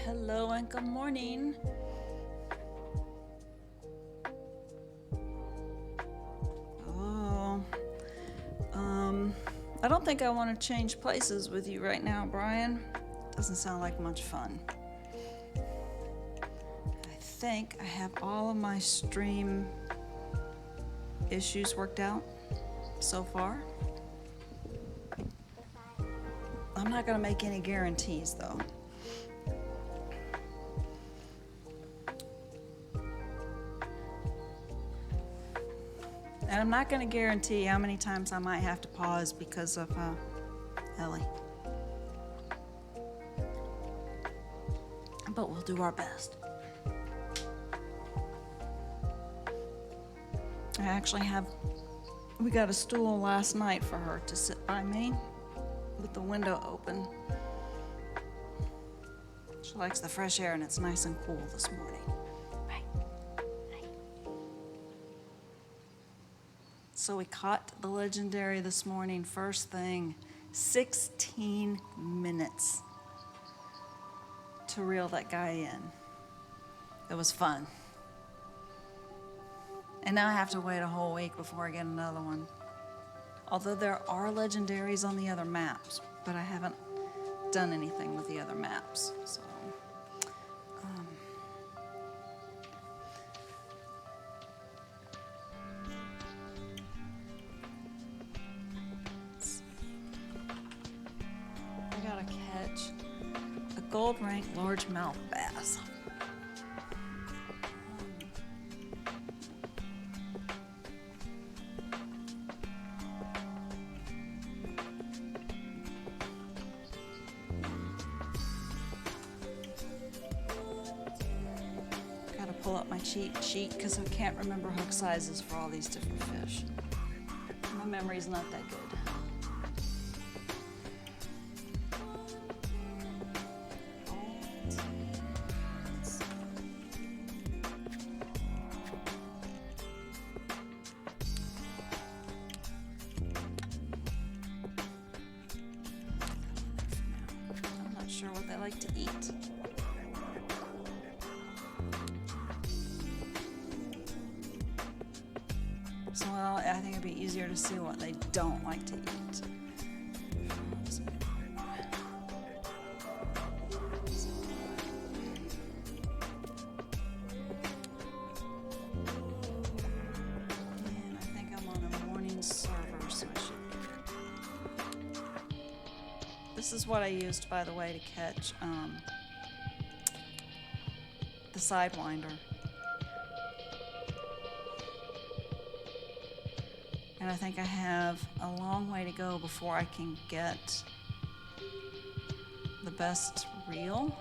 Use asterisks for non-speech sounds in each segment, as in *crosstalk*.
Hello and good morning. Oh, I don't think I want to change places with you right now, Brian. Doesn't sound like much fun. I think I have all of my stream issues worked out so far. I'm not going to make any guarantees though. And I'm not going to guarantee how many times I might have to pause because of Ellie. But we'll do our best. We got a stool last night for her to sit by me with the window open. She likes the fresh air and it's nice and cool this morning. So we caught the legendary this morning, first thing, 16 minutes to reel that guy in. It was fun. And now I have to wait a whole week before I get another one. Although there are legendaries on the other maps, but I haven't done anything with the other maps, so. I gotta catch a gold rank largemouth bass. Gotta pull up my cheat sheet because I can't remember hook sizes for all these different fish. My memory's not that good. Sure what they like to eat. So, well, I think it'd be easier to see what they don't like to eat. And I think I'm on a morning server, so I should. This is what I used, by the way, to catch the sidewinder. And I think I have a long way to go before I can get the best reel.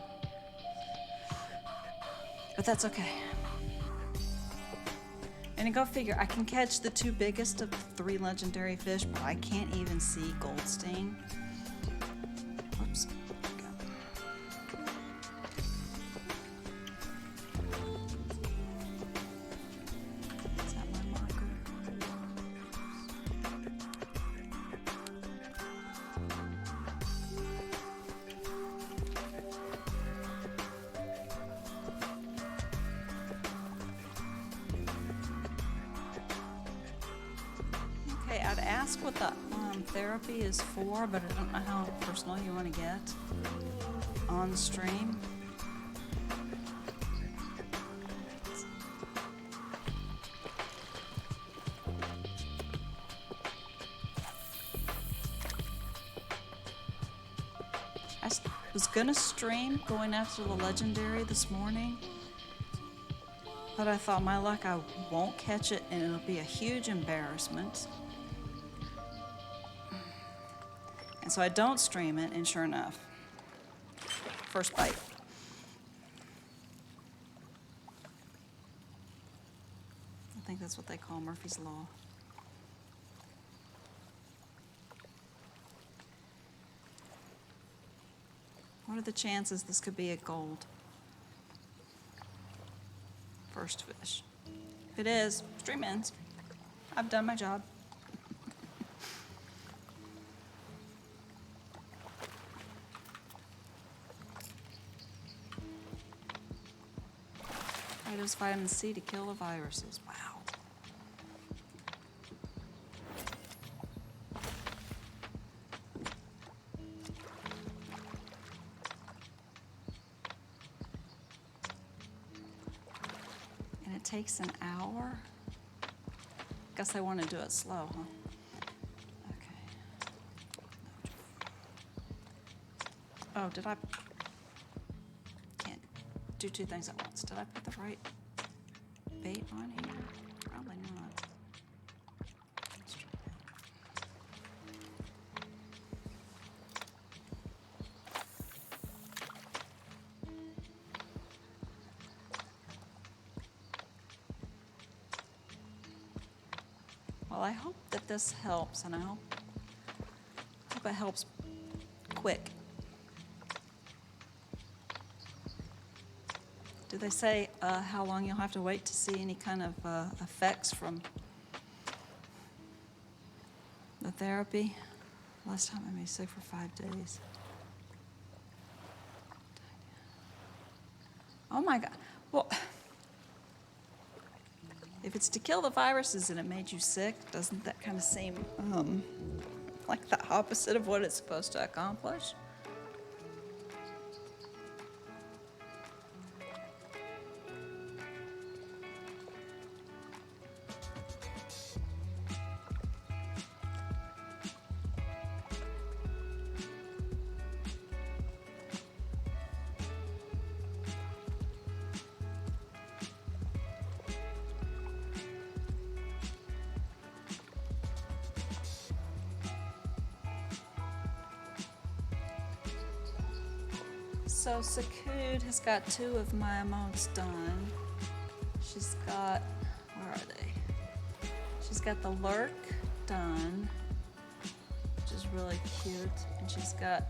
But that's okay. And go figure, I can catch the two biggest of the three legendary fish, but I can't even see Goldstein. Oops. Is that my marker? Okay, I'd ask what the therapy is for, but I don't know how personal you want to get on stream. I was gonna stream going after the legendary this morning, but I thought, my luck, I won't catch it and it'll be a huge embarrassment. And so I don't stream it, and sure enough, first bite. I think that's what they call Murphy's Law. What are the chances this could be a gold? First fish. If it is, stream ends. I've done my job. Potatoes, vitamin C to kill the viruses. Wow. And it takes an hour. Guess they want to do it slow, huh? Okay. Oh, did I? Can't do two things at once. Did I put the right bait on here? Probably not. Let's try that. Well, I hope that this helps, and I hope it helps quick. Do they say how long you'll have to wait to see any kind of effects from the therapy? Last time I made me sick for 5 days. Oh my God. Well, if it's to kill the viruses and it made you sick, doesn't that kind of seem like the opposite of what it's supposed to accomplish? So Sakud has got 2 of my emotes done. She's got, where are they? She's got the lurk done, which is really cute. And she's got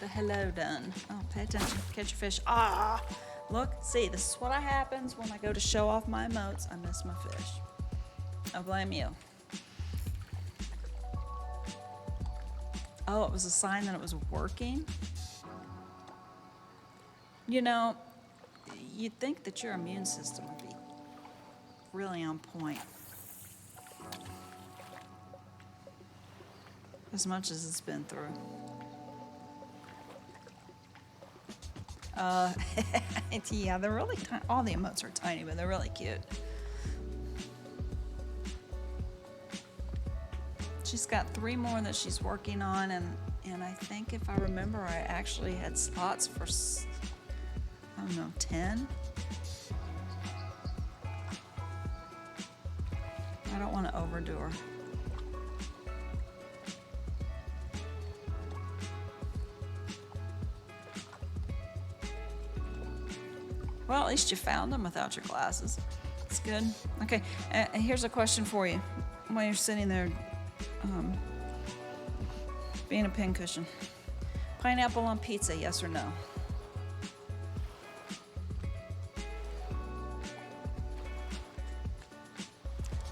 the hello done. Oh, pay attention, catch your fish. Ah, look, see, this is what happens when I go to show off my emotes. I miss my fish. I blame you. Oh, it was a sign that it was working? You know, you'd think that your immune system would be really on point. As much as it's been through. Yeah, they're really tiny. All the emotes are tiny, but they're really cute. She's got 3 more that she's working on, and I think if I remember, I actually had slots for, I don't know, 10? I don't want to overdo her. Well, at least you found them without your glasses. It's good. Okay, here's a question for you while you're sitting there being a pincushion. Pineapple on pizza, yes or no?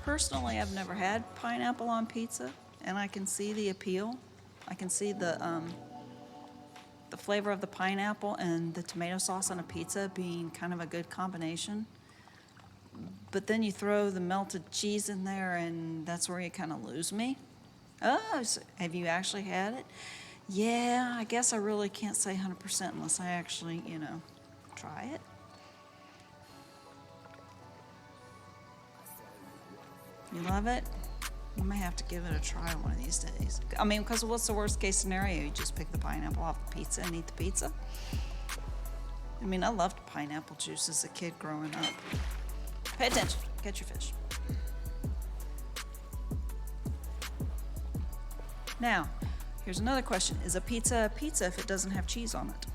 Personally, I've never had pineapple on pizza, and I can see the appeal. I can see the flavor of the pineapple and the tomato sauce on a pizza being kind of a good combination. But then you throw the melted cheese in there, and that's where you kind of lose me. Oh, so have you actually had it? Yeah, I guess I really can't say 100% unless I actually, try it. You love it? You may have to give it a try one of these days. I mean, because what's the worst case scenario? You just pick the pineapple off the pizza and eat the pizza? I mean, I loved pineapple juice as a kid growing up. Pay attention. Catch your fish. Now, here's another question. Is a pizza if it doesn't have cheese on it?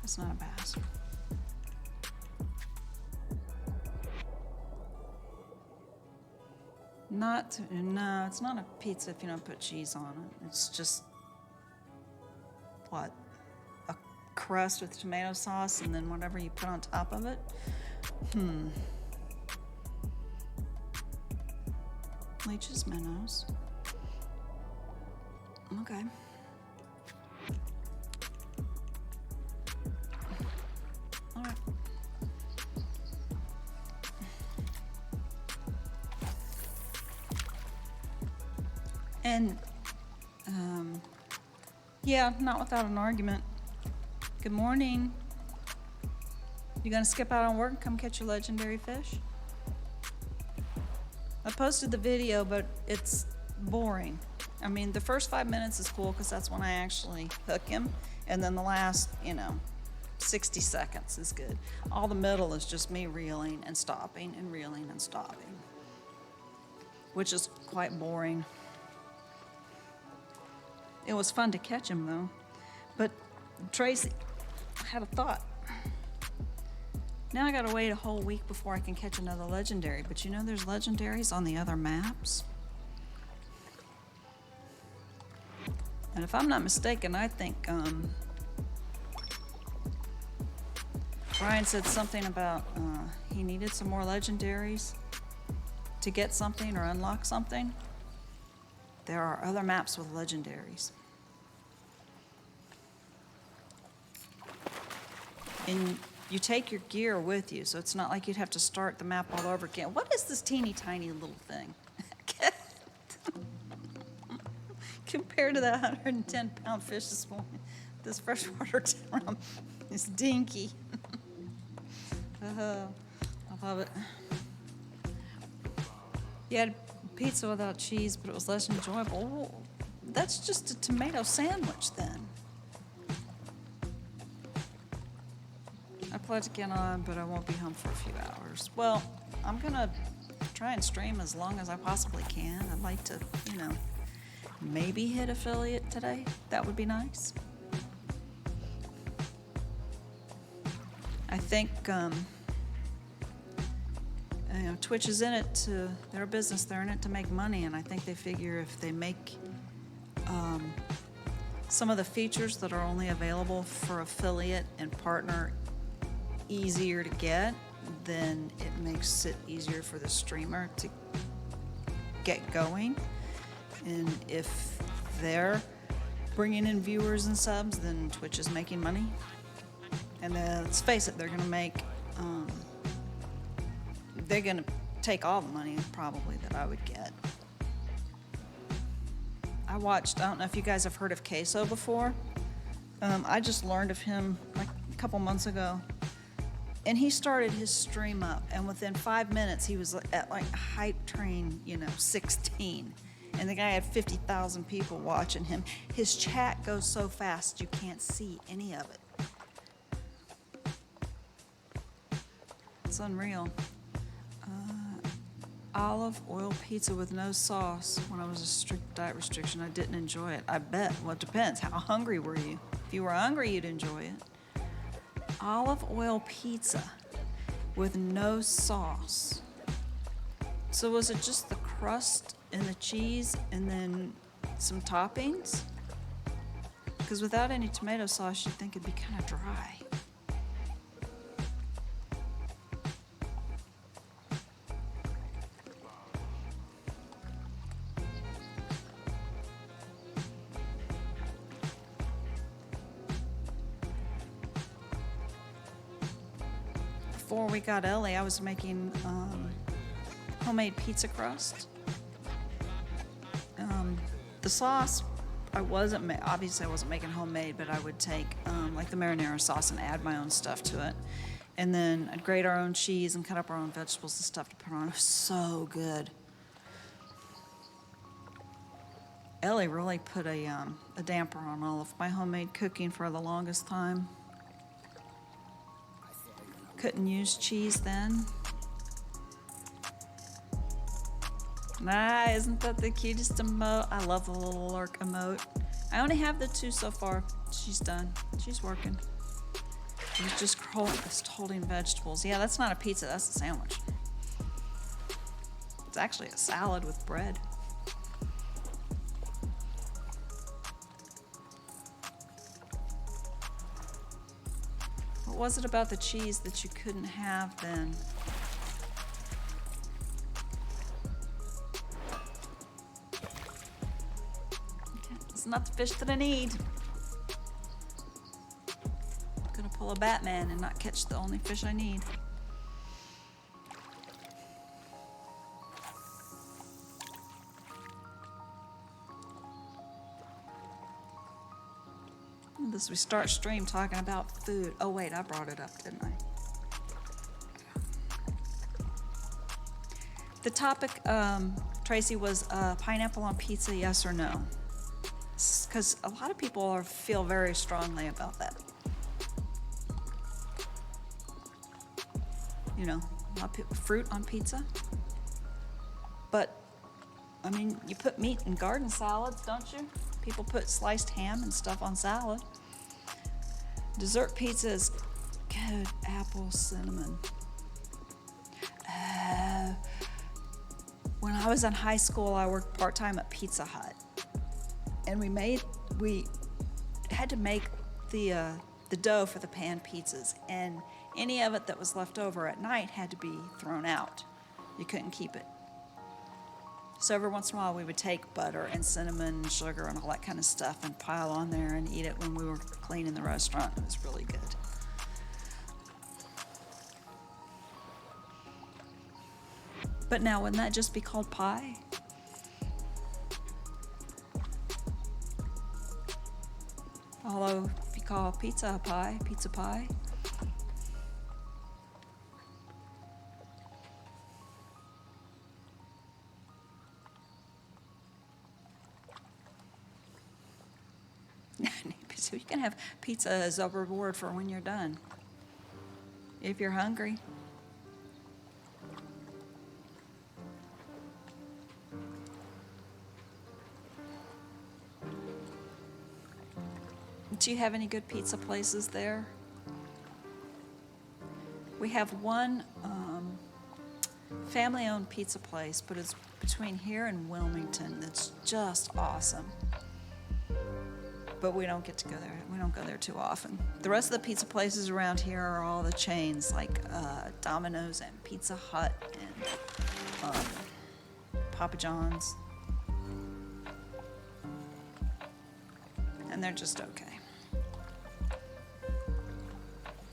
It's not a bass. No, it's not a pizza if you don't put cheese on it. It's just, what, a crust with tomato sauce and then whatever you put on top of it. Leeches, minnows. Okay. All right. And, yeah, not without an argument. Good morning. You gonna skip out on work and come catch your legendary fish? I posted the video, but it's boring. I mean, the first 5 minutes is cool because that's when I actually hook him. And then the last, 60 seconds is good. All the middle is just me reeling and stopping and reeling and stopping, which is quite boring. It was fun to catch him, though. But Tracy, I had a thought. Now I gotta wait a whole week before I can catch another legendary. But there's legendaries on the other maps. And if I'm not mistaken, I think Brian said something about he needed some more legendaries to get something or unlock something. There are other maps with legendaries. And you take your gear with you, so it's not like you'd have to start the map all over again. What is this teeny tiny little thing? Compared to that 110-pound fish this morning, this freshwater trout is dinky. I love it. You had pizza without cheese, but it was less enjoyable. Oh, that's just a tomato sandwich then. I plan to get on, but I won't be home for a few hours. Well, I'm gonna try and stream as long as I possibly can. I'd like to, maybe hit affiliate today. That would be nice. I think, Twitch is in it to, they're a business, they're in it to make money, and I think they figure if they make some of the features that are only available for affiliate and partner easier to get, then it makes it easier for the streamer to get going. And if they're bringing in viewers and subs, then Twitch is making money. And let's face it, they're gonna take all the money probably that I would get. I don't know if you guys have heard of Queso before. I just learned of him like a couple months ago. And he started his stream up, and within 5 minutes he was at like hype train, 16. And the guy had 50,000 people watching him. His chat goes so fast you can't see any of it. It's unreal. Olive oil pizza with no sauce. When I was a strict diet restriction, I didn't enjoy it. I bet. Well, it depends. How hungry were you? If you were hungry, you'd enjoy it. Olive oil pizza with no sauce. So was it just the crust and the cheese and then some toppings? Because without any tomato sauce, you'd think it'd be kind of dry. Before we got Ellie, I was making homemade pizza crust. The sauce, obviously I wasn't making homemade, but I would take like the marinara sauce and add my own stuff to it. And then I'd grate our own cheese and cut up our own vegetables and stuff to put on. It was so good. Ellie really put a damper on all of my homemade cooking for the longest time. Couldn't use cheese then. Nah, isn't that the cutest emote? I love the little lurk emote. I only have the 2 so far. She's done. She's working. She's just holding vegetables. Yeah, that's not a pizza, that's a sandwich. It's actually a salad with bread. What was it about the cheese that you couldn't have then? Okay, it's not the fish that I need. I'm gonna pull a Batman and not catch the only fish I need. As we start stream talking about food. Oh wait, I brought it up, didn't I? The topic, Tracy, was pineapple on pizza, yes or no? Because a lot of people feel very strongly about that. You know, a lot of people, fruit on pizza. But, I mean, you put meat in garden salads, don't you? People put sliced ham and stuff on salad. Dessert pizza is good. Apple, cinnamon. When I was in high school, I worked part-time at Pizza Hut. And we had to make the dough for the pan pizzas. And any of it that was left over at night had to be thrown out. You couldn't keep it. So every once in a while, we would take butter and cinnamon and sugar and all that kind of stuff and pile on there and eat it when we were cleaning the restaurant. It was really good. But now, wouldn't that just be called pie? Although, if you call pizza a pie, pizza pie. So you can have pizza as a reward for when you're done, if you're hungry. Do you have any good pizza places there? We have one family-owned pizza place, but it's between here and Wilmington. That's just awesome. But we don't get to go there. We don't go there too often. The rest of the pizza places around here are all the chains, like Domino's and Pizza Hut and Papa John's. And they're just okay.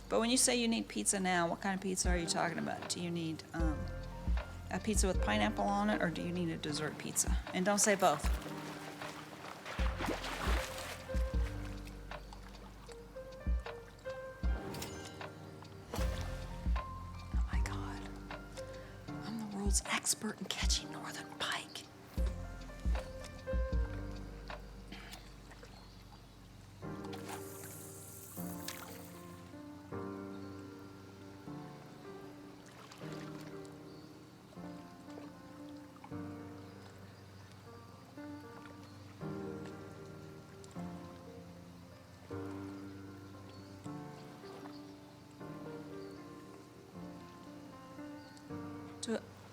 But when you say you need pizza now, what kind of pizza are you talking about? Do you need a pizza with pineapple on it, or do you need a dessert pizza? And don't say both. Expert in catching northern pike.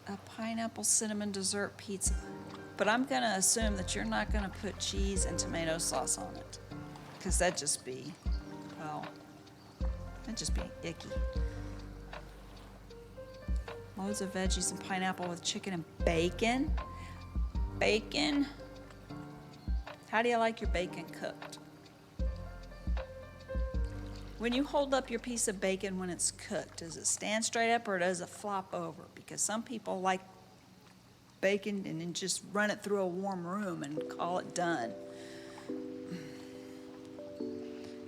A pineapple cinnamon dessert pizza. But I'm going to assume that you're not going to put cheese and tomato sauce on it. Because that'd just be, well, that'd just be icky. Loads of veggies and pineapple with chicken and bacon. Bacon? How do you like your bacon cooked? When you hold up your piece of bacon when it's cooked, does it stand straight up or does it flop over? Because some people like bacon and then just run it through a warm room and call it done.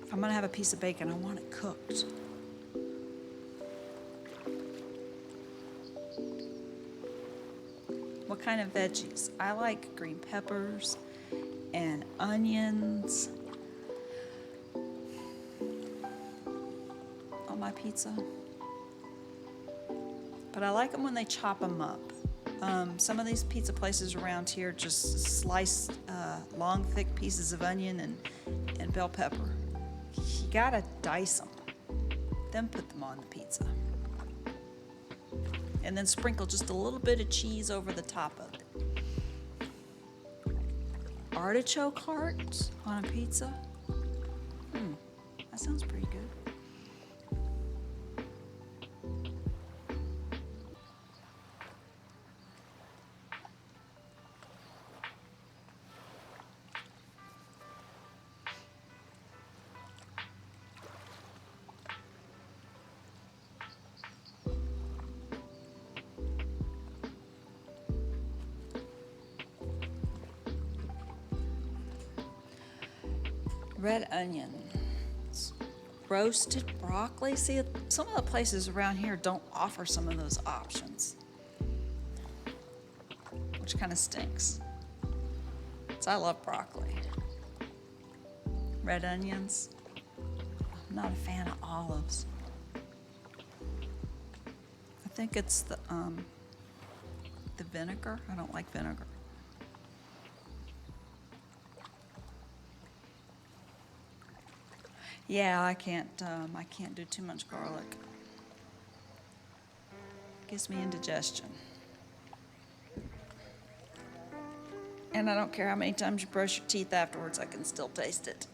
If I'm gonna have a piece of bacon, I want it cooked. What kind of veggies? I like green peppers and onions on my pizza. But I like them when they chop them up. Some of these pizza places around here just slice long, thick pieces of onion and bell pepper. You gotta dice them, then put them on the pizza. And then sprinkle just a little bit of cheese over the top of it. Artichoke hearts on a pizza? That sounds pretty good. red onions, roasted broccoli. See, some of the places around here don't offer some of those options, which kind of stinks. So I love broccoli. Red onions. I'm not a fan of olives. I think it's the vinegar. I don't like vinegar. Yeah, I can't do too much garlic. Gives me indigestion. And I don't care how many times you brush your teeth afterwards, I can still taste it.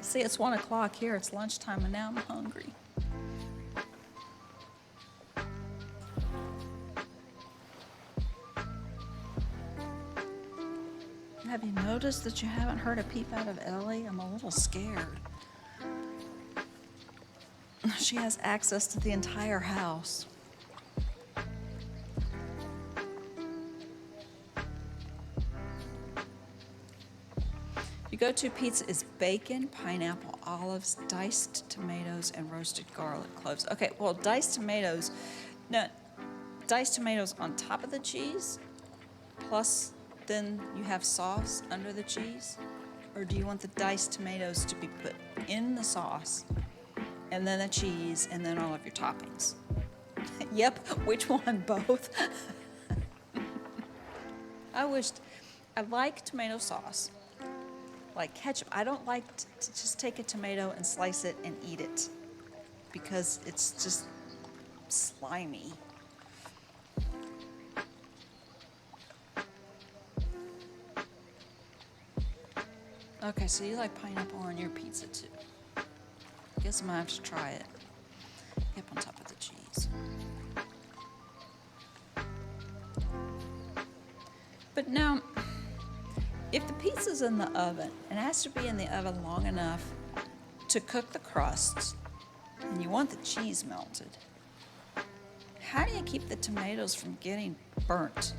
See, it's 1 o'clock here, it's lunchtime, and now I'm hungry. Have you noticed that you haven't heard a peep out of Ellie? I'm a little scared. She has access to the entire house. Your go-to pizza is bacon, pineapple, olives, diced tomatoes, and roasted garlic cloves. Okay, well, diced tomatoes on top of the cheese, plus then you have sauce under the cheese? Or do you want the diced tomatoes to be put in the sauce, and then the cheese, and then all of your toppings? Yep, which one? Both? I like tomato sauce, like ketchup. I don't like to just take a tomato and slice it and eat it, because it's just slimy. Okay, so you like pineapple on your pizza too. Guess I'm gonna have to try it. Yep, on top of the cheese. But now, if the pizza's in the oven, it has to be in the oven long enough to cook the crusts, and you want the cheese melted. How do you keep the tomatoes from getting burnt?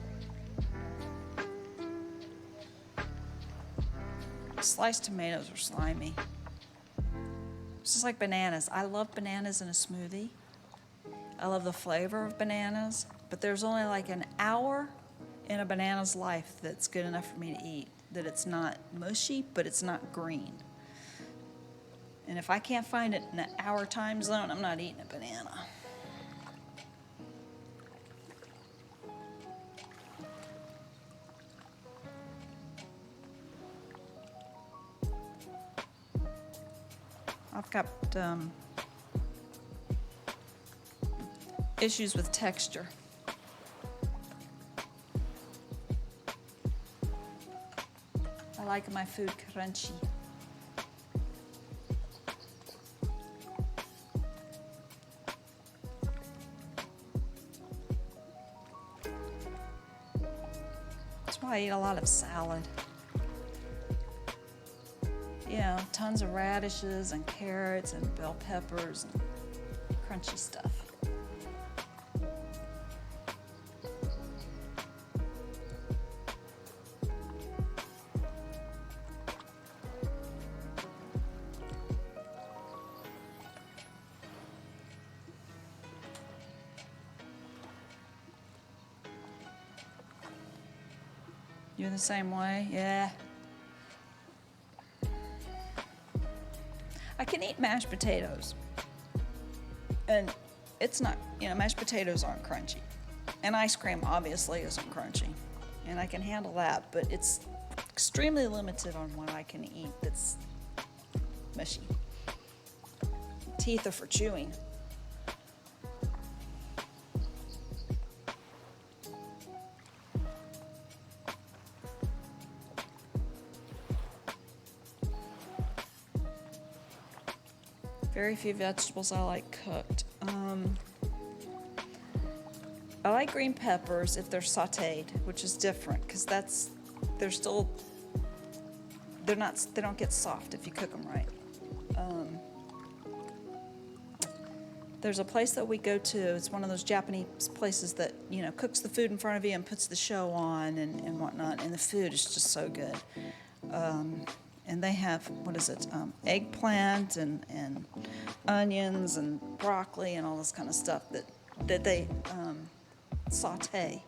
Sliced tomatoes are slimy. It's just like bananas. I love bananas in a smoothie. I love the flavor of bananas, but there's only like an hour in a banana's life that's good enough for me to eat, that it's not mushy, but it's not green. And if I can't find it in an hour time zone, I'm not eating a banana. I've got issues with texture. I like my food crunchy. That's why I eat a lot of salad. You know, tons of radishes and carrots and bell peppers and crunchy stuff. You're the same way? Yeah. I can eat mashed potatoes, and it's not, mashed potatoes aren't crunchy, and ice cream obviously isn't crunchy, and I can handle that, but it's extremely limited on what I can eat that's mushy. Teeth are for chewing. Very few vegetables I like cooked. I like green peppers if they're sautéed, which is different, because they don't get soft if you cook them right. There's a place that we go to. It's one of those Japanese places that, cooks the food in front of you and puts the show on and whatnot. And the food is just so good. And they have, eggplant and onions and broccoli and all this kind of stuff that they saute.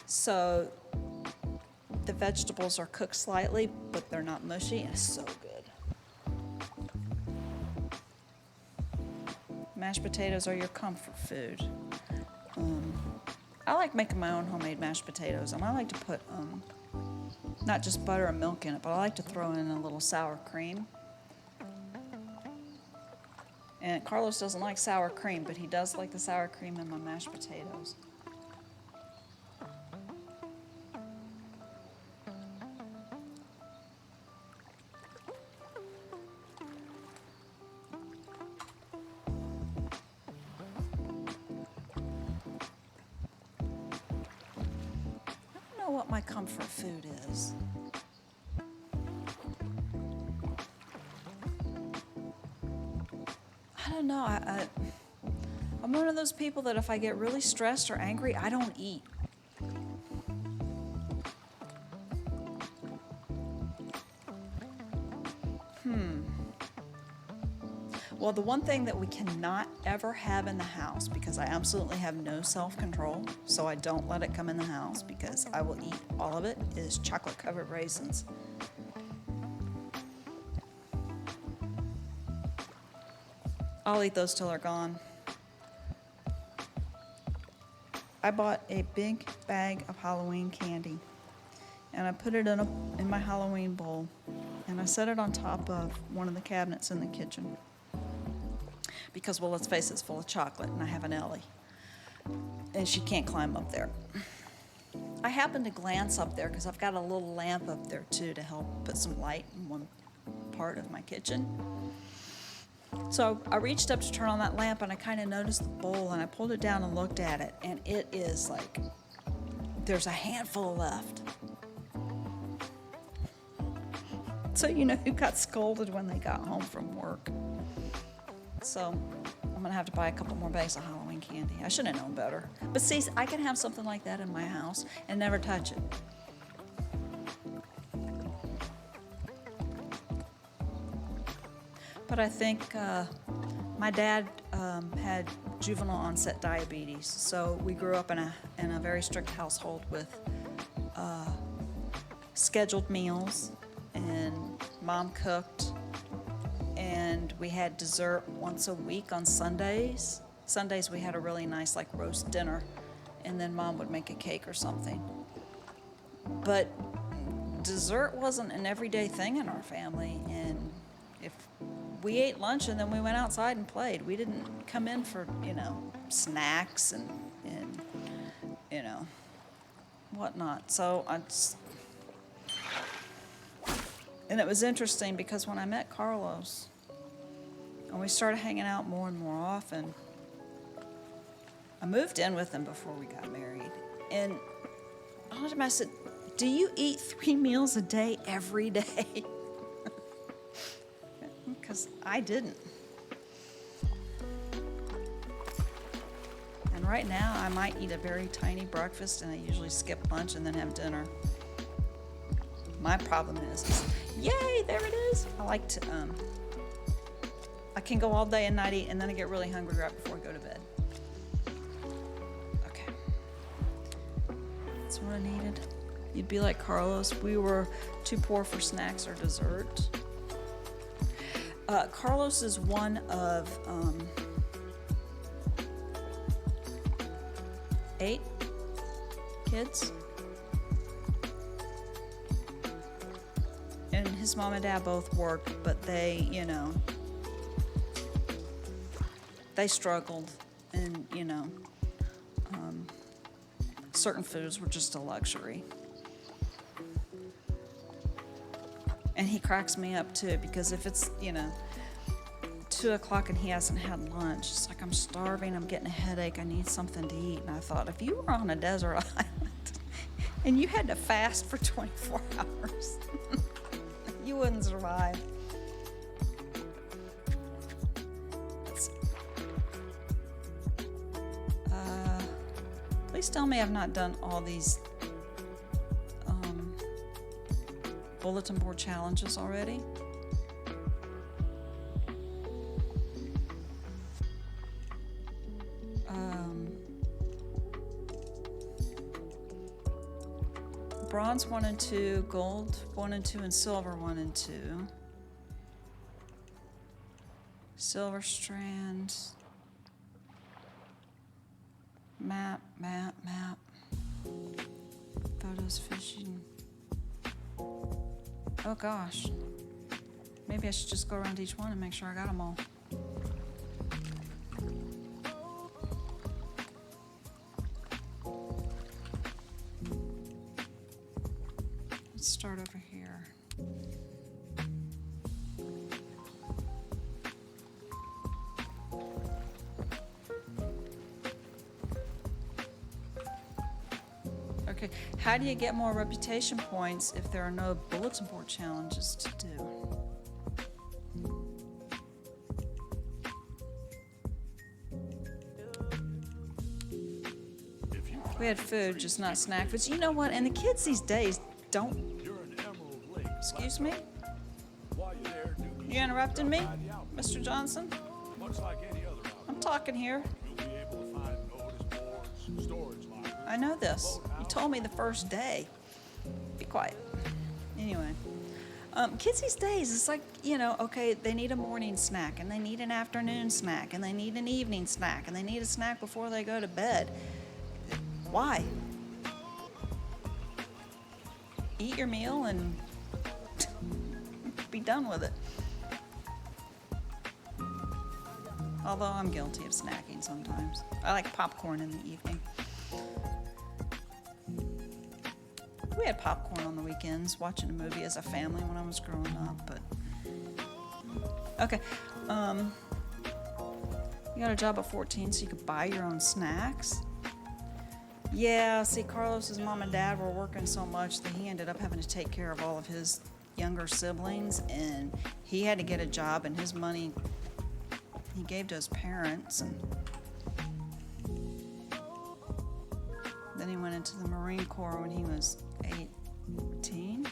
So the vegetables are cooked slightly, but they're not mushy, and it's so good. Mashed potatoes are your comfort food. I like making my own homemade mashed potatoes, and I like to put not just butter and milk in it, but I like to throw in a little sour cream. And Carlos doesn't like sour cream, but he does like the sour cream in my mashed potatoes. What my comfort food is. I don't know. I'm one of those people that if I get really stressed or angry, I don't eat. Well, the one thing that we cannot ever have in the house, because I absolutely have no self-control, so I don't let it come in the house because I will eat all of it, is chocolate-covered raisins. I'll eat those till they're gone. I bought a big bag of Halloween candy, and I put it in my Halloween bowl, and I set it on top of one of the cabinets in the kitchen. Because, well, let's face it, it's full of chocolate, and I have an Ellie, and she can't climb up there. I happened to glance up there because I've got a little lamp up there, too, to help put some light in one part of my kitchen. So I reached up to turn on that lamp, and I kind of noticed the bowl, and I pulled it down and looked at it, and it is like there's a handful left. So you know who got scolded when they got home from work. So I'm going to have to buy a couple more bags of Halloween candy. I should have known better. But see, I can have something like that in my house and never touch it. But I think my dad had juvenile onset diabetes. So we grew up in a very strict household with scheduled meals, and Mom cooked. And we had dessert once a week on Sundays. Sundays we had a really nice roast dinner, and then Mom would make a cake or something. But dessert wasn't an everyday thing in our family, and if we ate lunch and then we went outside and played. We didn't come in for, snacks and whatnot. So and it was interesting because when I met Carlos and we started hanging out more and more often, I moved in with him before we got married. And I told him, I said, do you eat 3 meals a day every day? Because I didn't. And right now I might eat a very tiny breakfast, and I usually skip lunch and then have dinner. My problem is yay, there it is. I like to, I can go all day and not eat, and then I get really hungry right before I go to bed. Okay. That's what I needed. You'd be like Carlos. We were too poor for snacks or dessert. Carlos is one of 8 kids. And his mom and dad both worked, but they, they struggled, and, certain foods were just a luxury. And he cracks me up too, because if it's, 2 o'clock and he hasn't had lunch, it's like, I'm starving, I'm getting a headache, I need something to eat. And I thought, if you were on a desert island and you had to fast for 24 hours, you wouldn't survive. Please tell me I've not done all these bulletin board challenges already. Bronze 1 and 2, gold 1 and 2, and silver 1 and 2. Silver strand. Map. Photos, fishing. Oh gosh. Maybe I should just go around each one and make sure I got them all. Let's start over here. Okay, how do you get more reputation points if there are no bulletin board challenges to do? We had food, just not snack foods. You know what? And the kids these days don't. Excuse me? You interrupting me, Mr. Johnson? I'm talking here. I know this. You told me the first day. Be quiet. Anyway. Kids these days, it's like, okay, they need a morning snack, and they need an afternoon snack, and they need an evening snack, and they need a snack before they go to bed. Why? Eat your meal and be done with it. Although I'm guilty of snacking sometimes. I like popcorn in the evening. We had popcorn on the weekends, watching a movie as a family when I was growing up, but okay. You got a job at 14 so you could buy your own snacks? Yeah, see, Carlos's mom and dad were working so much that he ended up having to take care of all of his younger siblings, and he had to get a job, and his money he gave to his parents, and then he went into the Marine Corps when he was 18.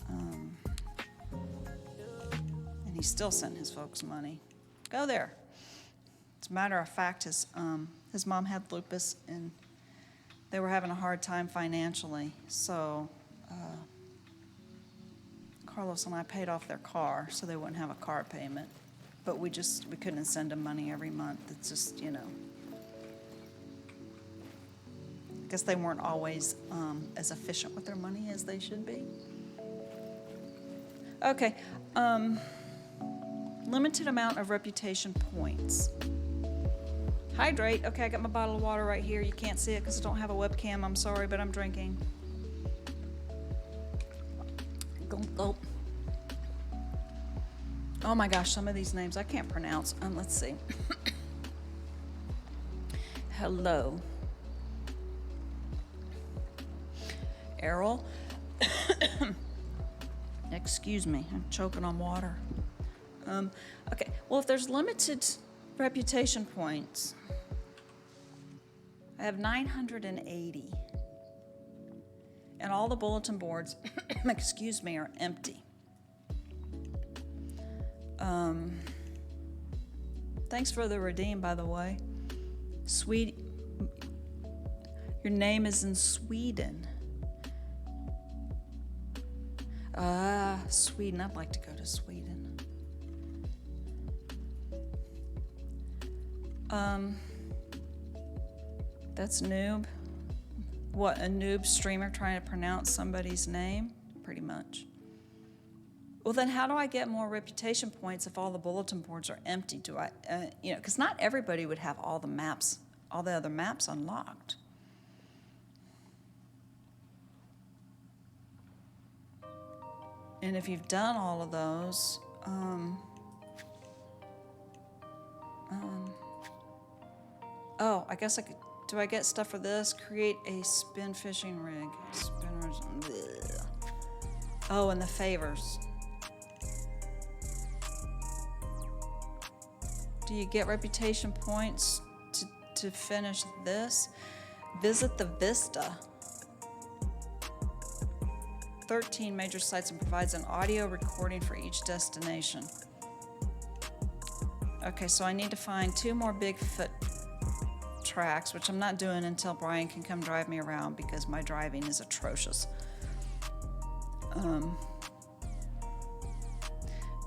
And he still sent his folks money. Go there. As a matter of fact, his mom had lupus, and they were having a hard time financially. So Carlos and I paid off their car so they wouldn't have a car payment. But we couldn't send them money every month. It's just, I guess they weren't always as efficient with their money as they should be. Okay. Limited amount of reputation points. Hydrate. Okay, I got my bottle of water right here. You can't see it because I don't have a webcam. I'm sorry, but I'm drinking. Gulp, gulp. Oh my gosh, some of these names I can't pronounce. Let's see. Hello. Errol. Excuse me, I'm choking on water. Okay, well, if there's limited reputation points, I have 980. And all the bulletin boards, excuse me, are empty. Thanks for the redeem, by the way. Your name is in Sweden. Sweden. I'd like to go to Sweden. That's noob. What, a noob streamer trying to pronounce somebody's name? Pretty much. Well, then how do I get more reputation points if all the bulletin boards are empty? Do I, because not everybody would have all the maps, all the other maps unlocked. And if you've done all of those, oh, I guess I could, do I get stuff for this? Create a spin fishing rig. Spinners, bleh. Oh, and the favors. Do you get reputation points to finish this, visit the Vista. 13 major sites and provides an audio recording for each destination. Okay, so I need to find 2 more Bigfoot tracks, which I'm not doing until Brian can come drive me around because my driving is atrocious.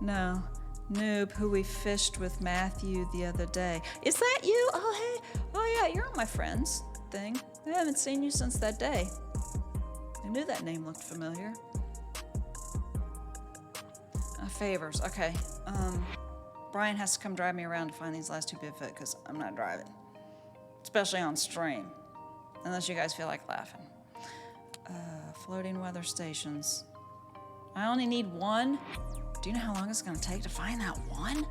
No, Noob, who we fished with Matthew the other day. Is that you? Oh, hey. Oh, yeah, you're on my friends thing. I haven't seen you since that day. I knew that name looked familiar. Favors, okay. Brian has to come drive me around to find these last 2 Bigfoot because I'm not driving. Especially on stream. Unless you guys feel like laughing. Floating weather stations. I only need 1. Do you know how long it's going to take to find that 1?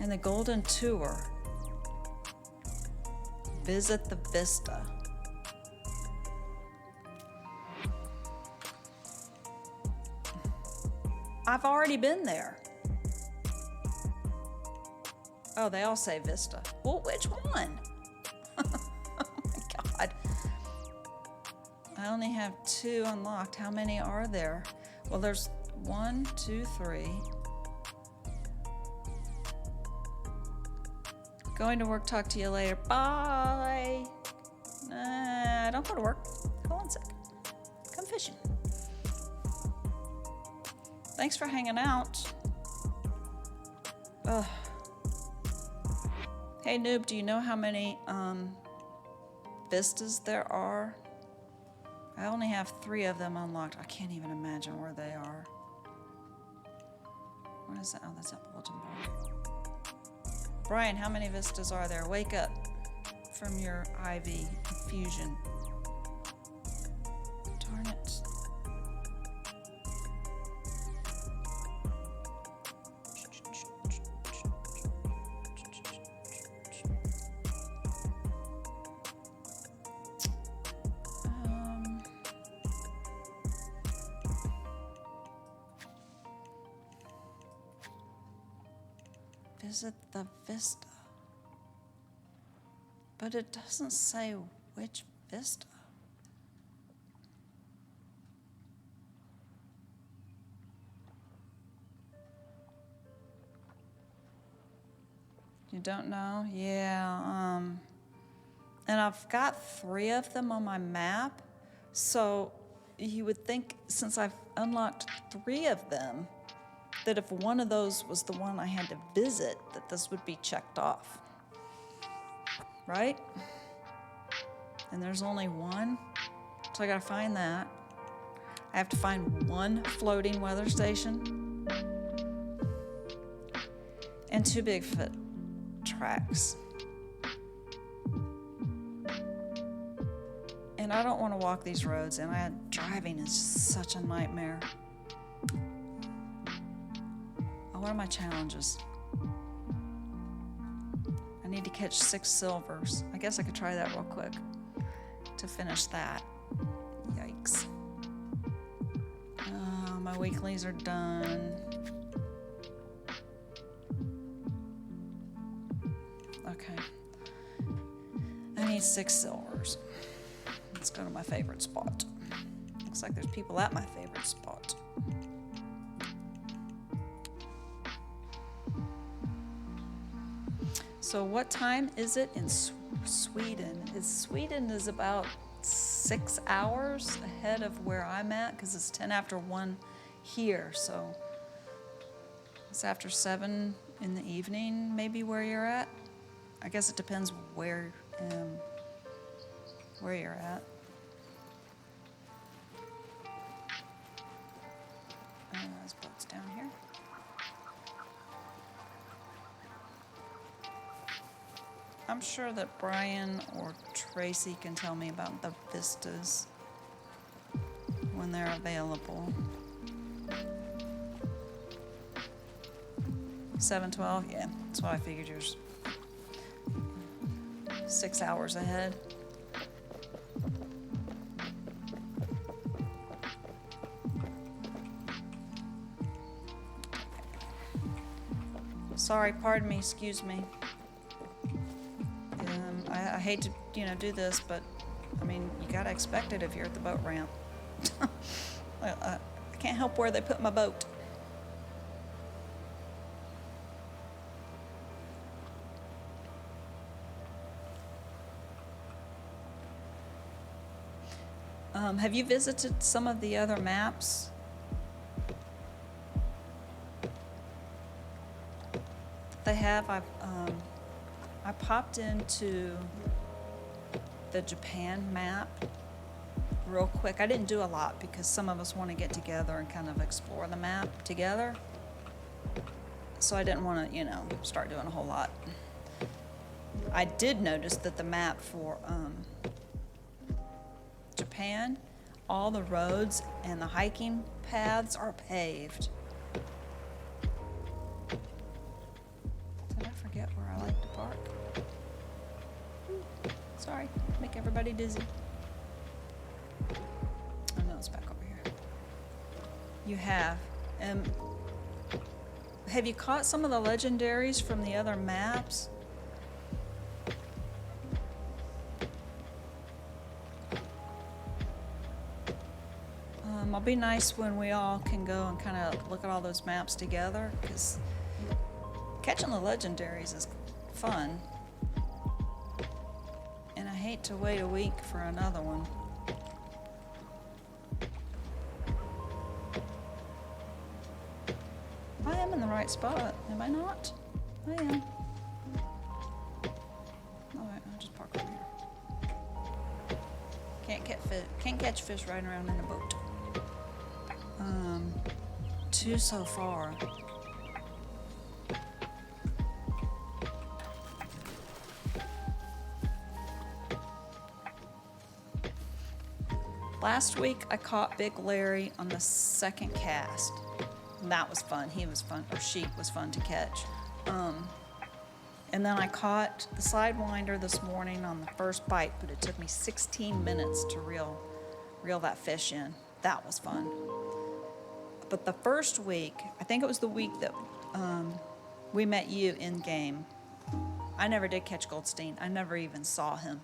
And the Golden Tour. Visit the Vista. I've already been there. Oh, they all say Vista. Well, which one? Oh my God. I only have 2 unlocked. How many are there? Well, there's 1, 2, 3. Going to work, talk to you later. Bye. Don't go to work. Hold on a sec. Come fishing. Thanks for hanging out. Ugh. Hey, Noob, do you know how many vistas there are? I only have 3 of them unlocked. I can't even imagine where they are. What is that? Oh, that's that bulletin board. Brian, how many vistas are there? Wake up from your IV infusion. Darn it. Visit the Vista. But it doesn't say which Vista. You don't know? Yeah. And I've got 3 of them on my map. So you would think since I've unlocked 3 of them, that if one of those was the one I had to visit, that this would be checked off. Right? And there's only 1. So I gotta find that. I have to find 1 floating weather station and 2 Bigfoot tracks. And I don't want to walk these roads, and driving is such a nightmare. What are my challenges? I need to catch 6 silvers. I guess I could try that real quick to finish that. Yikes. My weeklies are done. Okay. I need 6 silvers. Let's go to my favorite spot. Looks like there's people at my favorite spot. So what time is it in Sweden? Sweden is about 6 hours ahead of where I'm at because it's 10 after 1 here. So it's after 7 in the evening, maybe where you're at. I guess it depends where you're at. This boat's down here. I'm sure that Brian or Tracy can tell me about the vistas when they're available. 7:12, yeah, that's what I figured. Yours 6 hours ahead. Sorry, pardon me, excuse me. I hate to, do this, but I mean, you gotta expect it if you're at the boat ramp. I can't help where they put my boat. Have you visited some of the other maps? They have. I popped into the Japan map real quick. I didn't do a lot because some of us want to get together and kind of explore the map together. So I didn't want to, start doing a whole lot. I did notice that the map for Japan, all the roads and the hiking paths are paved. Did I forget where I like to park? Sorry, make everybody dizzy. Oh no, it's back over here. You have. Have you caught some of the legendaries from the other maps? I'll be nice when we all can go and kind of look at all those maps together, because catching the legendaries is fun. And I hate to wait a week for another one. I am in the right spot, am I not? I am. Alright, I'll just park over here. Can't catch fish riding around in a boat. 2 so far. Last week I caught Big Larry on the second cast. And that was fun. He was fun, or she was fun to catch. And then I caught the Sidewinder this morning on the first bite, but it took me 16 minutes to reel that fish in. That was fun. But the first week, I think it was the week that we met you in game, I never did catch Goldstein. I never even saw him.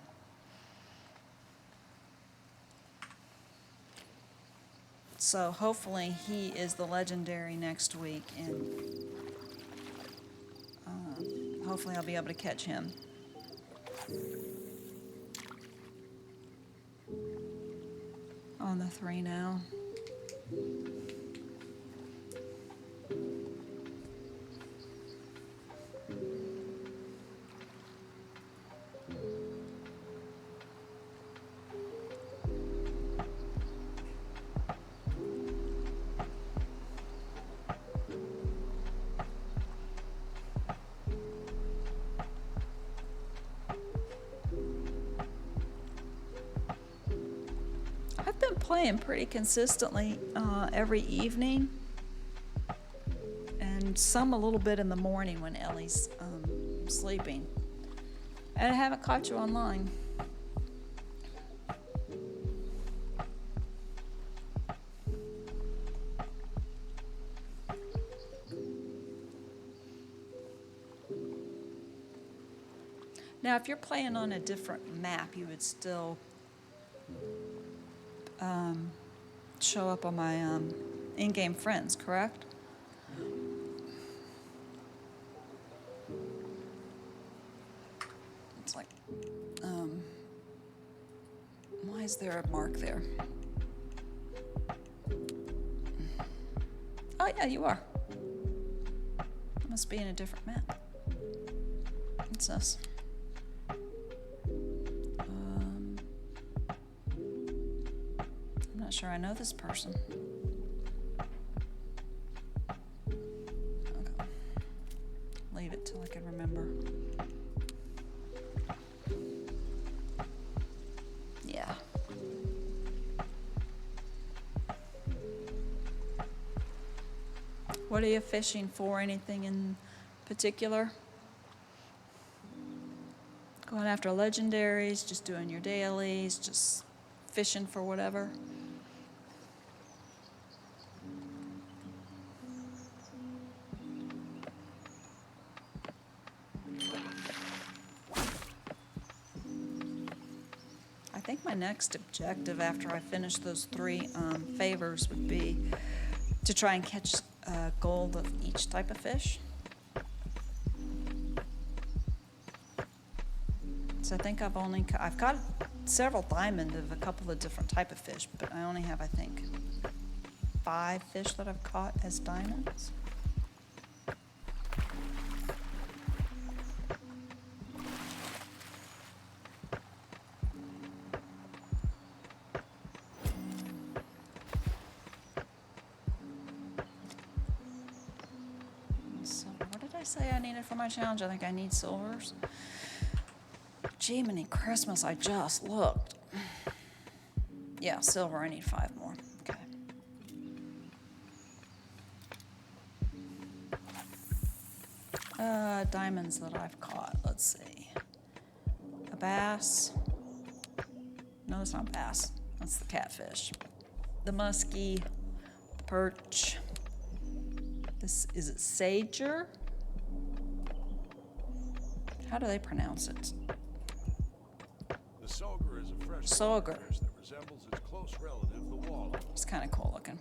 So hopefully he is the legendary next week, and hopefully I'll be able to catch him. On the 3 now. I've been playing pretty consistently every evening, and some a little bit in the morning when Ellie's sleeping. And I haven't caught you online. Now, if you're playing on a different map, you would still show up on my in-game friends, correct? It's like, why is there a mark there? Oh yeah, you are. Must be in a different map. What's this? I'm not sure I know this person. Okay. Leave it till I can remember. Yeah. What are you fishing for? Anything in particular? Going after legendaries, just doing your dailies, just fishing for whatever? my next objective after I finish those 3 favors would be to try and catch gold of each type of fish. So I think I've caught several diamond of a couple of different type of fish, but I only have, I think, 5 fish that I've caught as diamonds. So what did I say I needed for my challenge? I think I need silvers. Jiminy Christmas, I just looked. Yeah, silver, I need 5 more. Okay. Diamonds that I've caught, let's see. A bass. No, it's not bass. That's the catfish. The muskie, perch. This, is it sager? How do they pronounce it? The sauger is a fresh Sauger. fish that resembles its close relative, the walleye. It's kind of cool looking.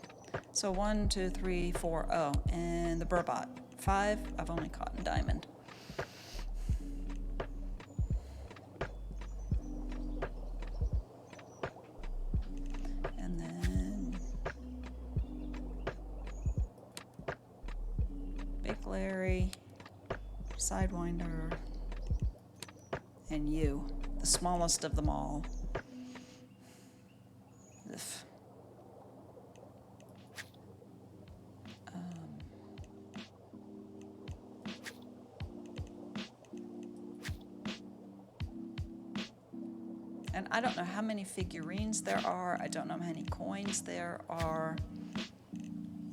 So 1, 2, 3, 4. Oh, and the burbot. 5, I've only caught in diamond. And then Big Larry, Sidewinder, and you, the smallest of them all. Ugh. And I don't know how many figurines there are. I don't know how many coins there are.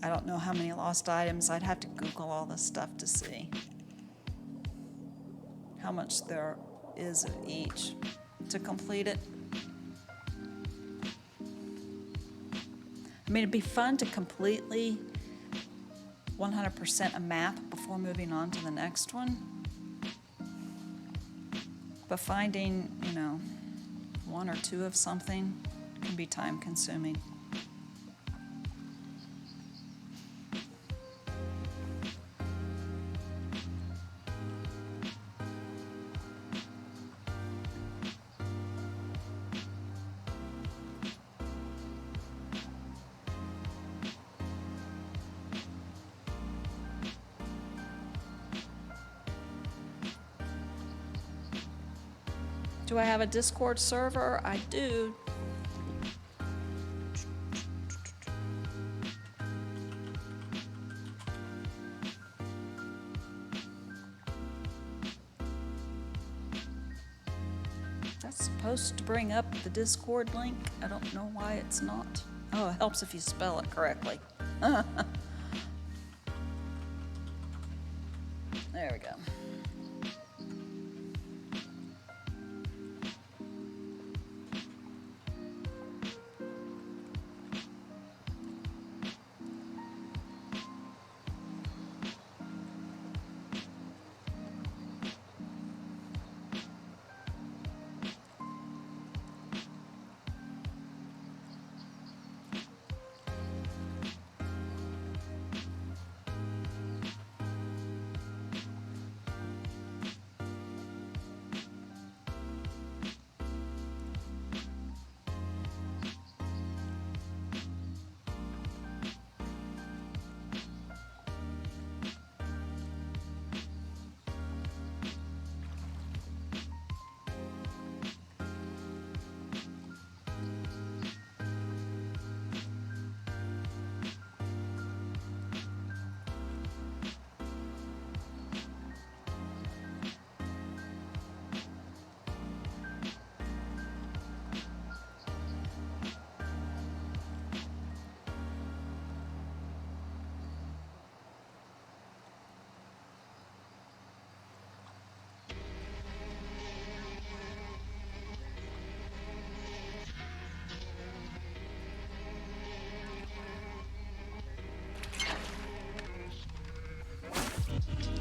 I don't know how many lost items. I'd have to Google all this stuff to see how much there is of each to complete it. I mean, it'd be fun to completely 100% a map before moving on to the next one. But finding, 1 or 2 of something can be time consuming. Do I have a Discord server? I do. That's supposed to bring up the Discord link. I don't know why it's not. Oh, it helps if you spell it correctly. There we go.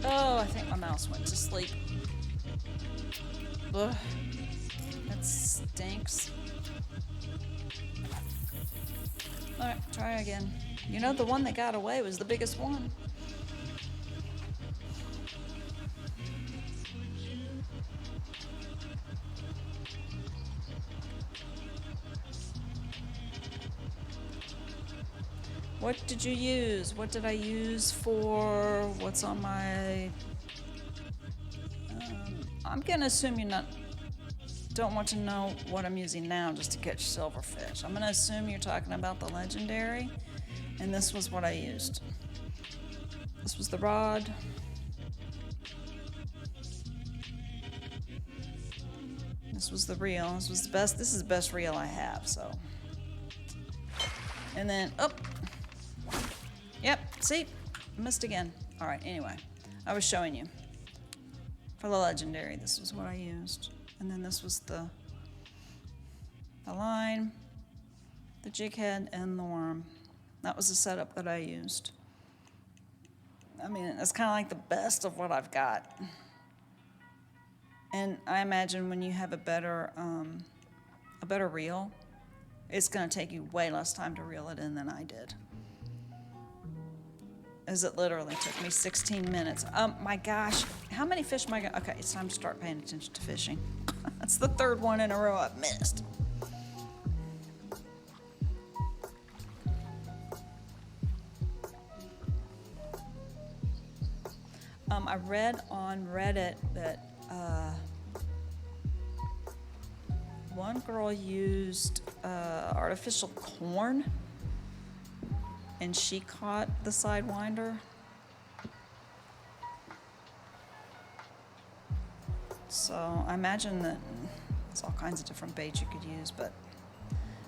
Oh, I think my mouse went to sleep. Ugh. That stinks. Alright, try again. You know, the one that got away was the biggest one. What did you use? What did I use for what's on my... I'm gonna assume don't want to know what I'm using now just to catch silverfish. I'm gonna assume you're talking about the legendary, and this was what I used. This was the rod. This was the reel. This was the best. This is the best reel I have, so. And then, oh. Yep, see? Missed again. All right, anyway. I was showing you. For the legendary, this was what I used. And then this was the line, the jig head, and the worm. That was the setup that I used. I mean, it's kind of like the best of what I've got. And I imagine when you have a better reel, it's going to take you way less time to reel it in than I did. As it literally took me 16 minutes. My gosh, how many fish am I gonna... Okay, it's time to start paying attention to fishing. That's the third one in a row I've missed. I read on Reddit that one girl used artificial corn and she caught the sidewinder. So I imagine that there's all kinds of different baits you could use, but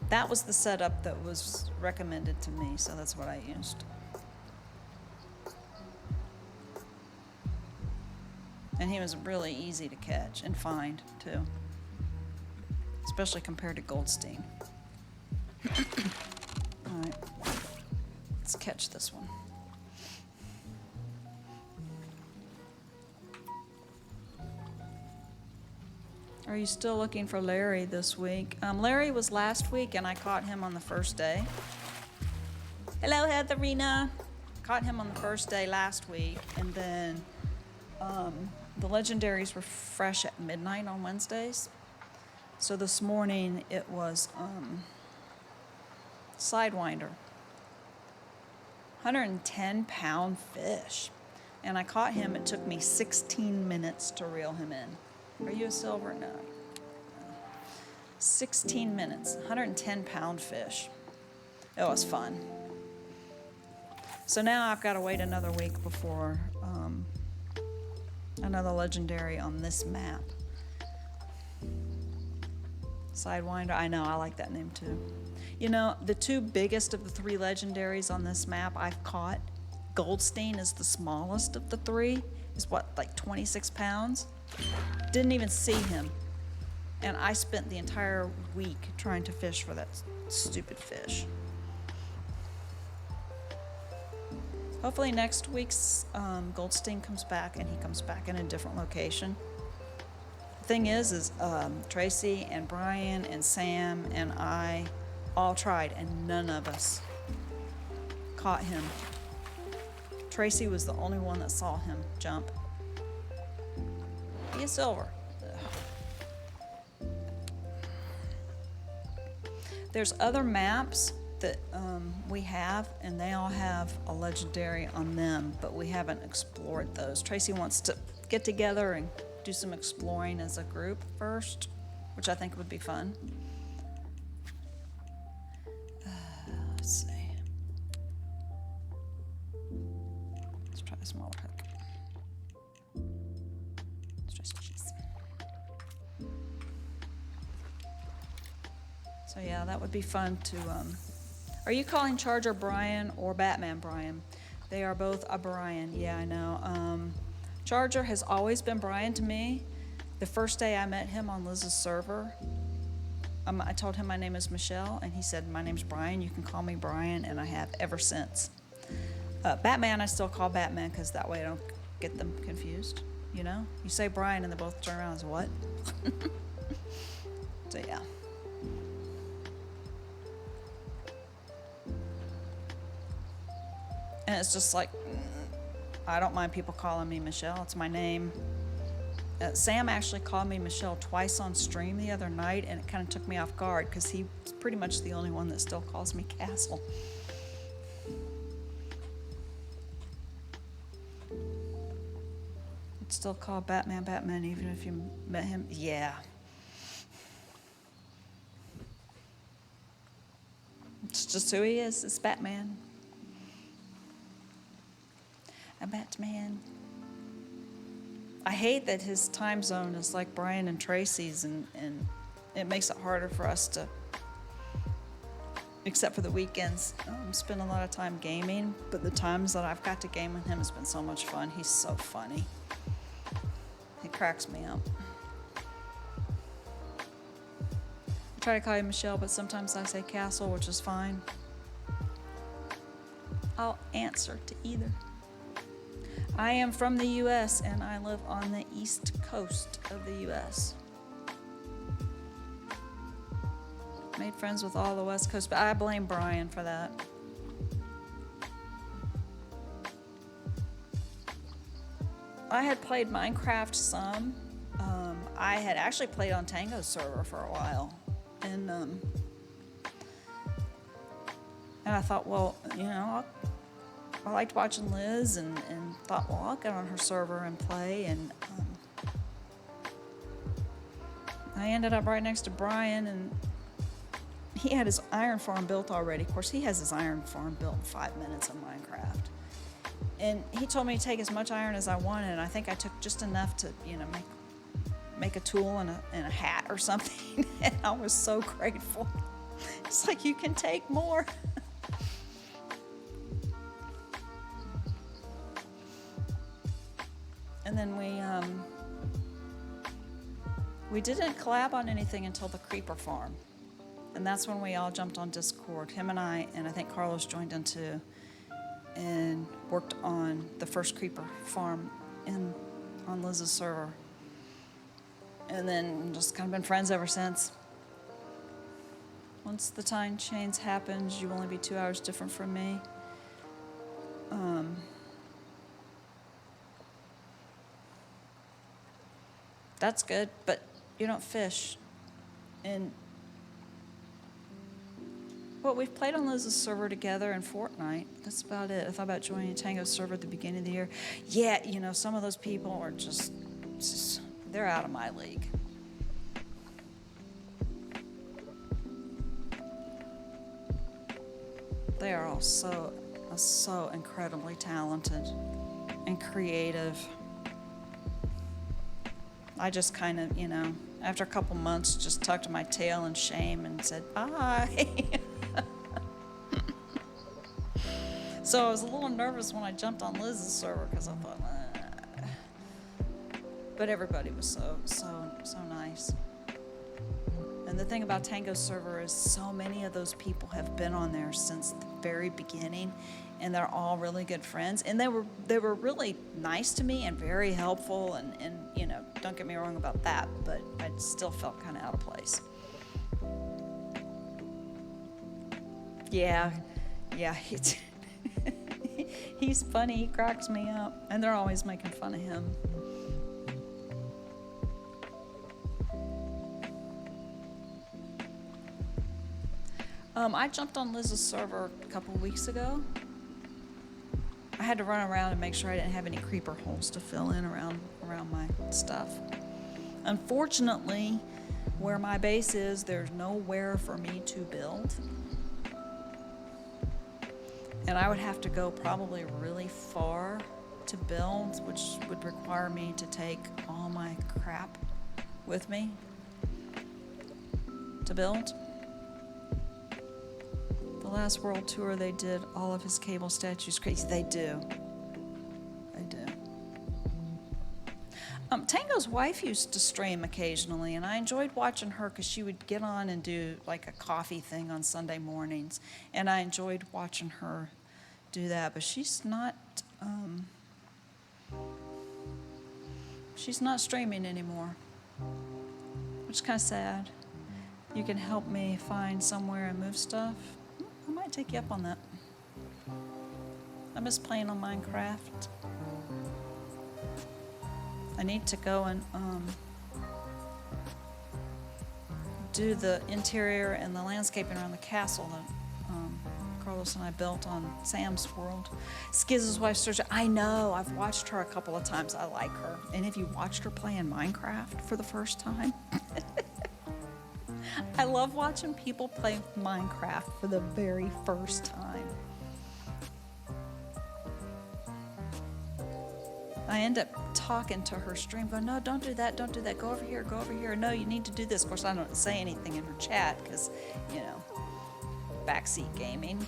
that was the setup that was recommended to me, so that's what I used. And he was really easy to catch and find, too. Especially compared to Goldstein. All right. Let's catch this one. Are you still looking for Larry this week? Larry was last week, and I caught him on the first day. Hello, Heatherina. Caught him on the first day last week, and then the legendaries were fresh at midnight on Wednesdays. So this morning it was sidewinder. 110-pound fish. And I caught him. It took me 16 minutes to reel him in. Are you a silver? No. 16 minutes. 110-pound fish. It was fun. So now I've got to wait another week before another legendary on this map. Sidewinder. I know. I like that name too. You know, the two biggest of the three legendaries on this map I've caught, Goldstein is the smallest of the three, is what, like 26 pounds? Didn't even see him. And I spent the entire week trying to fish for that stupid fish. Hopefully next week's Goldstein comes back and he comes back in a different location. The thing is Tracy and Brian and Sam and I all tried, and none of us caught him. Tracy was the only one that saw him jump. He is silver. Ugh. There's other maps that we have, and they all have a legendary on them, but we haven't explored those. Tracy wants to get together and do some exploring as a group first, which I think would be fun. Let's see. Let's try a smaller hook. Let's try stitches. So yeah, that would be fun to. Are you calling Charger Brian or Batman Brian? They are both a Brian. Yeah, I know. Charger has always been Brian to me. The first day I met him on Liz's server, I told him my name is Michelle, and he said, my name's Brian, you can call me Brian, and I have ever since. Batman, I still call Batman, because that way I don't get them confused. You know, you say Brian and they both turn around and say, what? So yeah. And it's just like, I don't mind people calling me Michelle. It's my name. Sam actually called me Michelle twice on stream the other night, and it kind of took me off guard because he's pretty much the only one that still calls me Castle. I'd still call Batman Batman even if you met him. Yeah. It's just who he is. It's Batman. A Batman. I hate that his time zone is like Brian and Tracy's, and it makes it harder for us to, except for the weekends, spend a lot of time gaming. But the times that I've got to game with him has been so much fun. He's so funny. He cracks me up. I try to call you Michelle, but sometimes I say Castle, which is fine. I'll answer to either. I am from the U.S. and I live on the East Coast of the U.S. Made friends with all the West Coast, but I blame Brian for that. I had played Minecraft some. I had actually played on Tango's server for a while. And I thought, well, you know, I liked watching Liz and thought, well, I'll get on her server and play. And I ended up right next to Brian, and he had his iron farm built already. Of course, he has his iron farm built in 5 minutes in Minecraft. And he told me to take as much iron as I wanted, and I think I took just enough to, you know, make a tool and a hat or something. And I was so grateful. It's like, you can take more. And then we didn't collab on anything until the creeper farm. And that's when we all jumped on Discord. Him and I think Carlos joined in too, and worked on the first creeper farm on Liz's server. And then just kind of been friends ever since. Once the time change happens, you only be 2 hours different from me. That's good, but you don't fish. And well, we've played on Liz's server together in Fortnite. That's about it. I thought about joining Tango's server at the beginning of the year. Yeah, you know, some of those people are just they're out of my league. They are all so incredibly talented and creative. I just kind of, you know, after a couple months, just tucked my tail in shame and said, bye. So I was a little nervous when I jumped on Liz's server because I thought, But everybody was so nice. And the thing about Tango's server is so many of those people have been on there since the very beginning, and they're all really good friends. And they were really nice to me and very helpful, and you know, don't get me wrong about that, but I still felt kind of out of place. Yeah, he's funny, he cracks me up, and they're always making fun of him. I jumped on Liz's server a couple of weeks ago. I had to run around and make sure I didn't have any creeper holes to fill in around my stuff. Unfortunately, where my base is, there's nowhere for me to build. And I would have to go probably really far to build, which would require me to take all my crap with me to build. The last world tour, they did all of his cable statues crazy. They do. Tango's wife used to stream occasionally, and I enjoyed watching her because she would get on and do like a coffee thing on Sunday mornings, and I enjoyed watching her do that. But she's not she's not streaming anymore, which is kind of sad. You can help me find somewhere and move stuff. I might take you up on that. I miss playing on Minecraft. I need to go and do the interior and the landscaping around the castle that Carlos and I built on Sam's World. Skiz's wife, Sergio, I know, I've watched her a couple of times. I like her. And have you watched her playing Minecraft for the first time? I love watching people play Minecraft for the very first time. I end up talking to her stream, going, no, don't do that, don't do that, go over here, go over here. No, you need to do this. Of course, I don't say anything in her chat because, you know, backseat gaming.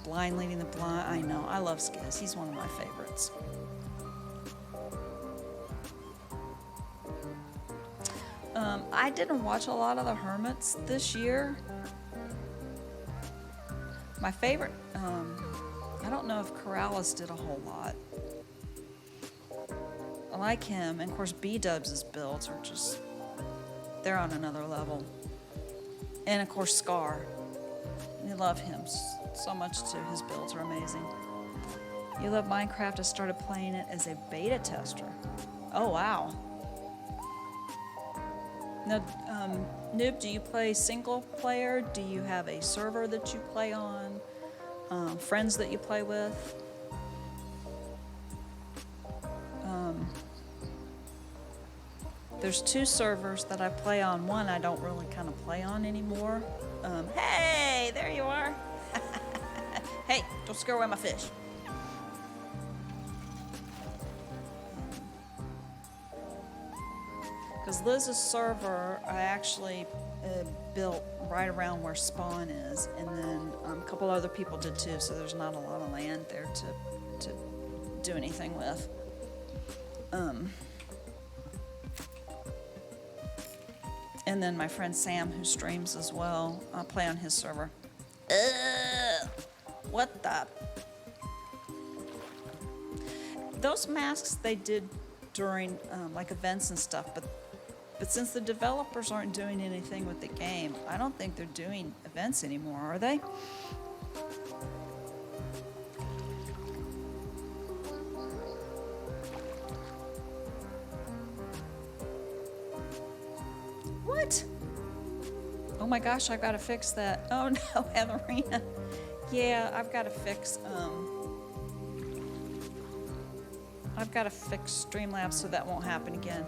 Blind leading the blind. I know, I love Skiz. He's one of my favorites. I didn't watch a lot of the Hermits this year. My favorite, I don't know if Corrales did a whole lot. I like him, and of course B-Dubs' builds are just, they're on another level. And of course Scar, I love him so much too, his builds are amazing. You Love Minecraft, I started playing it as a beta tester. Oh wow. Now, Noob, do you play single player? Do you have a server that you play on? Friends that you play with? There's 2 servers that I play on. One I don't really kind of play on anymore. Hey, there you are. Hey, don't scare away my fish. Because Liz's server, I actually built right around where spawn is, and then a couple other people did too, so there's not a lot of land there to do anything with. And then my friend Sam, who streams as well, I'll play on his server. What the? Those masks they did during like events and stuff, but since the developers aren't doing anything with the game, I don't think they're doing events anymore, are they? What? Oh my gosh, I've got to fix that. Oh no, Heatherina. Yeah, I've got to fix Streamlabs so that won't happen again.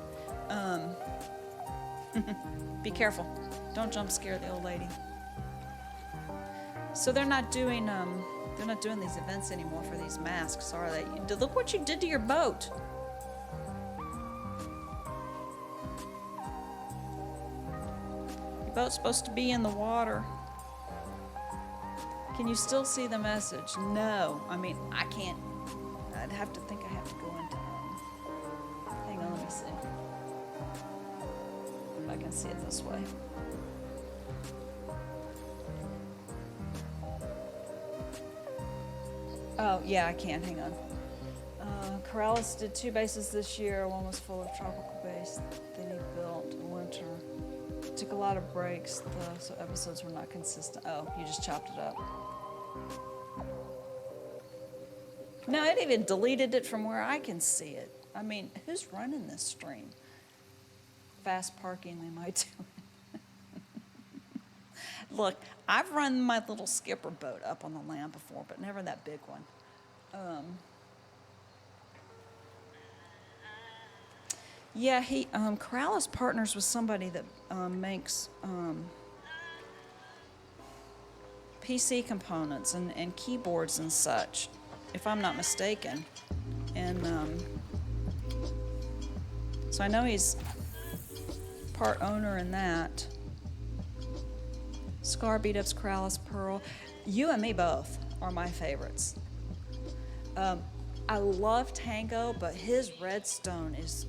Be careful. Don't jump scare the old lady. So they're not doing these events anymore for these masks, are they? Look what you did to your boat. Your boat's supposed to be in the water. Can you still see the message? No. I mean, I can't. I'd have to think I have to go into hang on, let me see. If I can see it this way. Oh, yeah, I can. Hang on. Corrales did 2 bases this year. One was full of tropical base. Then he built winter. Took a lot of breaks, though, so episodes were not consistent. Oh, you just chopped it up. No, it even deleted it from where I can see it. I mean, who's running this stream? Fast parking, they might do. Look, I've run my little skipper boat up on the land before, but never that big one. Yeah, Corrales partners with somebody that makes PC components and keyboards and such, if I'm not mistaken. And so I know he's part owner in that. Scar, Beat-Ups, Corrales, Pearl. You and me both are my favorites. I love Tango, but his redstone is,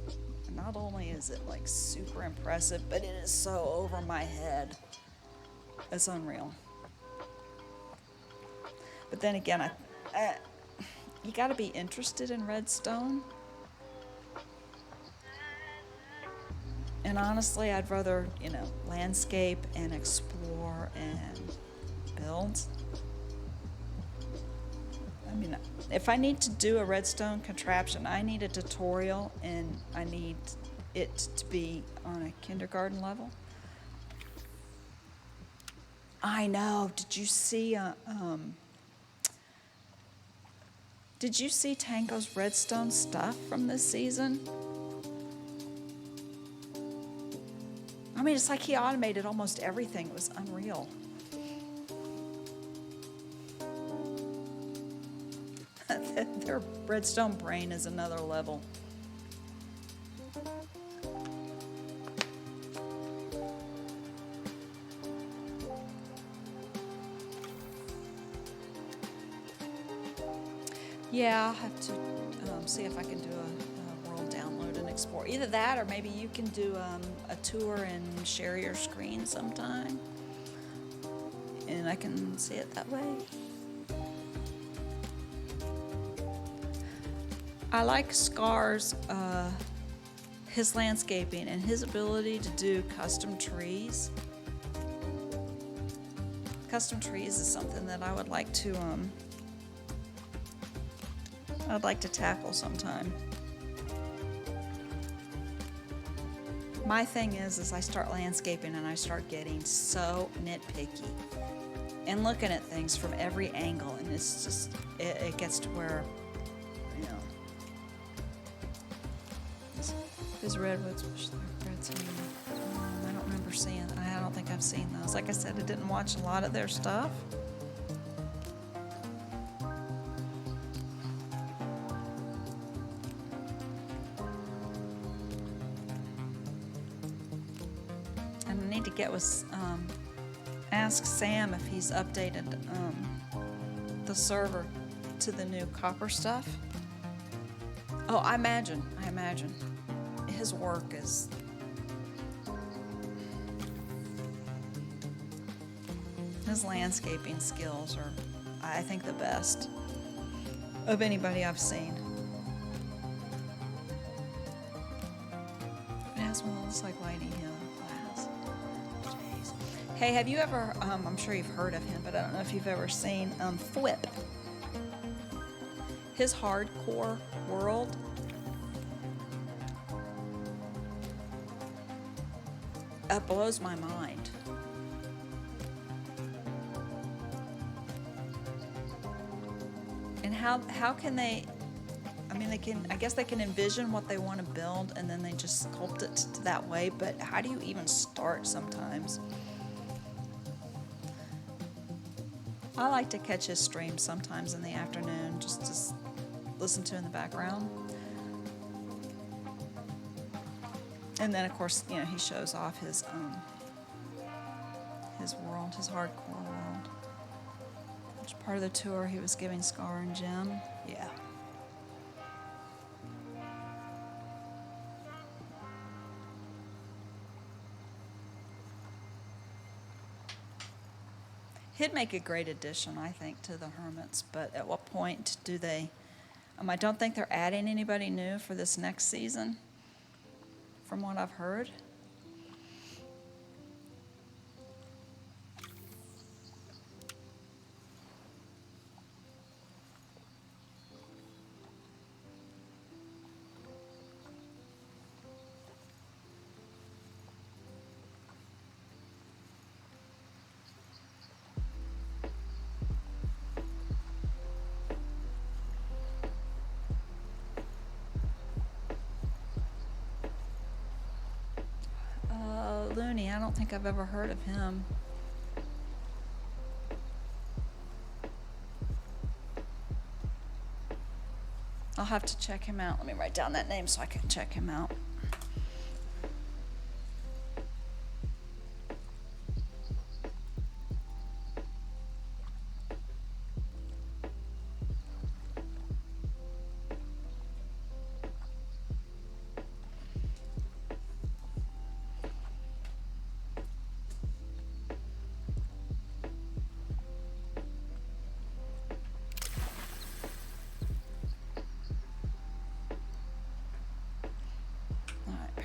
not only is it like super impressive, but it is so over my head. It's unreal. But then again, you gotta be interested in redstone And honestly, I'd rather, landscape and explore and build. I mean, if I need to do a redstone contraption, I need a tutorial and I need it to be on a kindergarten level. I know. Did you see Tango's redstone stuff from this season? I mean, it's like he automated almost everything. It was unreal. Their redstone brain is another level. Yeah, I'll have to see if I can do a world download and explore. Either that or maybe you can do a tour and share your screen sometime. And I can see it that way. I like Scar's, his landscaping and his ability to do custom trees. Custom trees is something that I would like to, I'd like to tackle sometime. My thing is I start landscaping and I start getting so nitpicky and looking at things from every angle, and it's just, it gets to where, His redwoods, I don't remember seeing. I don't think I've seen those. Like I said, I didn't watch a lot of their stuff. And I need to get with, ask Sam if he's updated the server to the new copper stuff. Oh, I imagine. His work is his landscaping skills are, I think, the best of anybody I've seen. It has one that looks like lighting glass. Jeez. Hey, have you ever, I'm sure you've heard of him, but I don't know if you've ever seen Thwip. His hardcore world. It blows my mind. And how can they, I guess they can envision what they want to build and then they just sculpt it that way, but how do you even start sometimes? I like to catch his streams sometimes in the afternoon, just to listen to in the background. And then, of course, he shows off his world, his hardcore world. Which part of the tour he was giving Scar and Jim? Yeah. He'd make a great addition, I think, to the Hermits. But at what point do they? I don't think they're adding anybody new for this next season, from what I've heard. Looney, I don't think I've ever heard of him. I'll have to check him out. Let me write down that name so I can check him out.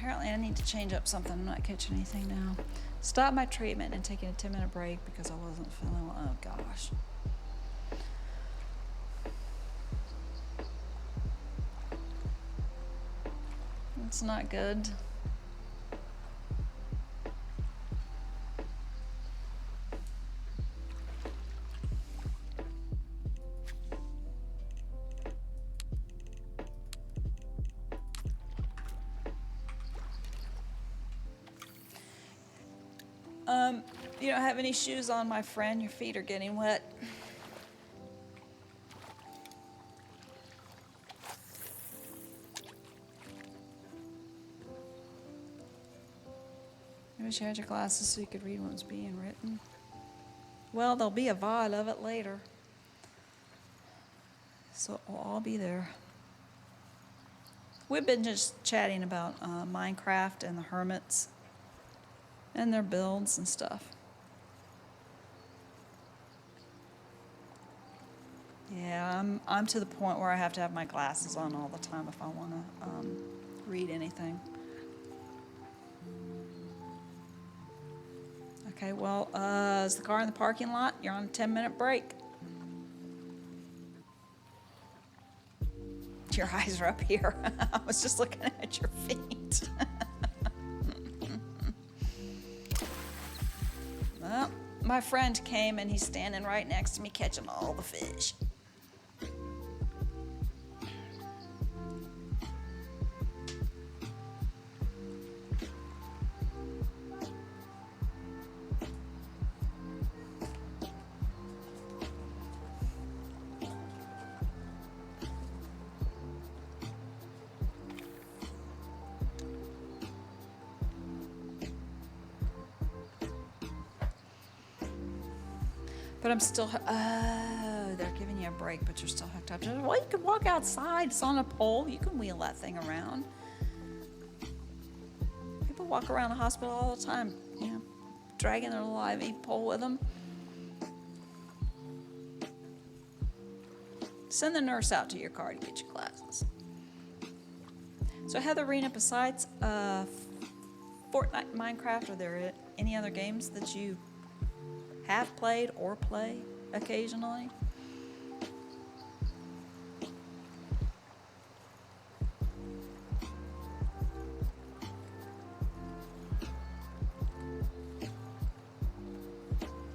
apparently I need to change up something. I'm not catching anything now. Stop my treatment and taking a 10-minute break because I wasn't feeling well. Oh gosh. It's not good. You don't have any shoes on, my friend. Your feet are getting wet. I wish you had your glasses so you could read what's being written. Well, there'll be a VOD of it later. So it'll all be there. We've been just chatting about Minecraft and the hermits and their builds and stuff. Yeah, I'm to the point where I have to have my glasses on all the time if I want to read anything. Okay, well, is the car in the parking lot? You're on a 10-minute break. Your eyes are up here. I was just looking at your feet. Well, my friend came and he's standing right next to me catching all the fish. But I'm still, they're giving you a break, but you're still hooked up. Well, you can walk outside. It's on a pole. You can wheel that thing around. People walk around the hospital all the time, you know, dragging their little IV pole with them. Send the nurse out to your car to get your glasses. So Heatherina, besides Fortnite and Minecraft, are there any other games that you have played or play occasionally?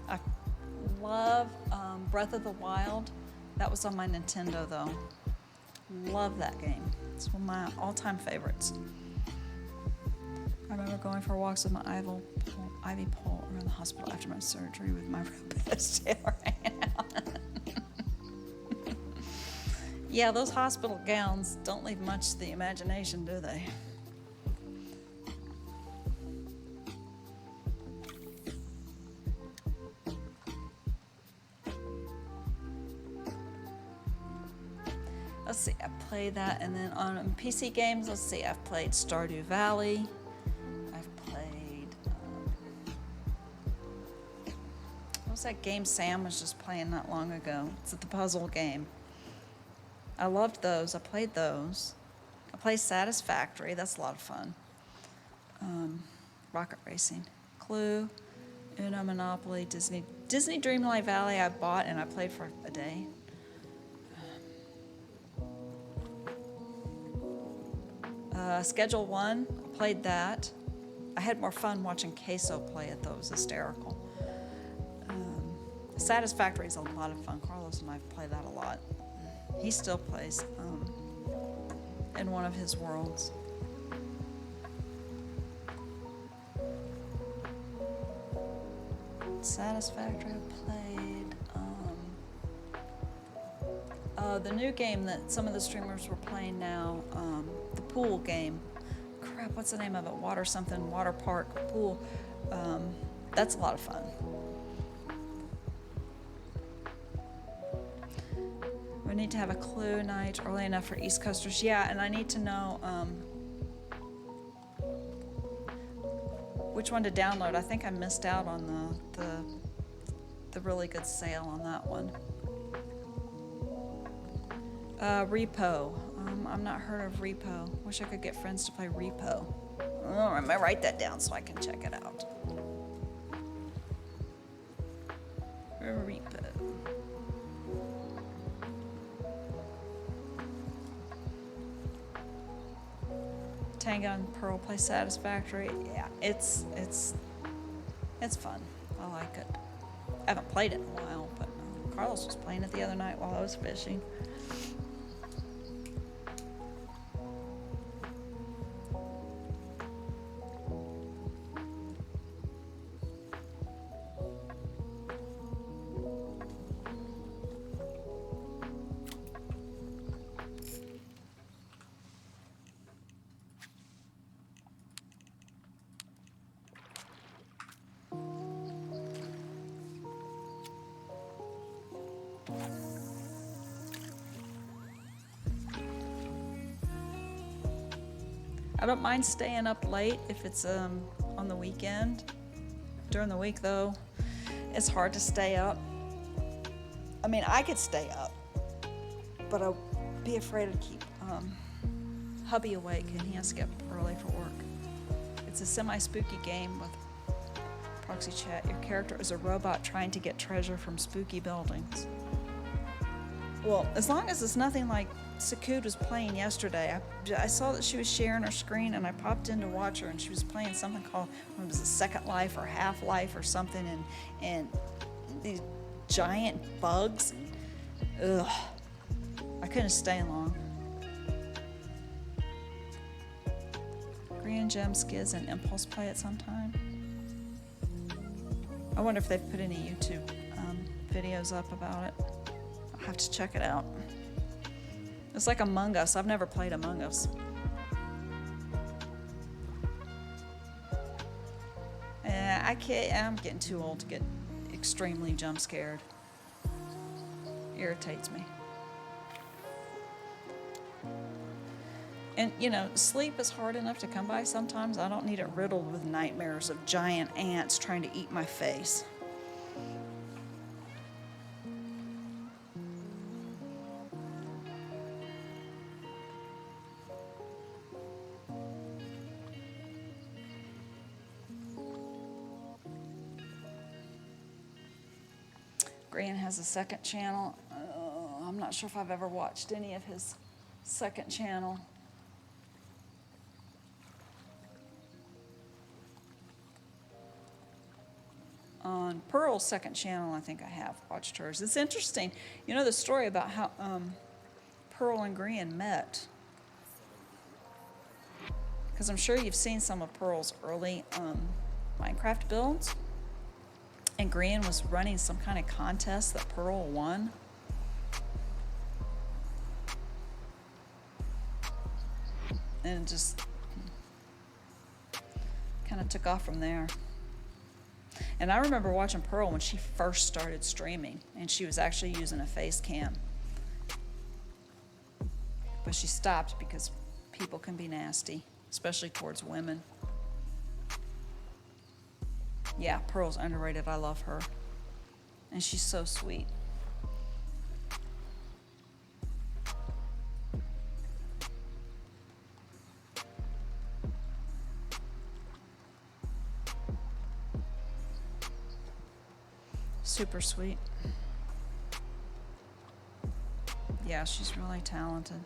I love Breath of the Wild. That was on my Nintendo though. Love that game. It's one of my all-time favorites. I remember going for walks with my ivy pole around the hospital after my surgery with my rapist tail hanging out. Yeah, those hospital gowns don't leave much to the imagination, do they? Let's see, I played that, and then on PC games, let's see, I've played Stardew Valley. What was that game Sam was just playing not long ago? It's the puzzle game. I loved those. I played those. I played Satisfactory. That's a lot of fun. Rocket Racing. Clue. Uno Monopoly. Disney Dreamlight Valley I bought and I played for a day. Schedule 1. I played that. I had more fun watching Queso play it though. It was hysterical. Satisfactory is a lot of fun. Carlos and I have played that a lot. He still plays in one of his worlds. Satisfactory I played. The new game that some of the streamers were playing now, the pool game. Crap, what's the name of it? Water park, pool. That's a lot of fun. We need to have a clue night early enough for East Coasters. Yeah, and I need to know which one to download. I think I missed out on the really good sale on that one. Repo. I'm not heard of Repo. Wish I could get friends to play Repo. I'm gonna write that down so I can check it out. Repo. Tango and Pearl play Satisfactory. Yeah, it's fun. I like it. I haven't played it in a while, but Carlos was playing it the other night while I was fishing. I don't mind staying up late if it's on the weekend. During the week, though, it's hard to stay up. I mean, I could stay up, but I'd be afraid to keep hubby awake, and he has to get up early for work. It's a semi-spooky game with proxy chat. Your character is a robot trying to get treasure from spooky buildings. Well, as long as it's nothing like Sakud was playing yesterday. I saw that she was sharing her screen, and I popped in to watch her, and she was playing something called, what was it, Second Life or Half Life or something, and these giant bugs. Ugh. I couldn't stay long. Green Gem Skids and Impulse play it sometime. I wonder if they've put any YouTube videos up about it. I'll have to check it out. It's like Among Us. I've never played Among Us. I can't. I'm getting too old to get extremely jump scared. Irritates me. And you know, sleep is hard enough to come by sometimes. I don't need it riddled with nightmares of giant ants trying to eat my face. Grant has a second channel. I'm not sure if I've ever watched any of his second channel. On Pearl's second channel, I think I have watched hers. It's interesting. You know the story about how Pearl and Grian met? Because I'm sure you've seen some of Pearl's early Minecraft builds. And Grian was running some kind of contest that Pearl won. And it just kind of took off from there. And I remember watching Pearl when she first started streaming, and she was actually using a face cam. But she stopped because people can be nasty, especially towards women. Yeah, Pearl's underrated. I love her. And she's so sweet. Super sweet. Yeah, she's really talented.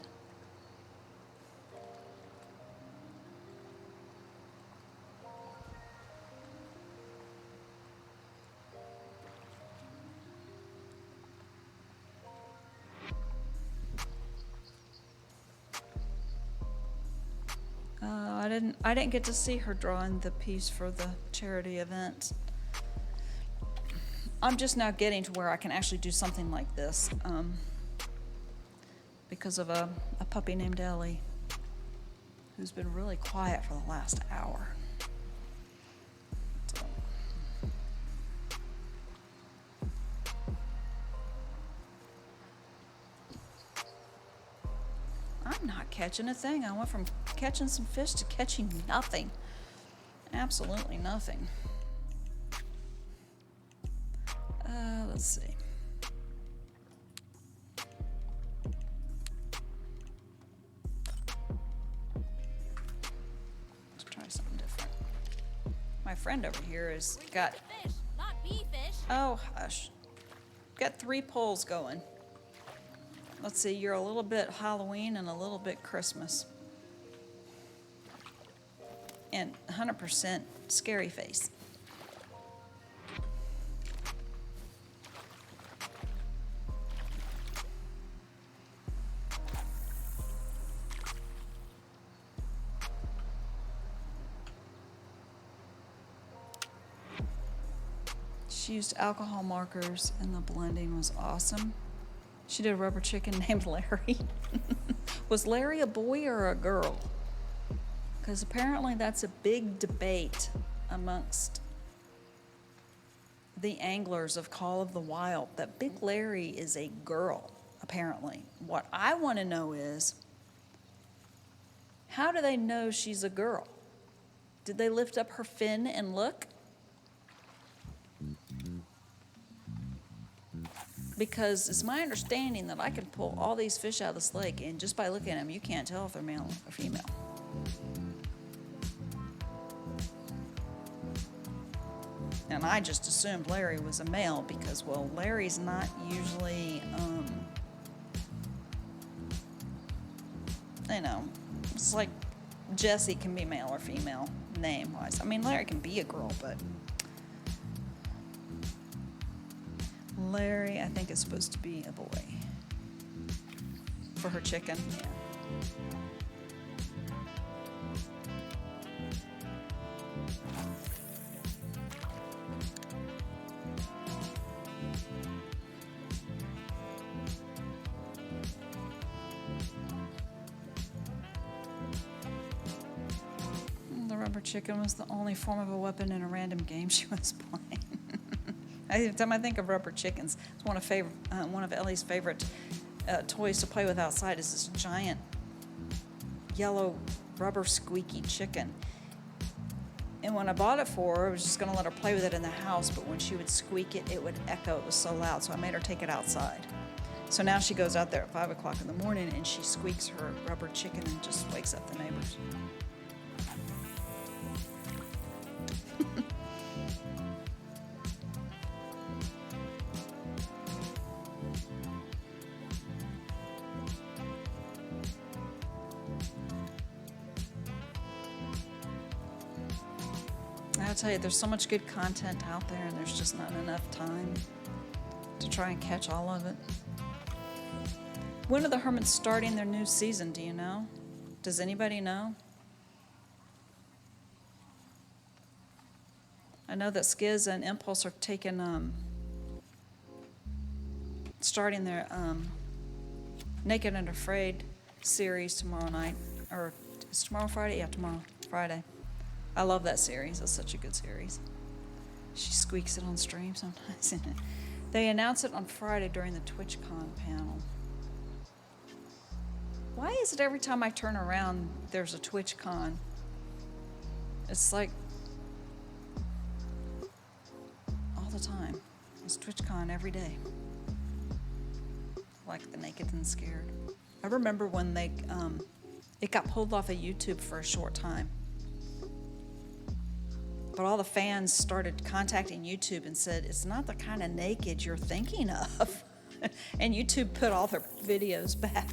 I didn't get to see her drawing the piece for the charity event. I'm just now getting to where I can actually do something like this because of a puppy named Ellie who's been really quiet for the last hour. So. I'm not catching a thing. I went from catching some fish to catching nothing. Absolutely nothing. Let's see. Let's try something My friend over here has got, Fish, not bee fish. oh hush, got 3 polls going. Let's see, you're a little bit Halloween and a little bit Christmas. And 100% scary face. She used alcohol markers and the blending was awesome. She did a rubber chicken named Larry. Was Larry a boy or a girl? Because apparently that's a big debate amongst the anglers of Call of the Wild, that Big Larry is a girl, apparently. What I want to know is, how do they know she's a girl? Did they lift up her fin and look? Because it's my understanding that I can pull all these fish out of this lake, and just by looking at them, you can't tell if they're male or female. And I just assumed Larry was a male because, well, Larry's not usually, you know, it's like Jesse can be male or female name-wise. I mean, Larry can be a girl, but Larry, I think, is supposed to be a boy. For her chicken, yeah. The rubber chicken was the only form of a weapon in a random game she was playing. Every time I think of rubber chickens, it's one of Ellie's favorite toys to play with outside is this giant yellow rubber squeaky chicken. And when I bought it for her, I was just going to let her play with it in the house, but when she would squeak it, it would echo. It was so loud, so I made her take it outside. So now she goes out there at 5 o'clock in the morning and she squeaks her rubber chicken and just wakes up the neighbors. I'll tell you, there's so much good content out there, and there's just not enough time to try and catch all of it. When are the Hermits starting their new season? Do you know? Does anybody know? I know that Skiz and Impulse are starting their Naked and Afraid series tomorrow night. Or is tomorrow Friday? Yeah, tomorrow Friday. I love that series. It's such a good series. She squeaks it on stream sometimes. They announce it on Friday during the TwitchCon panel. Why is it every time I turn around, there's a TwitchCon? It's like all the time. It's TwitchCon every day. Like the Naked and Scared. I remember when it got pulled off of YouTube for a short time. But all the fans started contacting YouTube and said, it's not the kind of naked you're thinking of. And YouTube put all their videos back.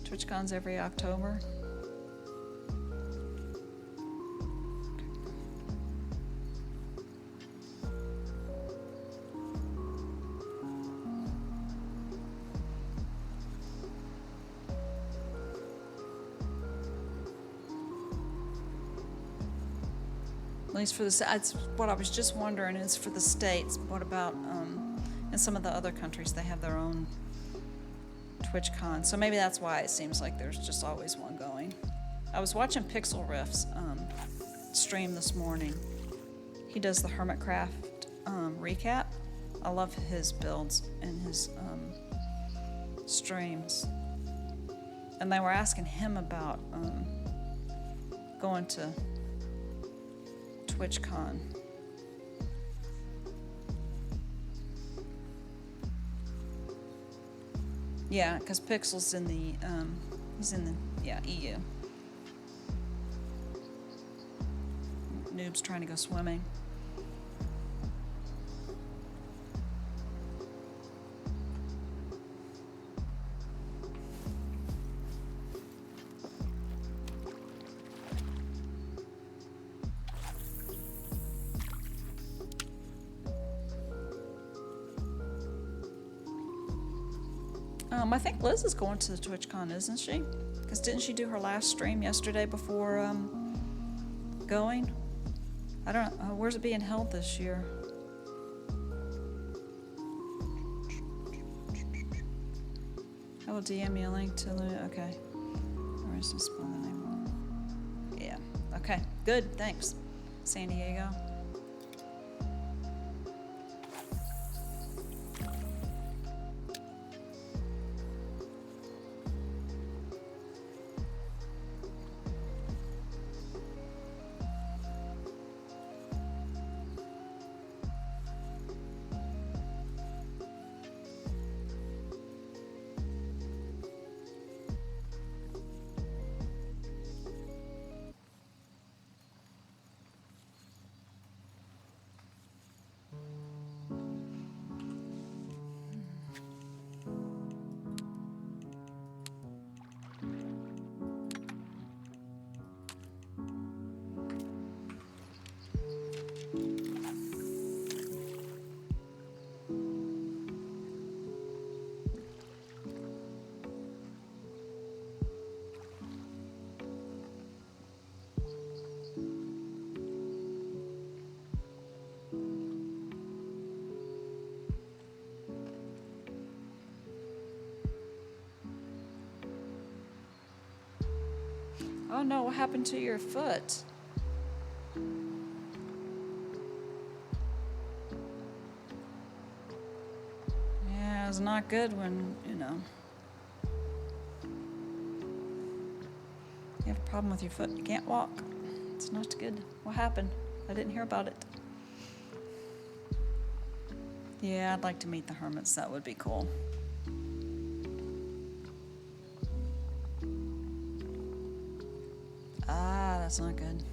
TwitchCon's every October. At least for that's what I was just wondering is for the states. What about in some of the other countries? They have their own TwitchCon, so maybe that's why it seems like there's just always one going. I was watching Pixel Riff's stream this morning. He does the Hermitcraft recap. I love his builds and his streams. And they were asking him about going to TwitchCon. Yeah, because Pixel's in the, he's in the, EU. noobs trying to go swimming. I think Liz is going to the TwitchCon, isn't she? Because didn't she do her last stream yesterday before going? I don't know. Where's it being held this year? I will DM you a link to the. Okay. Or is this spell the name wrong? Yeah. Okay. Good. Thanks. San Diego. Oh no, what happened to your foot? Yeah, it's not good when, you know, you have a problem with your foot. You can't walk. It's not good. What happened? I didn't hear about it. Yeah, I'd like to meet the hermits. That would be cool. Ah, that's not good.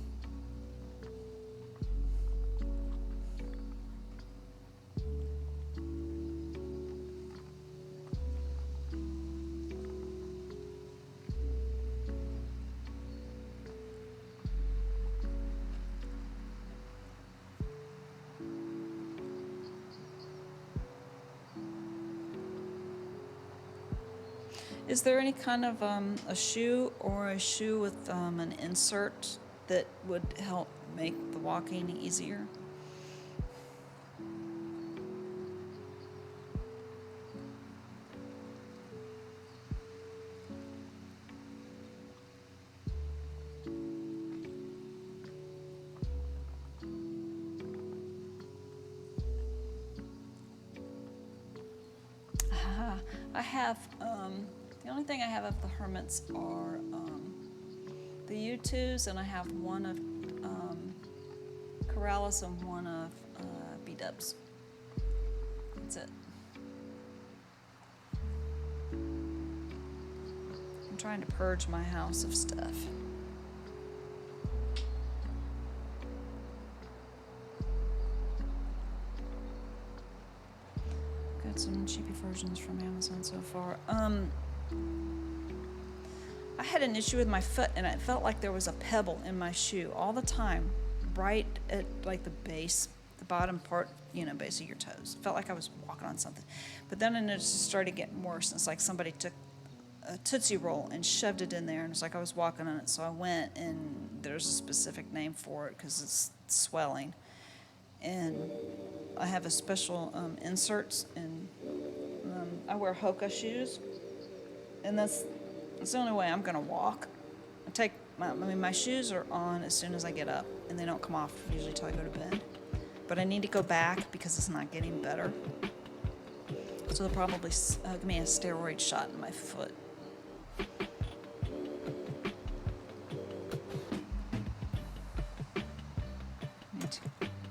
Is there any kind of a shoe or a shoe with an insert that would help make the walking easier? I have, the only thing I have of the hermits are the U2s, and I have one of Corrales and one of B-dubs. That's it. I'm trying to purge my house of stuff. Got some cheapy versions from Amazon so far. I had an issue with my foot, and it felt like there was a pebble in my shoe all the time, right at like the base, the bottom part, you know, base of your toes. It felt like I was walking on something. But then it just started getting worse. It's like somebody took a Tootsie Roll and shoved it in there, and it's like I was walking on it. So I went, and there's a specific name for it because it's swelling. And I have a special inserts, and I wear Hoka shoes, and that's the only way I'm gonna walk. I take my shoes are on as soon as I get up, and they don't come off usually till I go to bed. But I need to go back because it's not getting better. So they'll probably give me a steroid shot in my foot. I need to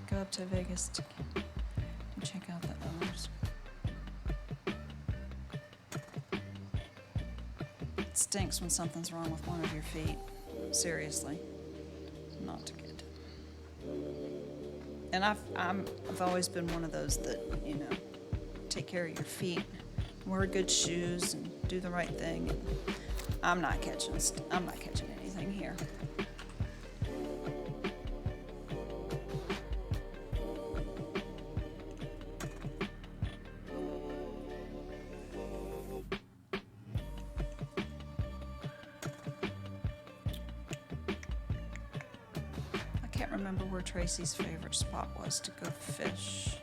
go up to Vegas to check out the O's. It stinks when something's wrong with one of your feet. Seriously. Not good. And I've always been one of those that, take care of your feet, wear good shoes, and do the right thing. And I'm not catching anything here. I can't remember where Tracy's favorite spot was to go fish.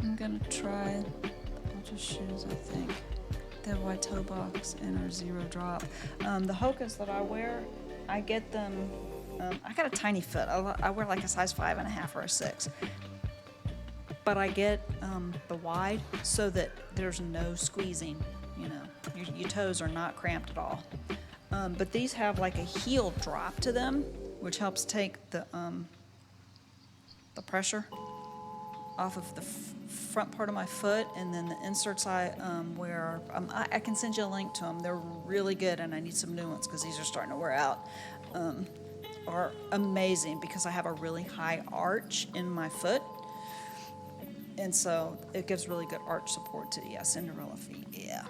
I'm gonna try ultra shoes, I think. They have white toe box and are zero drop. The Hokas that I wear, I get them, I got a tiny foot. I wear like a size 5.5 or a 6. But I get the wide so that there's no squeezing, your toes are not cramped at all. But these have like a heel drop to them, which helps take the pressure off of the front part of my foot, and then the inserts I wear, I can send you a link to them. They're really good, and I need some new ones because these are starting to wear out. Are amazing because I have a really high arch in my foot, and so it gives really good arch support to Cinderella feet. Yeah.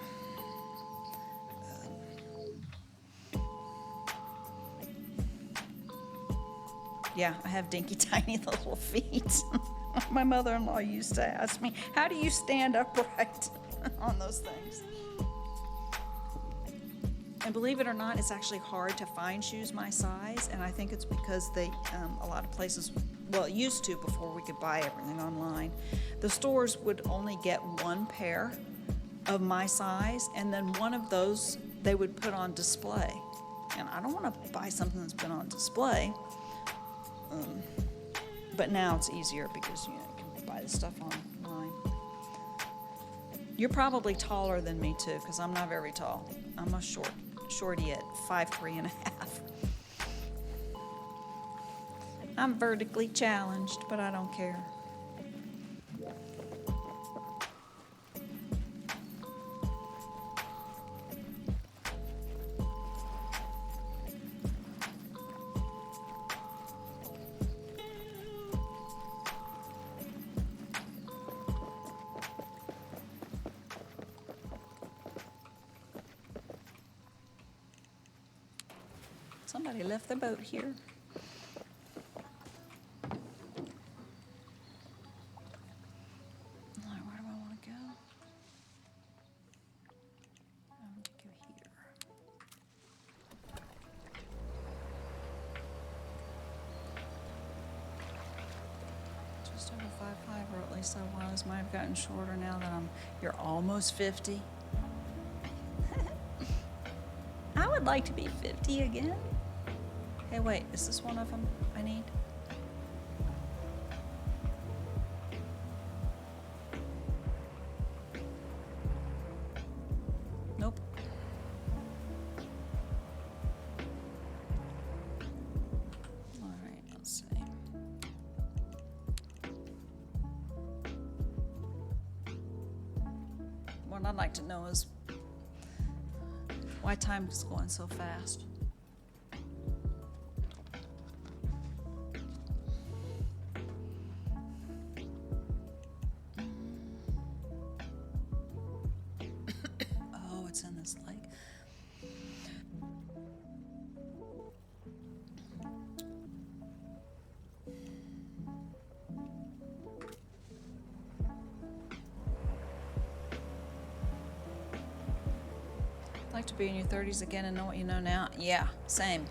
Yeah, I have dinky tiny little feet. My mother-in-law used to ask me, how do you stand upright on those things? And believe it or not, it's actually hard to find shoes my size, and I think it's because they, a lot of places, well, it used to before we could buy everything online, the stores would only get one pair of my size, and then one of those they would put on display. And I don't want to buy something that's been on display. But now it's easier because you can buy the stuff online. You're probably taller than me too, because I'm not very tall. I'm a shorty at 5'3.5". I'm vertically challenged, but I don't care. Somebody left the boat here. All right, where do I want to go? I want to go here. Just over 5'5", or at least I was. Might have gotten shorter now that you're almost 50. I would like to be 50 again. Hey, wait, is this one of them I need? Nope. All right, let's see. What I'd like to know is why time is going so fast. Oh, it's in this lake. Like to be in your 30s again and know what you know now? Yeah, same.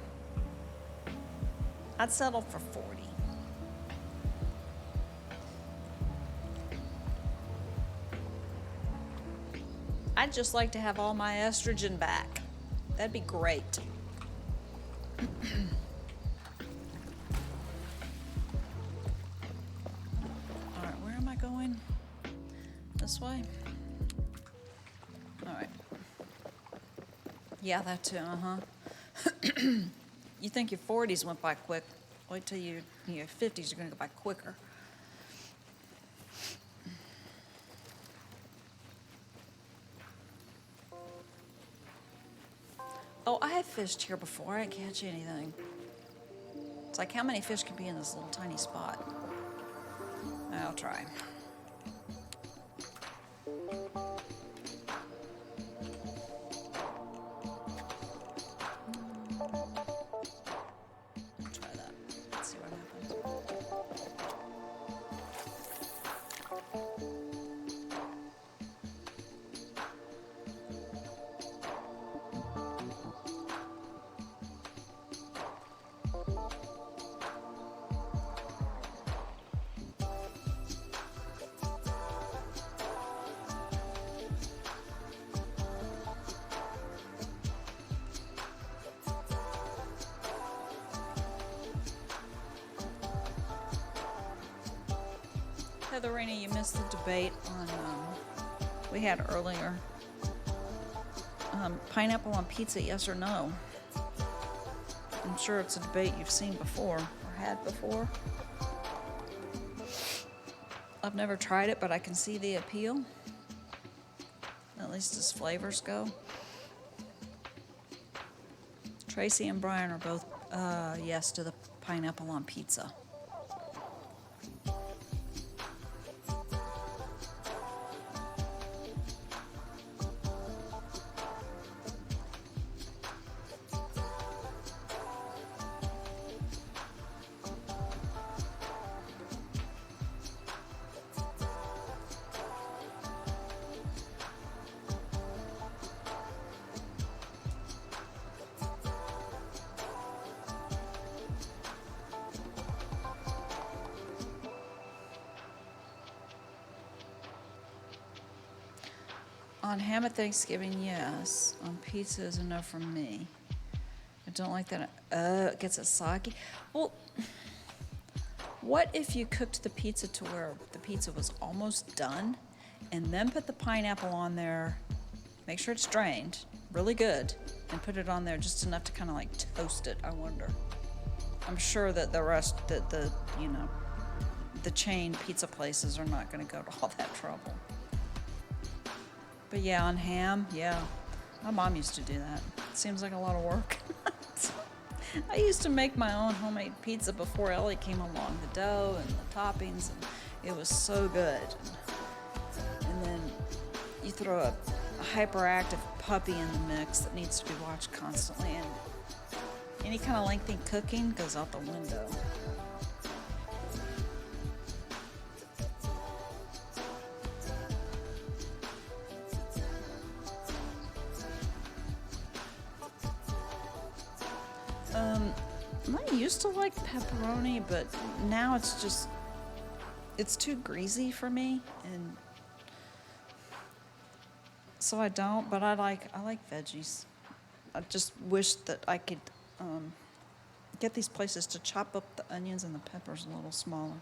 I'd settle for 40. I'd just like to have all my estrogen back. That'd be great. All right, where am I going? This way? All right. Yeah, that too, You think your 40s went by quick. Wait till your 50s, you're going to go by quicker. Oh, I have fished here before. I didn't catch anything. It's like, how many fish can be in this little tiny spot? I'll try. Try that. Let's see what happens. Heather Rainey, you missed the debate on we had earlier. Pineapple on pizza, yes or no? I'm sure it's a debate you've seen before or had before. I've never tried it, but I can see the appeal, at least as flavors go. Tracy and Brian are both yes to the pineapple on pizza. On ham at Thanksgiving, yes. On pizza is a no from me. I don't like that. It gets it soggy. Well, what if you cooked the pizza to where the pizza was almost done, and then put the pineapple on there, make sure it's drained, really good, and put it on there just enough to kind of like toast it, I wonder. I'm sure that the rest, that the chain pizza places are not going to go to all that trouble. But yeah, on ham, yeah. My mom used to do that. It seems like a lot of work. I used to make my own homemade pizza before Ellie came along. The dough and the toppings, and it was so good. And then you throw a hyperactive puppy in the mix that needs to be watched constantly, and any kind of lengthy cooking goes out the window. I used to like pepperoni, but now it's too greasy for me, and so I don't. But I like veggies. I just wish that I could get these places to chop up the onions and the peppers a little smaller.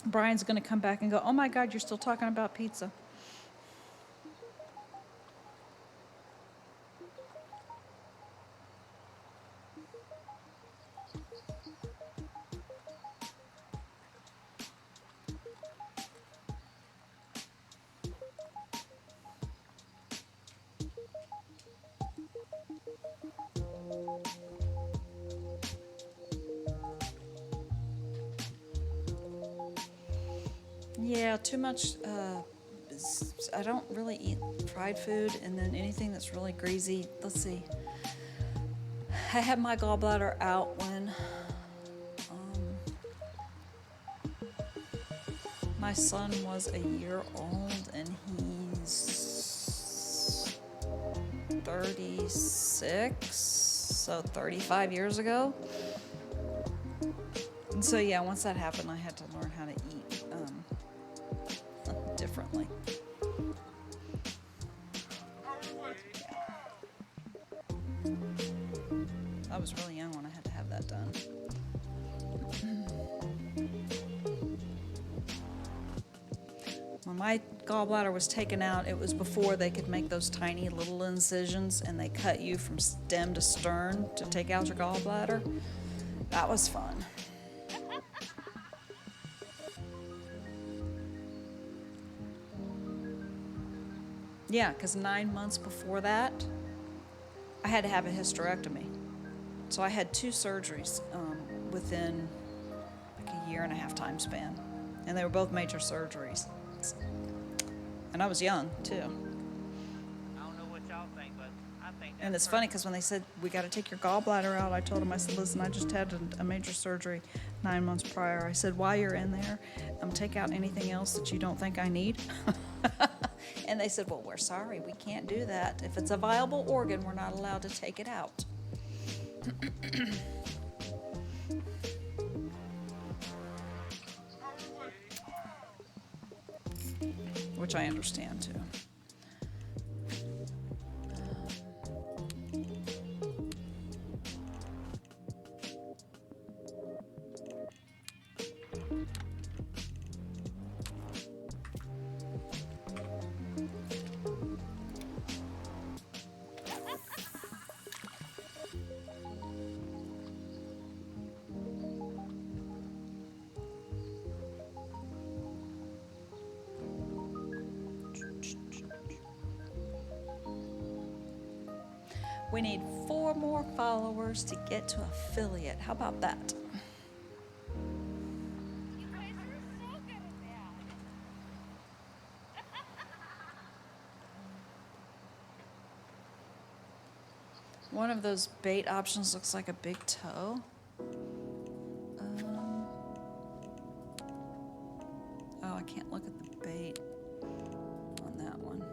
Brian's going to come back and go, "Oh my God, you're still talking about pizza." Yeah, too much. I don't really eat fried food, and then anything that's really greasy. Let's see. I had my gallbladder out when my son was a year old, and he's 36, so 35 years ago. And so yeah, once that happened, I had to learn how to eat differently. I was really young when I had to have that done. When my gallbladder was taken out, it was before they could make those tiny little incisions, and they cut you from stem to stern to take out your gallbladder. That was fun. Yeah, because 9 months before that, I had to have a hysterectomy. So I had 2 surgeries within like a year and a half time span. And they were both major surgeries. And I was young, too. I don't know what y'all think, but I think that's And it's funny because when they said, we got to take your gallbladder out, I told them, I said, listen, I just had a major surgery 9 months prior. I said, while you're in there, take out anything else that you don't think I need. And they said, well, we're sorry, we can't do that. If it's a viable organ, we're not allowed to take it out. Which I understand too. We need 4 more followers to get to affiliate. How about that? You guys are so good at that. One of those bait options looks like a big toe. Oh, I can't look at the bait on that one.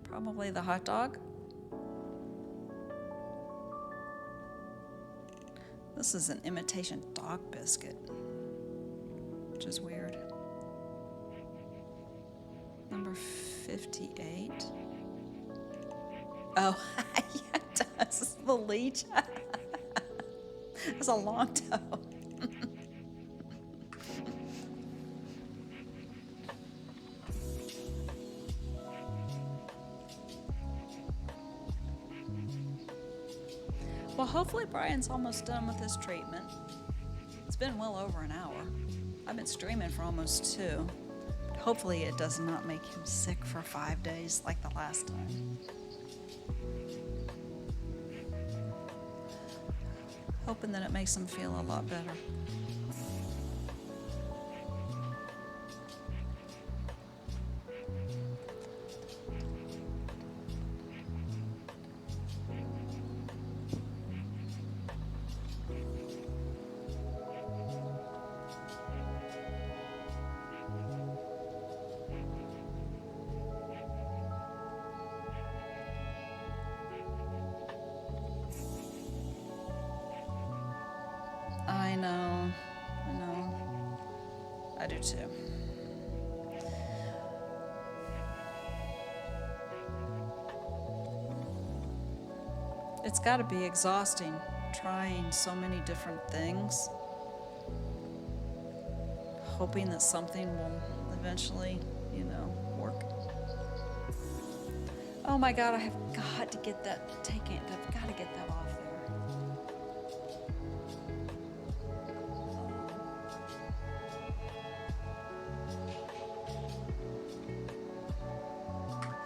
Probably the hot dog. This is an imitation dog biscuit, which is weird. Number 58. Oh, yeah, it does. It's the leech. It's a long toe. Well, hopefully Brian's almost done with his treatment. It's been well over an hour. I've been streaming for almost 2. Hopefully it does not make him sick for 5 days like the last time. Hoping that it makes him feel a lot better. I know. I do too. It's got to be exhausting trying so many different things, hoping that something will eventually, work. Oh my God, I have got to get that taken. I've got to get that off there.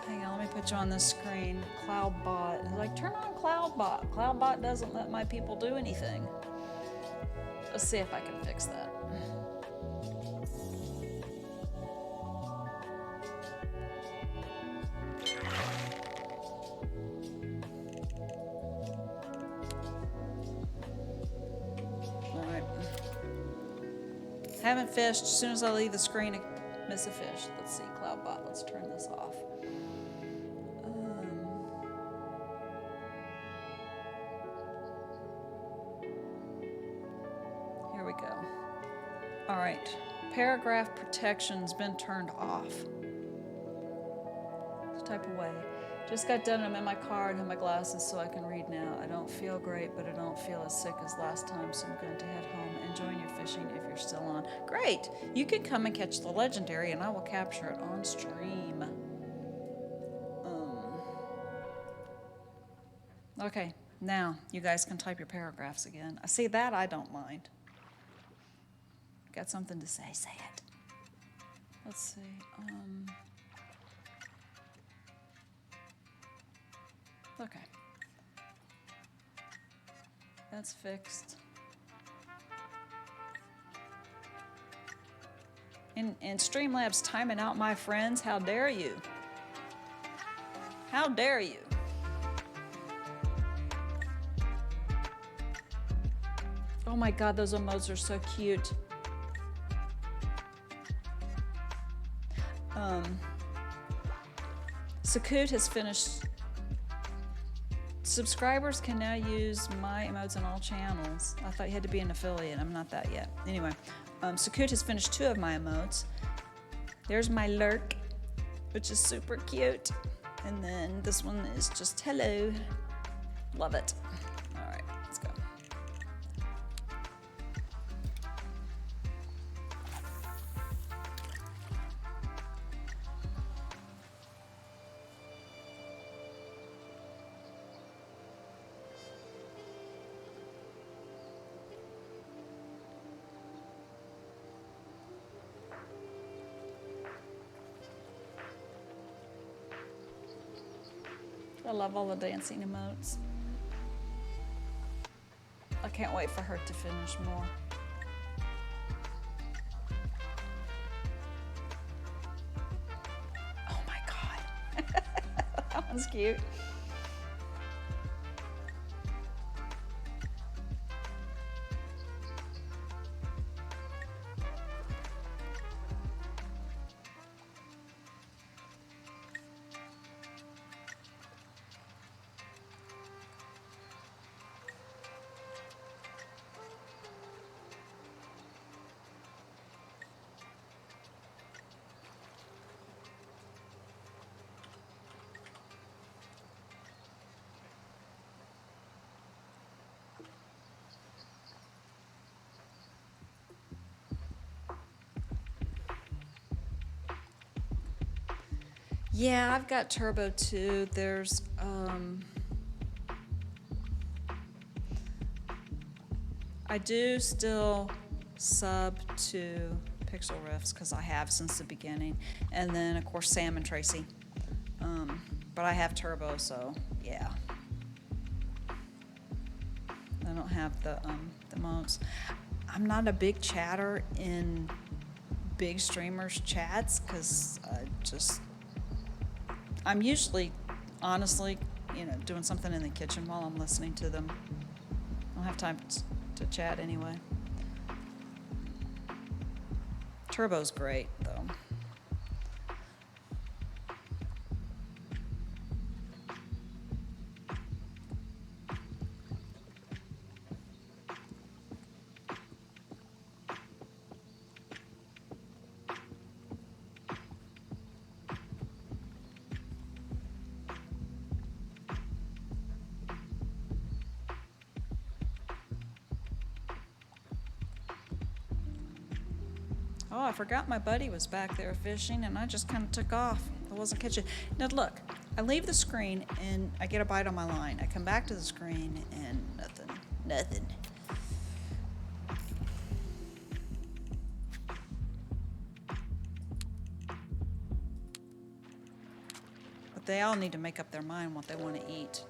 Hang on, let me put you on the screen. CloudBot. Like, turn on CloudBot. CloudBot doesn't let my people do anything. Let's see if I can fix that. Haven't fished. As soon as I leave the screen, I miss a fish. Let's see, CloudBot. Let's turn this off. Here we go. All right. Paragraph protection's been turned off. type of way. Just got done. I'm in my car and have my glasses so I can read now. I don't feel great, but I don't feel as sick as last time, so I'm going to head home. Enjoying your fishing if you're still on. Great! You can come and catch the legendary, and I will capture it on stream. Okay, now you guys can type your paragraphs again. I see that. I don't mind. Got something to say? Say it. Let's see. Okay. That's fixed. And Streamlabs timing out my friends. How dare you? How dare you? Oh my God, those emotes are so cute. Sakut has finished. Subscribers can now use my emotes on all channels. I thought you had to be an affiliate. I'm not that yet. Anyway, Sakut has finished 2 of my emotes. There's my lurk, which is super cute. And then this one is just hello. Love it. All right, let's go. I love all the dancing emotes. I can't wait for her to finish more. Oh my God. That one's cute. Yeah, I've got Turbo too. There's I do still sub to Pixel Riffs because I have since the beginning, and then of course Sam and Tracy. But I have Turbo, so yeah. I don't have the modes. I'm not a big chatter in big streamers chats because I'm usually, honestly, doing something in the kitchen while I'm listening to them. I don't have time to chat anyway. Turbo's great, though. Oh, I forgot my buddy was back there fishing, and I just kind of took off. I wasn't catching. Now look, I leave the screen, and I get a bite on my line. I come back to the screen, and nothing. But they all need to make up their mind what they want to eat.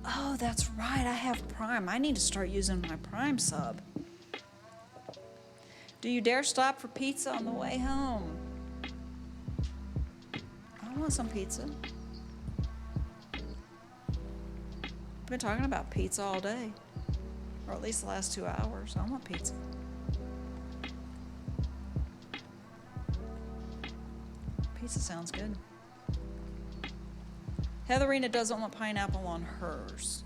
Oh, that's right. I have Prime. I need to start using my Prime sub. Do you dare stop for pizza on the way home? I want some pizza. I've been talking about pizza all day, or at least the last 2 hours. I want pizza. Pizza sounds good. Heatherina doesn't want pineapple on hers.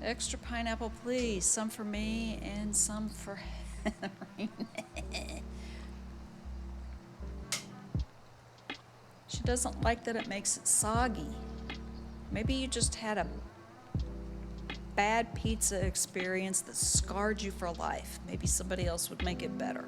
Extra pineapple, please. Some for me and some for Heatherina. She doesn't like that it makes it soggy. Maybe you just had a bad pizza experience that scarred you for life. Maybe somebody else would make it better.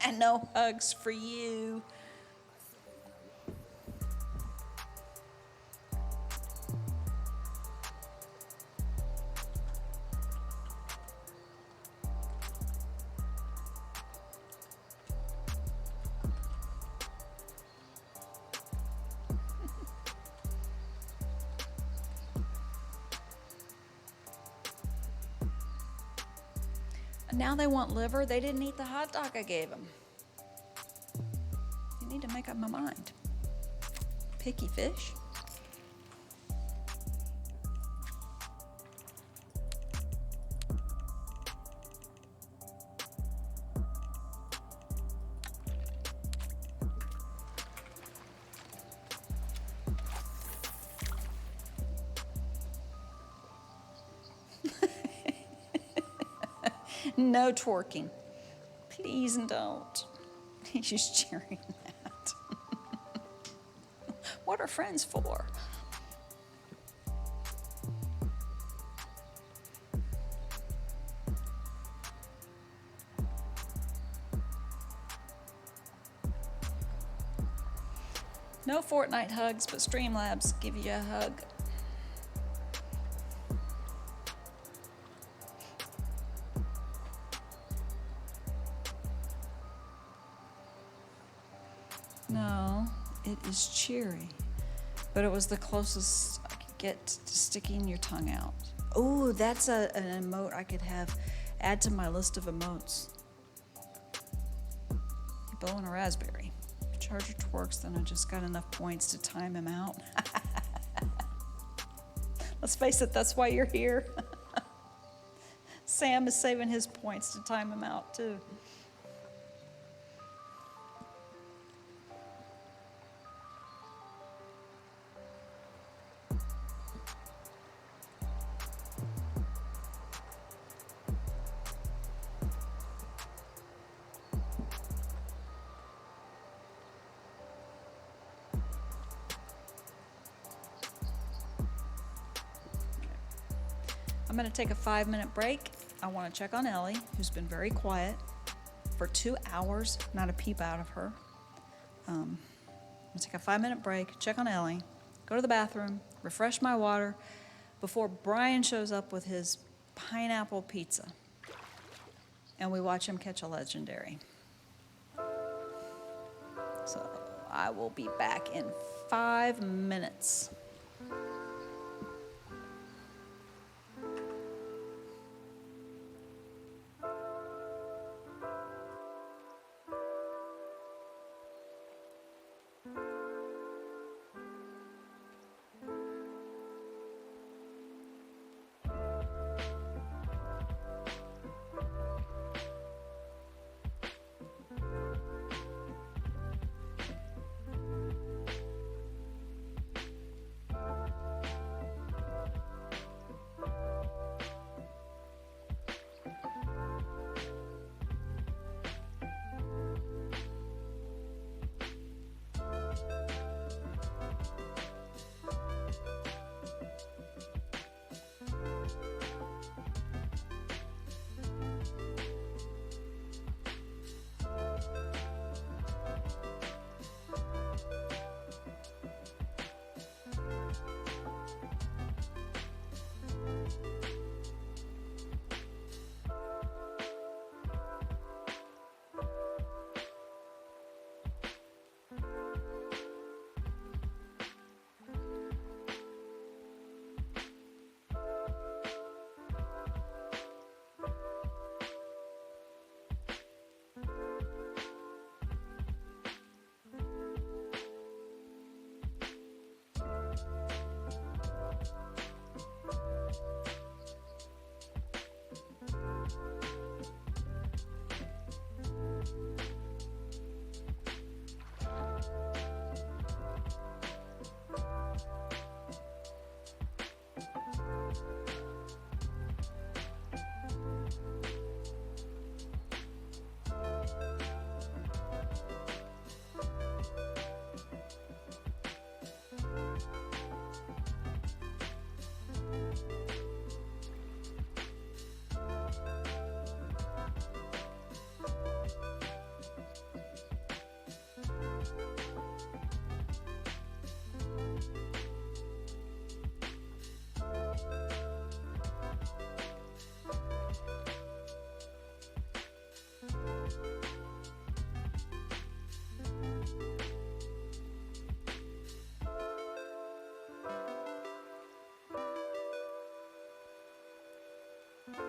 And no hugs for you. Now they want liver. They didn't eat the hot dog I gave them. You need to make up my mind. Picky fish. No twerking. Please don't. He's cheering that. What are friends for? No Fortnite hugs, but Streamlabs give you a hug. No, it is cheery, but it was the closest I could get to sticking your tongue out. Oh, that's an emote I could add to my list of emotes. Blowing a raspberry. Charger twerks, then I just got enough points to time him out. Let's face it, that's why you're here. Sam is saving his points to time him out too. I'm going to take a 5-minute break. I want to check on Ellie, who's been very quiet for 2 hours, not a peep out of her. I'm going to take a 5-minute break, check on Ellie, go to the bathroom, refresh my water before Brian shows up with his pineapple pizza. And we watch him catch a legendary. So I will be back in 5 minutes. Listen,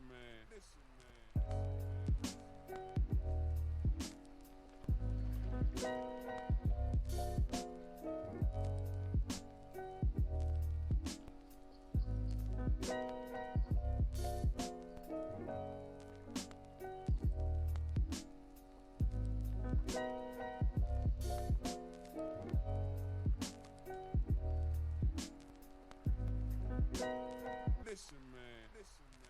man. Listen, man. Listen, man. Listen, man.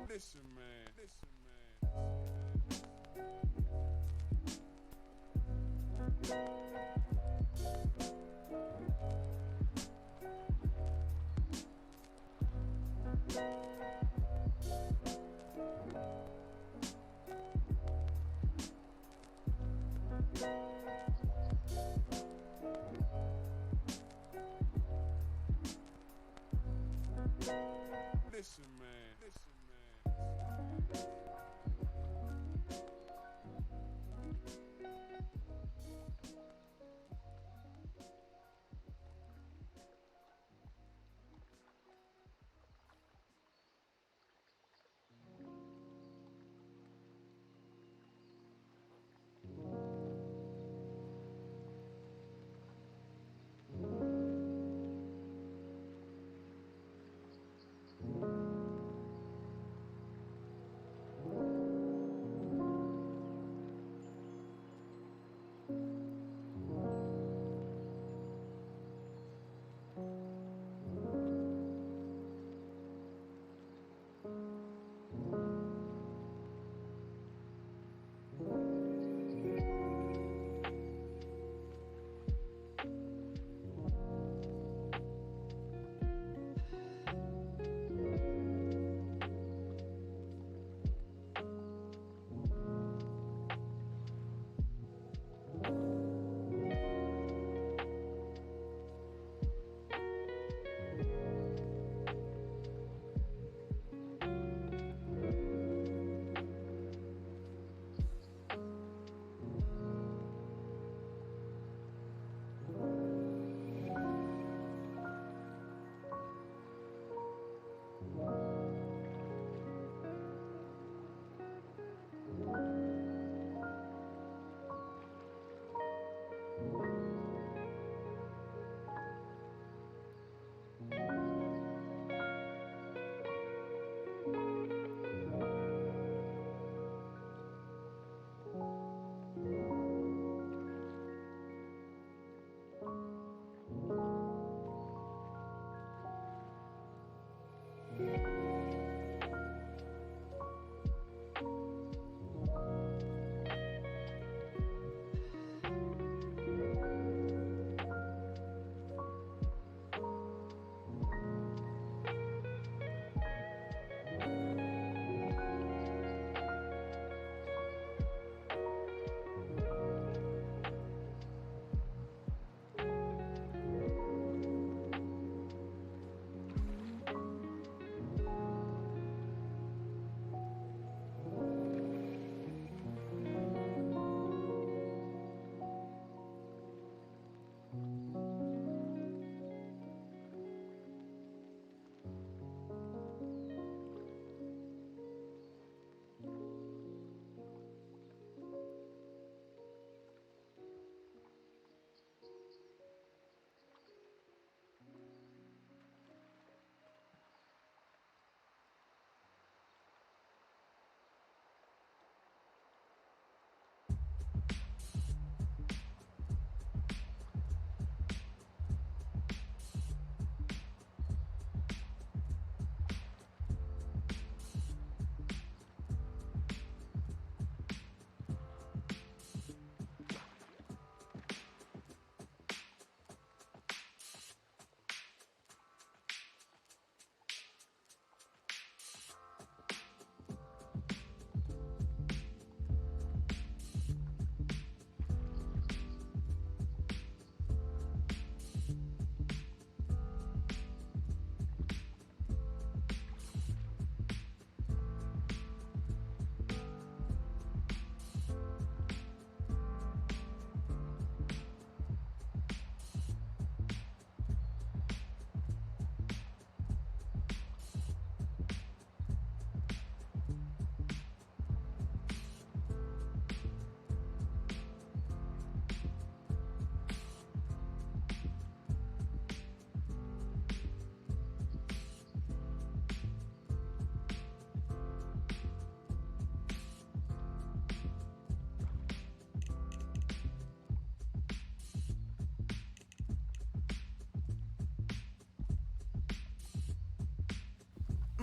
Listen, man. Listen, man. Listen, man. Listen, man.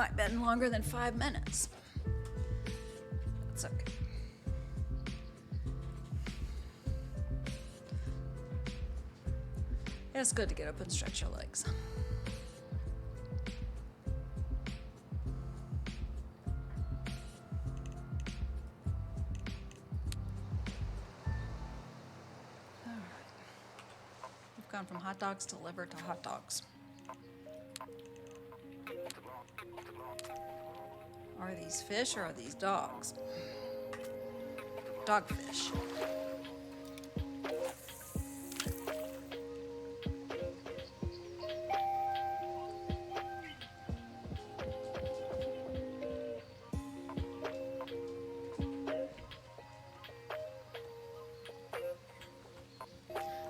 Might have been longer than 5 minutes. It's okay. It's good to get up and stretch your legs. All right. We've gone from hot dogs to liver to hot dogs. Are these fish or are these dogs? Dogfish.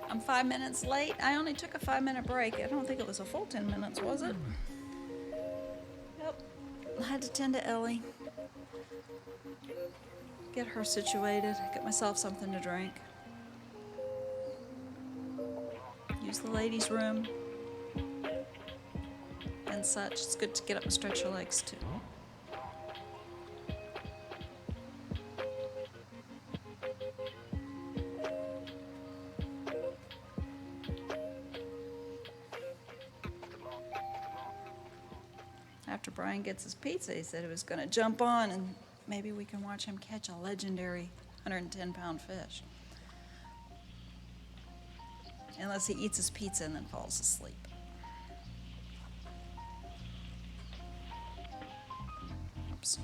I'm 5 minutes late. I only took a 5-minute break. I don't think it was a full 10 minutes, was it? Yep. I had to tend to Ellie. Get her situated. Get myself something to drink. Use the ladies' room. And such. It's good to get up and stretch your legs too. After Brian gets his pizza, he said he was going to jump on and maybe we can watch him catch a legendary 110-pound fish. Unless he eats his pizza and then falls asleep. Oops.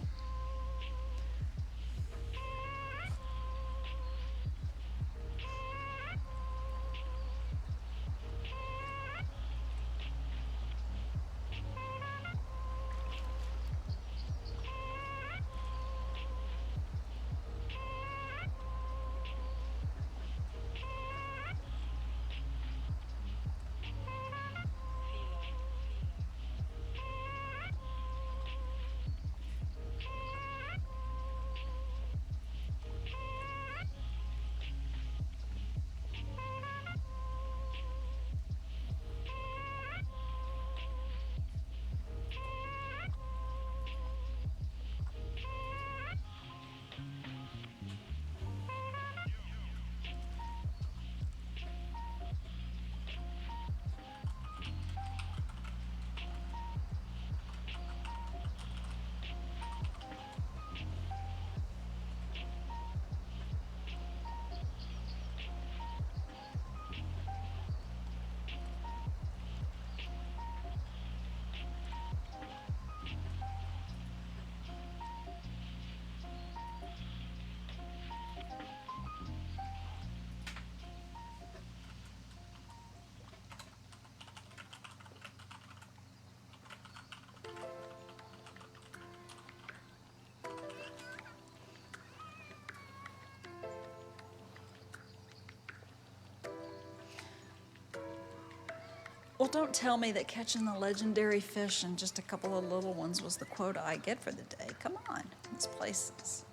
Well, don't tell me that catching the legendary fish and just a couple of little ones was the quota I get for the day. Come on, this place is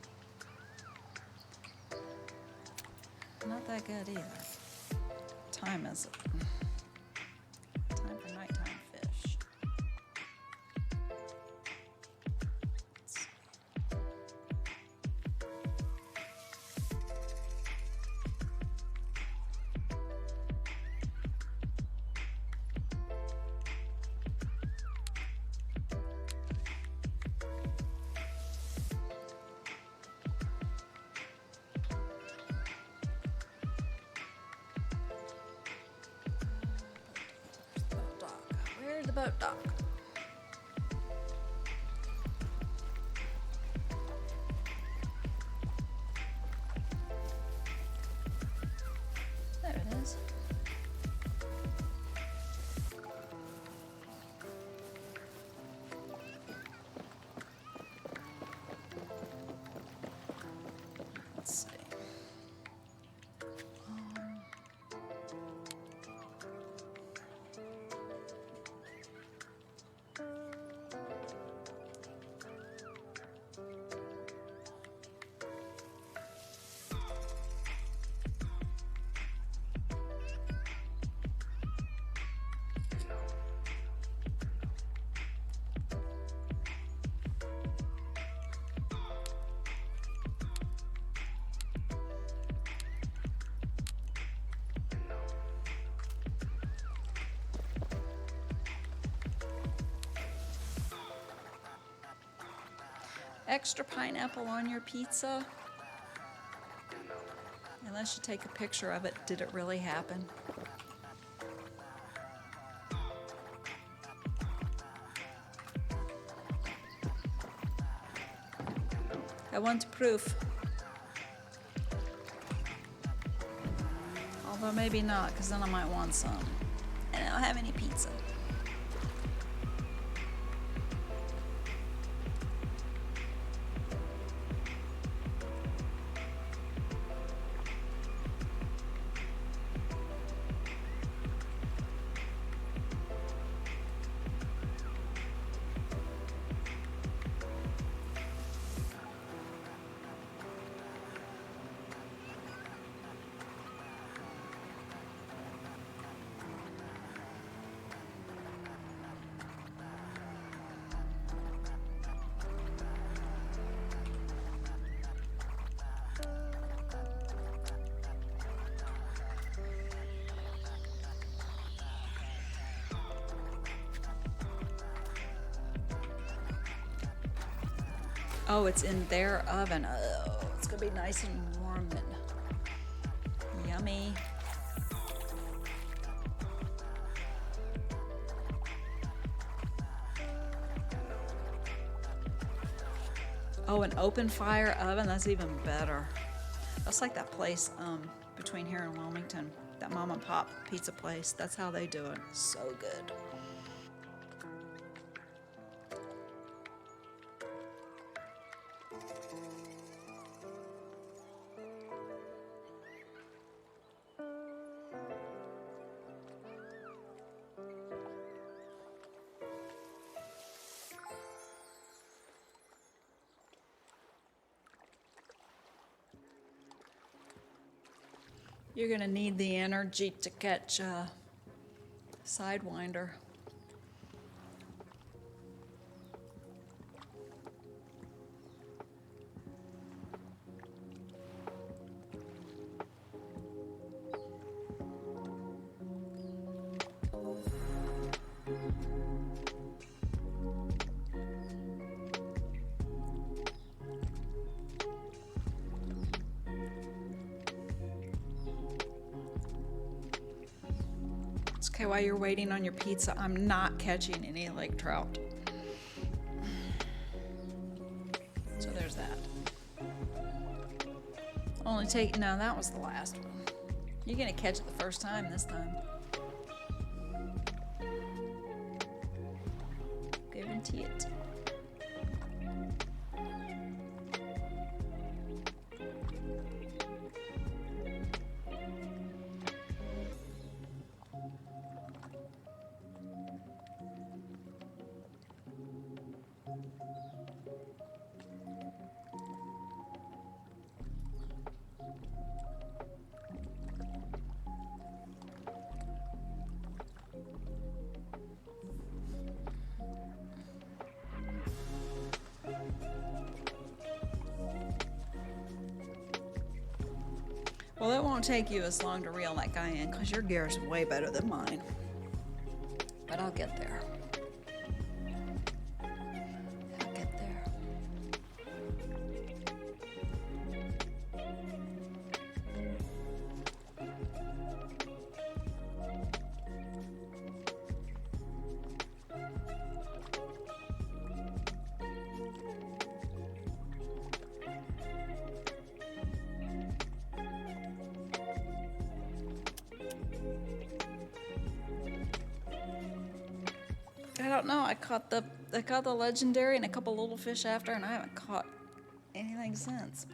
not that good either. What time is it? Time for nighttime fish. Let's see. Boat dock. Where's the boat dock? There it is. Let's see. extra pineapple on your pizza? Unless you take a picture of it, did it really happen? I want proof. Although maybe not, because then I might want some. And I don't have any pizza. Oh, it's in their oven. Oh, it's gonna be nice and warm and yummy. Oh, an open fire oven, that's even better. That's like that place between here and Wilmington, that mom and pop pizza place. That's how they do it. So good. You're gonna need the energy to catch a Sidewinder. Okay, while you're waiting on your pizza, I'm not catching any lake trout. So there's that. Only take, no, that was the last one. You're gonna catch it the first time this time. Guarantee it. Well, it won't take you as long to reel that guy in because your gear is way better than mine. But I'll get there. I'll get there. I don't know. I caught the legendary and a couple little fish after, and I haven't caught anything since.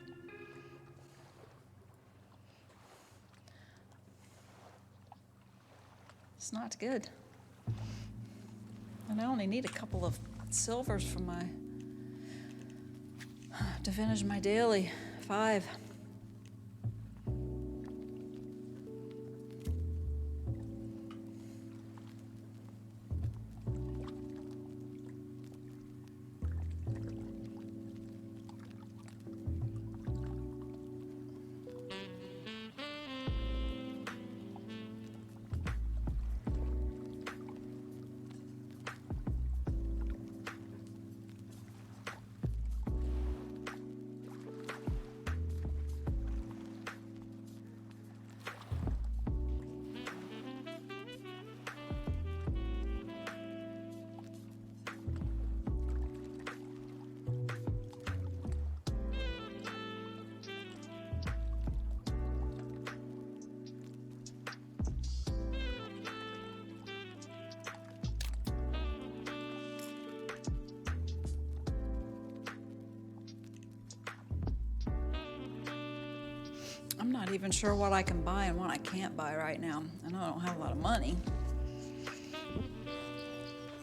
It's not good. And I only need a couple of silvers for my to finish my daily 5. I'm not even sure what I can buy and what I can't buy right now. I know I don't have a lot of money.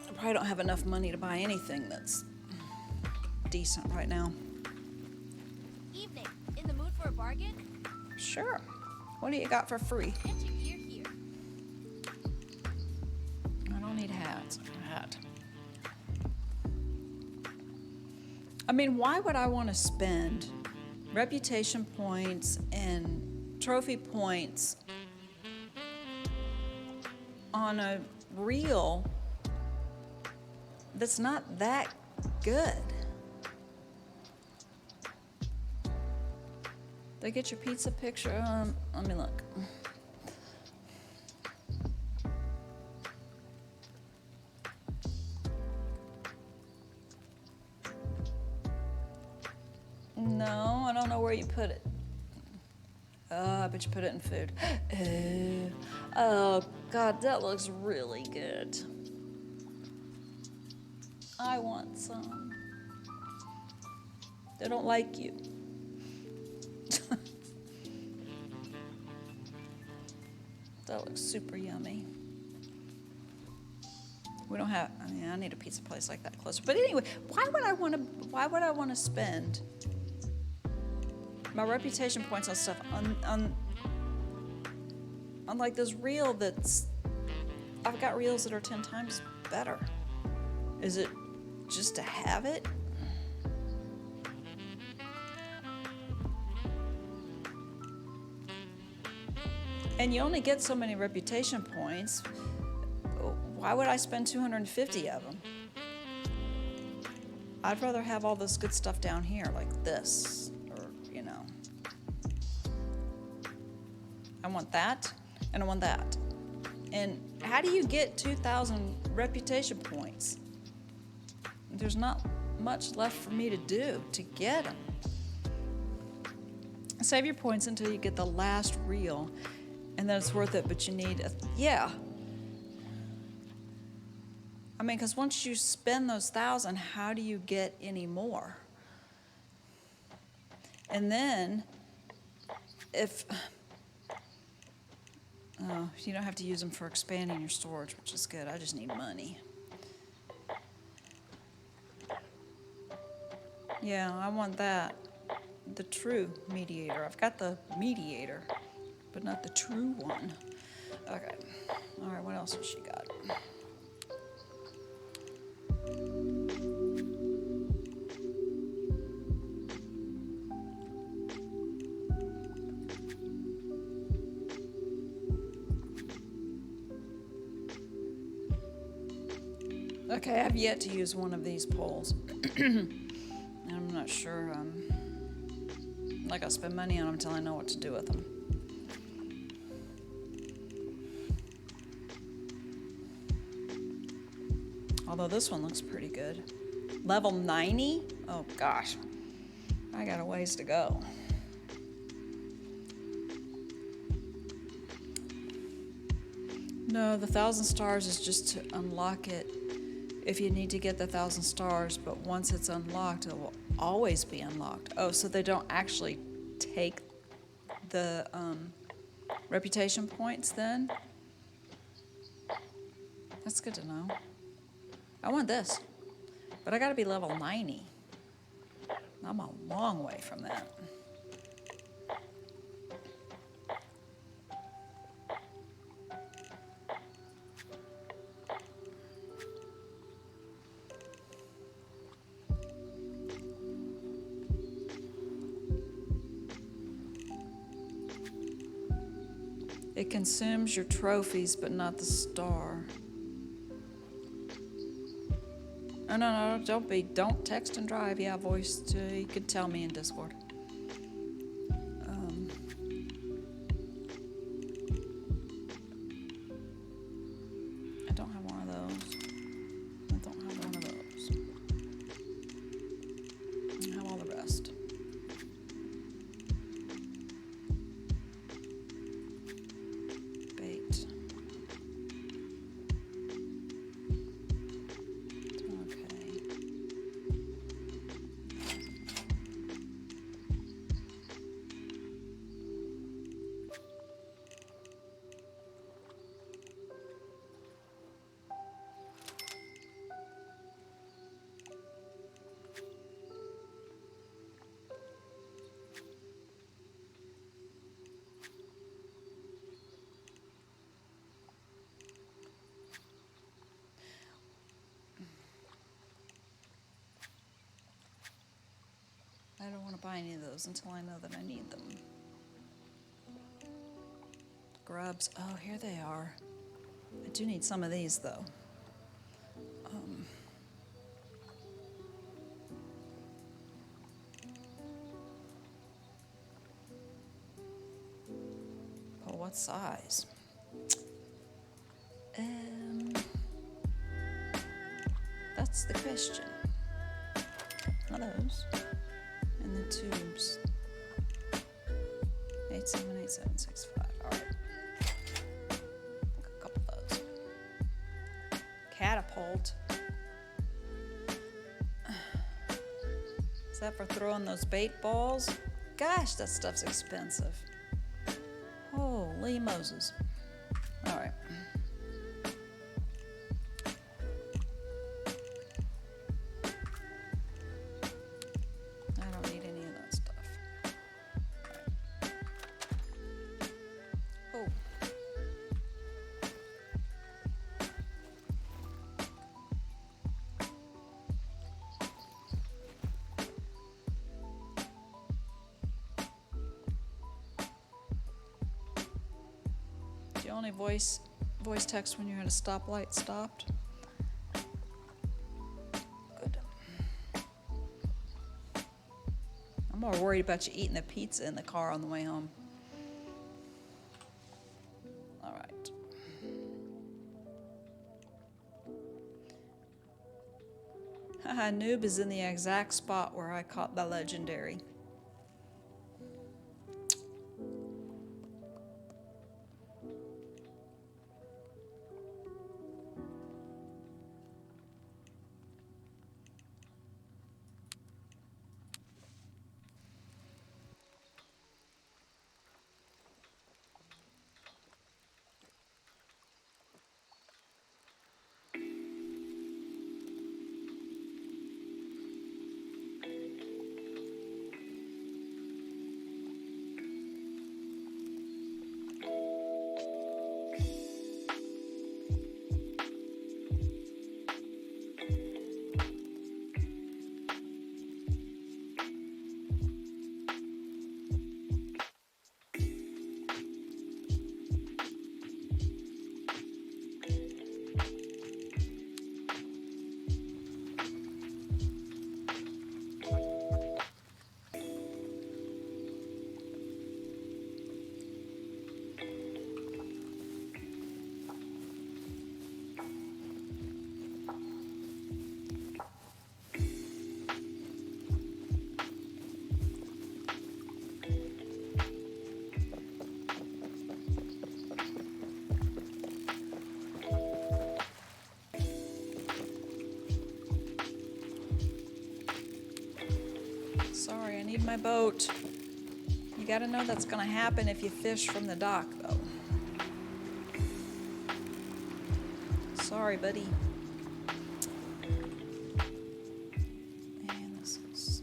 I probably don't have enough money to buy anything that's decent right now. Evening. In the mood for a bargain? Sure. What do you got for free? Get your gear here. I don't need hats. I need a hat. I mean, why would I want to spend reputation points and trophy points on a reel that's not that good? Did I get your pizza picture? Let me look. No, I don't know where you put it. Oh, I bet you put it in food. Oh, God, that looks really good. I want some. They don't like you. That looks super yummy. We don't have, I mean, I need a pizza place like that closer. But anyway, why would I want to spend my reputation points on stuff on like this reel that's, I've got reels that are 10 times better. Is it just to have it? And you only get so many reputation points. Why would I spend 250 of them? I'd rather have all this good stuff down here, like this, or, you know. I want that, and I want that. And how do you get 2,000 reputation points? There's not much left for me to do to get them. Save your points until you get the last reel, and then it's worth it, but you need yeah. I mean, because once you spend those 1,000, how do you get any more? And then, if, oh, you don't have to use them for expanding your storage, which is good. I just need money. Yeah, I want that. The true mediator. I've got the mediator, but not the true one. Okay. All right, what else has she got? Okay, I've yet to use one of these poles. I'm not sure. I'm not gonna spend money on them until I know what to do with them. Although this one looks pretty good. Level 90? Oh gosh, I got a ways to go. No, the 1,000 stars is just to unlock it if you need to get the 1,000 stars, but once it's unlocked, it will always be unlocked. Oh, so they don't actually take the reputation points then? That's good to know. I want this, but I gotta be level 90. I'm a long way from that. It consumes your trophies, but not the star. Oh, no, don't text and drive. Yeah, voice, you could tell me in Discord. I don't have one of those. I don't have one of those. I have all the rest. Bait. I don't want to buy any of those until I know that I need them. Grubs. Oh, here they are. I do need some of these, though. Oh, what size? That's the question. One of those. And the tubes. 878765. All right. A couple of those. Catapult. Is that for throwing those bait balls? Gosh, that stuff's expensive. Holy Moses. All right. I don't need any of that stuff. All right. Oh. Do you only voice text when you're at a stoplight stopped? Good. I'm more worried about you eating the pizza in the car on the way home. All right. Haha, Noob is in the exact spot where I caught the legendary. Sorry, I need my boat. You gotta know that's gonna happen if you fish from the dock, though. Sorry, buddy. And this is...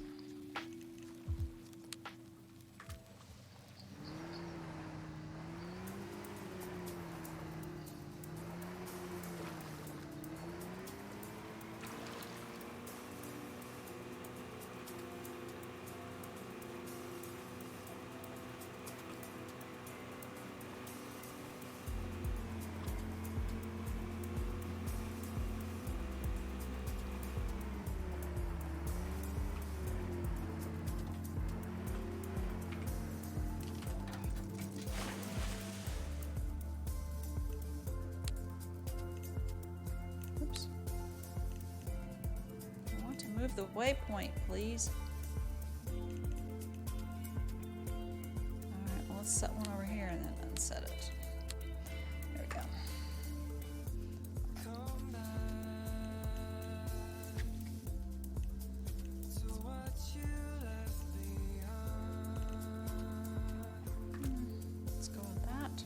Oops. I want to move the waypoint, please. Alright, well, let's set one over here and then unset it. There we go. Let's go with that.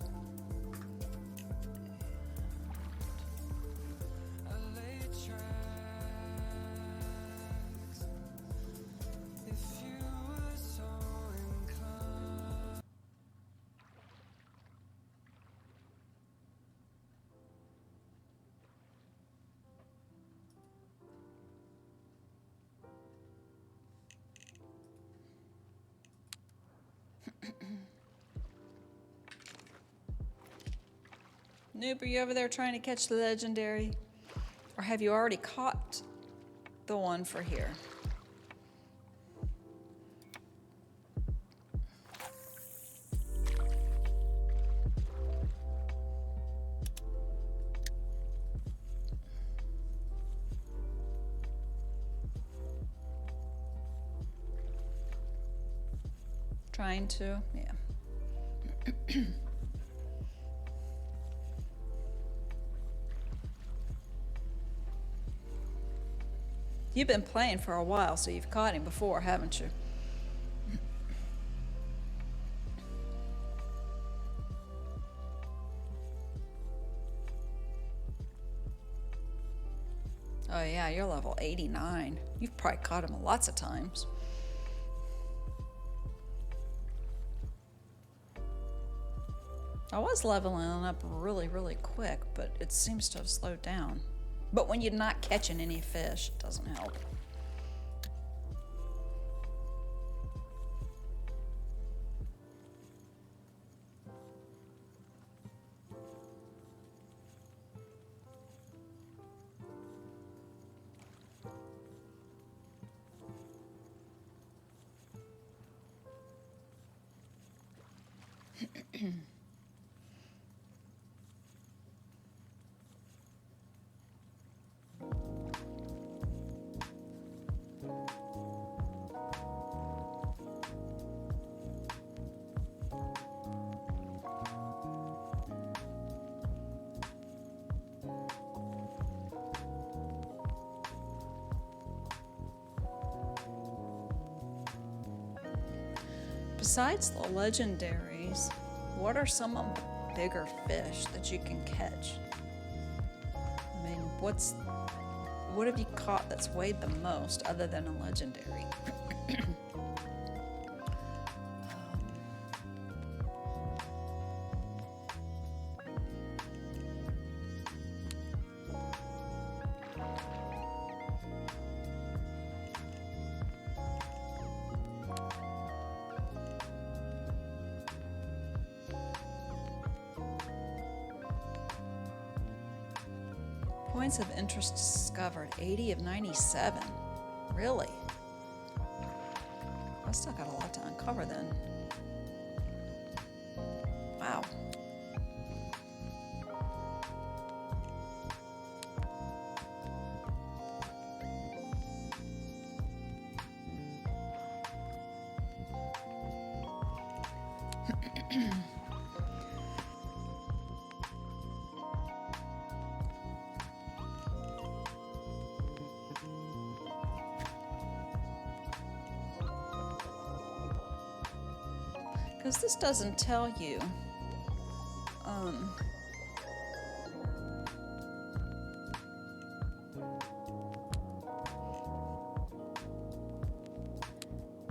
Noob, are you over there trying to catch the legendary? Or have you already caught the one for here? Trying to, yeah. You've been playing for a while, so you've caught him before, haven't you? Oh yeah, you're level 89. You've probably caught him lots of times. I was leveling up really, really quick, but it seems to have slowed down. But when you're not catching any fish, it doesn't help. Besides the legendaries, what are some of the bigger fish that you can catch? I mean, what have you caught that's weighed the most other than a legendary? Points of interest discovered, 80 of 97. Really? I still got a lot to uncover then. Wow. Because this doesn't tell you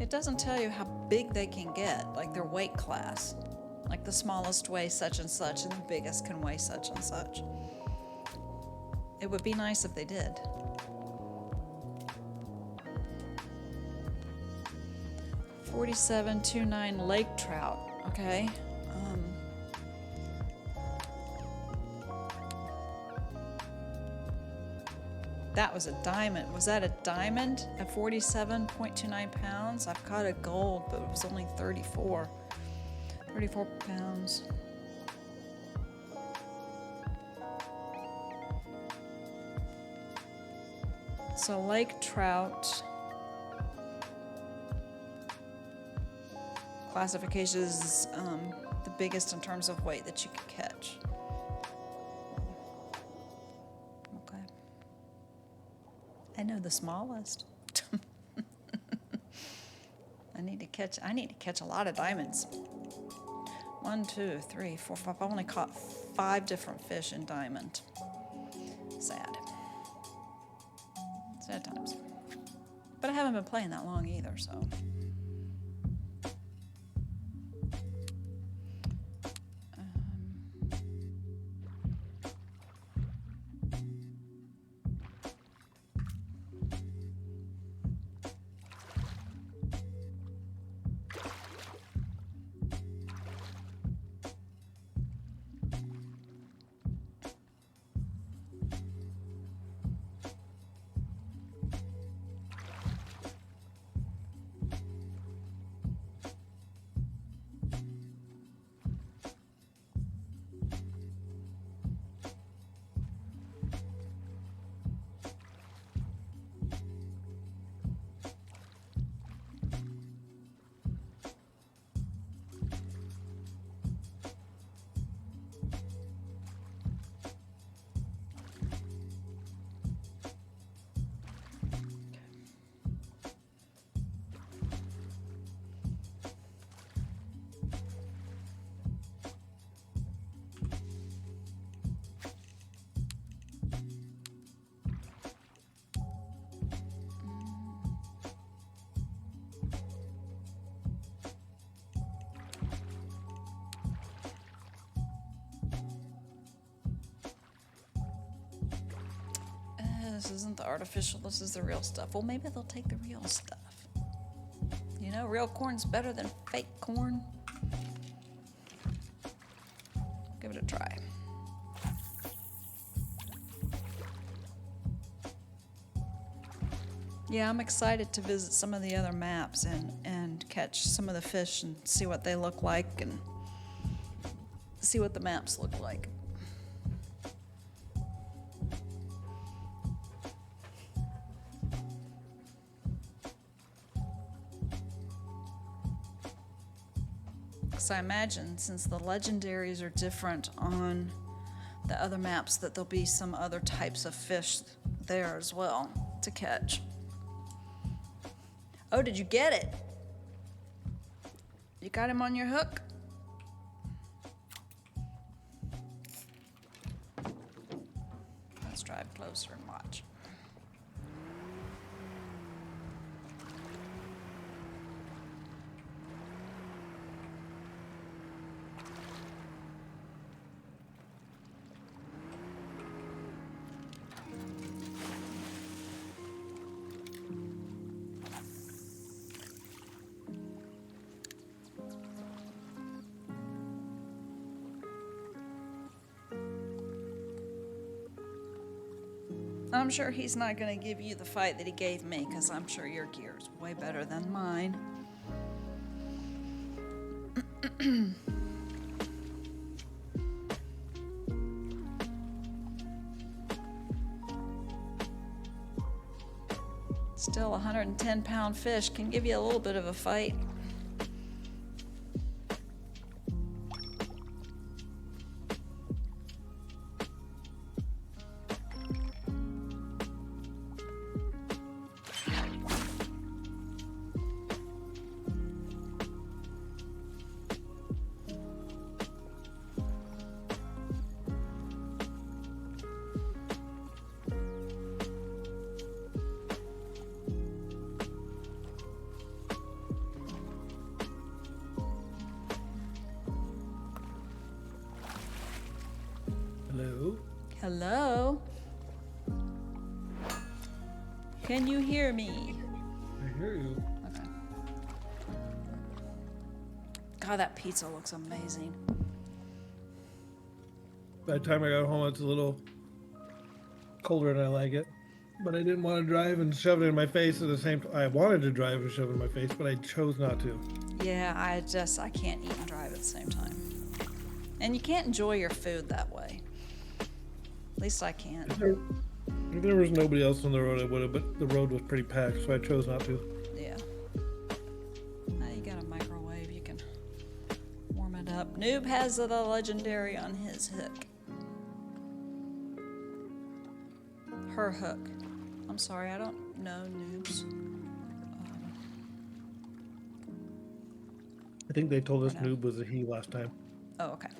it doesn't tell you how big they can get, like their weight class. Like the smallest weighs such and such and the biggest can weigh such and such. It would be nice if they did. $47.29 lake trout. Okay. That was a diamond. Was that a diamond at 47.29 pounds? I've caught a gold, but it was only 34 pounds. So lake trout classification is the biggest in terms of weight that you can catch. Okay. I know the smallest. I need to catch a lot of diamonds. 1, 2, 3, 4, 5. I've only caught 5 different fish in diamond. Sad. Sad times. But I haven't been playing that long either, so. This isn't the artificial, this is the real stuff. Well, maybe they'll take the real stuff. You know, real corn's better than fake corn. Give it a try. Yeah, I'm excited to visit some of the other maps and catch some of the fish and see what they look like and see what the maps look like. So I imagine since the legendaries are different on the other maps that there'll be some other types of fish there as well to catch. Oh, did you get it? You got him on your hook? Let's drive closer and watch. I'm sure he's not going to give you the fight that he gave me, because I'm sure your gear is way better than mine. Still, a 110-pound fish can give you a little bit of a fight. Hello? Hello? Can you hear me? I hear you. Okay. God, that pizza looks amazing. By the time I got home, it's a little colder than I like it. But I didn't want to drive and shove it in my face at the same time. I wanted to drive and shove it in my face, but I chose not to. Yeah, I can't eat and drive at the same time. And you can't enjoy your food that way. At least I can't. If there was nobody else on the road, I would have, but the road was pretty packed, so I chose not to. Yeah. Now you got a microwave, you can warm it up. Noob has the legendary on his hook. Her hook. I'm sorry, I don't know Noob's. I think they told us I know. Noob was a he last time. Oh, okay.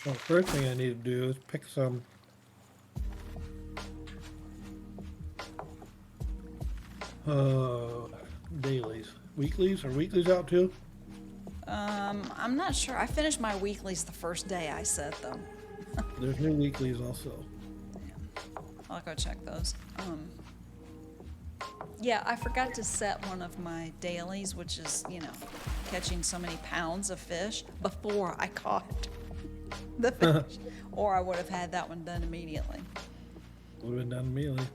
Well, the first thing I need to do is pick some dailies. Weeklies? Are weeklies out too? I'm not sure. I finished my weeklies the first day I set them. There's new weeklies also. I'll go check those. Yeah, I forgot to set one of my dailies, which is, you know, catching so many pounds of fish before I caught the fish. Or I would have had that one done immediately. Would have been done immediately.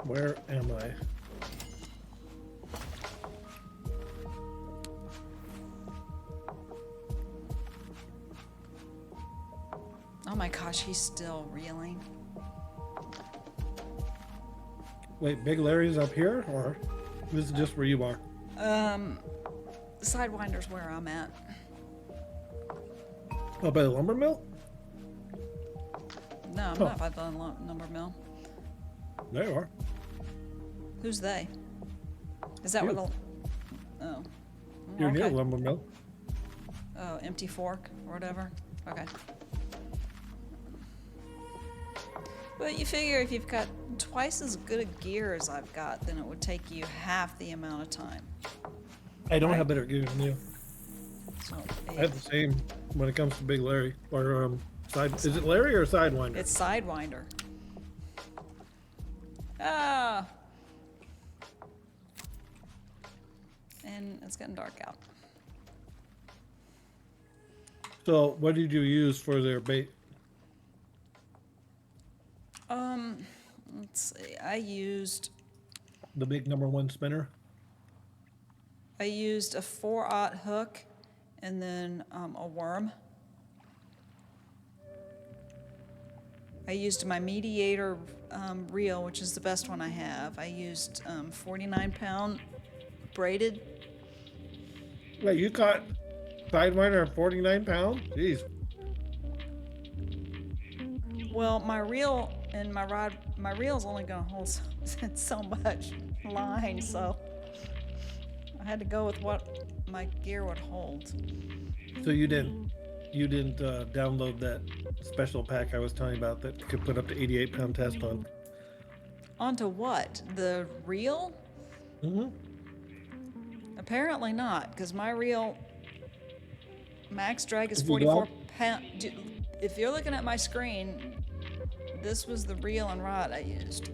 Where am I? Oh my gosh, he's still reeling. Wait, Big Larry's up here, or this is just where you are? Sidewinder's where I'm at. Oh, by the lumber mill? No, I'm Oh. not by the lumber mill. There you are. Who's they? Is that You. where the... Oh. You're near Okay. lumber mill. Oh, empty fork or whatever. Okay. But you figure if you've got twice as good a gear as I've got, then it would take you half the amount of time. I don't Right. have better gear than you. So I have the same when it comes to Big Larry or side. Is it Larry or Sidewinder? it's Sidewinder. Ah. And it's getting dark out. So, what did you use for their bait? Let's see. I used The big #1 spinner. a 4/0 hook and then a worm. I used my mediator reel, which is the best one I have. I used 49-pound braided. Wait, you caught Sidewinder at 49 pounds? Jeez. Well, my reel and my rod, my reel's only going to hold so much line, so I had to go with what my gear would hold. So you didn't download that special pack I was telling you about that could put up to 88-pound test on. Onto what? The reel? Mm-hmm. Apparently not, because my reel max drag is If you 44 go- pound. If you're looking at my screen, this was the reel and rod I used.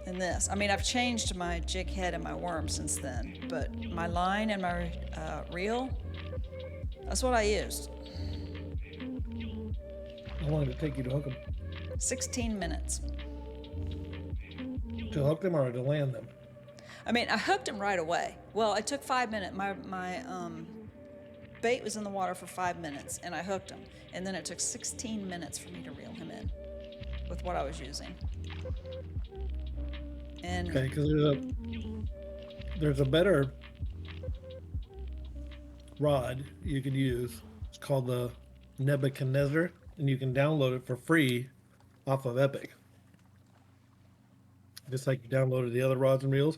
And this. I mean, I've changed my jig head and my worm since then, but my line and my reel, that's what I used. How long did it take you to hook them? 16 minutes. To hook them or to land them? I mean, I hooked him right away. Well, it took 5 minutes. My bait was in the water for 5 minutes, and I hooked him. And then it took 16 minutes for me to reel him in with what I was using. And Okay, because there's a better rod you could use. It's called the Nebuchadnezzar, and you can download it for free off of Epic. Just like you downloaded the other rods and reels.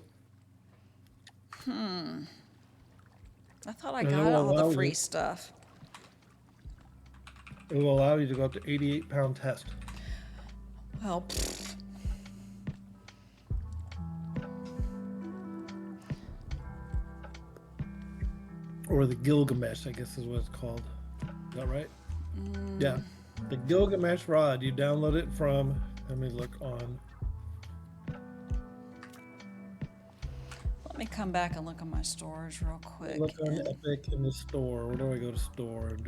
I thought I And it got will all allow the you- free stuff. It will allow you to go up to 88-pound test. Well, pfft. Or the Gilgamesh, I guess is what it's called. Is that right? Yeah. The Gilgamesh rod, you download it from, let me look on. Let me come back and look at my storage real quick. Look on and- Epic in the store. Where do I go to store? I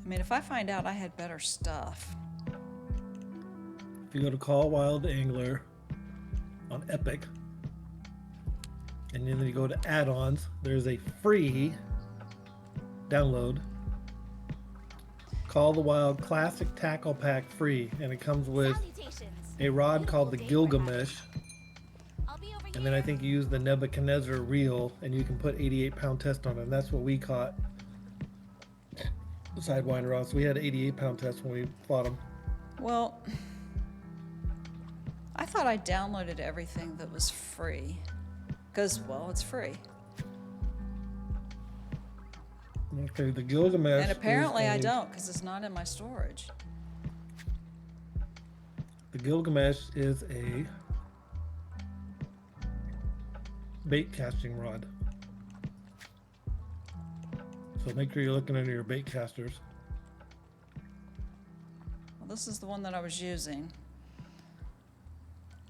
mean, if I find out I had better stuff. If you go to Call Wild Angler on Epic, and then you go to add-ons, there's a free download. Call the Wild Classic Tackle Pack free, and it comes with Salutations. a rod called the Beautiful day, Gilgamesh, I'll be over and then I think you use the Nebuchadnezzar reel, and you can put 88-pound test on it, and that's what we caught. Sidewinder rods. So we had 88-pound test when we fought them. Well, I thought I downloaded everything that was free. Because, well, it's free. Okay, the Gilgamesh. And apparently I is a- don't, because it's not in my storage. The Gilgamesh is a bait casting rod. So make sure you're looking under your bait casters. Well, this is the one that I was using.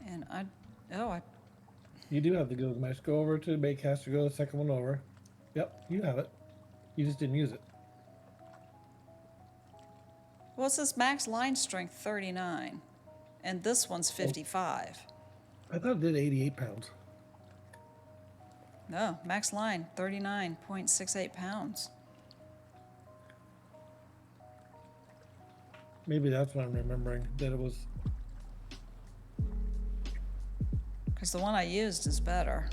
And You do have the Gilgamesh. Go over to the bait caster, go the second one over. Yep, you have it. You just didn't use it. well, it says max line strength 39. And this one's 55. I thought it did 88 pounds. No, max line 39.68 pounds. Maybe that's what I'm remembering, that it was. Because the one I used is better.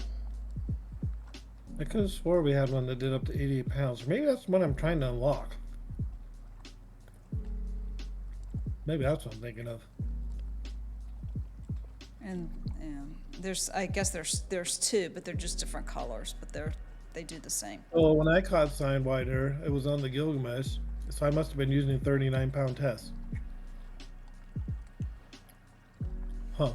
I could have swore we had one that did up to 88 pounds. Maybe that's the one I'm trying to unlock. Maybe that's what I'm thinking of. And I guess there's two, but they're just different colors, but they do the same. Well, when I caught Sidewinder, it was on the Gilgamesh, so I must have been using a 39-pound test. Huh.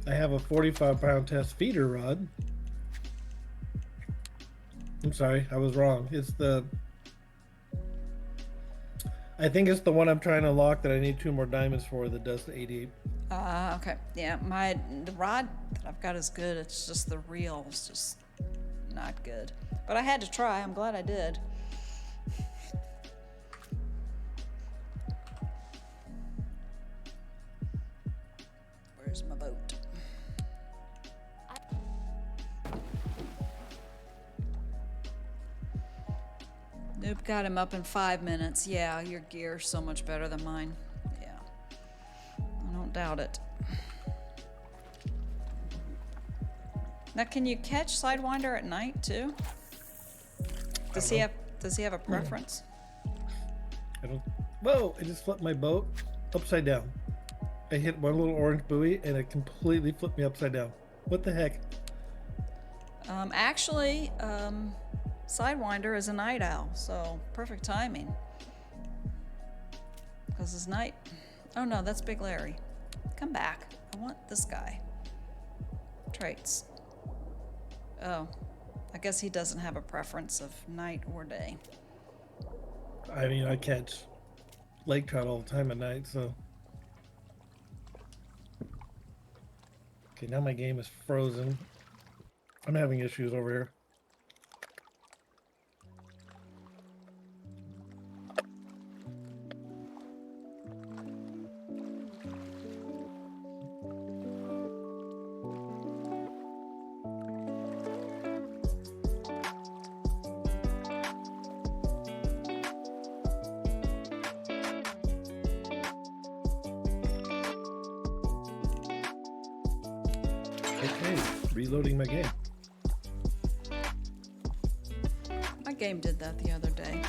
I have a 45-pound test feeder rod. I'm sorry, I was wrong. I think it's the one I'm trying to lock that I need 2 more diamonds for that does the 88. Okay. Yeah, the rod that I've got is good. It's just the reel is just not good. But I had to try. I'm glad I did. Where's my boat? Nope, got him up in 5 minutes. Yeah, your gear's so much better than mine. Yeah, I don't doubt it. Now, can you catch Sidewinder at night too? Does he have a preference? I don't. Whoa! I just flipped my boat upside down. I hit one little orange buoy and it completely flipped me upside down. What the heck? Actually, Sidewinder is a night owl, so perfect timing. Because it's night. Oh no, that's Big Larry. Come back. I want this guy. Traits. Oh, I guess he doesn't have a preference of night or day. I mean, I catch lake trout all the time at night, so. Okay, now my game is frozen. I'm having issues over here. Okay, reloading my game. My game did that the other day.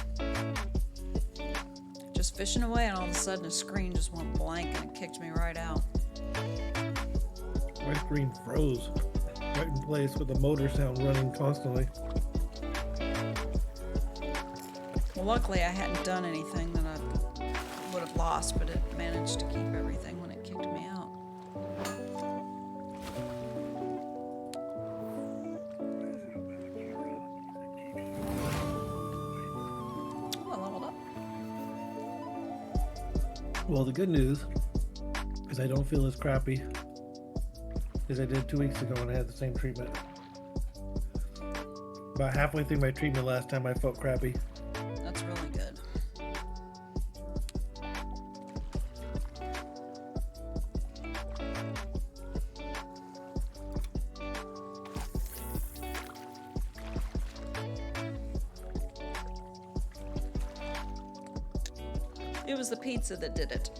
Just fishing away, and all of a sudden the screen just went blank and it kicked me right out. My screen froze right in place with the motor sound running constantly. Well, luckily I hadn't done anything that I would have lost, but it managed to keep everything when it kicked me out. Oh, I leveled up. Well, the good news is I don't feel as crappy as I did 2 weeks ago when I had the same treatment. About halfway through my treatment last time, I felt crappy. That's really good. It was the pizza that did it.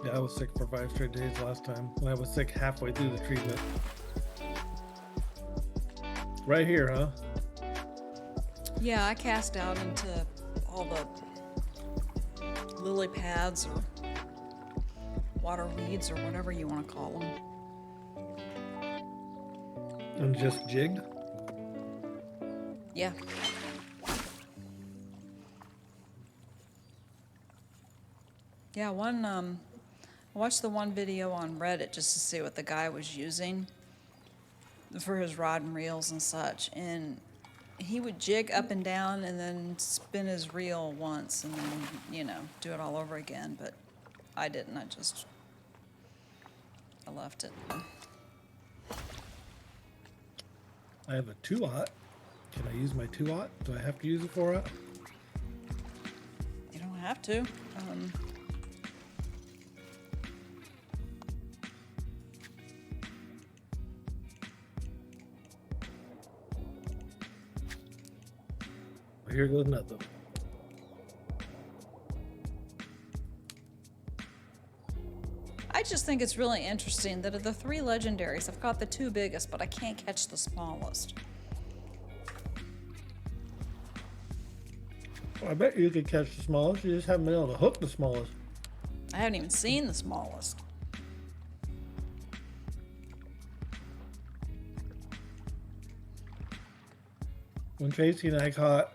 Yeah, I was sick for 5 straight days last time, and I was sick halfway through the treatment. Right here, huh? Yeah, I cast out into all the lily pads or water weeds or whatever you want to call them. And just jigged. Yeah. Yeah, I watched the one video on Reddit just to see what the guy was using for his rod and reels and such, and he would jig up and down and then spin his reel once and then, do it all over again, but I didn't. I left it. I have a 2-aught. Can I use my 2-aught? Do I have to use a 4-aught? You don't have to. Here goes nothing. I just think it's really interesting that of the 3 legendaries, I've got the 2 biggest, but I can't catch the smallest. Well, I bet you could catch the smallest. You just haven't been able to hook the smallest. I haven't even seen the smallest. When Tracy and I caught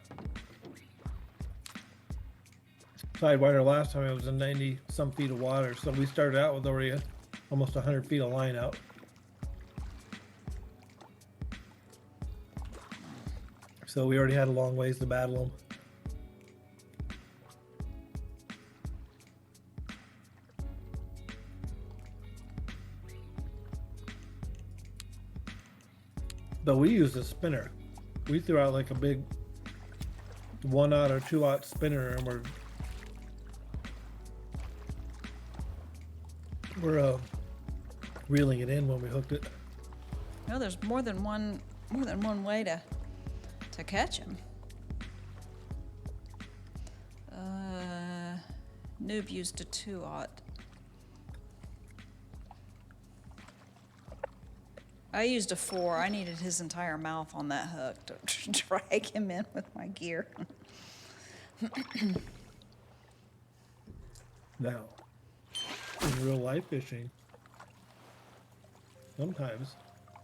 Sidewinder last time, it was in 90 some feet of water. So we started out with already almost 100 feet of line out. So we already had a long ways to battle them. But we used a spinner. We threw out like a big 1/0 or 2/0 spinner, and we're reeling it in when we hooked it. No, there's more than one way to catch him. Noob used a 2/0. I used a 4. I needed his entire mouth on that hook to drag him in with my gear. Now, in real life fishing, sometimes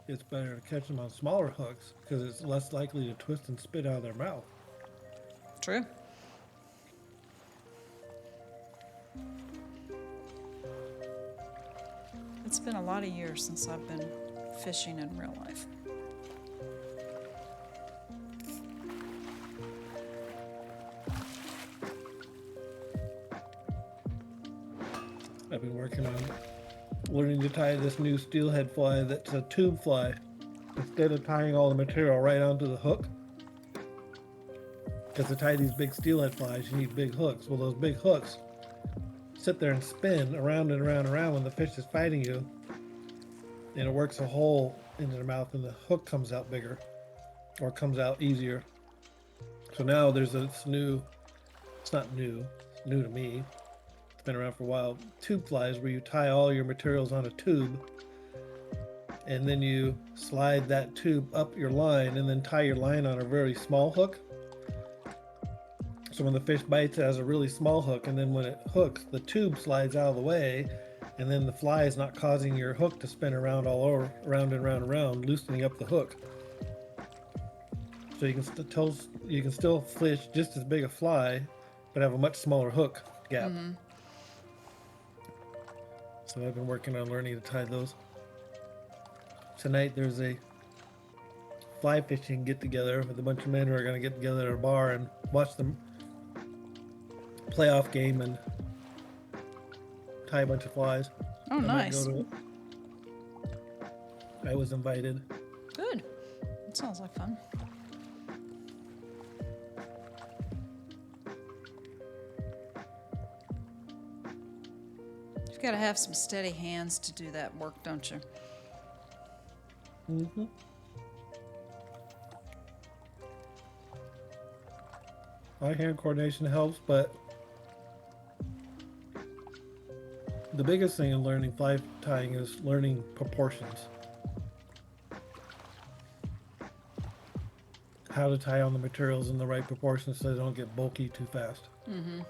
it's better to catch them on smaller hooks because it's less likely to twist and spit out of their mouth. True. It's been a lot of years since I've been fishing in real life. I've been working on learning to tie this new steelhead fly that's a tube fly. Instead of tying all the material right onto the hook, because to tie these big steelhead flies, you need big hooks. Well, those big hooks sit there and spin around and around and around when the fish is fighting you, and it works a hole into their mouth, and the hook comes out bigger, or comes out easier. So now there's this new, it's not new, it's new to me, it's been around for a while, tube flies where you tie all your materials on a tube, and then you slide that tube up your line and then tie your line on a very small hook. So when the fish bites, it has a really small hook, and then when it hooks, the tube slides out of the way, and then the fly is not causing your hook to spin around all over, around and around and around, loosening up the hook. So you can still fish just as big a fly, but have a much smaller hook gap. Mm-hmm. So I've been working on learning to tie those. Tonight there's a fly fishing get together with a bunch of men who are going to get together at a bar and watch them playoff game and tie a bunch of flies. Oh, nice. I was invited. Good. That sounds like fun. You've got to have some steady hands to do that work, don't you? Mm-hmm. Eye-hand coordination helps, but the biggest thing in learning fly tying is learning proportions. How to tie on the materials in the right proportions so they don't get bulky too fast. Mm-hmm.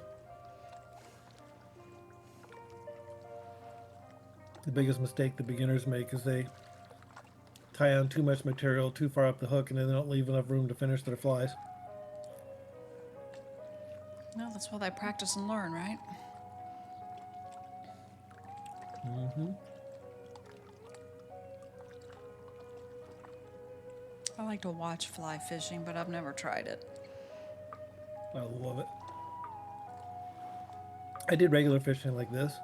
The biggest mistake the beginners make is they tie on too much material too far up the hook, and then they don't leave enough room to finish their flies. No, that's why they practice and learn, right? Mm-hmm. I like to watch fly fishing, but I've never tried it. I love it. I did regular fishing like this.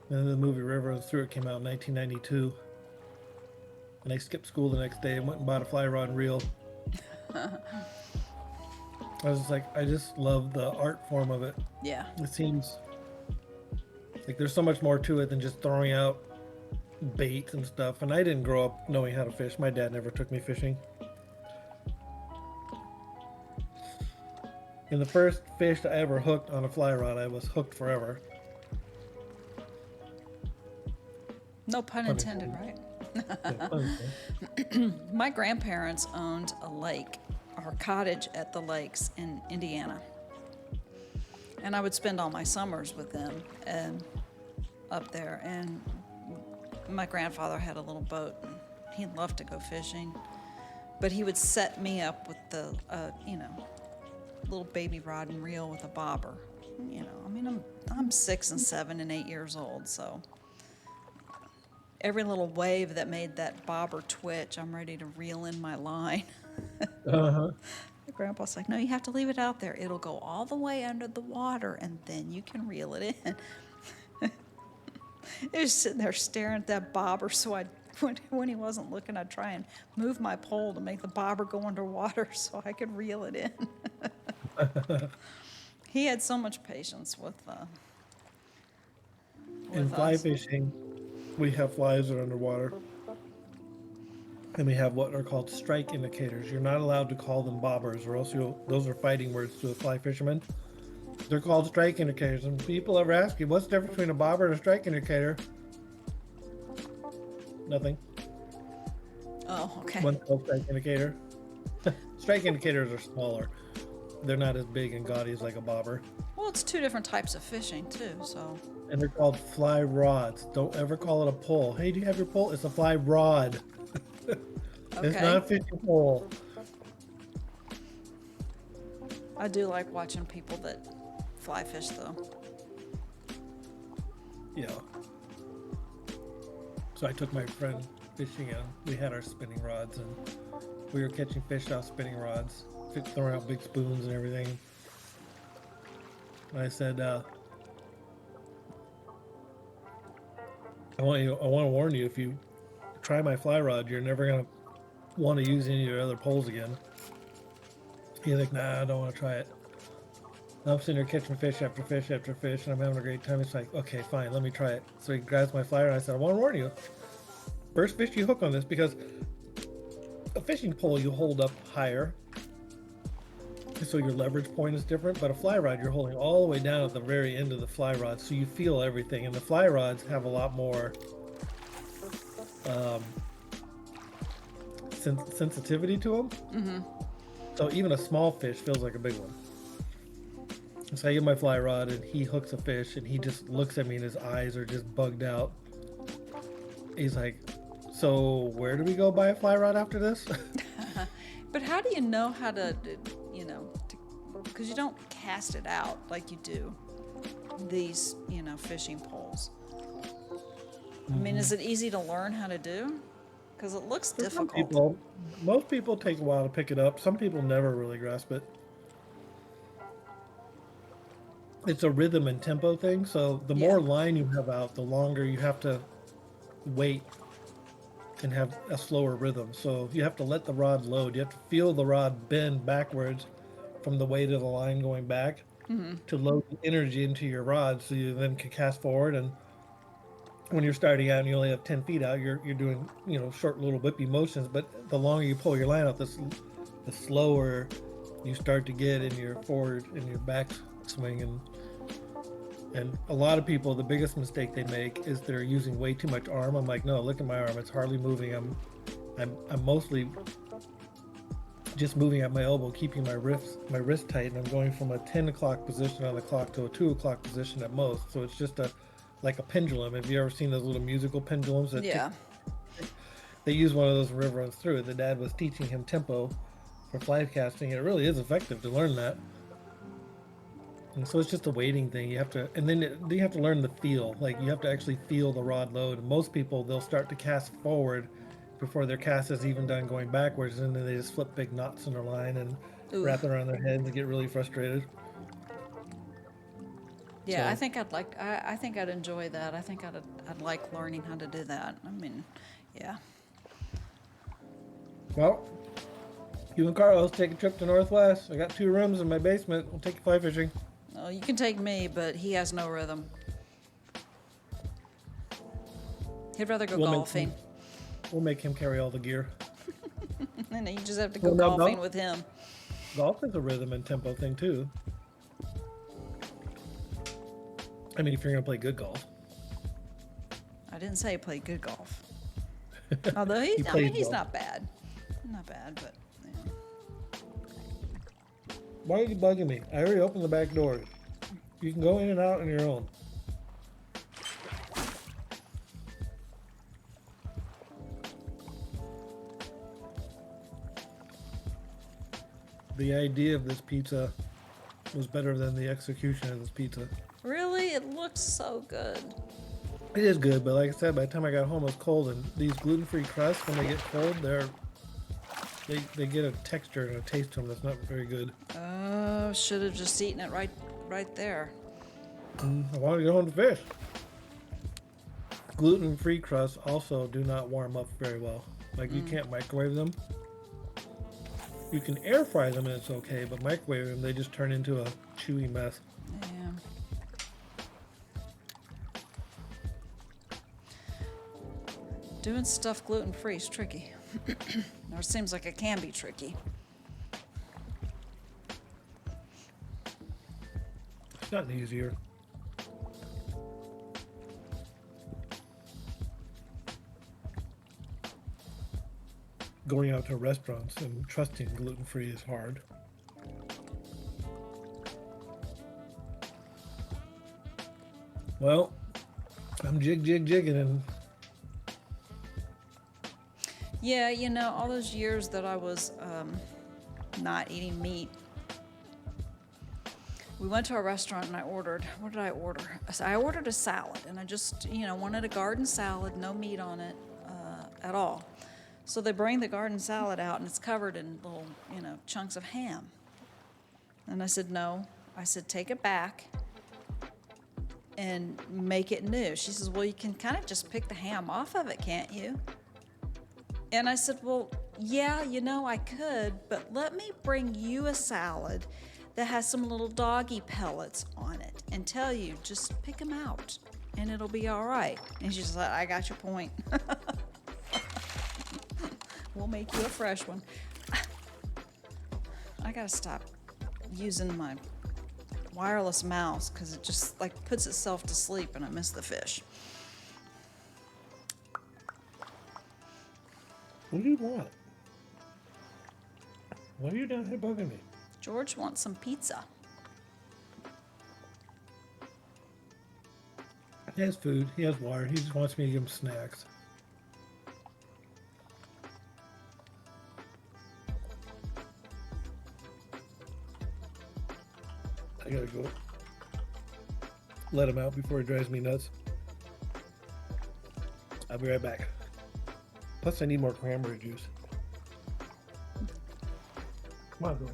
And then the movie River and Through It came out in 1992. And I skipped school the next day and went and bought a fly rod and reel. I was just like, I just love the art form of it. Yeah. It seems like there's so much more to it than just throwing out bait and stuff. And I didn't grow up knowing how to fish. My dad never took me fishing. And the first fish I ever hooked on a fly rod, I was hooked forever. No pun intended, right? My grandparents owned a lake, or cottage at the lakes in Indiana. And I would spend all my summers with them and up there. And my grandfather had a little boat, and he loved to go fishing. But he would set me up with the, little baby rod and reel with a bobber. I mean, I'm 6 and 7 and 8 years old, so every little wave that made that bobber twitch, I'm ready to reel in my line. Uh-huh. Grandpa's like, no, you have to leave it out there. It'll go all the way under the water, and then you can reel it in. He was sitting there staring at that bobber, so when he wasn't looking, I'd try and move my pole to make the bobber go underwater so I could reel it in. He had so much patience with In fly us. fishing, we have flies that are underwater. And we have what are called strike indicators. You're not allowed to call them bobbers, or else those are fighting words to a fly fisherman. They're called strike indicators. And people ever ask you, what's the difference between a bobber and a strike indicator? Nothing. Oh, okay. One's called strike indicator. Strike indicators are smaller. They're not as big and gaudy as like a bobber. Well, it's two different types of fishing, too, so. And they're called fly rods. Don't ever call it a pole. Hey, do you have your pole? It's a fly rod. It's Okay. not a fishing pole. I do like watching people that fly fish, though. Yeah. So I took my friend fishing and we had our spinning rods and we were catching fish off spinning rods, throwing out big spoons and everything. And I said, I want to warn you, if you try my fly rod, you're never gonna want to use any of your other poles again. He's like, nah, I don't want to try it. And I'm sitting there catching fish after fish after fish, and I'm having a great time. It's like, okay, fine, let me try it. So he grabs my fly rod. I said, I want to warn you. First fish you hook on this, because a fishing pole you hold up higher, so your leverage point is different. But a fly rod, you're holding all the way down at the very end of the fly rod, so you feel everything. And the fly rods have a lot more sensitivity to them. Mm-hmm. So even a small fish feels like a big one. So I give my fly rod and he hooks a fish and he just looks at me and his eyes are just bugged out. He's like, so where do we go buy a fly rod after this? But how do you know how to, because you don't cast it out like you do these, fishing poles. I mean, is it easy to learn how to do? Because it looks For some difficult. most people take a while to pick it up. Some people never really grasp it. It's a rhythm and tempo thing. So the more line you have out, the longer you have to wait and have a slower rhythm. So you have to let the rod load. You have to feel the rod bend backwards from the weight of the line going back to load the energy into your rod, so you then can cast forward. And when you're starting out and you only have 10 feet out, you're doing short little whippy motions. But the longer you pull your line out, the slower you start to get in your forward and your back swing. And a lot of people, the biggest mistake they make is they're using way too much arm. I'm like, no, look at my arm; it's hardly moving. I'm mostly just moving at my elbow, keeping my wrist tight, and I'm going from a 10 o'clock position on the clock to a 2 o'clock position at most. So it's just like a pendulum. Have you ever seen those little musical pendulums? That they use one of those when the river runs through it. The dad was teaching him tempo for fly casting, and it really is effective to learn that. And so it's just a waiting thing. You have to, and then you have to learn the feel. Like you have to actually feel the rod load. And most people, they'll start to cast forward before their cast is even done going backwards, and then they just flip big knots in their line and wrap it around their head and get really frustrated. Yeah, So- I think I think I'd enjoy that. I think I'd like learning how to do that. I mean, yeah. Well, you and Carlos take a trip to Northwest. I got 2 rooms in my basement. We'll take you fly fishing. Oh, you can take me, but he has no rhythm. He'd rather go golfing. We'll make him carry all the gear. And then you just have to go Well, no, golfing golf- with him. Golf is a rhythm and tempo thing too. I mean, if you're gonna play good golf. I didn't say he played good golf. Although he's plays golf. not bad. Not bad, but yeah. Why are you bugging me? I already opened the back door. You can go in and out on your own. The idea of this pizza was better than the execution of this pizza. Really? It looks so good. It is good, but like I said, by the time I got home, it was cold, and these gluten-free crusts, when they get cold, they get a texture and a taste to them that's not very good. Oh, should have just eaten it right there. I wanted to go home to fish. Gluten-free crusts also do not warm up very well. Like, you can't microwave them. You can air fry them and it's okay, but microwave them, they just turn into a chewy mess. Yeah. Doing stuff gluten-free is tricky. Or it seems like it can be tricky. It's gotten easier. Going out to restaurants and trusting gluten-free is hard. Well, I'm jigging and Yeah, you know, all those years that I was not eating meat, we went to a restaurant and I ordered, what did I order? I ordered a salad, and I just, wanted a garden salad, no meat on it at all. So they bring the garden salad out, and it's covered in little, chunks of ham. And I said, no. I said, take it back and make it new. She says, well, you can kind of just pick the ham off of it, can't you? And I said, well, yeah, I could, but let me bring you a salad that has some little doggy pellets on it and tell you, just pick them out and it'll be all right. And she's like, I got your point. We'll make you a fresh one. I gotta stop using my wireless mouse because it just puts itself to sleep and I miss the fish. what do you want? Why are you down here bugging me? George wants some pizza. He has food. He has water. He just wants me to give him snacks. I gotta go let him out before he drives me nuts. I'll be right back. Plus, I need more cranberry juice. Come on, go.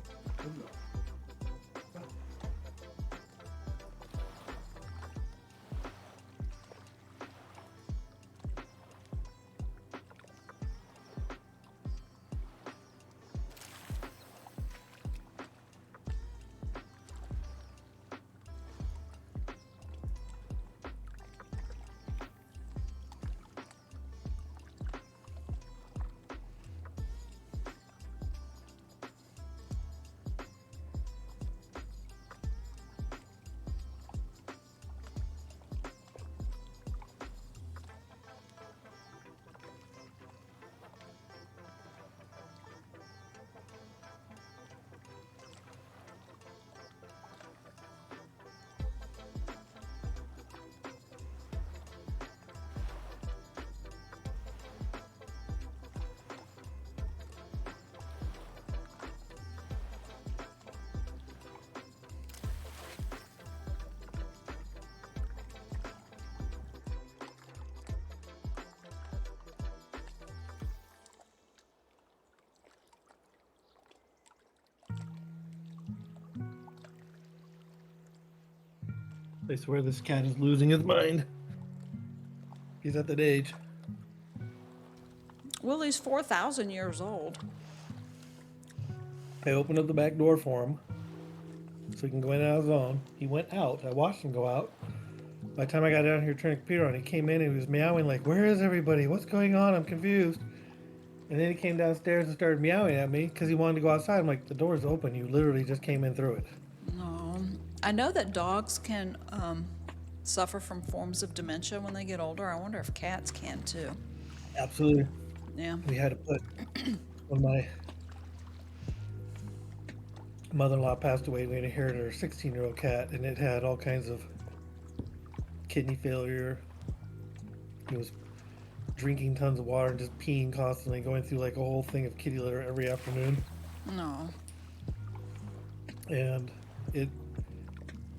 They swear this cat is losing his mind. He's at that age. Well, he's 4,000 years old. I opened up the back door for him so he can go in and out of his own. He went out. I watched him go out. By the time I got down here turning the computer on, he came in and he was meowing like, where is everybody? What's going on? I'm confused. And then he came downstairs and started meowing at me because he wanted to go outside. I'm like, the door's open. You literally just came in through it. No. I know that dogs can suffer from forms of dementia when they get older. I wonder if cats can too. Absolutely. Yeah. We had to put one of my mother-in-law passed away. We inherited her 16-year-old cat, and it had all kinds of kidney failure. It was drinking tons of water and just peeing constantly, going through like a whole thing of kitty litter every afternoon. No. And it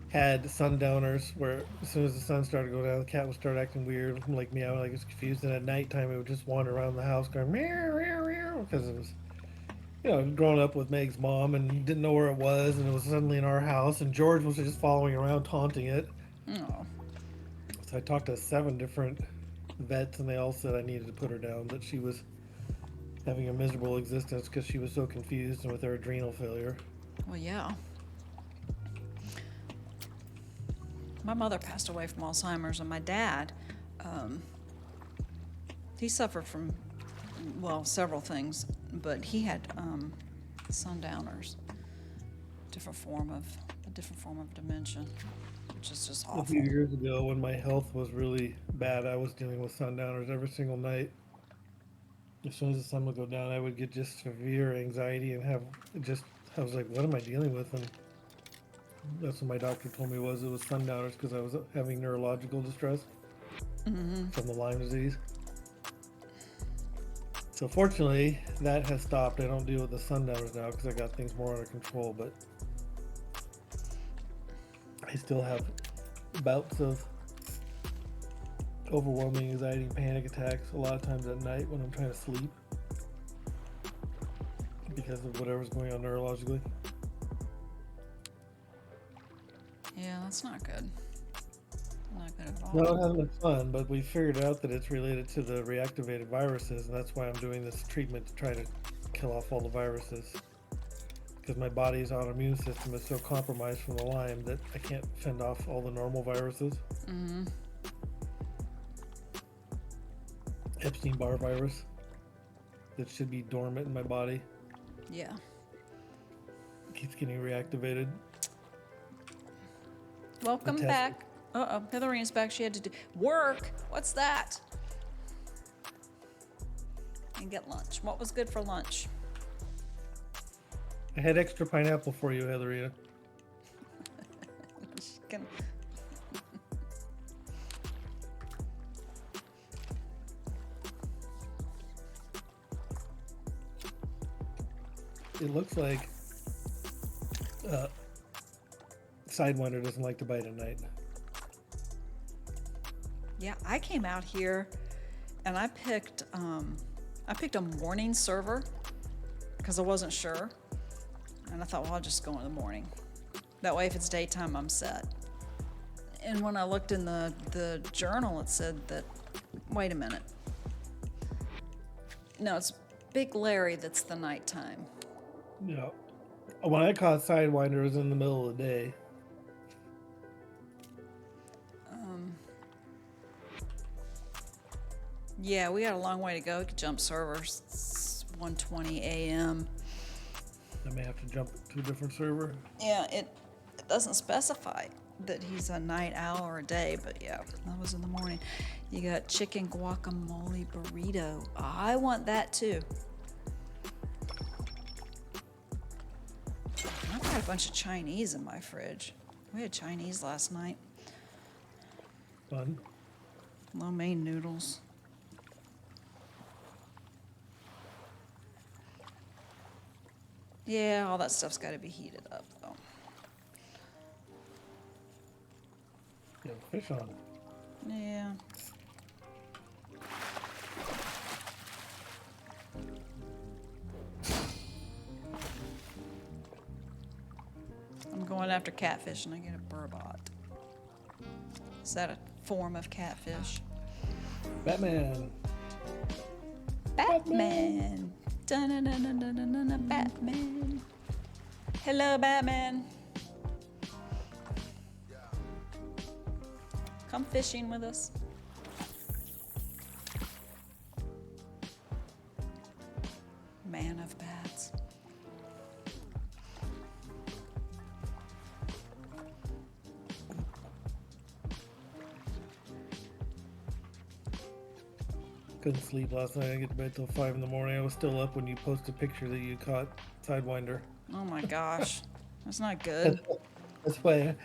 had sundowners where as soon as the sun started going down, the cat would start acting weird, like meowing, like it was confused. And at nighttime, it would just wander around the house going meow, meow, meow, because it was, growing up with Meg's mom and didn't know where it was, and it was suddenly in our house, and George was just following around, taunting it. No. So I talked to 7 different vets, and they all said I needed to put her down, that she was having a miserable existence because she was so confused and with her adrenal failure. Well, yeah. My mother passed away from Alzheimer's, and my dad, he suffered from, well, several things, but he had sundowners, a different form of dementia, which is just A awful. few years ago, when my health was really bad, I was dealing with sundowners every single night. As soon as the sun would go down, I would get just severe anxiety and I was like, what am I dealing with? And that's what my doctor told me it was sundowners, because I was having neurological distress from the Lyme disease. So fortunately, that has stopped. I don't deal with the sundowners now because I got things more under control, but I still have bouts of overwhelming anxiety and panic attacks a lot of times at night when I'm trying to sleep because of whatever's going on neurologically. Yeah, that's not good. Not good at all. No, it hasn't been fun, but we figured out that it's related to the reactivated viruses, and that's why I'm doing this treatment to try to kill off all the viruses. Because my body's autoimmune system is so compromised from the Lyme that I can't fend off all the normal viruses. Mm-hmm. Epstein-Barr virus that should be dormant in my body Yeah. keeps getting reactivated. Welcome Fantastic. back. Uh-oh, Hitherina's back. She had to do work. What's that? And get lunch. What was good for lunch? I had extra pineapple for you, Heatherina. She can- It looks like Sidewinder doesn't like to bite at night. Yeah, I came out here and I picked a morning server because I wasn't sure. And I thought, well, I'll just go in the morning. That way, if it's daytime, I'm set. And when I looked in the journal, it said that, wait a minute. No, it's Big Larry that's the nighttime. Yeah. When I caught Sidewinder, it was in the middle of the day. Yeah, we got a long way to go. We could jump servers. It's 1:20 a.m. I may have to jump to a different server. Yeah, it doesn't specify that he's a night owl or a day, but yeah, that was in the morning. You got chicken guacamole burrito. I want that too. I've got a bunch of Chinese in my fridge. We had Chinese last night. Fun. Lo mein noodles. Yeah, all that stuff's got to be heated up, though. Yeah, fish on. Yeah. I'm going after catfish and I get a burbot. Is that a form of catfish? Batman. Batman. Dun-dun-dun-dun-dun-dun-dun, Batman. Hello, Batman. Come fishing with us. Man of bats. Couldn't sleep last night. I didn't get to bed till 5 in the morning. I was still up when you posted a picture that you caught Sidewinder. Oh my gosh. That's not good. That's why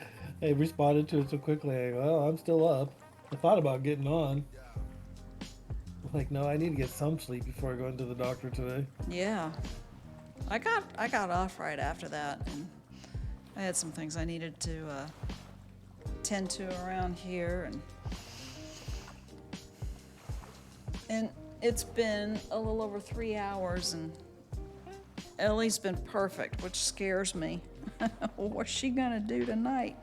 I responded to it so quickly. I go, well, I'm still up. I thought about getting on. Like, no, I need to get some sleep before I go into the doctor today. Yeah. I got off right after that, and I had some things I needed to tend to around here, and it's been a little over 3 hours, and Ellie's been perfect, which scares me. What's she gonna do tonight?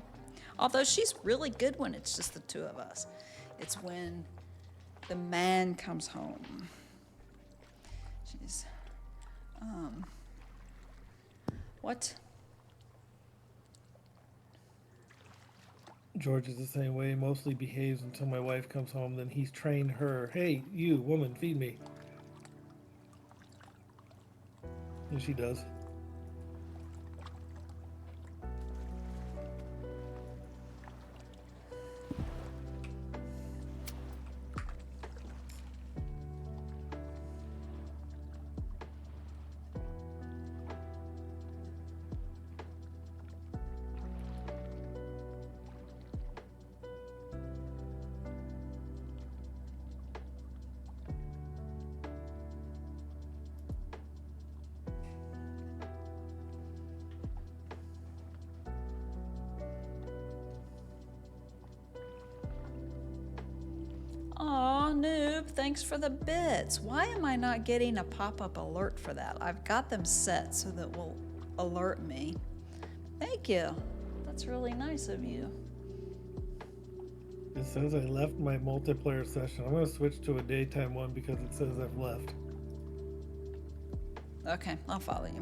Although she's really good when it's just the two of us. It's when the man comes home. She's, what? George is the same way. Mostly behaves until my wife comes home. Then he's trained her. Hey, you woman, feed me. And she does. Aw, noob, thanks for the bits. Why am I not getting a pop-up alert for that? I've got them set so that will alert me. Thank you. That's really nice of you. It says I left my multiplayer session. I'm going to switch to a daytime one because it says I've left. Okay, I'll follow you.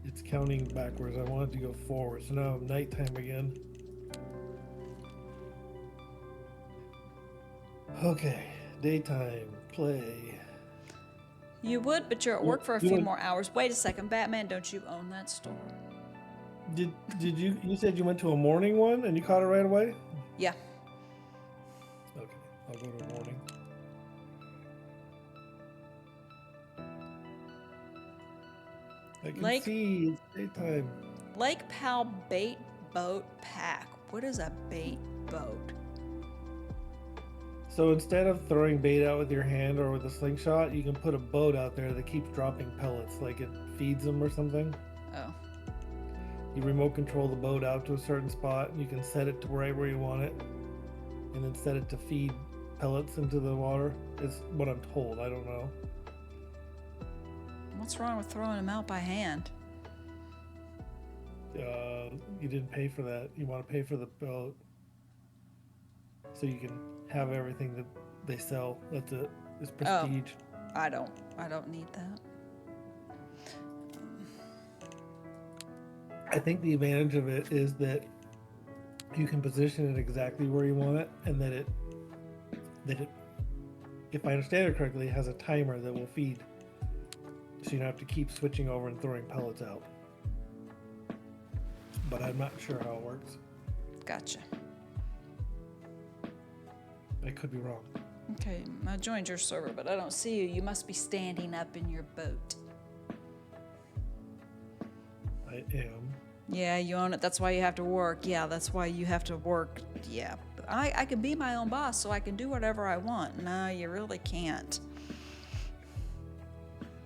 It's counting backwards. I want it to go forward. So now I'm nighttime again. Okay, daytime, play. You would, but you're at work for a You few don't- more hours. Wait a second, Batman, don't you own that store? Did you said you went to a morning one and you caught it right away? Yeah. Okay, I'll go to morning. I can Lake- see it's daytime. Lake Powell Bait Boat Pack. What is a bait boat? So instead of throwing bait out with your hand or with a slingshot, you can put a boat out there that keeps dropping pellets, like it feeds them or something. Oh. You remote control the boat out to a certain spot, and you can set it to right where you want it, and then set it to feed pellets into the water. Is what I'm told. I don't know. What's wrong with throwing them out by hand? You didn't pay for that. You want to pay for the boat, so you can have everything that they sell. That's it. It's prestige. I don't need that. I think the advantage of it is that you can position it exactly where you want it, and that it, if I understand it correctly, has a timer that will feed, so you don't have to keep switching over and throwing pellets out. But I'm not sure how it works. Gotcha. I could be wrong. Okay, I joined your server, but I don't see you. You must be standing up in your boat. I am. Yeah, you own it. That's why you have to work. Yeah, that's why you have to work. Yeah, but I can be my own boss, so I can do whatever I want. No, you really can't.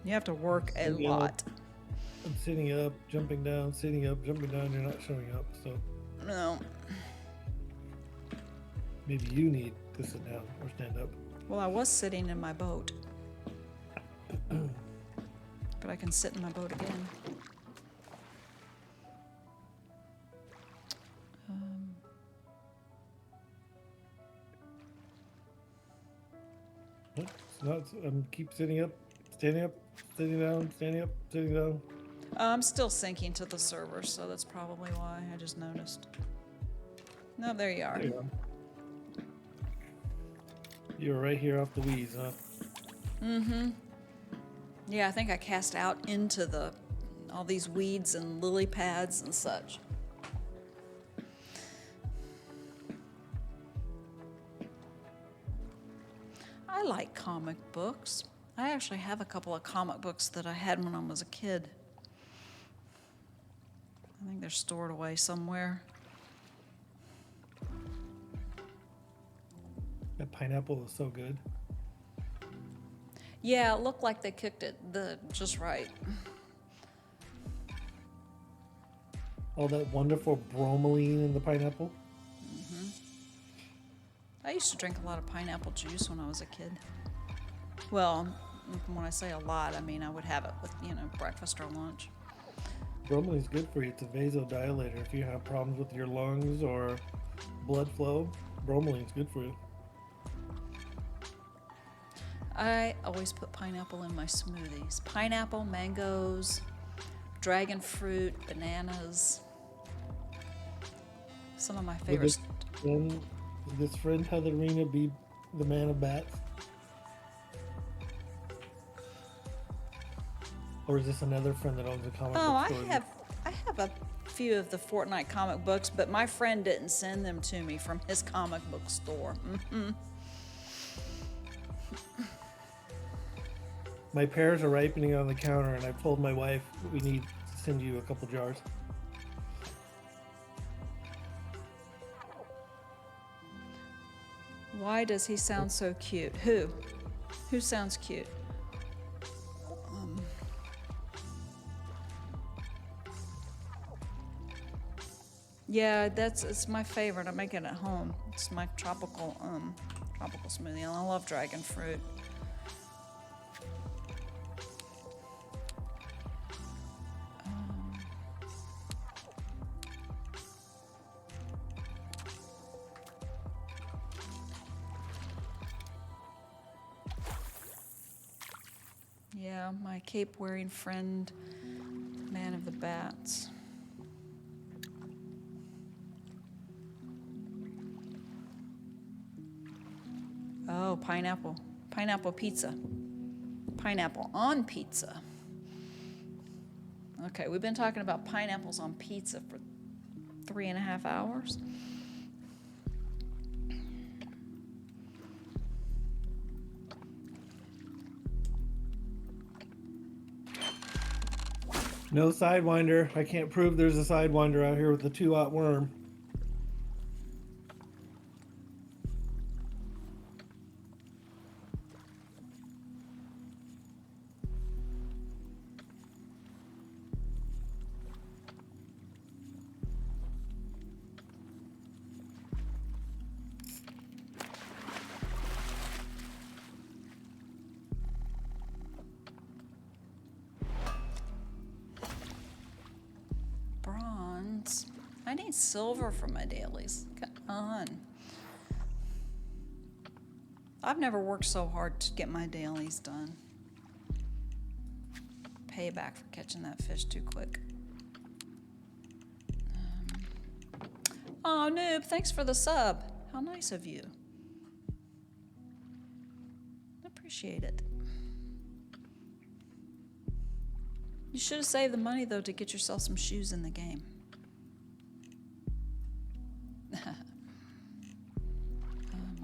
You have to work a Yeah. lot. I'm sitting up, jumping down, sitting up, jumping down. You're not showing up, so No. maybe you need to sit down or stand up. Well, I was sitting in my boat. But I can sit in my boat again. What? It's not. Keep sitting up, standing up, sitting down, standing up, sitting down. I'm still syncing to the server, so that's probably why. I just noticed. No, there you are. There you go. You were right here off the weeds, huh? Mm-hmm. Yeah, I think I cast out into all these weeds and lily pads and such. I like comic books. I actually have a couple of comic books that I had when I was a kid. I think they're stored away somewhere. That pineapple is so good. Yeah, it looked like they cooked it just right. All that wonderful bromelain in the pineapple. I used to drink a lot of pineapple juice when I was a kid. Well, when I say a lot, I mean I would have it with, breakfast or lunch. Bromelain's good for you. It's a vasodilator. If you have problems with your lungs or blood flow, bromelain's good for you. I always put pineapple in my smoothies. Pineapple, mangoes, dragon fruit, bananas. Some of my favorites. Would this friend Heatherina be the man of bats? Or is this another friend that owns a comic Oh, book I store? have a few of the Fortnite comic books, but my friend didn't send them to me from his comic book store. My pears are ripening on the counter, and I told my wife we need to send you a couple jars. Why does he sound so cute? Who? Who sounds cute? Yeah, it's my favorite. I make it at home. It's my tropical smoothie, and I love dragon fruit. Yeah, my cape-wearing friend, man of the bats. Oh, pineapple. Pineapple pizza. Pineapple on pizza. Okay, we've been talking about pineapples on pizza for 3.5 hours. No Sidewinder. I can't prove there's a Sidewinder out here with a 2-aught worm. Bronze. I need silver for my dailies. Come on. I've never worked so hard to get my dailies done. Payback for catching that fish too quick. Oh, Noob, thanks for the sub. How nice of you. Appreciate it. You should have saved the money, though, to get yourself some shoes in the game. What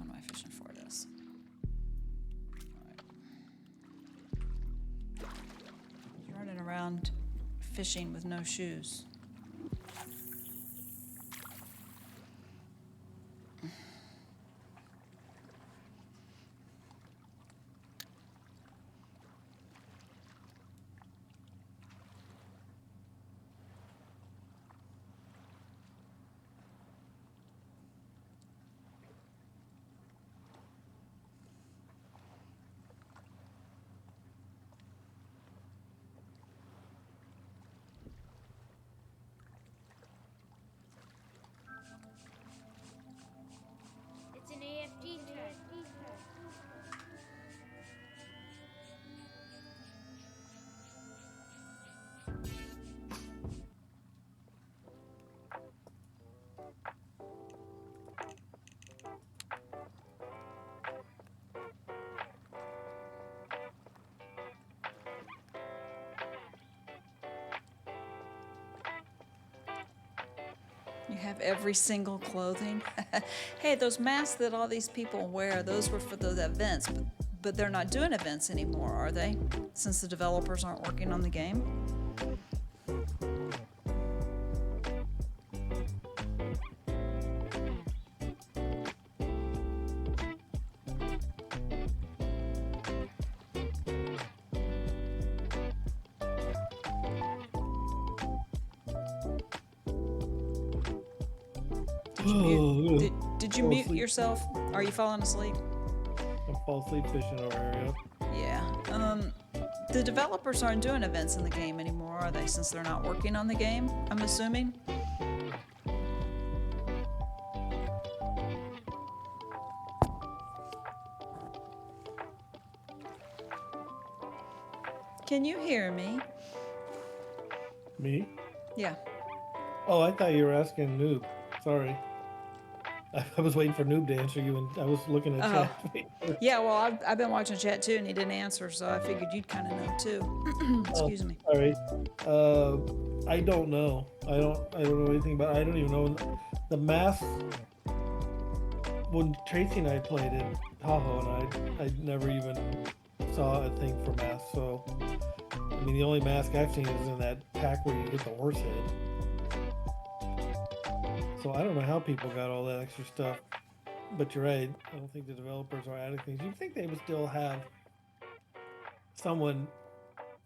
am I fishing for this? All right. You're running around fishing with no shoes. It's an AFG turn. You have every single clothing. Hey, those masks that all these people wear, those were for those events, but But they're not doing events anymore, are they? Since the developers aren't working on the game? Did you Fall mute asleep. yourself? Are you falling asleep? I'm fall asleep fishing over here. Yeah. The developers aren't doing events in the game anymore, are they? Since they're not working on the game, I'm assuming. Can you hear me? Me? Yeah. Oh, I thought you were asking Noob. Sorry. I was waiting for Noob to answer you, and I was looking at chat. Yeah, well, I've been watching chat too, and he didn't answer, so I figured you'd kind of know too. Excuse me. Sorry. I don't know. I don't know anything about. I don't even know the math. When Tracy and I played it, Tahoe, and I never even saw a thing for math. So, I mean, the only mask I've seen is in that pack where you get the horse head. So I don't know how people got all that extra stuff. But you're right. I don't think the developers are adding things. You'd think they would still have someone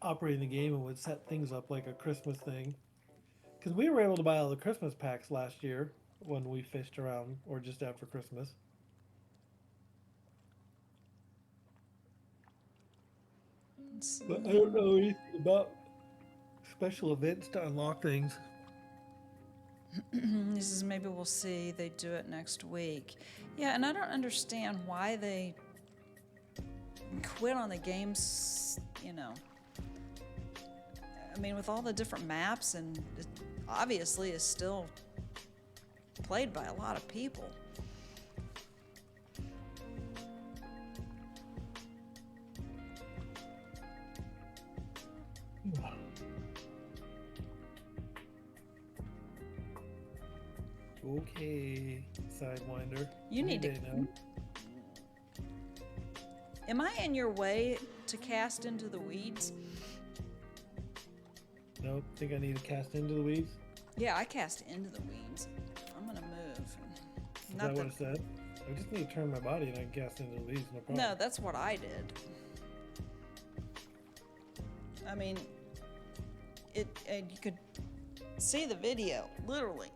operating the game and would set things up like a Christmas thing. Because we were able to buy all the Christmas packs last year when we fished around, or just after Christmas. But I don't know anything about special events to unlock things. This is maybe we'll see. They do it next week. Yeah, and I don't understand why they quit on the games, you know. I mean, with all the different maps, and it obviously is still played by a lot of people. Okay, Sidewinder. You need to. Know. Am I in your way to cast into the weeds? No, think I need to cast into the weeds? Yeah, I cast into the weeds. I'm gonna move. Is that what it said? I just need to turn my body and I can cast into the weeds, no problem. No, that's what I did. I mean, and you could see the video. Literally,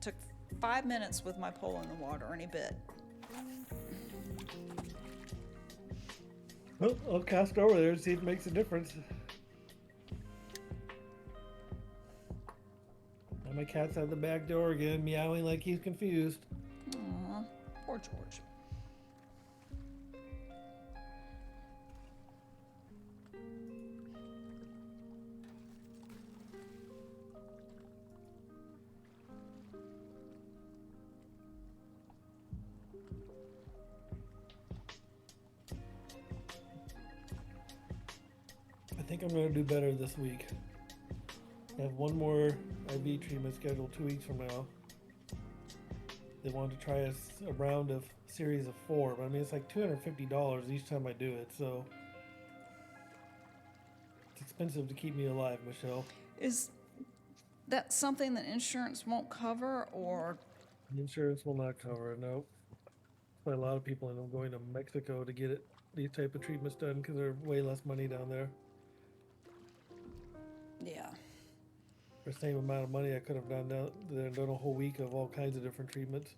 took 5 minutes with my pole in the water, and he bit. Well, I'll cast over there and see if it makes a difference. Now my cat's at the back door again, meowing like he's confused. Aw, poor George. I think I'm going to do better this week. I have one more IV treatment scheduled 2 weeks from now. They want to try a round of series of 4, but I mean, it's like $250 each time I do it, so it's expensive to keep me alive, Michelle. Is that something that insurance won't cover, or? Insurance will not cover it, no. That's why a lot of people end up going to Mexico to get these type of treatments done because they're way less money down there. Yeah. For the same amount of money I could have done down there and done a whole week of all kinds of different treatments.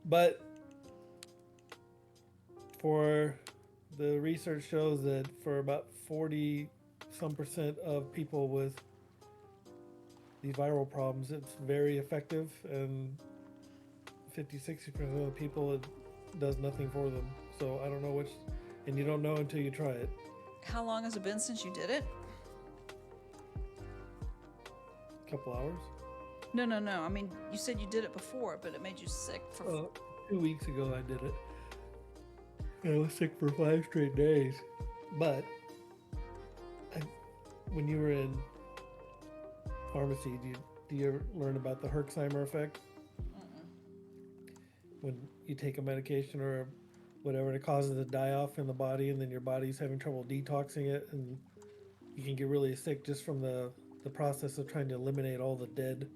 But for the research shows that for about 40% of people with these viral problems, it's very effective, and 50-60% of the people it does nothing for them. So I don't know which, and you don't know until you try it. How long has it been since you did it? Couple hours. No. I mean, you said you did it before, but it made you sick for. 2 weeks ago I did it. And I was sick for 5 straight days. But when you were in pharmacy, do you ever learn about the Herxheimer effect? when you take a medication or whatever, it causes a die off in the body, and then your body's having trouble detoxing it, and you can get really sick just from the process of trying to eliminate all the dead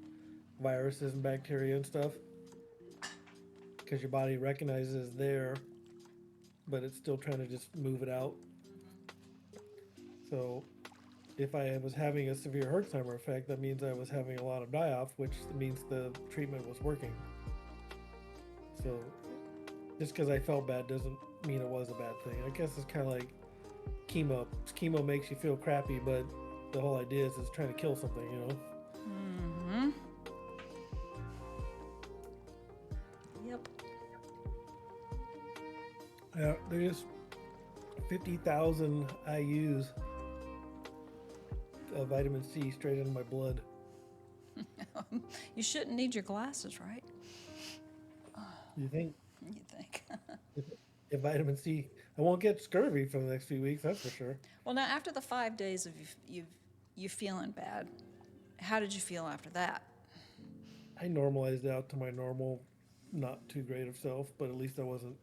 viruses and bacteria and stuff, because your body recognizes it's there, but it's still trying to just move it out. So if I was having a severe Herxheimer effect, that means I was having a lot of die off, which means the treatment was working. So just because I felt bad doesn't mean it was a bad thing. I guess it's kind of like chemo. Chemo makes you feel crappy, but the whole idea is it's trying to kill something, you know? Mm-hmm. Yep. Yeah, they're just 50,000 IUs of vitamin C straight into my blood. You shouldn't need your glasses, right? You think You think? if vitamin C, I won't get scurvy for the next few weeks, that's for sure. Well, now after the 5 days of you feeling bad, how did you feel after that? I normalized out to my normal, not too great of self, but at least I wasn't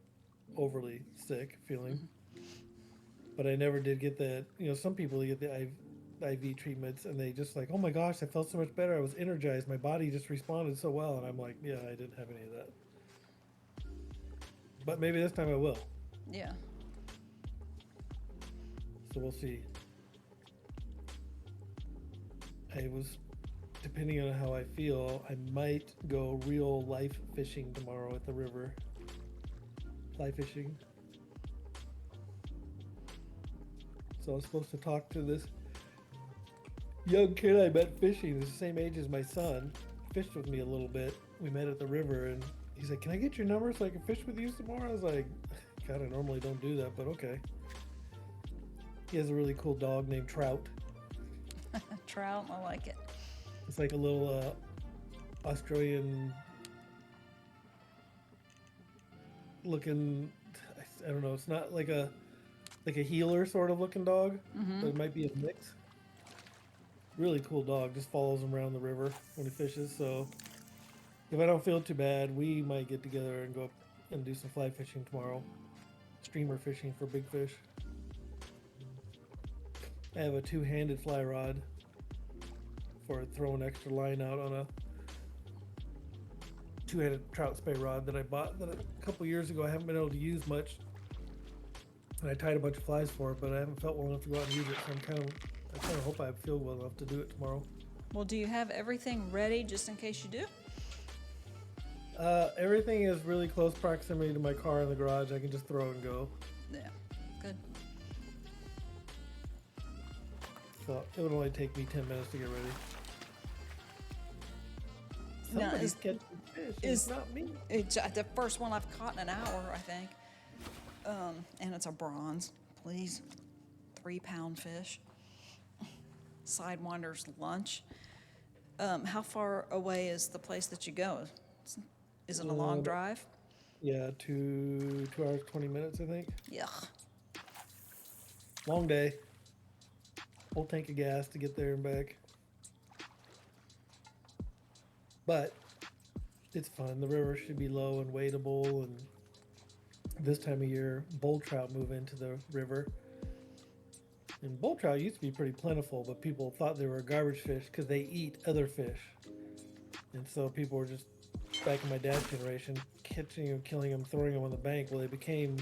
overly sick feeling. But I never did get that. You know, some people get the IV treatments and they just like, oh my gosh, I felt so much better. I was energized. My body just responded so well. And I'm like, yeah, I didn't have any of that. But maybe this time I will. Yeah. So we'll see. I was, depending on how I feel, I might go real life fishing tomorrow at the river. Fly fishing. So I was supposed to talk to this young kid I met fishing. He's the same age as my son. Fished with me a little bit. We met at the river and he's like, can I get your number so I can fish with you some more? I was like, God, I normally don't do that, but okay. He has a really cool dog named Trout. Trout, I like it. It's like a little Australian looking, I don't know, it's not like a healer sort of looking dog, but it might be a mix. Really cool dog, just follows him around the river when he fishes. So if I don't feel too bad, we might get together and go up and do some fly fishing tomorrow. Streamer fishing for big fish. I have a two-handed fly rod for throwing extra line out on a two-handed trout spay rod that I bought that a couple years ago. I haven't been able to use much, and I tied a bunch of flies for it, but I haven't felt well enough to go out and use it. So I kind of hope I feel well enough to do it tomorrow. Well, do you have everything ready just in case you do? Everything is really close proximity to my car in the garage. I can just throw and go. Yeah. Good. So it would only take me 10 minutes to get ready. Now, Somebody's catching fish. It's not me. It's the first one I've caught in an hour, I think. And it's a bronze. Please. 3-pound fish. Sidewinder's lunch. How far away is the place that you go? Is it a long drive? Yeah, 2 hours, 20 minutes, I think. Yuck. Long day. Whole tank of gas to get there and back. But it's fun. The river should be low and wadeable, and this time of year, bull trout move into the river. And bull trout used to be pretty plentiful, but people thought they were garbage fish because they eat other fish. And so people were just, back in my dad's generation, catching them, killing them, throwing them on the bank. Well, they became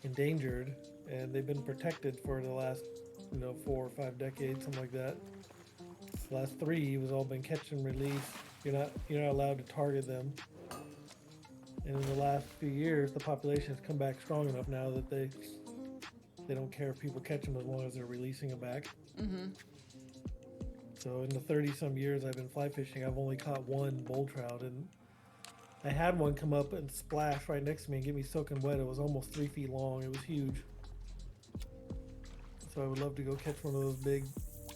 endangered, and they've been protected for the last 4 or 5 decades, something like that. The last 3 was all been catch and release. You're not allowed to target them. And in the last few years, the population has come back strong enough now that they don't care if people catch them as long as they're releasing them back. Mm-hmm. So in the 30-some years I've been fly fishing, I've only caught 1 bull trout, and I had one come up and splash right next to me and get me soaking wet. It was almost 3 feet long. It was huge. So I would love to go catch one of those big,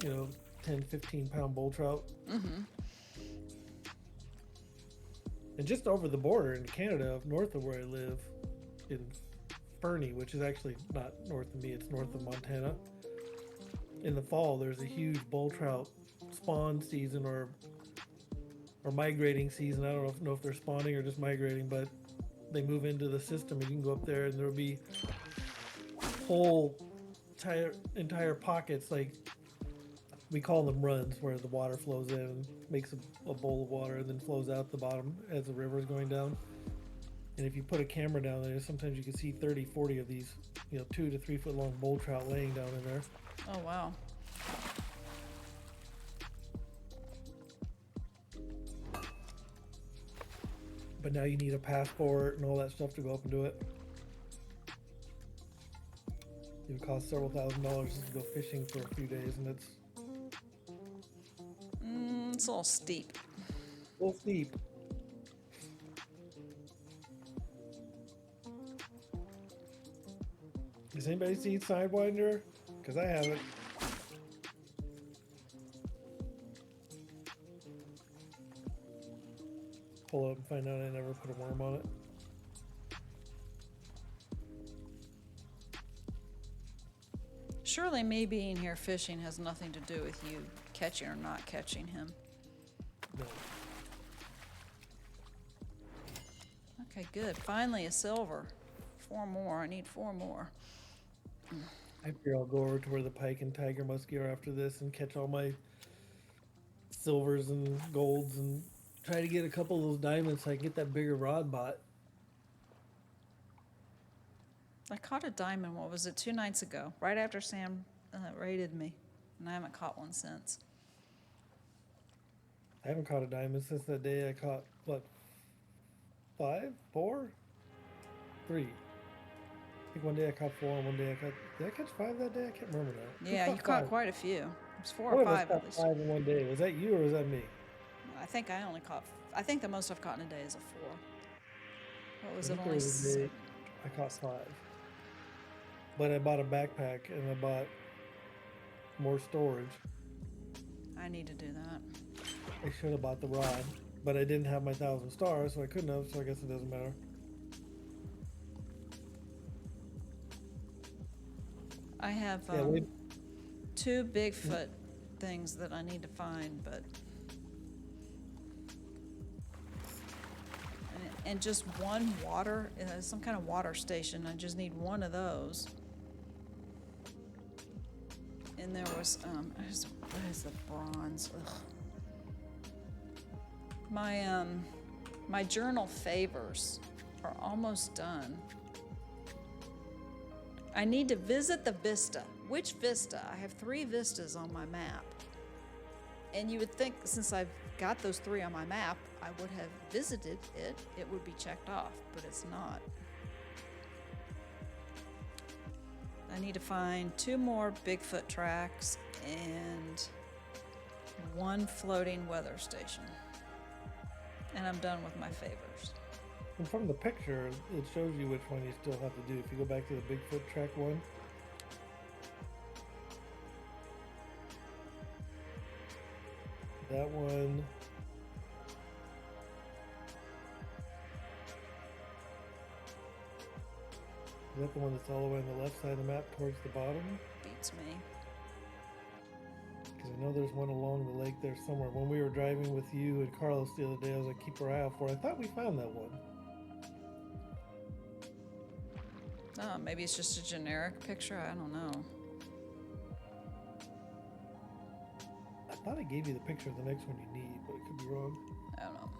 10, 15-pound bull trout. Mm-hmm. And just over the border in Canada, north of where I live, in Fernie, which is actually not north of me, it's north of Montana. In the fall, there's a huge bull trout spawn season or migrating season. I don't know if they're spawning or just migrating, but they move into the system, you can go up there and there'll be whole entire pockets, like we call them runs, where the water flows in and makes a bowl of water and then flows out the bottom as the river is going down. And if you put a camera down there, sometimes you can see 30, 40 of these, 2 to 3 foot long bull trout laying down in there. Oh, wow. But now you need a passport and all that stuff to go up and do it. It would cost several $1,000s just to go fishing for a few days, and it's It's a little steep. a little steep. Has anybody seen Sidewinder? Because I haven't. Pull up and find out I never put a worm on it. Surely me being here fishing has nothing to do with you catching or not catching him. No. Okay, good. Finally, a silver. 4 more. I need 4 more. I figure I'll go over to where the pike and tiger muskie are after this and catch all my silvers and golds and try to get a couple of those diamonds so I can get that bigger rod bot. I caught a diamond, what was it, 2 nights ago, right after Sam raided me, and I haven't caught one since. I haven't caught a diamond since that day I caught, what, 5? 4? 3. I think one day I caught 4 and one day I caught... Did I catch 5 that day? I can't remember now. Yeah, you caught 5? quite a few. It was 4 One or of us 5 caught at least. 5 in one day. Was that you or was that me? I think I only caught, I think the most I've caught in a day is a 4. What was I it, think only there was a day I caught 5. But I bought a backpack and I bought more storage. I need to do that. I should have bought the rod, but I didn't have my 1,000 stars, so I couldn't have, so I guess it doesn't matter. I have Yeah, we 2 Bigfoot things that I need to find, but... And just one water, some kind of water station. I just need one of those. And there was, what is the bronze? Ugh. My journal favors are almost done. I need to visit the vista. Which vista? I have 3 vistas on my map. And you would think, since I've got those 3 on my map, I would have visited it. It would be checked off, but it's not. I need to find 2 more Bigfoot tracks and 1 floating weather station. And I'm done with my favors. And from the picture, it shows you which one you still have to do. If you go back to the Bigfoot track one, that one. Is that the one that's all the way on the left side of the map towards the bottom? Beats me. Because I know there's one along the lake there somewhere. When we were driving with you and Carlos the other day, I was like, keep our eye out for it. I thought we found that one. Oh, maybe it's just a generic picture. I don't know. I thought I gave you the picture of the next one you need, but it could be wrong. I don't know.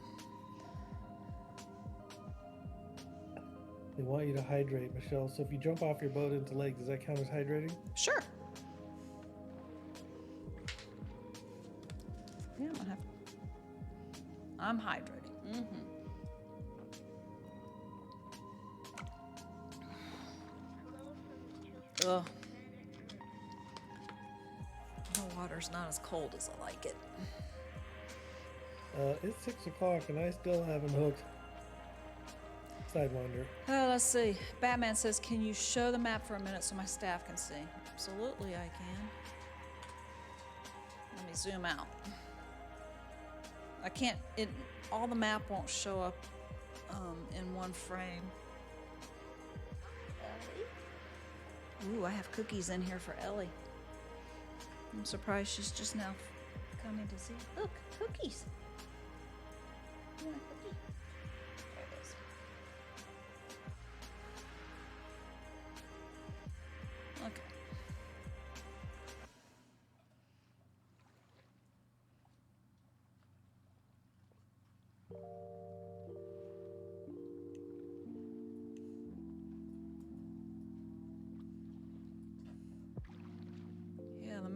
They want you to hydrate, Michelle. So if you jump off your boat into the lake, does that count as hydrating? Sure. Yeah, I'm gonna have. I'm hydrating. Mm-hmm. Ugh. The water's not as cold as I like it. It's 6 o'clock and I still haven't hooked Sidewinder. Let's see. Batman says, can you show the map for a minute so my staff can see? Absolutely, I can. Let me zoom out. I can't, all the map won't show up in one frame. Ooh, I have cookies in here for Ellie. I'm surprised she's just now coming to see. Look, cookies. You want a cookie? There it is.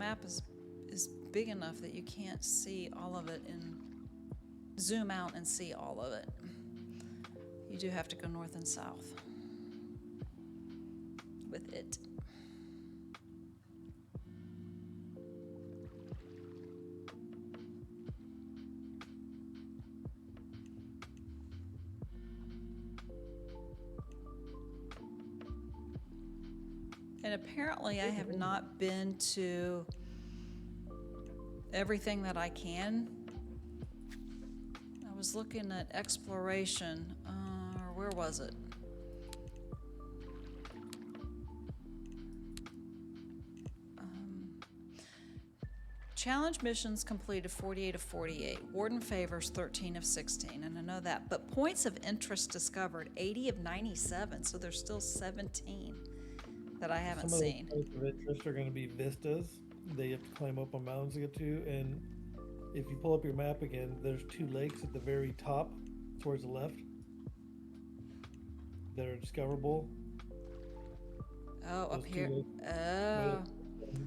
map is big enough that you can't see all of it and zoom out and see all of it. You do have to go north and south with it. And apparently I have not been to everything that I can. I was looking at exploration, or where was it? Challenge missions completed 48 of 48. Warden favors 13 of 16, and I know that. But points of interest discovered 80 of 97, so there's still 17 that I haven't Some seen. of the points of interest are going to be vistas. They have to climb up on mountains to get to. And if you pull up your map again, there's 2 lakes at the very top, towards the left, that are discoverable. Oh, up Those 2 here. lakes. Oh,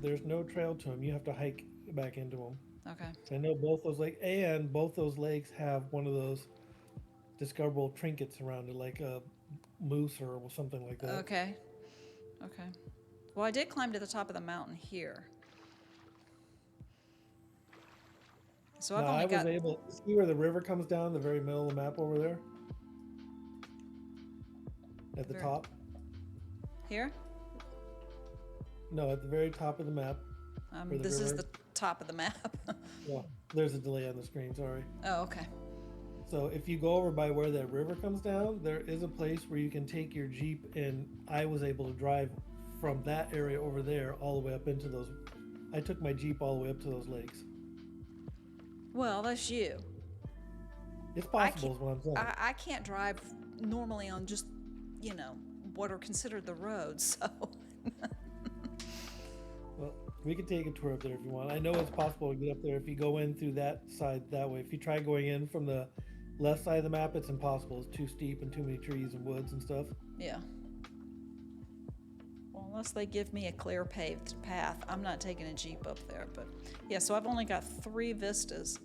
There's no trail to them. You have to hike back into them. okay. So I know both those lakes, and both those lakes have one of those discoverable trinkets around it, like a moose or something like that. Okay. Okay. Well, I did climb to the top of the mountain here. So I've Now, only I was got. able to see where the river comes down, the very middle of the map over there, at the Very- top. Here? No, at the very top of the map. Where the This is river- the top of the map. Well, there's a delay on the screen. Sorry. Oh, okay. So if you go over by where that river comes down, there is a place where you can take your Jeep, and I was able to drive from that area over there all the way up into those. I took my Jeep all the way up to those lakes. Well, that's you. It's possible, is what I'm saying. I can't drive normally on just, what are considered the roads, so. Well, we could take a tour up there if you want. I know it's possible to get up there if you go in through that side that way. If you try going in from the left side of the map, it's impossible. It's too steep and too many trees and woods and stuff. Yeah. Well, unless they give me a clear paved path, I'm not taking a Jeep up there. But yeah, so I've only got 3 vistas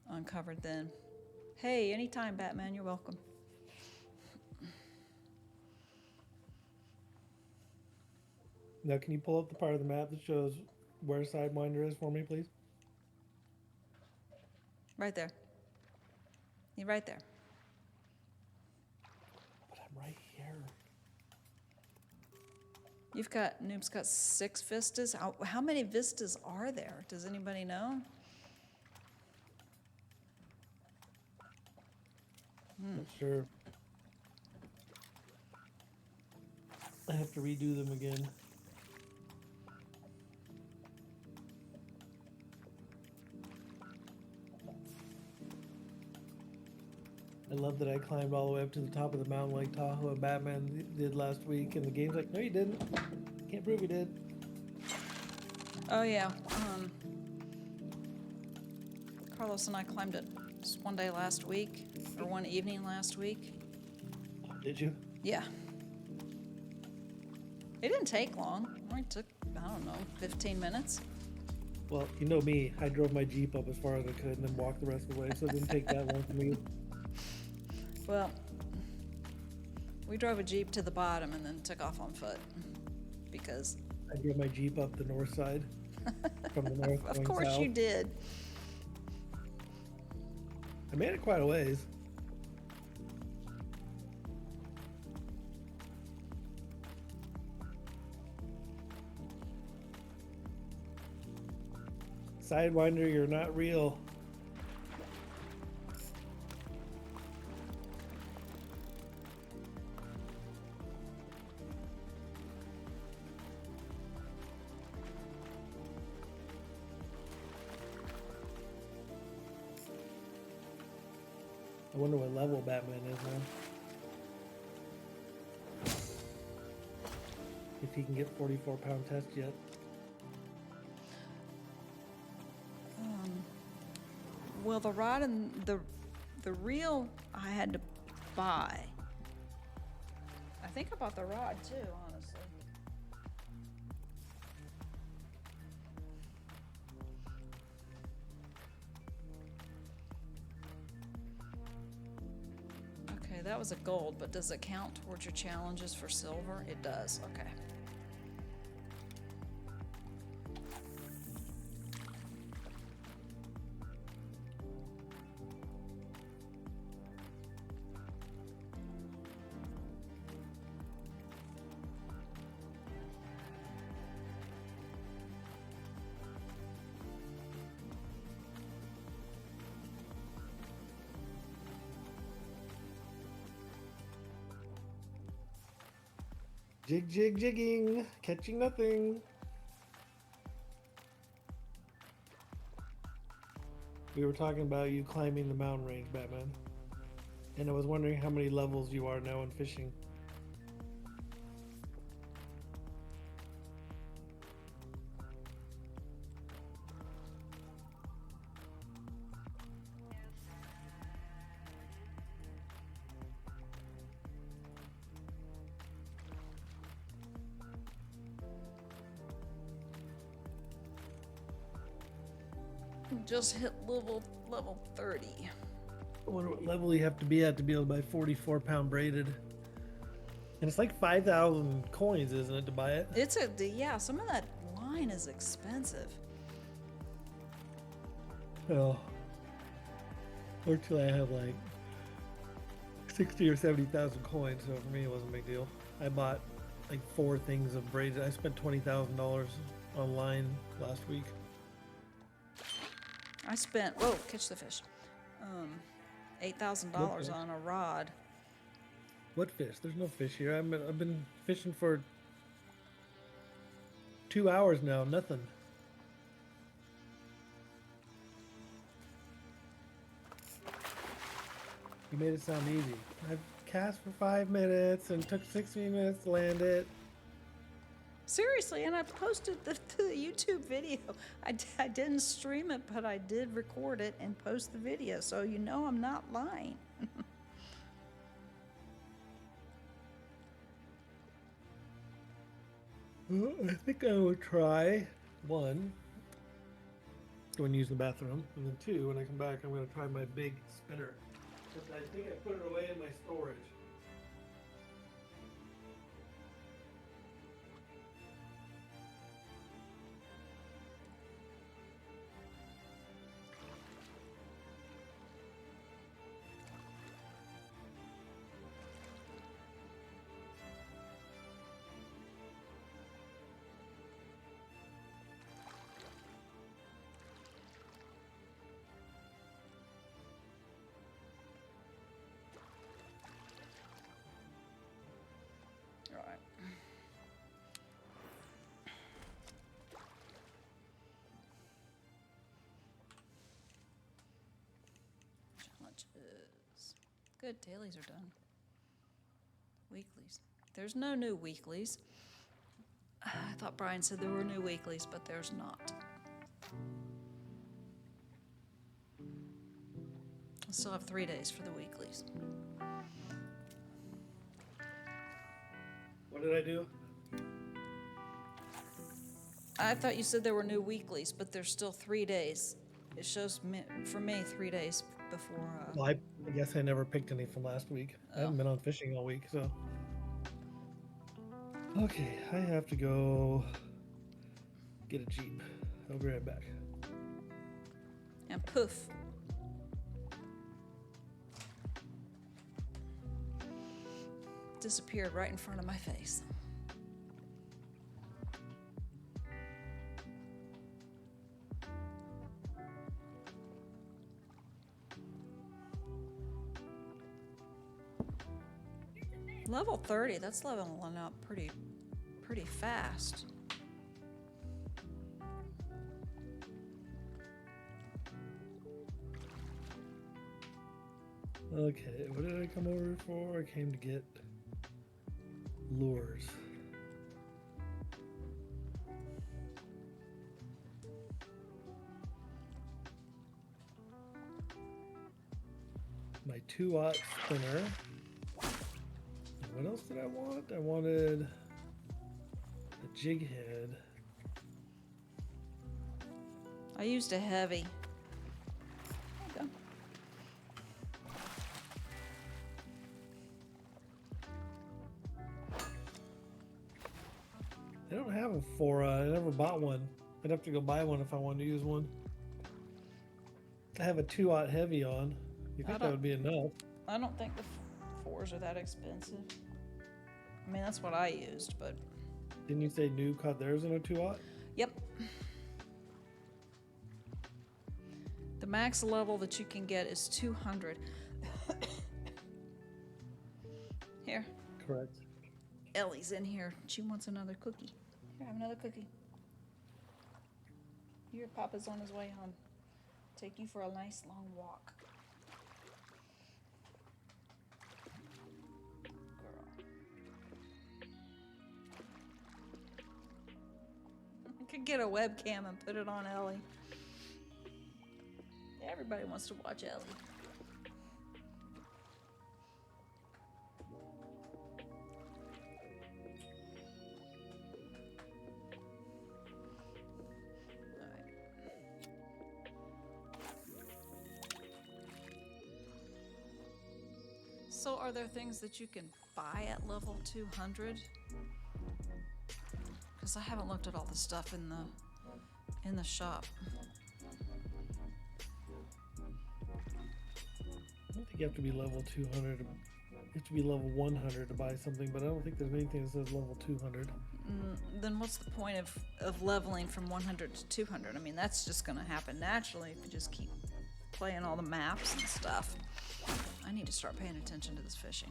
uncovered then. Hey, anytime, Batman, you're welcome. Now, can you pull up the part of the map that shows where Sidewinder is for me, please? Right there. You're right there. But I'm right here. Noob's got 6 vistas. How many vistas are there? Does anybody know? Not sure. I have to redo them again. I love that I climbed all the way up to the top of the mountain like Tahoe and Batman did last week, and the game's like, no, you didn't. Can't prove you did. Oh yeah. Carlos and I climbed it just one day last week, or one evening last week. Did you? Yeah. It didn't take long. It only took, I don't know, 15 minutes. Well, you know me. I drove my Jeep up as far as I could and then walked the rest of the way, so it didn't take that long for me. Well, we drove a Jeep to the bottom and then took off on foot because. I drove my Jeep up the north side from the north Of going course south. you did. I made it quite a ways. Sidewinder, you're not real. I wonder what level Batman is now. If he can get 44-pound test yet. Well, the rod and the reel I had to buy. I think I bought the rod too, honestly. that was a gold, but does it count towards your challenges for silver? It does, okay. Jig, jig, jigging, catching nothing. We were talking about you climbing the mountain range, Batman. And I was wondering how many levels you are now in fishing. Just hit level 30. I wonder what level you have to be at to be able to buy 44-pound braided. And it's like 5,000 coins, isn't it, to buy it? It's yeah, some of that line is expensive. Well, fortunately, I have like 60 or 70,000 coins, so for me, it wasn't a big deal. I bought like 4 things of braided. I spent $20,000 online last week. I spent, whoa, catch the fish. $8,000 on a rod. What fish? There's no fish here. I've been fishing for 2 hours now. Nothing. You made it sound easy. I've cast for 5 minutes and took 60 minutes to land it. Seriously, and I posted the YouTube video. I didn't stream it, but I did record it and post the video, so you know I'm not lying. Well, I think I will try 1, go and use the bathroom, and then 2, when I come back, I'm going to try my big spinner. But I think I put it away in my storage. All right. Challenges. Good, dailies are done. Weeklies. There's no new weeklies. I thought Brian said there were new weeklies, but there's not. I still have 3 days for the weeklies. What did I do? I thought you said there were new weeklies, but there's still 3 days. It shows for me 3 days before. Well, I guess I never picked any from last week. I haven't been on fishing all week, so. Okay, I have to go get a Jeep. I'll be right back. And poof. Disappeared right in front of my face. Level 30, that's leveling up pretty fast. Okay, what did I come over for? I came to get lures. My 2-aught spinner. What else did I want? I wanted a jig head. I used a heavy. There you go. I don't have a 4-aught. I never bought one. I'd have to go buy one if I wanted to use one. I have a 2-aught heavy on. You think that don't- would be enough? I don't think the fours are that expensive. I mean, that's what I used, but Didn't you say Noob caught theirs in a 2-aught? yep. The max level that you can get is 200. Here, Correct. Ellie's in here. She wants another cookie. Here, have another cookie. Your Papa's on his way home. Take you for a nice long walk. Girl. I could get a webcam and put it on Ellie. Everybody wants to watch Ellie. Alright. So are there things that you can buy at level 200? Because I haven't looked at all the stuff in the shop. I don't think you have to be level 200. You have to be level 100 to buy something, but I don't think there's anything that says level 200. Then what's the point of leveling from 100 to 200? I mean, that's just going to happen naturally if you just keep playing all the maps and stuff. I need to start paying attention to this fishing.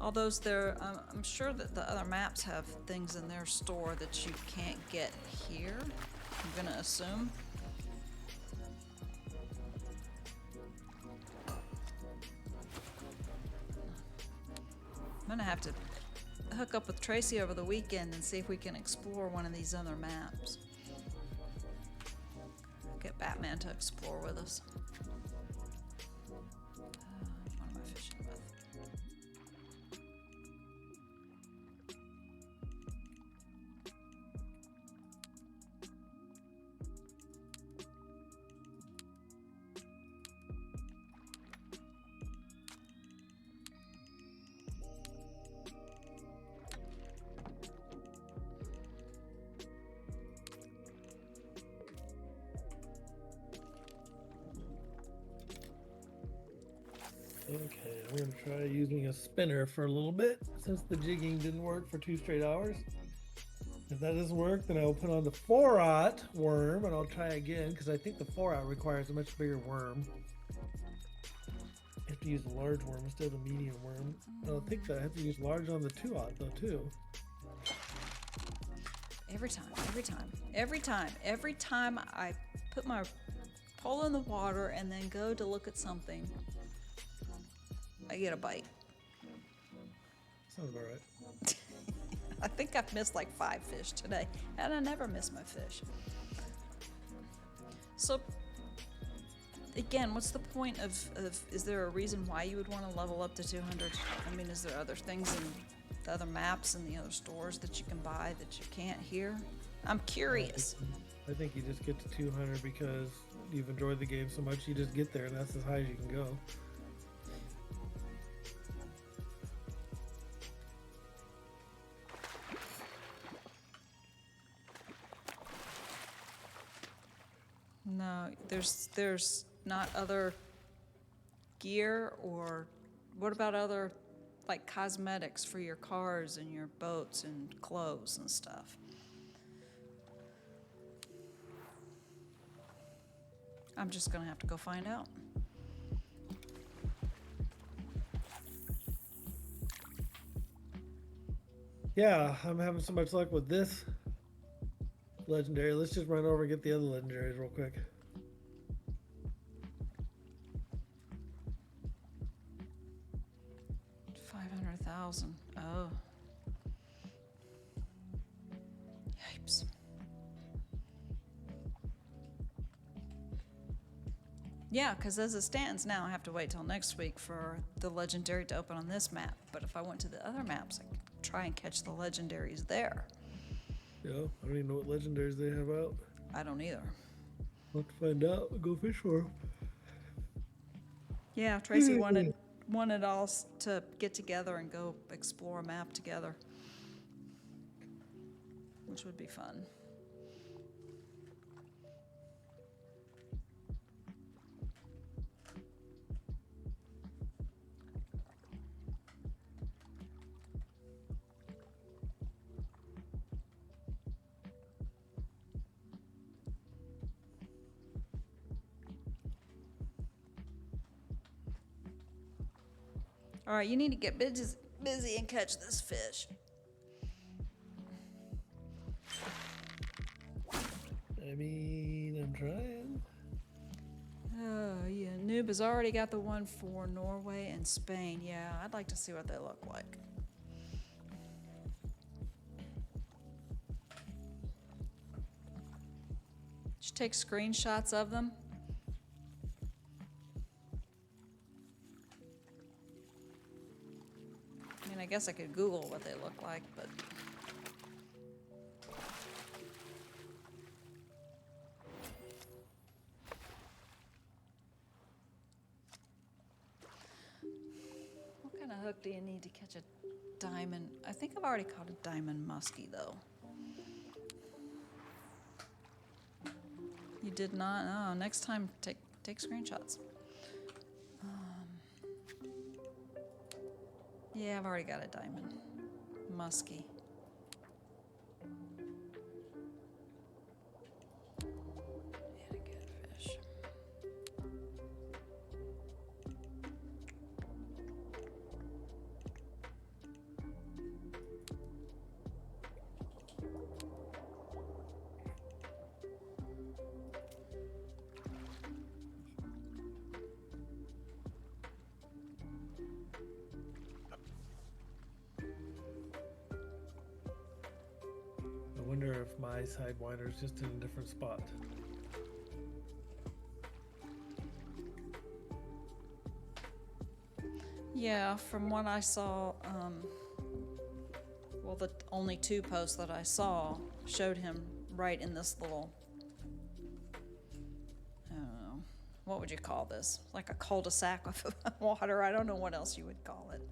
Although I'm sure that the other maps have things in their store that you can't get here. I'm gonna assume. I'm gonna have to hook up with Tracy over the weekend and see if we can explore one of these other maps. Get Batman to explore with us. What am I fishing with? Okay, I'm gonna try using a spinner for a little bit since the jigging didn't work for 2 straight hours. If that doesn't work, then I'll put on the 4-aught worm and I'll try again because I think the 4-aught requires a much bigger worm. You have to use a large worm instead of a medium worm. I don't think that I have to use large on the 2-aught though too. Every time I put my pole in the water and then go to look at something, I get a bite. Sounds about right. I think I've missed like 5 fish today, and I never miss my fish. So, again, what's the point of is there a reason why you would want to level up to 200? I mean, is there other things in the other maps and the other stores that you can buy that you can't here? I'm curious. I think you just get to 200 because you've enjoyed the game so much, you just get there and that's as high as you can go. No, there's not other gear, or what about other like cosmetics for your cars and your boats and clothes and stuff? I'm just gonna have to go find out. Yeah, I'm having so much luck with this legendary. Let's just run over and get the other legendaries real quick. $500,000. Oh. Yipes. Yeah, because as it stands now, I have to wait till next week for the legendary to open on this map. But if I went to the other maps, I could try and catch the legendaries there. Yeah, I don't even know what legendaries they have out. I don't either. I'll have to find out. We'll go fish for them. Yeah, Tracy wanted us to get together and go explore a map together, which would be fun. All right, you need to get busy and catch this fish. I mean, I'm trying. Oh, yeah. Noob has already got the one for Norway and Spain. Yeah, I'd like to see what they look like. Did you take screenshots of them? I mean, I guess I could Google what they look like, but... What kind of hook do you need to catch a diamond? I think I've already caught a diamond muskie, though. You did not? Oh, next time, take screenshots. Yeah, I've already got a diamond muskie. And a good fish. I wonder if my sidewinder is just in a different spot. Yeah, from what I saw, well, the only two posts that I saw showed him right in this little, I don't know, what would you call this? Like a cul-de-sac of water. I don't know what else you would call it.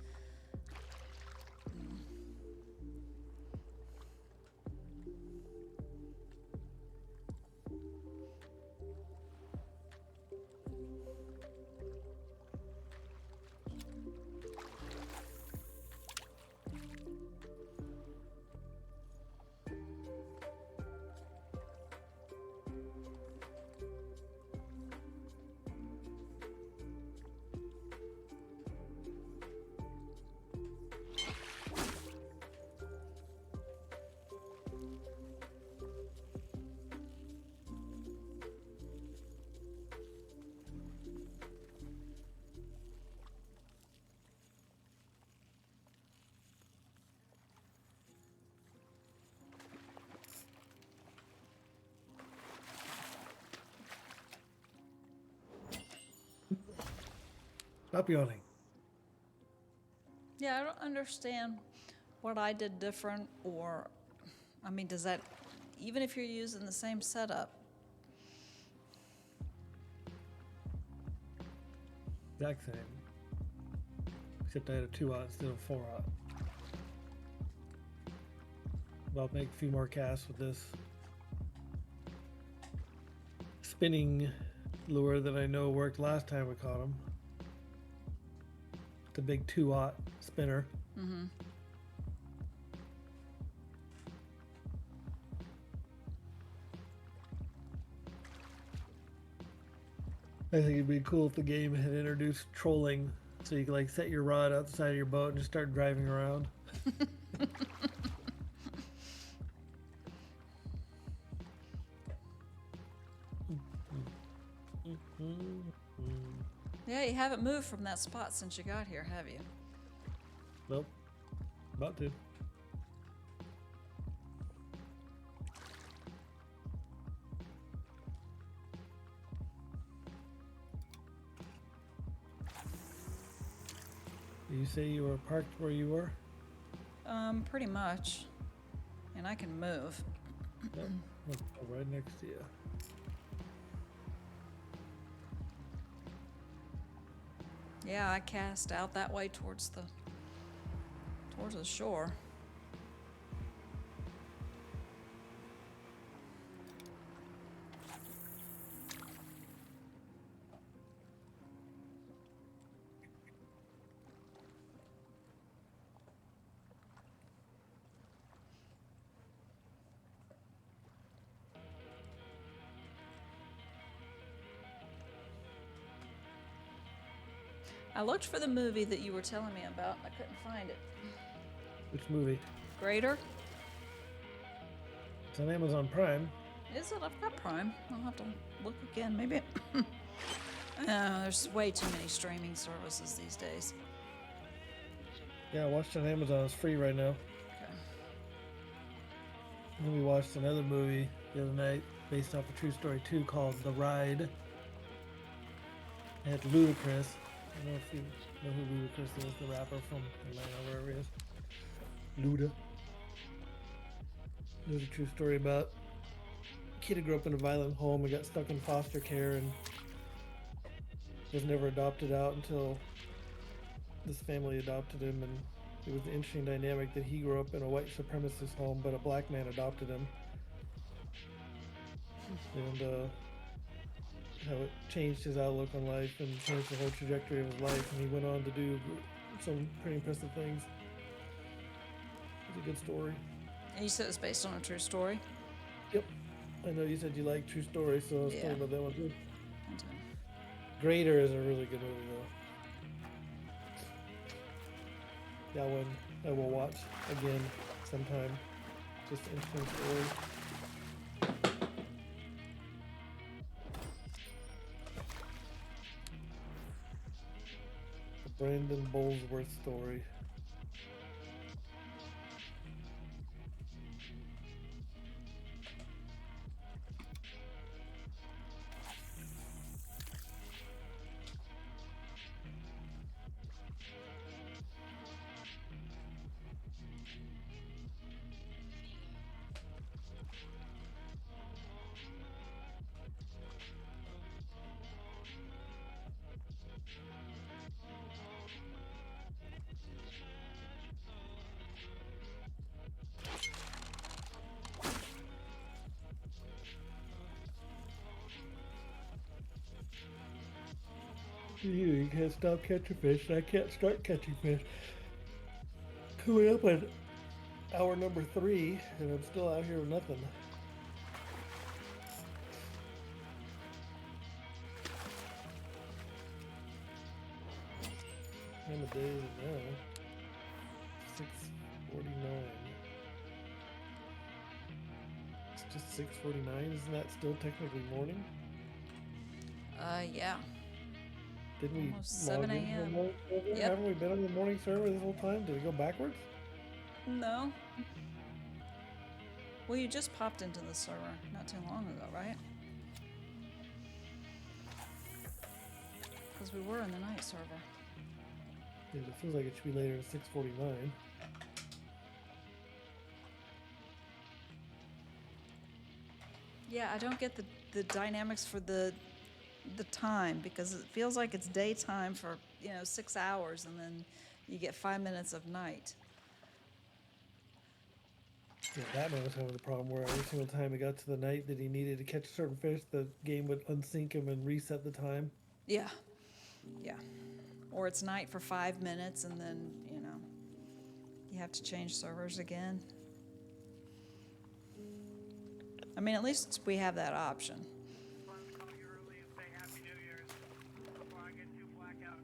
Stop yawning. Yeah, I don't understand what I did different, or, I mean, does that, even if you're using the same setup, Exact same. Except I had a 2-aught instead of a 4-aught. But I'll make a few more casts with this spinning lure that I know worked last time we caught him. The big 2-aught spinner. mm-hmm. I think it'd be cool if the game had introduced trolling, so you could like set your rod outside of your boat and just start driving around. Yeah, you haven't moved from that spot since you got here, have you? Nope. About to. You say you were parked where you were? Pretty much. And I can move. Yep. Look, right next to you. Yeah, I cast out that way towards the shore. I looked for the movie that you were telling me about. I couldn't find it. Which movie? Greater? It's on Amazon Prime. Is it? I've got Prime. I'll have to look again. Maybe. There's way too many streaming services these days. Yeah, I watched it on Amazon. It's free right now. Okay. And then we watched another movie the other night based off a true story too called The Ride. It had Ludacris. I don't know if you know who Ludacris is, the rapper from Atlanta, wherever he is. Luda. There's a true story about a kid who grew up in a violent home and got stuck in foster care and was never adopted out until this family adopted him. And it was an interesting dynamic that he grew up in a white supremacist home, but a black man adopted him. And how it changed his outlook on life and changed the whole trajectory of his life. And he went on to do some pretty impressive things. It's a good story. And you said it's based on a true story? Yep. I know you said you like true stories, so I was Yeah. talking about that one too. Okay. Greater is a really good movie, though. That one I will watch again sometime. Just an interesting story. The Brandon Bolesworth story. You can't stop catching fish, and I can't start catching fish. Coming up on hour number 3, and I'm still out here with nothing. Time of day is it now? 6:49. It's just 6:49. Isn't that still technically morning? Yeah. Didn't we Almost log 7 into the a.m.. morning server? Yep. Haven't we been on the morning server this whole time? Did it go backwards? No. Well, you just popped into the server not too long ago, right? Because we were in the night server. Yeah, it feels like it should be later than 6:49. Yeah, I don't get the dynamics for the time, because it feels like it's daytime for 6 hours, and then you get 5 minutes of night. Yeah, Batman was having the problem where every single time it got to the night that he needed to catch a certain fish, the game would unsync him and reset the time. Yeah. Or it's night for 5 minutes, and then you have to change servers again. I mean, at least we have that option. Call you early and say Happy New Year's before I get too blackout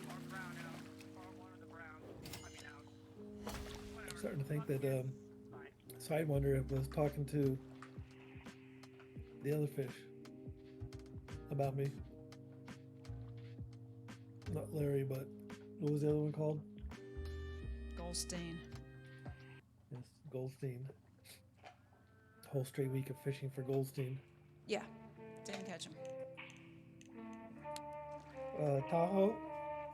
or brown out or one of the browns. I mean out. Whatever. I'm starting to think that Fine. Sidewinder was talking to the other fish about me. Not Larry, but what was the other one called? Goldstein. Yes, Goldstein. Whole straight week of fishing for Goldstein. Yeah. Didn't catch him. Tahoe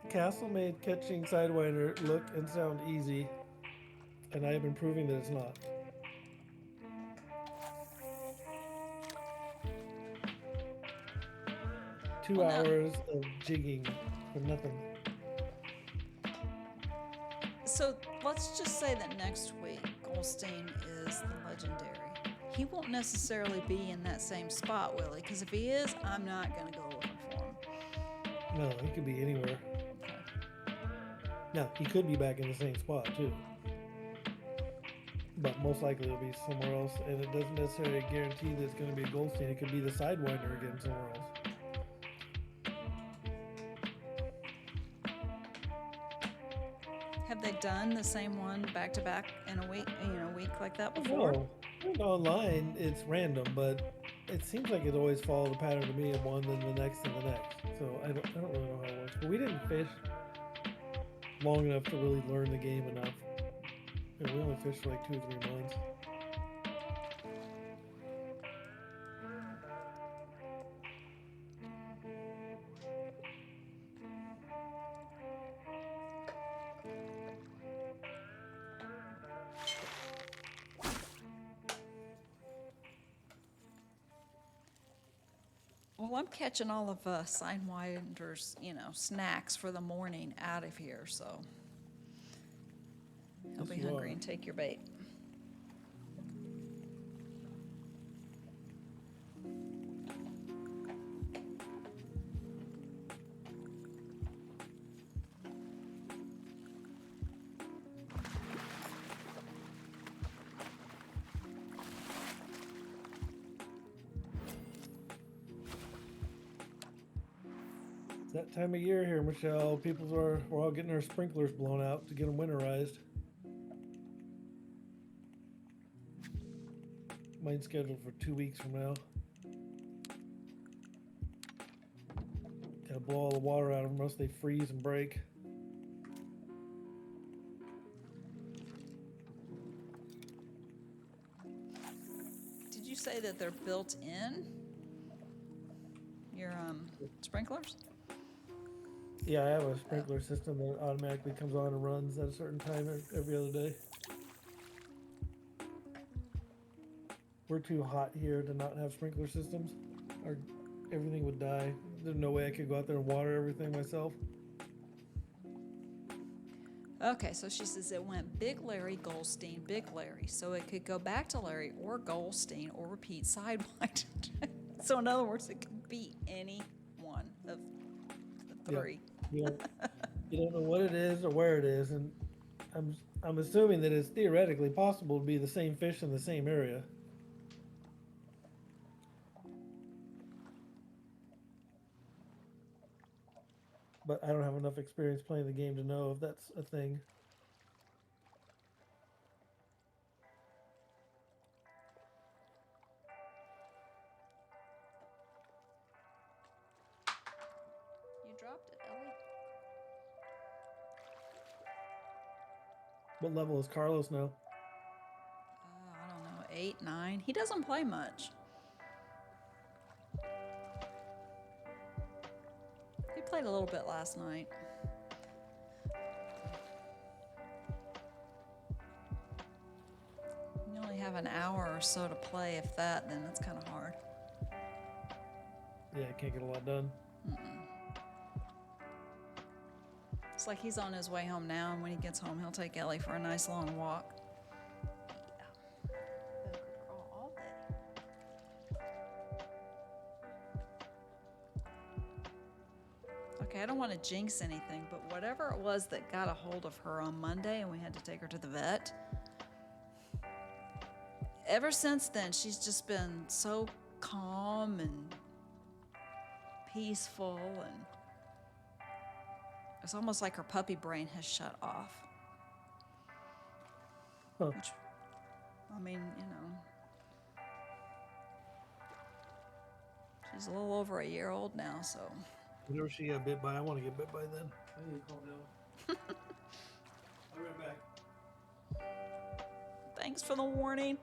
Castle made catching Sidewinder look and sound easy, and I have been proving that it's not. Two Well, no. hours of jigging for nothing. So let's just say that next week Goldstein is the legendary. He won't necessarily be in that same spot, will he? Because if he is, I'm not going to go looking for him. No, he could be anywhere. Okay. Now, he could be back in the same spot too. But most likely it'll be somewhere else, and it doesn't necessarily guarantee that it's going to be a Goldstein. It could be the Sidewinder again somewhere else. Have they done the same one back to back in a week, week like that before? No, online it's random, but it seems like it always follows the pattern to me of one, then the next, and the next. So I don't really know how it works. But we didn't fish long enough to really learn the game enough. We only fished for like 2 or 3 months. Well, I'm catching all of Sidewinder's, snacks for the morning out of here, so he'll Yes, be you hungry are. and take your bait. It's that time of year here, Michelle. We're all getting our sprinklers blown out to get them winterized. Mine's scheduled for 2 weeks from now. Gotta blow all the water out of them, or else they freeze and break. Did you say that they're built in? Your sprinklers? Yeah, I have a sprinkler system that automatically comes on and runs at a certain time every other day. We're too hot here to not have sprinkler systems. Everything would die. There's no way I could go out there and water everything myself. Okay, so she says it went Big Larry, Goldstein, Big Larry. So it could go back to Larry or Goldstein or repeat Sidewinder. So in other words, it could be any one of the Yeah. three. You don't know what it is or where it is, and I'm assuming that it's theoretically possible to be the same fish in the same area. But I don't have enough experience playing the game to know if that's a thing. You dropped it, Ellie. What level is Carlos now? I don't know, 8, 9. He doesn't play much. He played a little bit last night. You only have an hour or so to play, if that, then it's kind of hard. Yeah, I can't get a lot done. It's like he's on his way home now, and when he gets home, he'll take Ellie for a nice long walk. Yeah. All day. Okay, I don't want to jinx anything, but whatever it was that got a hold of her on Monday and we had to take her to the vet, ever since then, she's just been so calm and peaceful, and it's almost like her puppy brain has shut off. Huh. Which, I mean, she's a little over a year old now, so. Whenever she got bit by, I want to get bit by then. I need to calm down. I'll be right back. Thanks for the warning.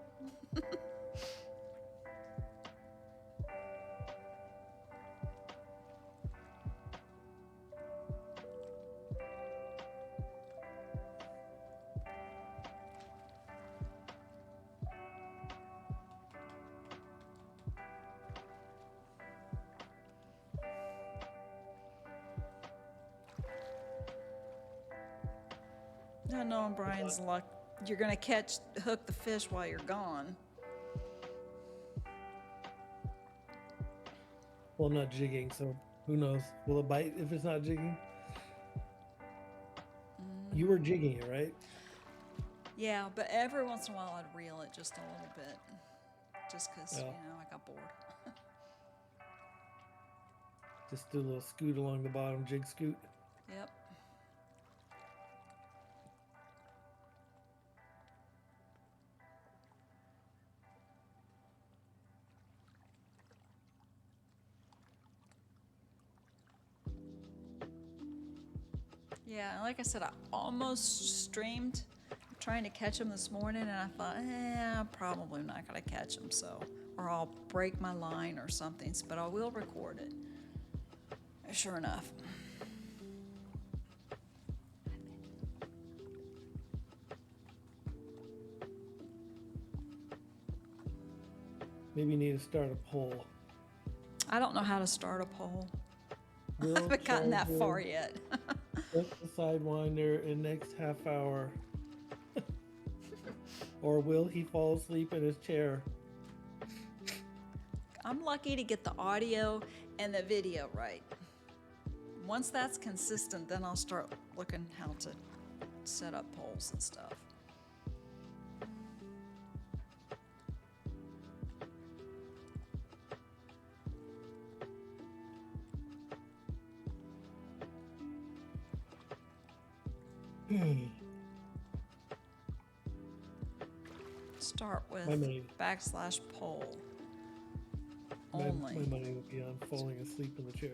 Not knowing Brian's luck, you're gonna hook the fish while you're gone. Well, I'm not jigging, so who knows? Will it bite if it's not jigging? You were jigging it, right? Yeah, but every once in a while I'd reel it just a little bit. Just 'cause, Yeah. you know, I got bored. Just do a little scoot along the bottom, jig scoot. Yep. Yeah, and like I said, I almost streamed trying to catch him this morning, and I thought, I'm probably not gonna catch him, so, or I'll break my line or something, but I will record it. Sure enough. Maybe you need to start a poll. I don't know how to start a poll. I Will haven't gotten that Charger far yet. Lift the Sidewinder in next half hour? Or will he fall asleep in his chair? I'm lucky to get the audio and the video right. Once that's consistent, then I'll start looking how to set up polls and stuff. Start with My money. /poll My only. money would be on falling asleep in the chair.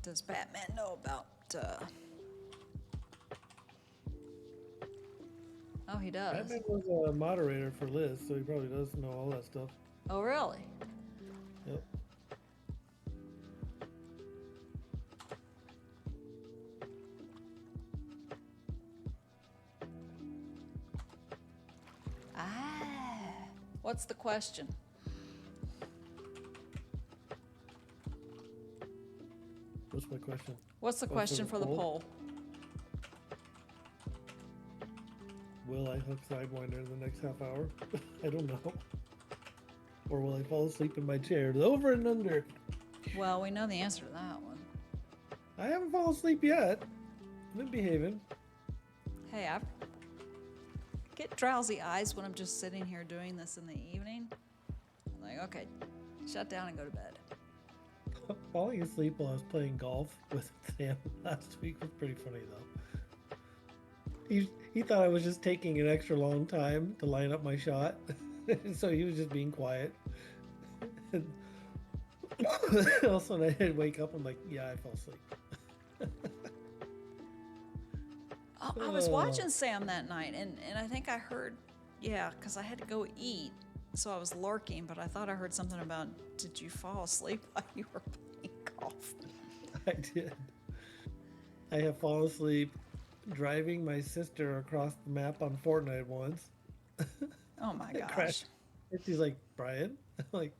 Does Batman know about? Oh, he does. Batman was a moderator for Liz, so he probably does know all that stuff. Oh, really? Yep. Ah. What's the question? What's my question? What's the question for the poll? Will I hook Sidewinder in the next half hour? I don't know. Or will I fall asleep in my chair? Over and under. Well, we know the answer to that one. I haven't fallen asleep yet. I've been behaving. Hey, I get drowsy eyes when I'm just sitting here doing this in the evening. I'm like, okay, shut down and go to bed. Falling asleep while I was playing golf with Sam last week was pretty funny though. He thought I was just taking an extra long time to line up my shot, so he was just being quiet. And all of a sudden I had to wake up. I'm like, yeah, I fell asleep. I was watching Sam that night, and I think I heard, because I had to go eat, so I was lurking, but I thought I heard something about, did you fall asleep while you were playing golf? I did. I have fallen asleep driving my sister across the map on Fortnite once. Oh my gosh. Crashed. And she's like, Brian? I'm like,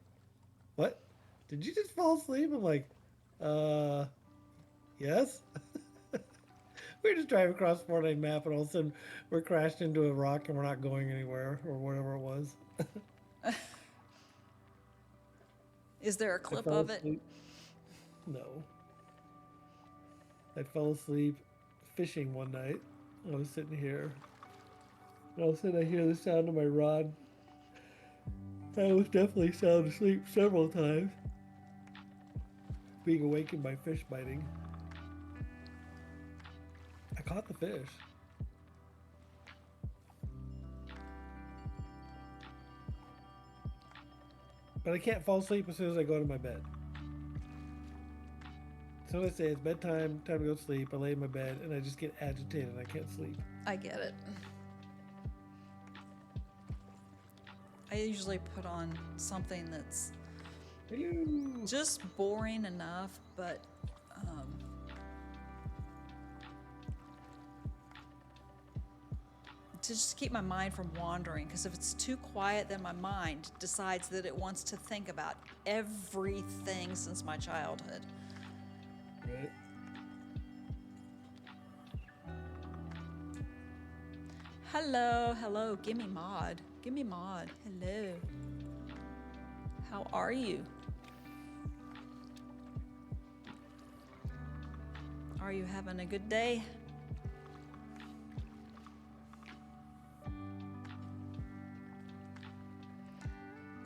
what? Did you just fall asleep? I'm like, yes. We were just driving across the Fortnite map, and all of a sudden we're crashed into a rock and we're not going anywhere, or whatever it was. Is there a I clip fell of it? asleep. No. I fell asleep fishing one night. I was sitting here. And all of a sudden I hear the sound of my rod. I was definitely sound asleep several times. Being awakened by fish biting. I caught the fish. But I can't fall asleep as soon as I go to my bed. So I say it's bedtime, time to go to sleep. I lay in my bed and I just get agitated and I can't sleep. I get it. I usually put on something that's Hello. just boring enough, but to just keep my mind from wandering, because if it's too quiet, then my mind decides that it wants to think about everything since my childhood. Right. Hello, give me mod. Hello. How are you? Are you having a good day?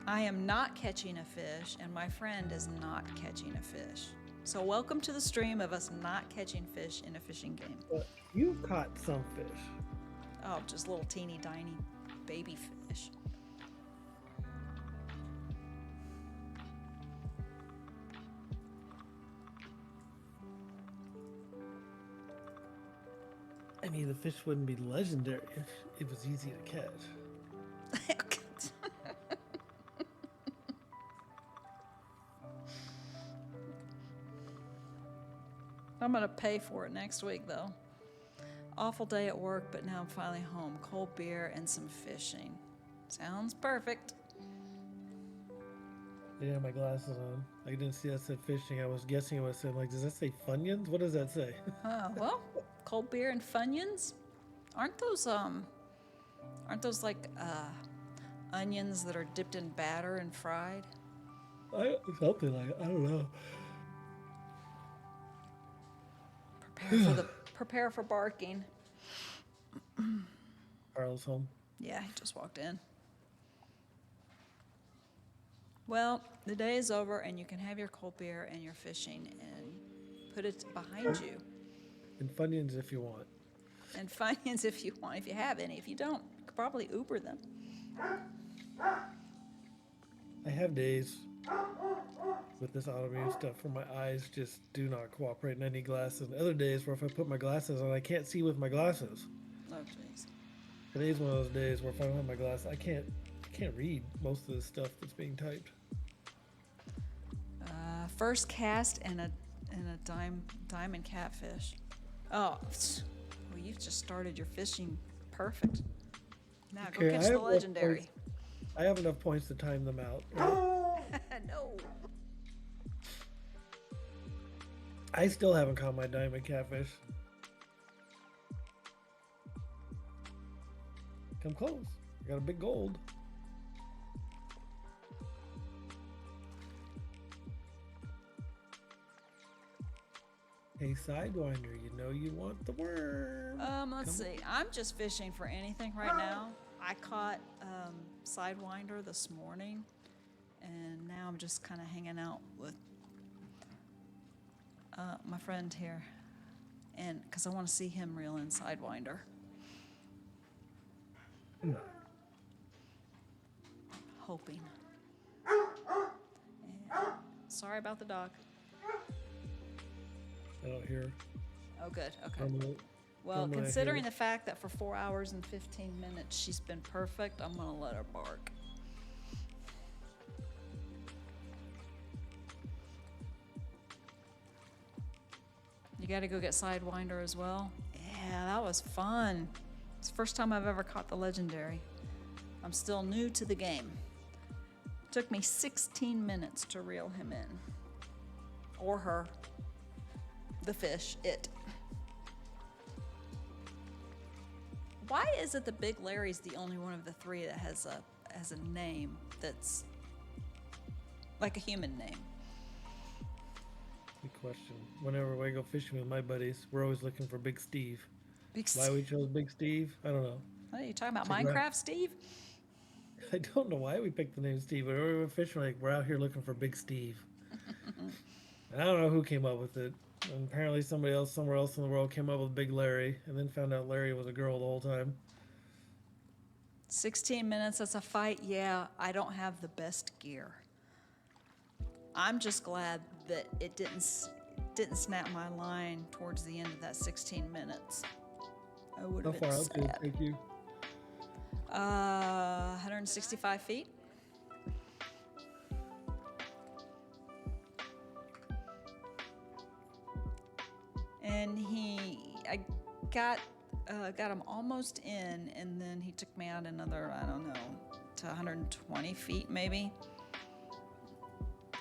I am not catching a fish, and my friend is not catching a fish. So welcome to the stream of us not catching fish in a fishing game. But you've caught some fish. Oh, just little teeny tiny baby fish. I mean, the fish wouldn't be legendary if it was easy to catch. I'm gonna pay for it next week, though. Awful day at work, but now I'm finally home. Cold beer and some fishing. Sounds perfect. I didn't have my glasses on. I didn't see that said fishing. I was guessing it was saying, like, does that say Funyuns? What does that say? Oh, well, cold beer and Funyuns? Aren't those like onions that are dipped in batter and fried? Something like I don't know. Prepare for barking. Carl's home. Yeah, he just walked in. Well, the day is over, and you can have your cold beer and your fishing and put it behind you. And Funyuns if you want. And Funyuns if you want, if you have any. If you don't, you could probably Uber them. I have days with this autoimmune stuff where my eyes just do not cooperate, and I need glasses. And other days where if I put my glasses on, I can't see with my glasses. Oh, jeez. Today's one of those days where if I don't have my glasses, I can't read most of the stuff that's being typed. First cast and a diamond catfish. Oh, well, you've just started your fishing. Perfect. Now go Okay, catch I the have enough legendary. points- I have enough points to time them out. No. I still haven't caught my diamond catfish. Come close. I got a big gold. Hey, Sidewinder, you know you want the worm. Let's see. I'm just fishing for anything right now. I caught Sidewinder this morning, and now I'm just kind of hanging out with my friend here, and because I want to see him reel in Sidewinder. No. Hoping. And sorry about the dog. I don't hear. Oh, good. Okay. From Well, from what I considering hear. the fact that for 4 hours and 15 minutes she's been perfect, I'm gonna let her bark. You gotta go get Sidewinder as well? Yeah, that was fun. It's the first time I've ever caught the legendary. I'm still new to the game. Took me 16 minutes to reel him in. Or her. The fish, it. Why is it the Big Larry's the only one of the three that has a name that's like a human name? Good question. Whenever I go fishing with my buddies, we're always looking for Big Steve. Big Why we chose Big Steve? I don't know. What are you talking about? It's like Minecraft, Steve? I don't know why we picked the name Steve. Whenever we went fishing, we're out here looking for Big Steve. And I don't know who came up with it. And apparently somebody else somewhere else in the world came up with Big Larry, and then found out Larry was a girl the whole time. 16 minutes, that's a fight. Yeah, I don't have the best gear. I'm just glad that it didn't snap my line towards the end of that 16 minutes. I would How have far been out did it sad. take you? 165 feet. And I got got him almost in, and then he took me out another, I don't know, to 120 feet maybe,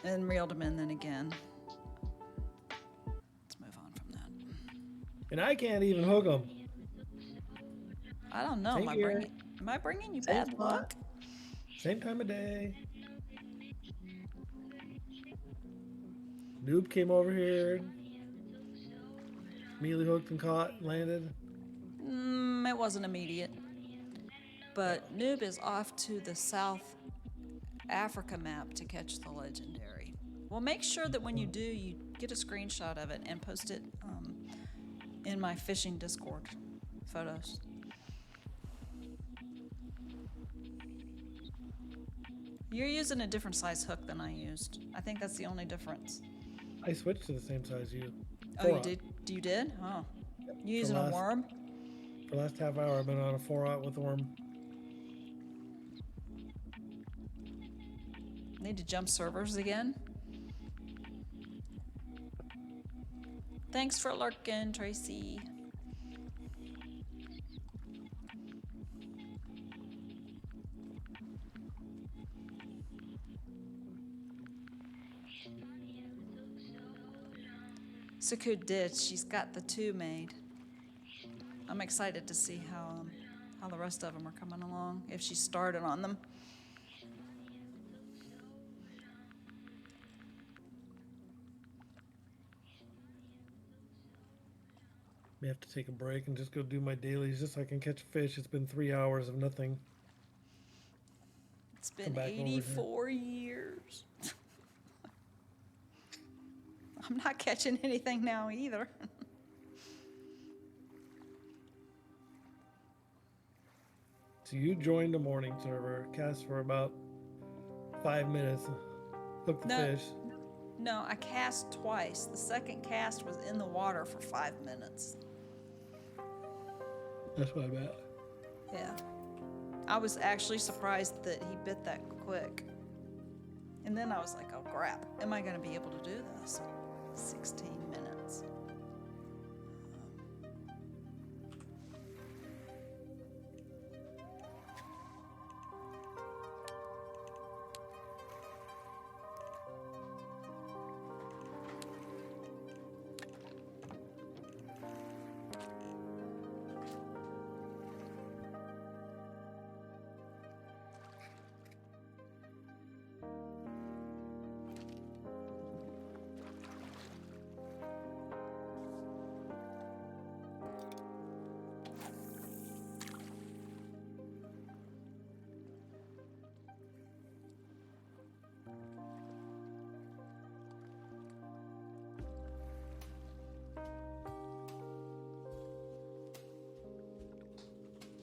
and reeled him in then again. Let's move on from that. And I can't even hook them. I don't know. Same here. Am I bringing you Same bad spot. luck? Same time of day. Noob came over here. Immediately hooked and caught, landed. It wasn't immediate. But Noob is off to the South Africa map to catch the legendary. Well, make sure that when you do, you get a screenshot of it and post it in my fishing Discord photos. You're using a different size hook than I used. I think that's the only difference. I switched to the same size you. Oh, you 4-aught. did? You did? Oh. You using a last- worm? For the last half hour, I've been on a 4-aught with a worm. Need to jump servers again? Thanks for lurking, Tracy. Sukud did. She's got the 2 made. I'm excited to see how the rest of them are coming along, if she started on them. May have to take a break and just go do my dailies just so I can catch fish. It's been 3 hours of nothing. It's been back over here. 84 years. I'm not catching anything now either. So you joined the morning server, cast for about 5 minutes, hooked the No. fish. No, I cast twice. The second cast was in the water for 5 minutes. That's what I bet. Yeah. I was actually surprised that he bit that quick. And then I was like, oh crap, am I going to be able to do this? 16 minutes.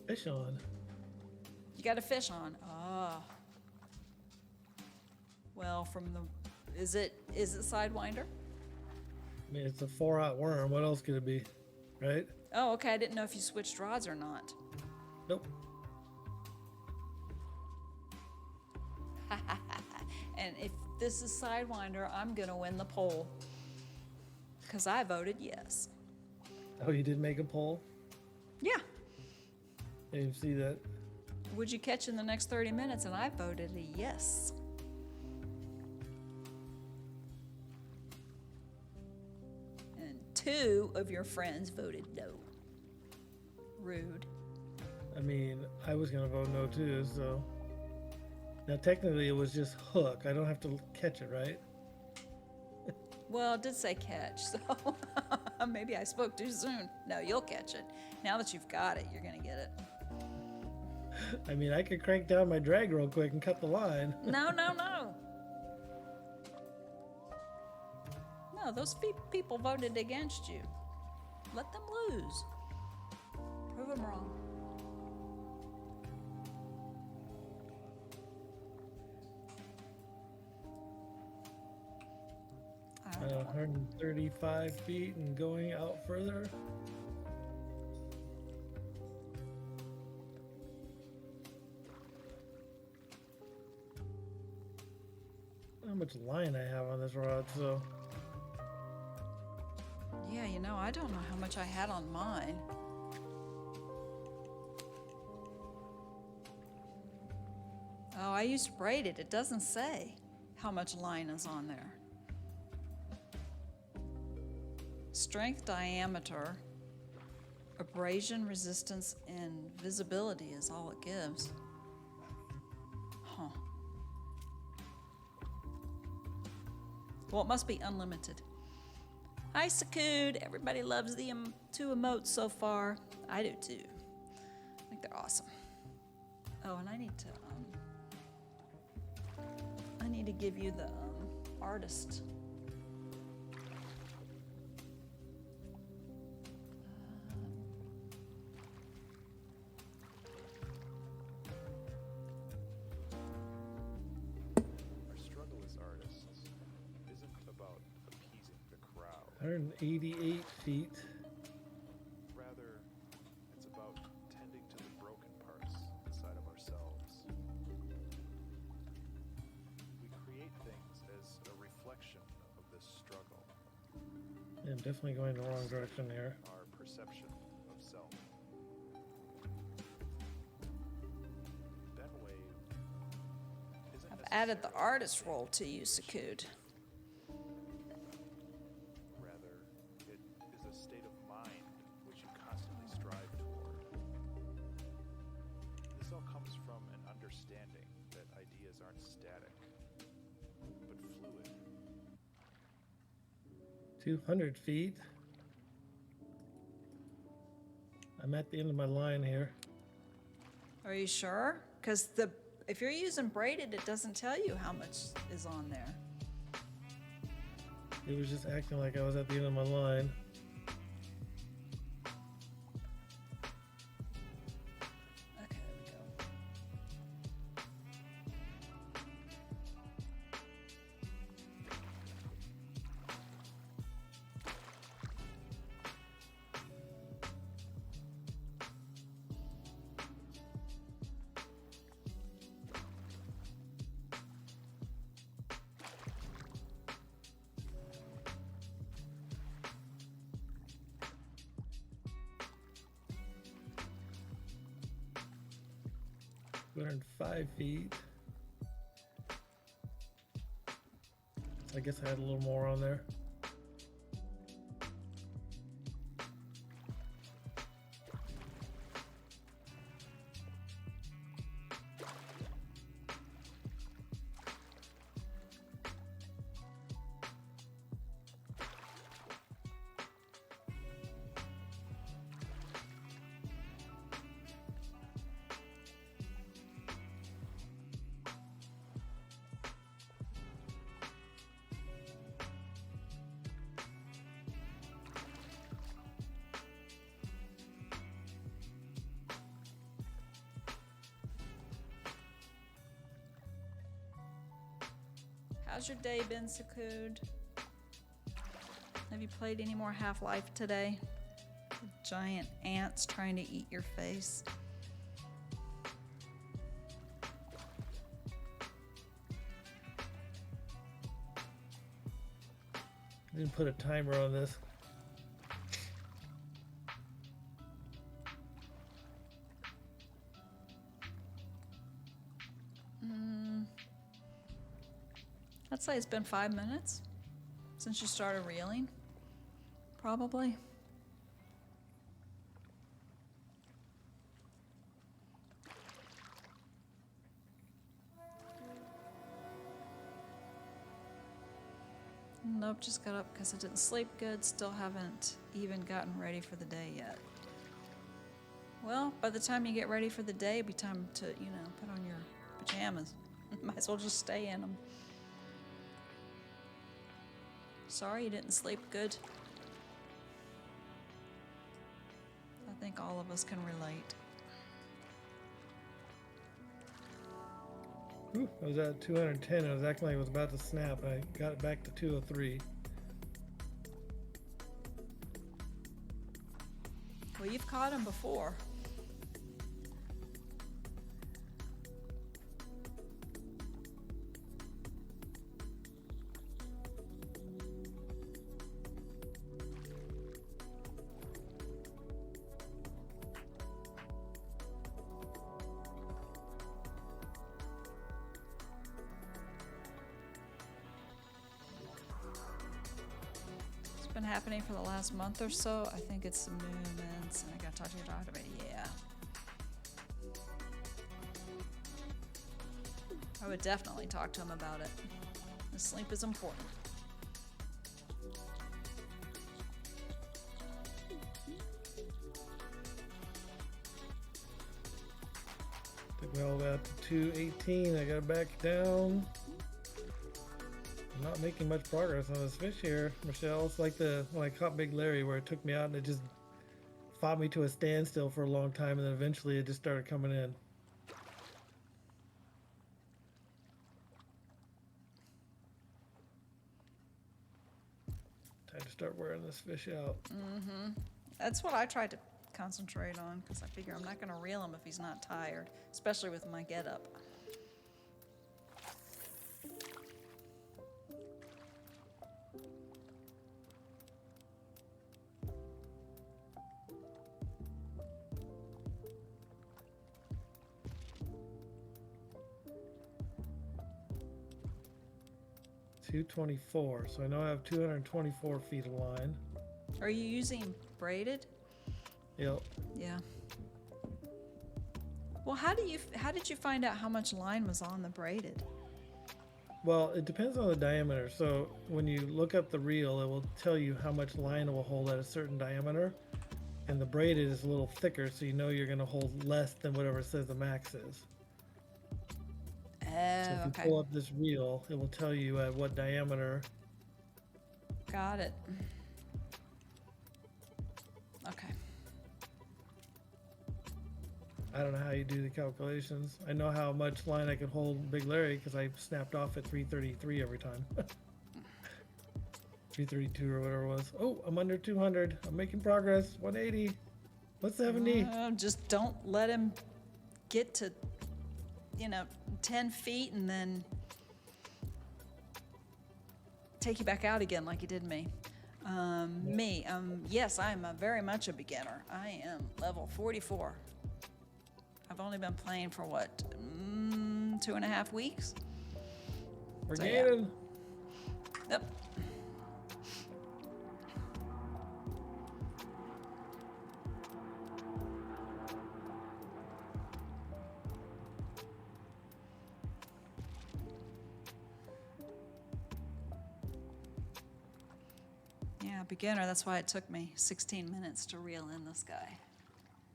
Fish on. You got a fish on. Ah. Well, from the, is it Sidewinder? I mean, it's a 4-aught worm. What else could it be? Right? Oh, okay. I didn't know if you switched rods or not. Nope. And if this is Sidewinder, I'm gonna win the poll. Because I voted yes. Oh, you did make a poll? Yeah. I didn't see that. Would you catch in the next 30 minutes? And I voted a yes. And 2 of your friends voted no. Rude. I mean, I was going to vote no too, so. Now, technically, it was just hook. I don't have to catch it, right? Well, it did say catch, so maybe I spoke too soon. No, you'll catch it. Now that you've got it, you're gonna get it. I mean, I could crank down my drag real quick and cut the line. No, no, no. No, those people voted against you. Let them lose. Prove them wrong. I don't know. 135 feet and going out further. How much line I have on this rod, so. Yeah, you know, I don't know how much I had on mine. I used braided. It doesn't say how much line is on there. Strength, diameter, abrasion, resistance, and visibility is all it gives. Huh. Well, it must be unlimited. Hi, Sakud. Everybody loves the two emotes so far. I do too. I think they're awesome. Oh, and I need to give you the artist. Our struggle as artists isn't about appeasing the crowd. 188 feet. Rather, it's about tending to the broken parts inside of ourselves. We create things as a reflection of this struggle, Yeah, I'm definitely going the wrong direction there. our perception of self. That wave isn't I've added the necessarily artist role to you, Sakud. Rather, it is a state of mind which you constantly strive toward. This all comes from an understanding that ideas aren't static, but fluid. 200 feet. I'm at the end of my line here. Are you sure? Because if you're using braided, it doesn't tell you how much is on there. It was just acting like I was at the end of my line. Okay, there we go. Two 205 feet. So I guess I had a little more on there. How's your day been, Sakud? Have you played any more Half-Life today? Giant ants trying to eat your face. I didn't put a timer on this. I'd say it's been 5 minutes since you started reeling, probably. Nope, just got up because I didn't sleep good. Still haven't even gotten ready for the day yet. Well, by the time you get ready for the day, it'll be time to, put on your pajamas. Might as well just stay in them. Sorry you didn't sleep good. I think all of us can relate. Whew, I was at 210. I was acting like I was about to snap. I got it back to 203. Well, you've caught him before. been happening for the last month or so. I think it's some movements, and I gotta talk to your doctor about it. Yeah. I would definitely talk to him about it. The sleep is important. Took me all the way out to 218. I got back down. I'm not making much progress on this fish here, Michelle. It's like when I caught Big Larry, where it took me out and it just fought me to a standstill for a long time, and then eventually it just started coming in. Time to start wearing this fish out. That's what I tried to concentrate on, because I figure I'm not going to reel him if he's not tired, especially with my getup. $224. So I know I have 224 feet of line. Are you using braided? Yep. Yeah. Well, how did you find out how much line was on the braided? Well, it depends on the diameter. So when you look up the reel, it will tell you how much line it will hold at a certain diameter. And the braided is a little thicker, so you know you're going to hold less than whatever it says the max is. So if you Okay. pull up this reel, it will tell you at what diameter. Got it. Okay. I don't know how you do the calculations. I know how much line I could hold Big Larry because I snapped off at 333 every time. 332 or whatever it was. Oh, I'm under 200. I'm making progress. 180. 170. Just don't let him get to, 10 feet and then take you back out again like he did me. Yes, I'm very much a beginner. I am level 44. I've only been playing for what, 2.5 weeks? We're So, yeah. gaining. Yep. Yeah, beginner. That's why it took me 16 minutes to reel in this guy.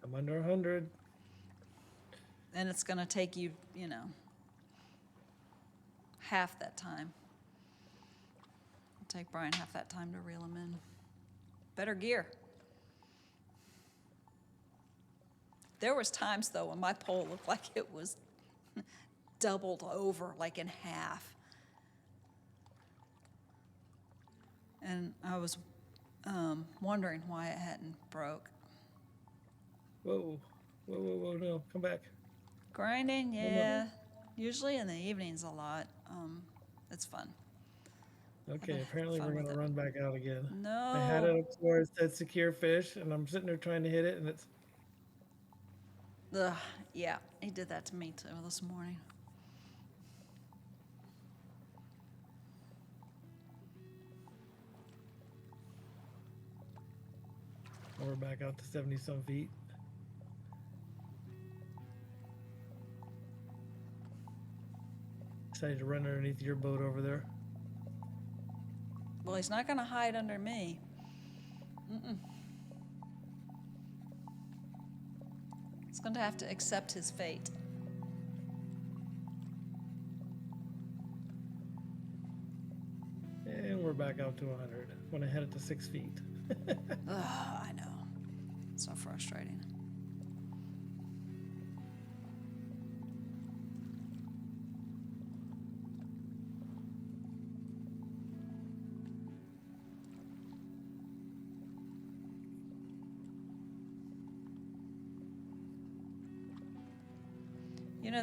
I'm under 100. And it's going to take you, half that time. It'll take Brian half that time to reel him in. Better gear. There was times, though, when my pole looked like it was doubled over, like in half. And I was wondering why it hadn't broke. Whoa. Whoa, no. Come back. Grinding, yeah. Usually in the evenings a lot. It's fun. Okay, Have apparently fun we're with going to it. run back out again. No. I had it up to where it said secure fish, and I'm sitting there trying to hit it, and it's... Ugh, yeah, he did that to me too this morning. We're back out to 70-some feet. Decided to run underneath your boat over there. Well, he's not going to hide under me. He's going to have to accept his fate. And we're back out to 100 when I headed to 6 feet. Ugh, I know. So frustrating.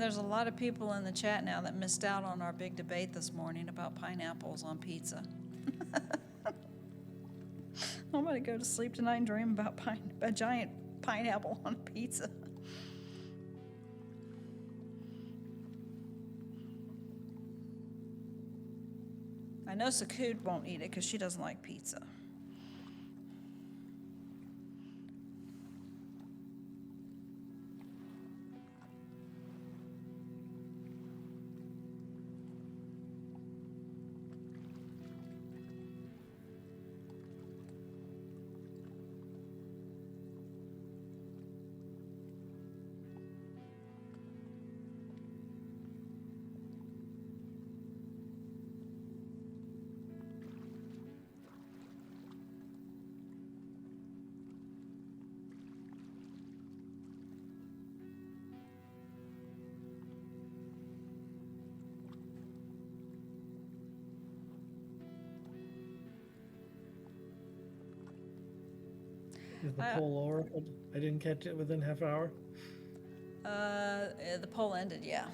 There's a lot of people in the chat now that missed out on our big debate this morning about pineapples on pizza. I'm gonna go to sleep tonight and dream about a giant pineapple on a pizza. I know Sakud won't eat it because she doesn't like pizza. Is the pole lower? I didn't catch it within half hour. The poll ended, yeah.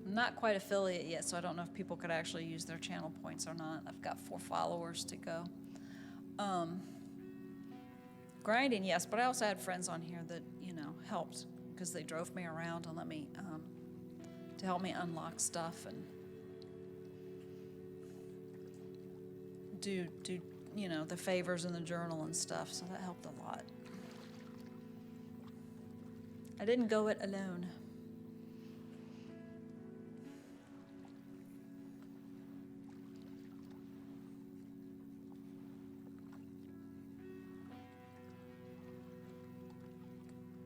I'm not quite affiliate yet, so I don't know if people could actually use their channel points or not. I've got 4 followers to go. Grinding, yes, but I also had friends on here that, helped because they drove me around and let me, to help me unlock stuff and do the favors in the journal and stuff, so that helped a lot. I didn't go it alone.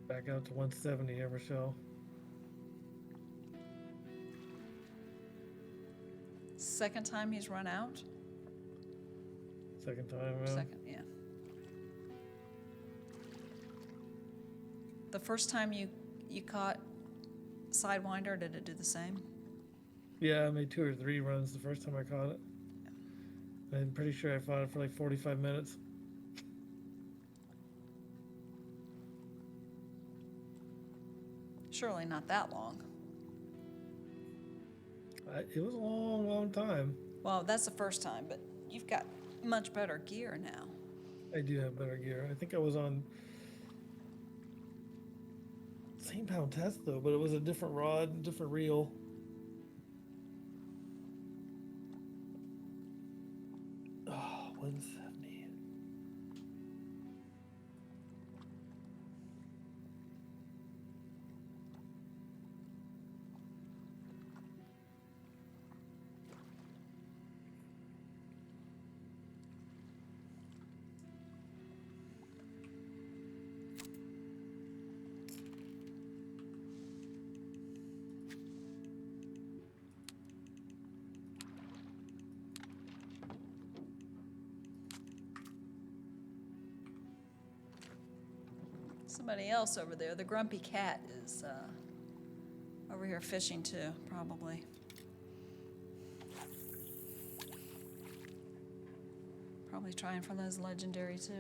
Back out to 170, yeah, Rochelle. Second time he's run out? Second time around. Second, yeah. The first time you caught Sidewinder, did it do the same? Yeah, I made 2 or 3 runs the first time I caught it. I'm pretty sure I fought it for like 45 minutes. Surely not that long. It was a long, long time. Well, that's the first time, but you've got much better gear now. I do have better gear. I think I was on same pound test though, but it was a different rod, different reel. Oh, 170. Somebody else over there, the grumpy cat, is over here fishing too, probably. Probably trying for those legendary too.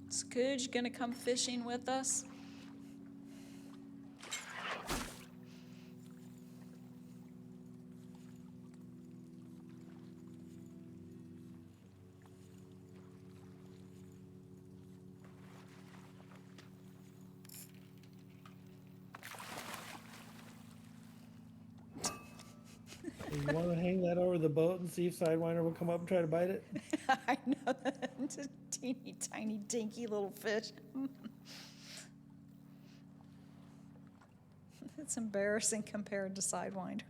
Scooge gonna come fishing with us? You want to hang that over the boat and see if Sidewinder will come up and try to bite it? I know that. Just teeny tiny dinky little fish. It's embarrassing compared to Sidewinder.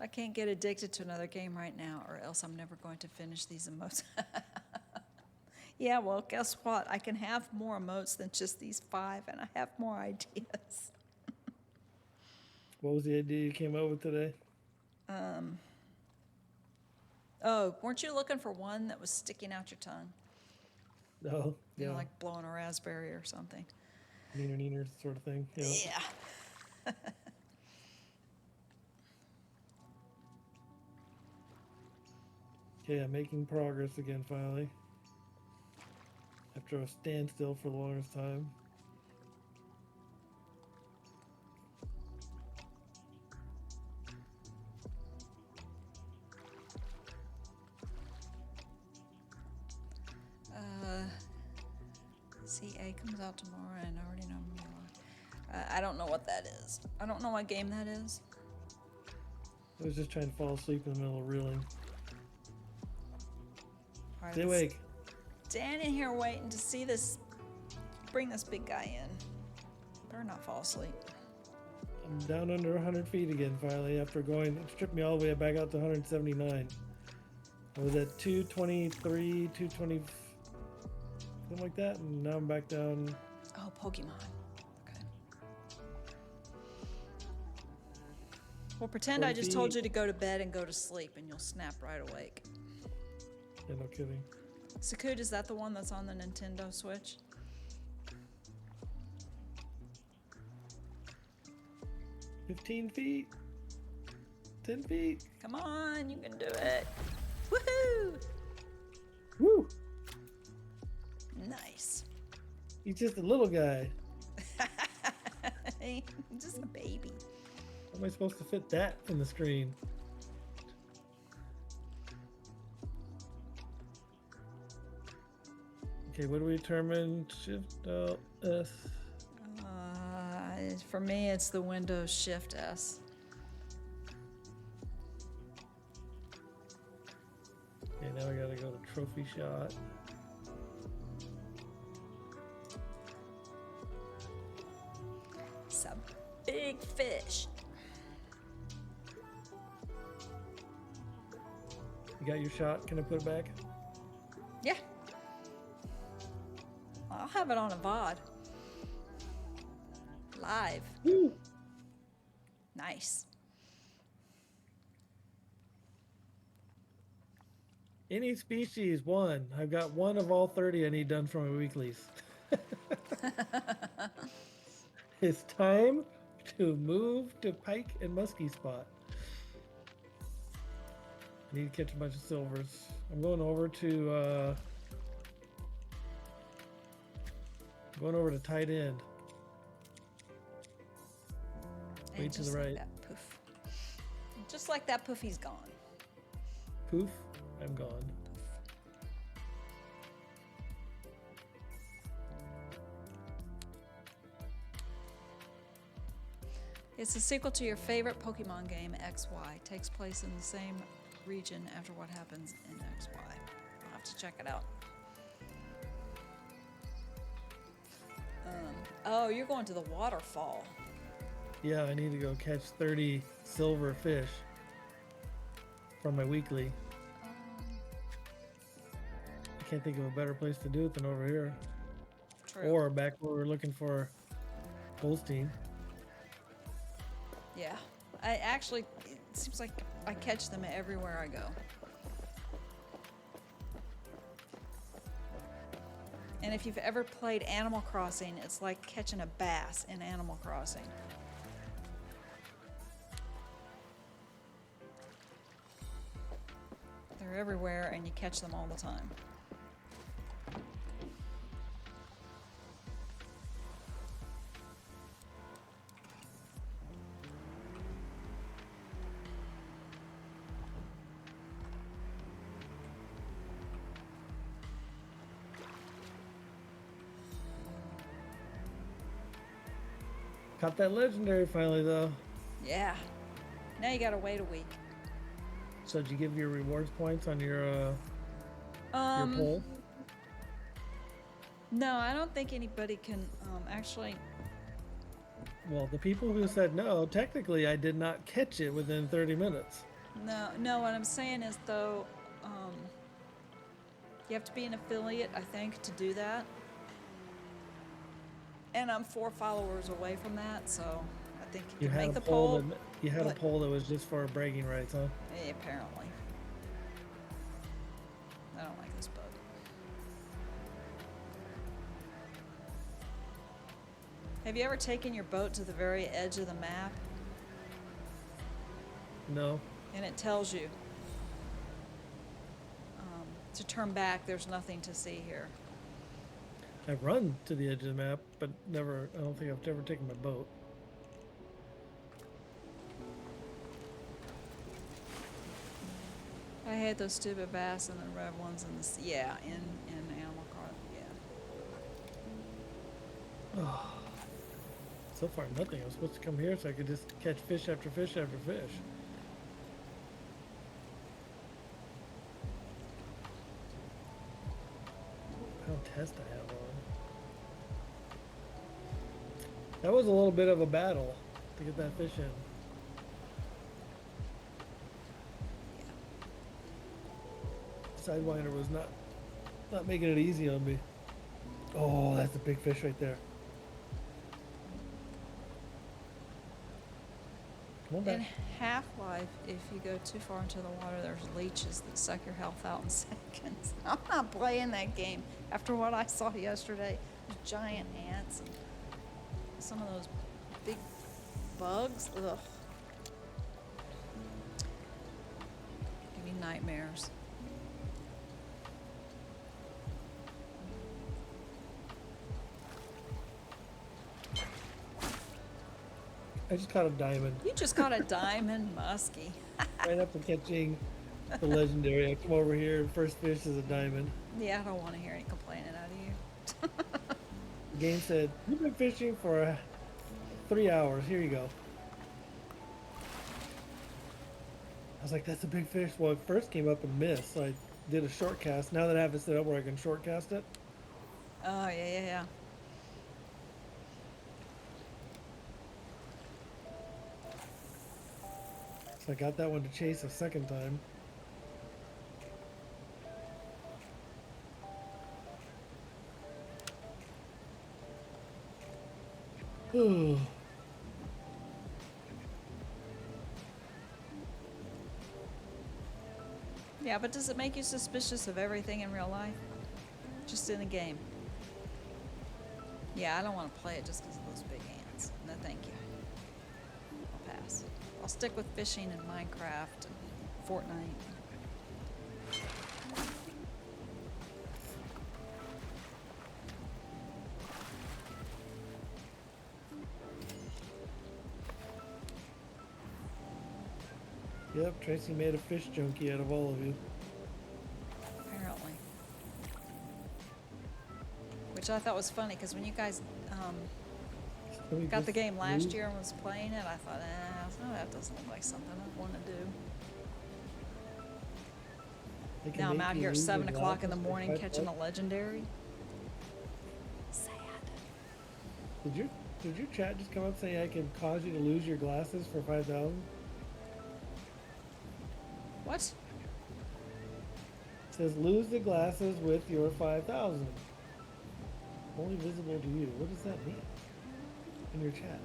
I can't get addicted to another game right now, or else I'm never going to finish these emotes. Yeah, well, guess what? I can have more emotes than just these 5, and I have more ideas. What was the idea you came up with today? Oh, weren't you looking for one that was sticking out your tongue? Oh, You yeah. know, like blowing a raspberry or something. Neener, neener sort of thing. Yeah. Yeah. Okay, I'm making progress again finally. After a standstill for the longest time. CA comes out tomorrow, and I already know more. I don't know what that is. I don't know what game that is. I was just trying to fall asleep in the middle of reeling. All right, Stay let's awake. stand in here waiting to see this. Bring this big guy in. Better not fall asleep. I'm down under 100 feet again finally after going, it stripped me all the way back out to 179. I was at 223, 220, something like that, and now I'm back down. Oh, Pokemon. Okay. Well, pretend I 40 just told feet. you to go to bed and go to sleep, and you'll snap right awake. Yeah, no kidding. Sakut, is that the one that's on the Nintendo Switch? $15 feet. 10 feet. Come on, you can do it. Woohoo! Woo! Nice. He's just a little guy. Just a baby. How am I supposed to fit that in the screen? Okay, what do we determine? Shift Alt S. For me, it's the Windows Shift S. Okay, now we gotta go to trophy shot. It's a big fish. You got your shot? Can I put it back? Yeah. I'll have it on a VOD. Live. Woo! Nice. Any species, one. I've got one of all 30 I need done for my weeklies. It's time to move to pike and muskie spot. I need to catch a bunch of silvers. I'm going over to tight end. And Way to just the like right. that, poof. Just like that, poof, he's gone. Poof, I'm gone. It's a sequel to your favorite Pokemon game, XY. Takes place in the same region after what happens in XY. I'll have to check it out. Oh, you're going to the waterfall. Yeah, I need to go catch 30 silver fish for my weekly. I can't think of a better place to do it than over here. True. Or back where we're looking for Holstein. Yeah. I actually, it seems like I catch them everywhere I go. And if you've ever played Animal Crossing, it's like catching a bass in Animal Crossing. They're everywhere and you catch them all the time. Caught that legendary finally though. Yeah. Now you gotta wait a week. So did you give your rewards points on your poll? No, I don't think anybody can actually. Well, the people who said no, technically I did not catch it within 30 minutes. No. What I'm saying is though, you have to be an affiliate, I think, to do that. And I'm 4 followers away from that, so I think you can make the poll. You had a but- poll that was just for bragging rights, huh? Apparently. I don't like this bug. Have you ever taken your boat to the very edge of the map No. and it tells you to turn back, there's nothing to see here? I've run to the edge of the map, but never, I don't think I've ever taken my boat. I hate those stupid bass and the red ones in the sea. Yeah, in Animal Crossing, yeah. So far, nothing. I was supposed to come here so I could just catch fish after fish after fish. What pound test I have on? That was a little bit of a battle to get that fish in. Sidewinder was not making it easy on me. Oh, that's a big fish right there. Come on In back. Half-Life, if you go too far into the water, there's leeches that suck your health out in seconds. I'm not playing that game. After what I saw yesterday, those giant ants and some of those big bugs. Ugh. Give me nightmares. I just caught a diamond. You just got a diamond muskie. Right after catching the legendary, I come over here and first fish is a diamond. Yeah, I don't want to hear any complaining out of you. The game said, you've been fishing for 3 hours. Here you go. I was like, that's a big fish. Well, it first came up and missed, so I did a short cast. Now that I have it set up where I can short cast it, Oh, yeah. so I got that one to chase a second time. Ooh. Yeah, but does it make you suspicious of everything in real life? Just in a game? Yeah, I don't want to play it just because of those big ants. No, thank you. I'll pass. I'll stick with fishing and Minecraft and Fortnite. Yep, Tracy made a fish junkie out of all of you. Apparently. Which I thought was funny because when you guys Can we got the just game last move? year and was playing it, I thought, that doesn't look like something I want to do. They can Now I'm make out you here at lose your 7 o'clock in the glasses for morning 5 catching a bucks. legendary. Sad. Did your chat just come up saying I can cause you to lose your glasses for 5,000? What? It says lose the glasses with your 5,000. Only visible to you. What does that mean? In your chat.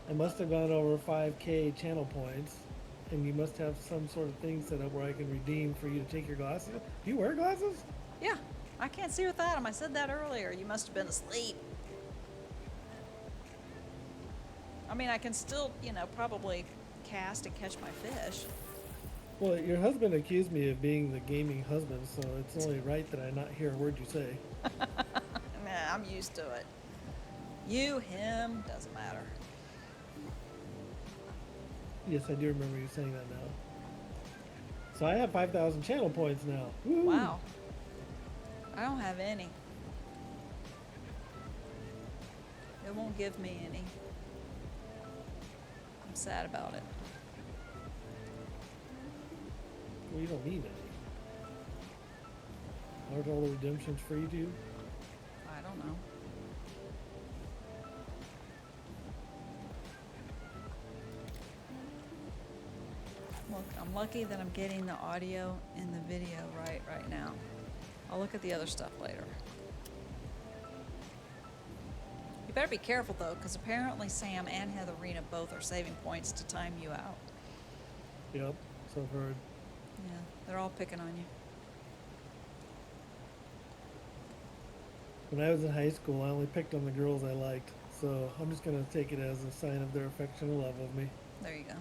I must have gone over 5K channel points, and you must have some sort of thing set up where I can redeem for you to take your glasses. Do you wear glasses? Yeah, I can't see without them. I said that earlier. You must have been asleep. I mean, I can still, probably cast and catch my fish. Well, your husband accused me of being the gaming husband, so it's only right that I not hear a word you say. Nah, I'm used to it. You, him, doesn't matter. Yes, I do remember you saying that now. So I have 5,000 channel points now. Woo! Wow. I don't have any. It won't give me any. I'm sad about it. Well, you don't need any. Aren't all the redemptions free to you? I don't know. Look, I'm lucky that I'm getting the audio and the video right now. I'll look at the other stuff later. You better be careful though, because apparently Sam and Heatherina both are saving points to time you out. Yep, so I've heard. Yeah, they're all picking on you. When I was in high school, I only picked on the girls I liked, so I'm just gonna take it as a sign of their affection and love of me. There you go.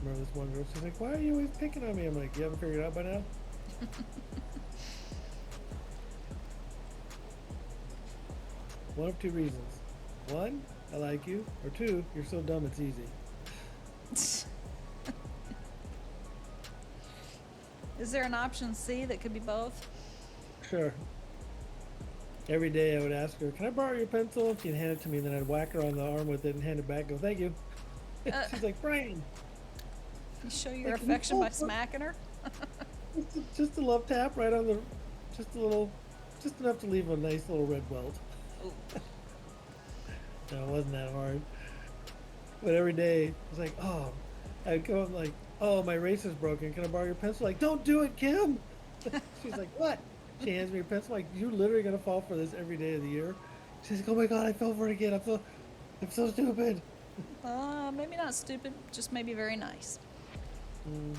Remember this one girl, she's like, why are you always picking on me? I'm like, you haven't figured it out by now? One of two reasons. One, I like you, or two, you're so dumb it's easy. Is there an option C that could be both? Sure. Every day I would ask her, "Can I borrow your pencil?" She'd hand it to me, and then I'd whack her on the arm with it and hand it back. Go, "Thank you." She's like, "Brian, You show your Like, can you affection by pull- smacking her? just a love tap right on the, just a little, just enough to leave a nice little red welt." Ooh. No, it wasn't that hard. But every day, it's like, oh, I'd go up like, "Oh, my eraser's broken. Can I borrow your pencil?" Like, "Don't do it, Kim." She's like, "What?" She hands me her pencil. Like, "You literally gonna fall for this every day of the year?" She's like, "Oh my God, I fell for it again. I'm so stupid." Maybe not stupid, just maybe very nice. Mm.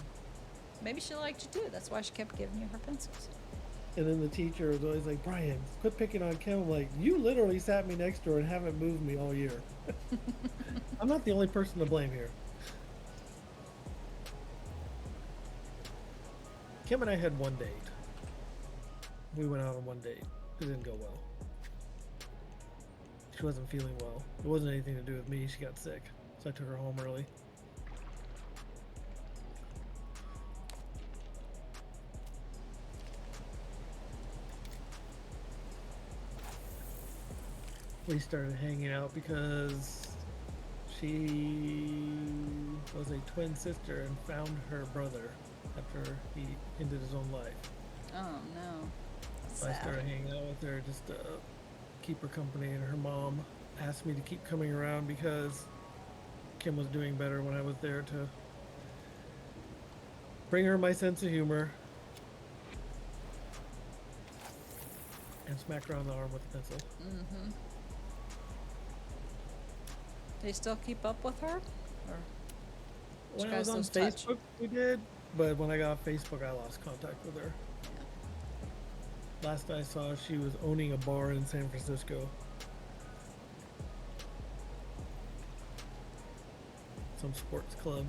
Maybe she liked you too. That's why she kept giving you her pencils. And then the teacher was always like, "Brian, quit picking on Kim." I'm like, "You literally sat me next to her and haven't moved me all year." I'm not the only person to blame here. Kim and I had one date. We went out on one date. It didn't go well. She wasn't feeling well. It wasn't anything to do with me. She got sick. So I took her home early. We started hanging out because she was a twin sister and found her brother after he ended his own life. Oh no. So I started hanging out with her just to keep her company, and her mom asked me to keep coming around because Kim was doing better when I was there to bring her my sense of humor and smack her on the arm with a pencil. Mm-hmm. Do you still keep up with her? Or When you I was guys on lose touch? Facebook, we did, but when I got off Facebook, I lost contact with her. Last I saw, she was owning a bar in San Francisco. Some sports club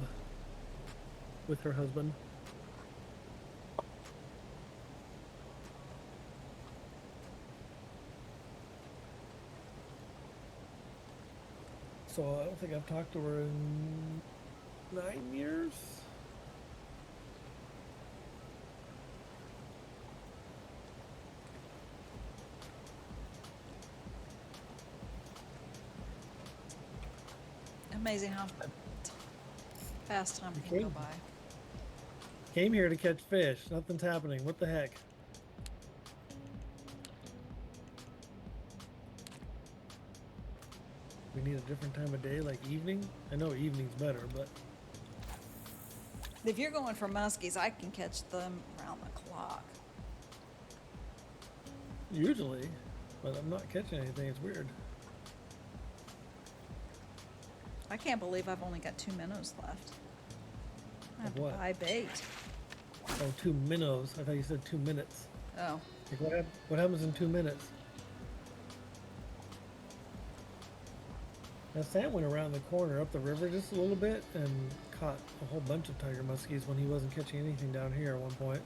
with her husband. So I don't think I've talked to her in 9 years. Amazing how fast time can go Okay. by. Came here to catch fish. Nothing's happening. What the heck? We need a different time of day, like evening? I know evening's better, but If you're going for muskies, I can catch them around the clock. usually. But I'm not catching anything. It's weird. I can't believe I've only got 2 minnows left. I have Of to what? buy bait. Oh, 2 minnows. I thought you said 2 minutes. Oh, Like what happens in 2 minutes? Now Sam went around the corner up the river just a little bit and caught a whole bunch of tiger muskies when he wasn't catching anything down here at one point.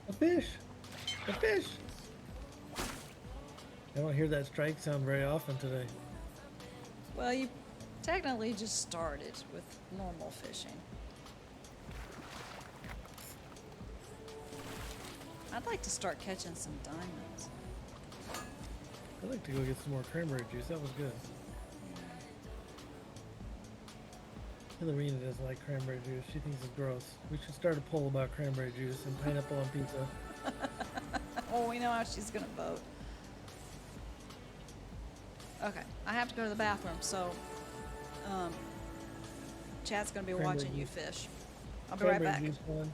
A fish! A fish! I don't hear that strike sound very often today. well, you technically just started with normal fishing. I'd like to start catching some diamonds. I'd like to go get some more cranberry juice. That was good. Hillarina doesn't like cranberry juice. She thinks it's gross. We should start a poll about cranberry juice and pineapple on pizza. Oh, we know how she's gonna vote. Okay, I have to go to the bathroom, so Chad's gonna be Cranberry watching you juice. fish. I'll be right back. Cranberry juice one.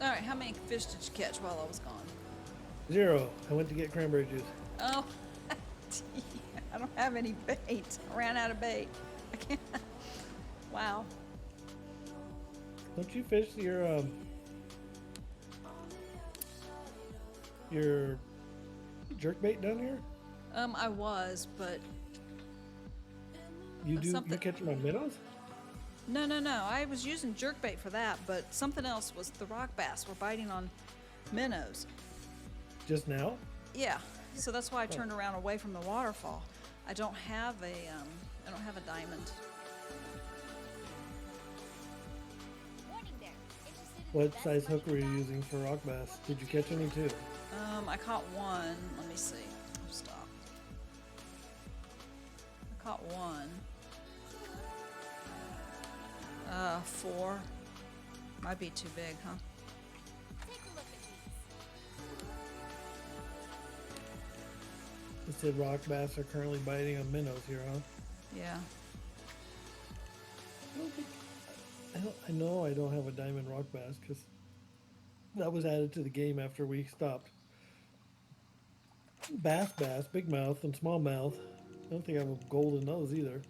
All right, how many fish did you catch while I was gone? 0. I went to get cranberry juice. Oh, I don't have any bait. I ran out of bait. I can't. Wow. Don't you fish your jerkbait down here? I was, but You do. You something- catch them on minnows? no. I was using jerkbait for that, but something else was the rock bass were biting on minnows. Just now? Yeah, so that's why I turned around away from the waterfall. I don't have a diamond. Warning there. Interested in the What best size hook were you hunting using for rock bass? Did you catch any too? I caught one. Let me see. Stop. I caught one. 4. Might be too big, huh? Take a look at these. It said rock bass are currently biting on minnows here, huh? Yeah. I know I don't have a diamond rock bass because that was added to the game after we stopped. Bass, big mouth, and small mouth. I don't think I have a gold in those either.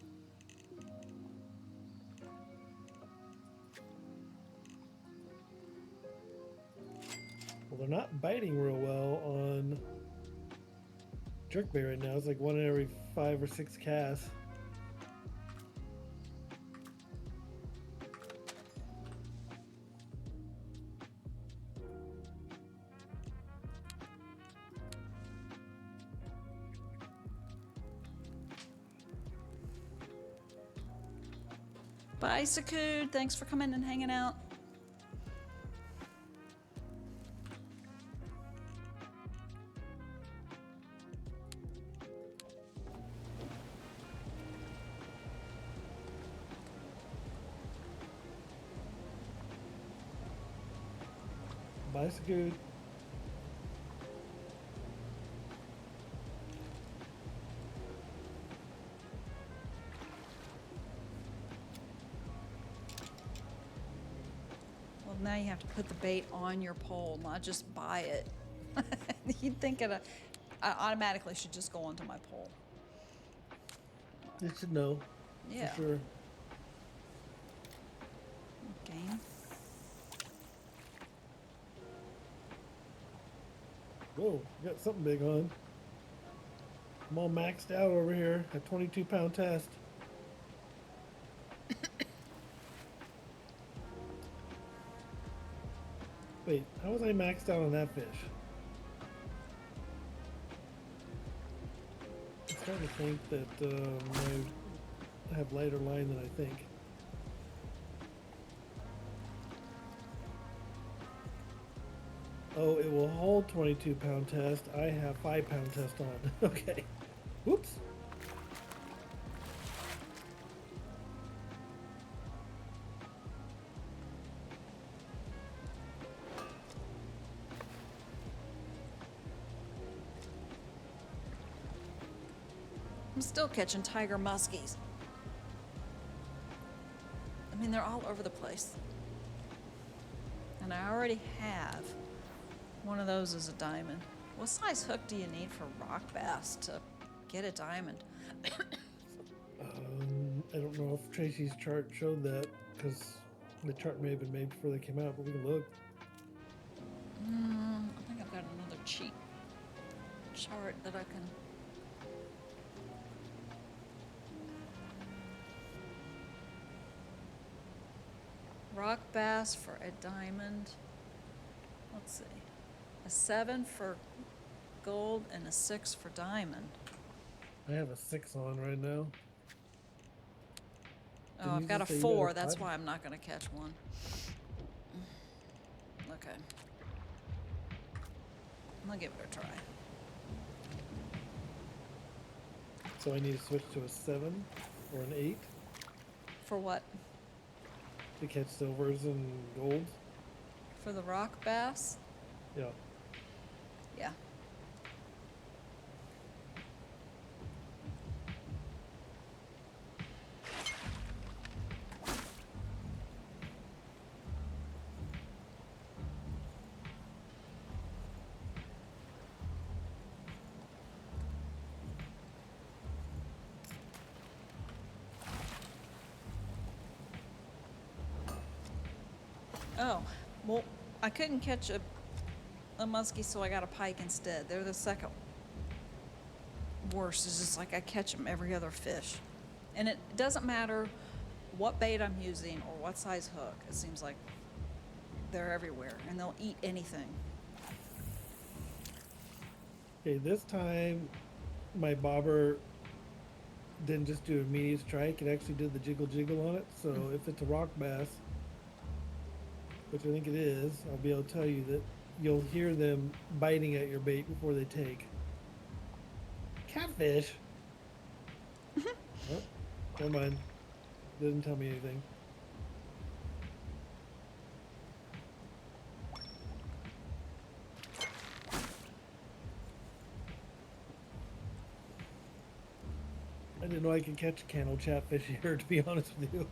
Well, they're not biting real well on jerkbait right now. It's like 1 in every 5 or 6 casts. Bye, Sakud. Thanks for coming and hanging out. Bicycle. Well, now you have to put the bait on your pole, not just buy it. You'd think I automatically should just go onto my pole. You should know. Yeah. For sure. Game. Whoa, got something big on. I'm all maxed out over here at 22-pound test. Wait, how was I maxed out on that fish? I'm starting to think that I have lighter line than I think. Oh, it will hold 22-pound test. I have 5-pound test on. Okay. Whoops. I'm still catching tiger muskies. I mean, they're all over the place. And I already have one of those as a diamond. What size hook do you need for rock bass to get a diamond? I don't know if Tracy's chart showed that because the chart may have been made before they came out, but we can look. I think I've got another cheap chart that I can. Rock bass for a diamond. Let's see. A 7 for gold and a 6 for diamond. I have a 6 on right now. Oh, Didn't I've you got a just say you had a 4. That's 5? why I'm not going to catch one. Okay. I'll give it a try. So I need to switch to a 7 or an 8 For what? to catch silvers and golds. For the rock bass? Yeah. Yeah. Oh, well, I couldn't catch a muskie, so I got a pike instead. They're the second worst. It's just like I catch them every other fish. And it doesn't matter what bait I'm using or what size hook. It seems like they're everywhere, and they'll eat anything. Okay, this time my bobber didn't just do immediate strike, it actually did the jiggle jiggle on it. So if it's a rock bass, which I think it is, I'll be able to tell you that you'll hear them biting at your bait before they take. Catfish? Oh, never mind. Didn't tell me anything. I didn't know I could catch a cannel chatfish here, to be honest with you.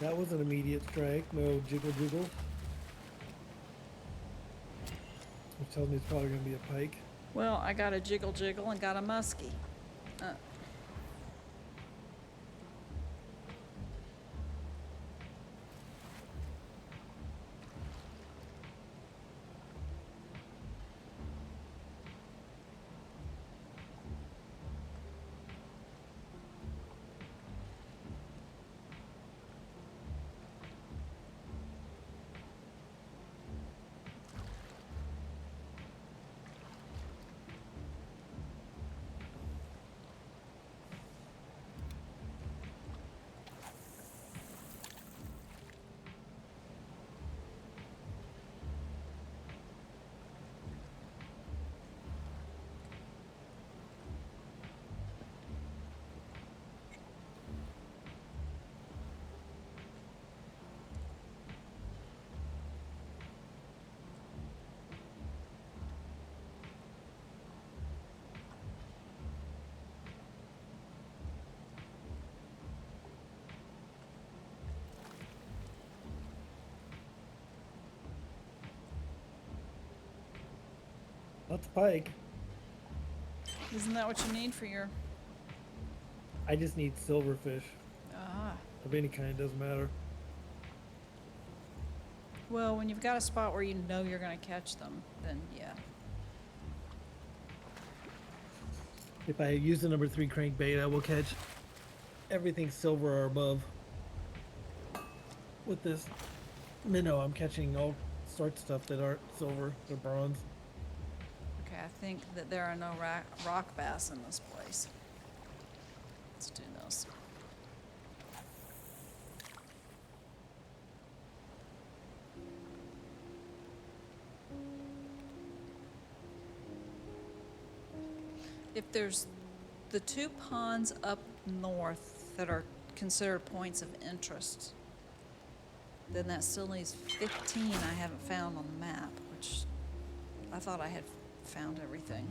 That was an immediate strike, no jiggle jiggle. Which tells me it's probably going to be a pike. Well, I got a jiggle jiggle and got a muskie. That's a pike. Isn't that what you need for your... I just need silverfish Ah. of any kind, doesn't matter. Well, when you've got a spot where you know you're going to catch them, then yeah. If I use the number 3 crankbait, I will catch everything silver or above. With this minnow, I'm catching all sorts of stuff that aren't silver, they're bronze. Okay, I think that there are no rock bass in this place. Let's do those. If there's the 2 ponds up north that are considered points of interest, then that still leaves 15 I haven't found on the map, which I thought I had found everything.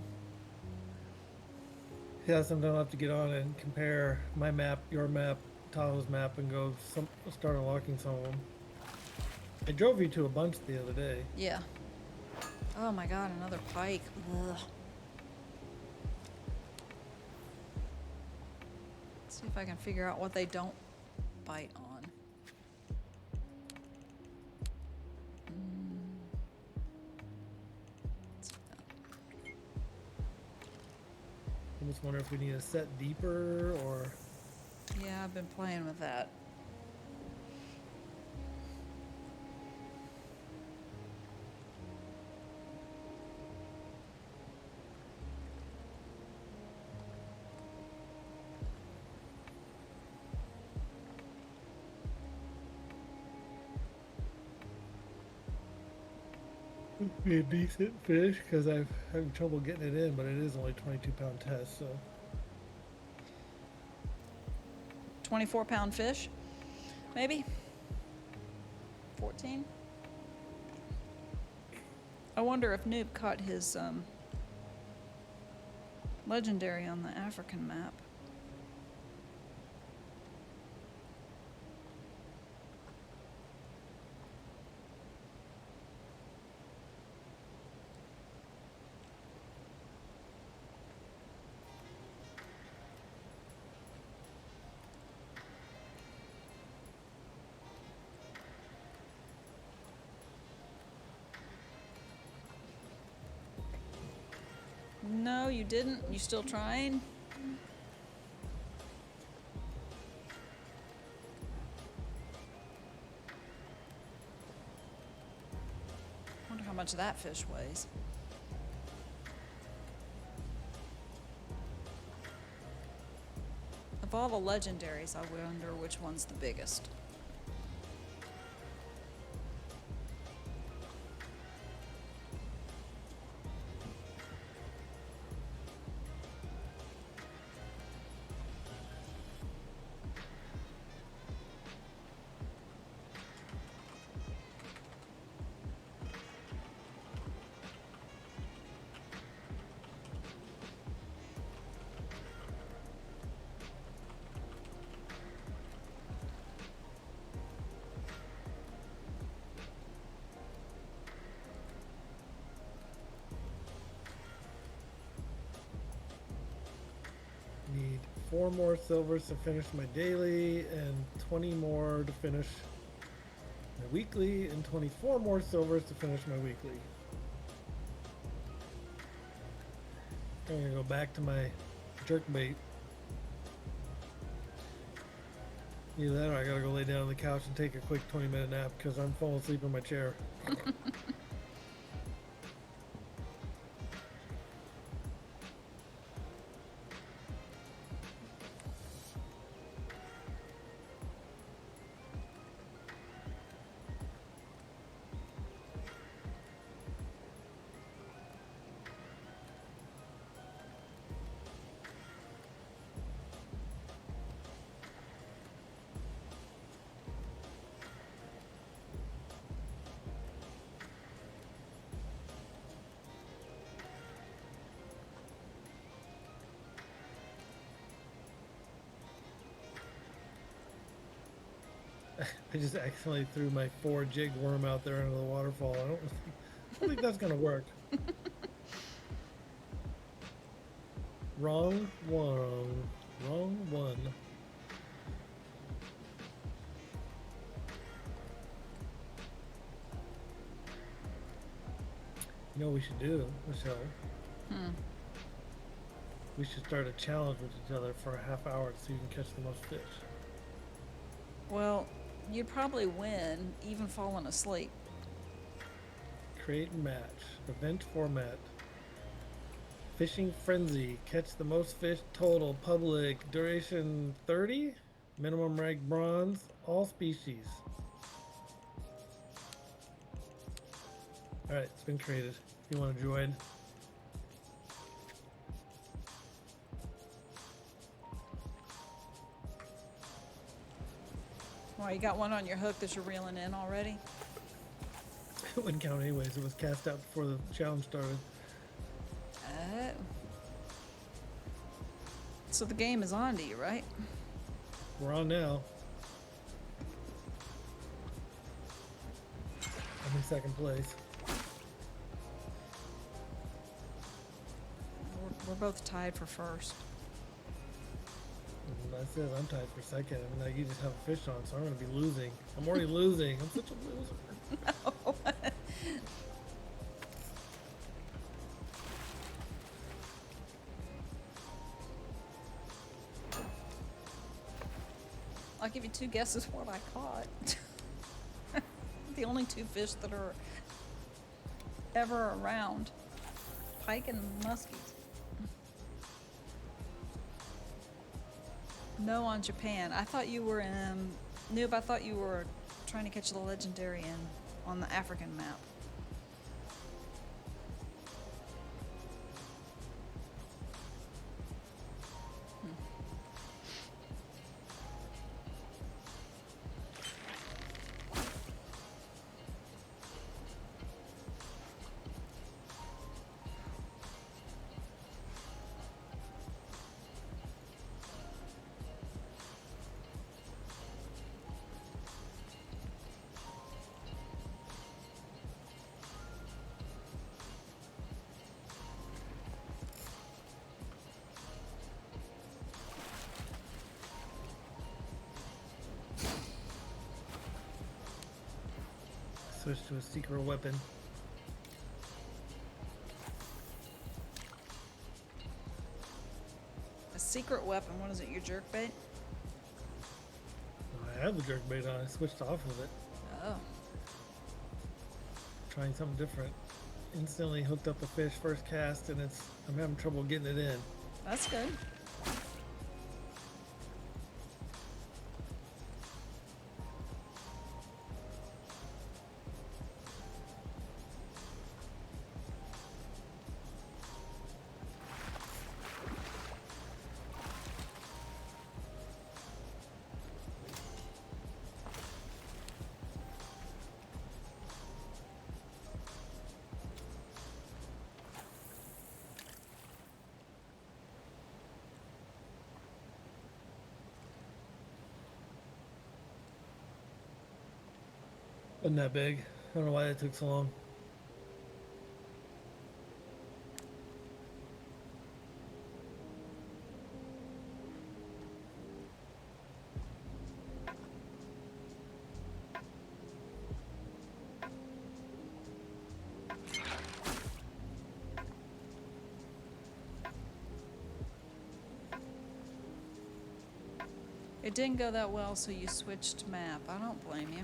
Yeah, sometimes I'll have to get on and compare my map, your map, Tahoe's map, and go start unlocking some of them. I drove you to a bunch the other day. Yeah. Oh my god, another pike. Ugh. See if I can figure out what they don't bite on. I just wonder if we need to set deeper or. Yeah, I've been playing with that. Be a decent fish because I've having trouble getting it in, but it is only 22-pound test, so 24-pound fish, maybe? 14? I wonder if Noob caught his legendary on the African map. No, you didn't? You still trying? Wonder how much that fish weighs. Of all the legendaries, I wonder which one's the biggest. need 4 more silvers to finish my daily, and 20 more to finish my weekly, and 24 more silvers to finish my weekly. I'm gonna go back to my jerkbait. Either that or I gotta go lay down on the couch and take a quick 20-minute nap because I'm falling asleep in my chair. I just accidentally threw my 4-jig worm out there into the waterfall. I don't think that's gonna work. Wrong one. Wrong one. You know what we should do, Michelle? We should start a challenge with each other for a half hour so you can catch the most fish. Well, you'd probably win even falling asleep. Create match. Event format. Fishing frenzy. Catch the most fish total. Public. Duration 30. Minimum rank bronze. All species. Alright, it's been created. If you want to join. Well, you got one on your hook that you're reeling in already? It wouldn't count anyways. It was cast out before the challenge started. Oh. So the game is on to you, right? We're on now. I'm in second place. We're both tied for first. And that says I'm tied for second. I mean, like, you just have a fish on, so I'm going to be losing. I'm already losing. I'm such a loser. I'll give you two guesses what I caught. The only two fish that are ever around. Pike and muskies. No on Japan. I thought you were in... Noob, I thought you were trying to catch the legendary on the African map. Switch to a secret weapon. A secret weapon. What is it, your jerkbait? I have the jerkbait on. I switched off of it. Oh. Trying something different. Instantly hooked up a fish first cast, and I'm having trouble getting it in. That's good. Wasn't that big. I don't know why that took so long. It didn't go that well, so you switched map. I don't blame you.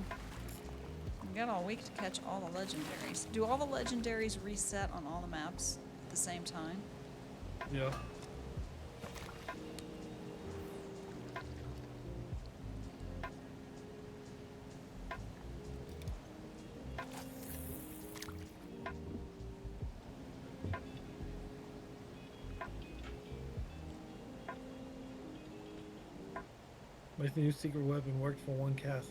You got all week to catch all the legendaries. Do all the legendaries reset on all the maps at the same time? Yeah. My new secret weapon worked for one cast.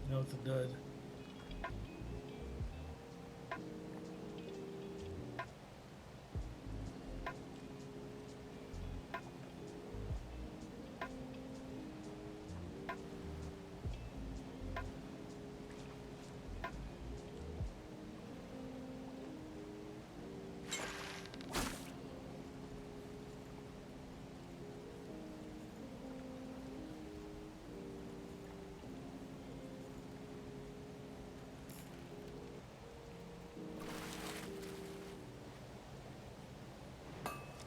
Now it's a dud.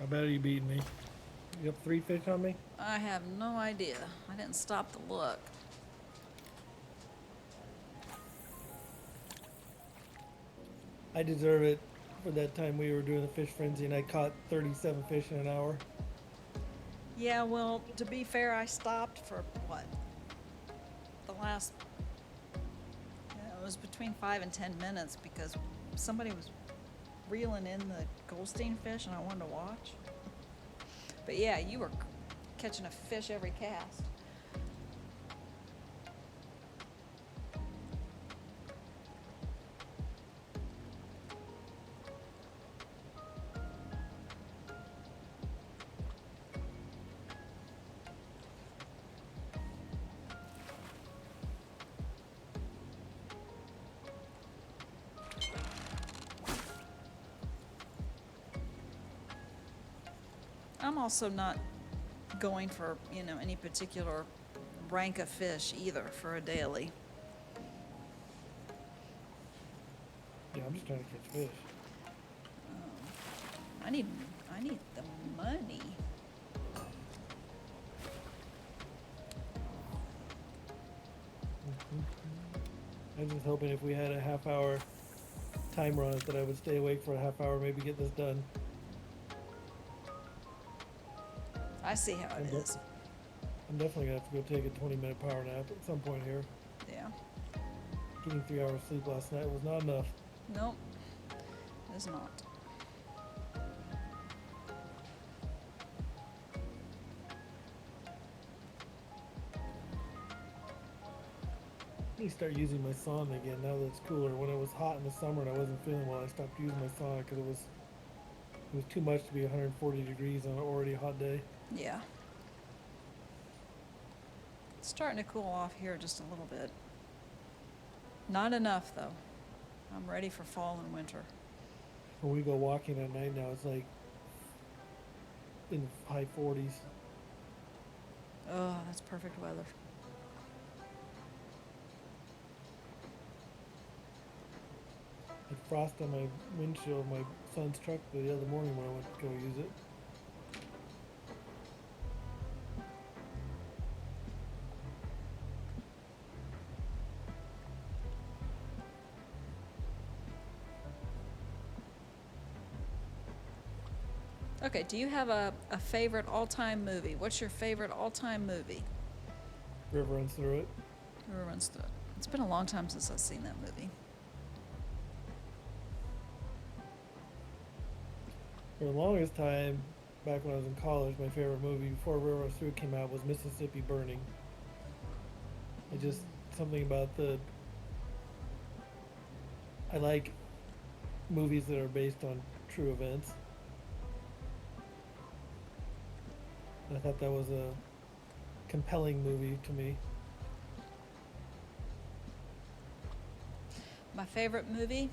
better you beating me. You got 3 fish on me? I have no idea. I didn't stop to look. I deserve it for that time we were doing the fish frenzy and I caught 37 fish in an hour. Yeah, well, to be fair, I stopped for what? The last, it was between 5 and 10 minutes because somebody was reeling in the Goldstein fish and I wanted to watch. But yeah, you were catching a fish every cast. I'm also not going for, any particular rank of fish either for a daily. Yeah, I'm just trying to catch fish. I need the money. I was just hoping if we had a half-hour timer on it that I would stay awake for a half hour, maybe get this done. I see how it is. I'm definitely gonna have to go take a 20-minute power nap at some point here. Yeah. Getting 3 hours sleep last night was not enough. Nope. It's not. I need to start using my sauna again now that it's cooler. When it was hot in the summer and I wasn't feeling well, I stopped using my sauna because it was too much to be 140 degrees on an already hot day. Yeah. It's starting to cool off here just a little bit. Not enough, though. I'm ready for fall and winter. When we go walking at night now, it's like in the high 40s. Oh, that's perfect weather. I had frost on my windshield of my son's truck the other morning when I went to go use it. Okay, do you have a favorite all-time movie? What's your favorite all-time movie? River runs through it. River Runs Through It. It's been a long time since I've seen that movie. For the longest time, back when I was in college, my favorite movie before River Runs Through It came out was Mississippi Burning. It just, something about I like movies that are based on true events. I thought that was a compelling movie to me. My favorite movie?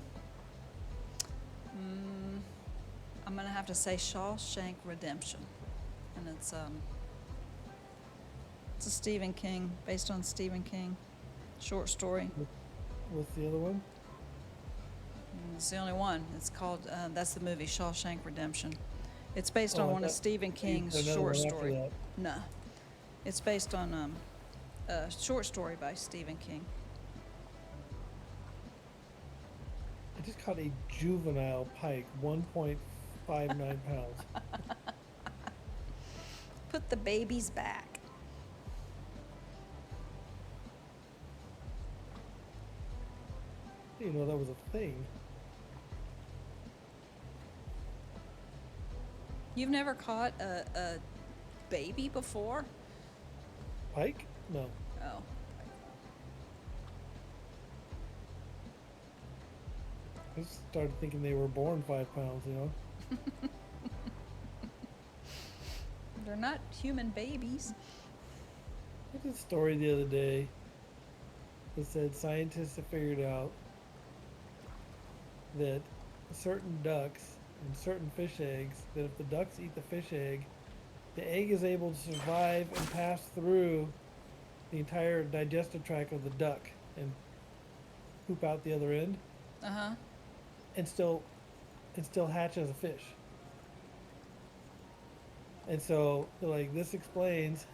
I'm gonna have to say Shawshank Redemption, and it's a Stephen King, based on Stephen King, short story. What's the other one? It's the only one. It's called that's the movie Shawshank Redemption. It's based Oh, on I one of thought Stephen King's another short one after story. that. No, it's based on a short story by Stephen King. I just caught a juvenile pike, 1.59 pounds. Put the babies back. I didn't know that was a thing. You've never caught a baby before? Pike? No. Oh. I just started thinking they were born 5 pounds, you know? They're not human babies. I did a story the other day that said scientists have figured out that certain ducks and certain fish eggs, that if the ducks eat the fish egg, the egg is able to survive and pass through the entire digestive tract of the duck and poop out the other end Uh-huh. and still hatch as a fish. And so, like, this explains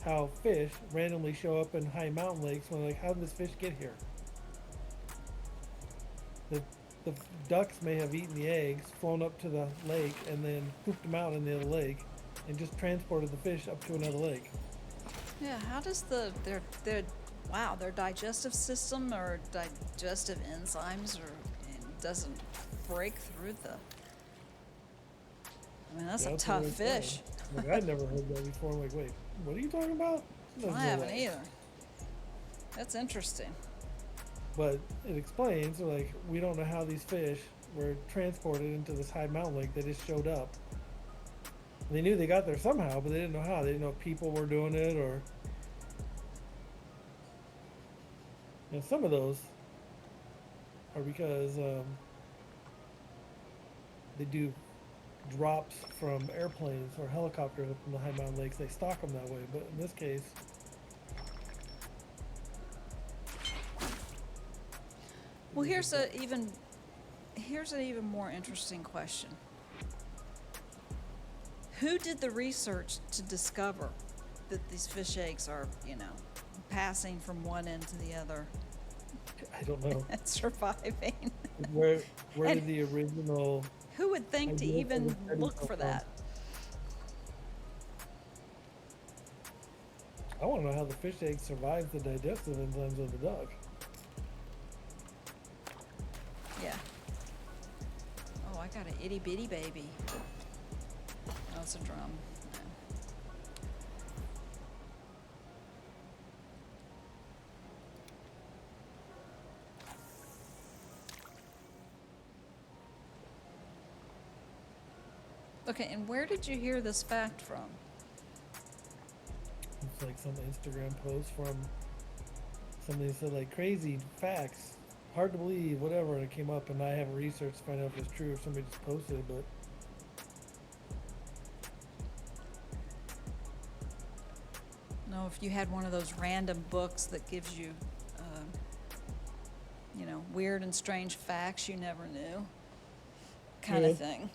how fish randomly show up in high mountain lakes when, like, how did this fish get here? The, the ducks may have eaten the eggs, flown up to the lake, and then pooped them out in the other lake, and just transported the fish up to another lake. Yeah, how does their digestive system or digestive enzymes it doesn't break through the. I mean, that's Yeah, a that's tough what they're saying. fish. Like, I'd never heard that before. I'm like, wait, what are you talking about? There's I no haven't way. either. That's interesting. But it explains, like, we don't know how these fish were transported into this high mountain lake. They just showed up. They knew they got there somehow, but they didn't know how. They didn't know if people were doing it or. And some of those are because they do drops from airplanes or helicopters up in the high mountain lakes. They stock them that way. But in this case, Well, here's an even more interesting question. Who did the research to discover that these fish eggs are, passing from one end to the other I don't know and surviving? where And did the original. who would think to idea for even the study look come for from? that? I want to know how the fish egg survives the digestive enzymes of the duck. Yeah. Oh, I got an itty bitty baby. Oh, it's a drum. No. Okay, and where did you hear this fact from? It's like some Instagram post from somebody said, like, crazy facts, hard to believe, whatever, and it came up, and I haven't researched to find out if it's true or somebody just posted it, but No, if you had one of those random books that gives you, weird and strange facts you never knew, kind Yeah. of thing.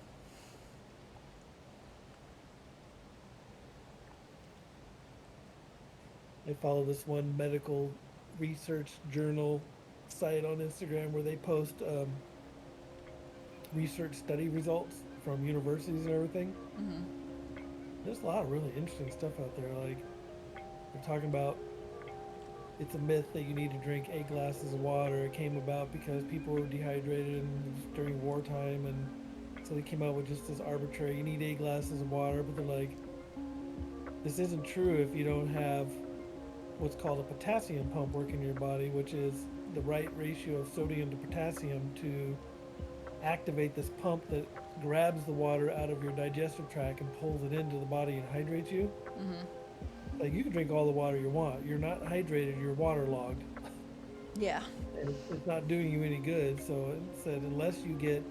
I follow this one medical research journal site on Instagram where they post research study results from universities and everything. There's a lot of really interesting stuff out there. Like, they're talking about it's a myth that you need to drink 8 glasses of water. It came about because people were dehydrated during wartime, and so they came out with just this arbitrary, you need 8 glasses of water, but they're like, this isn't true if you don't have what's called a potassium pump working in your body, which is the right ratio of sodium to potassium to activate this pump that grabs the water out of your digestive tract and pulls it into the body and hydrates you. Like, you can drink all the water you want. You're not hydrated, you're waterlogged. Yeah. And it's not doing you any good. So it said unless you get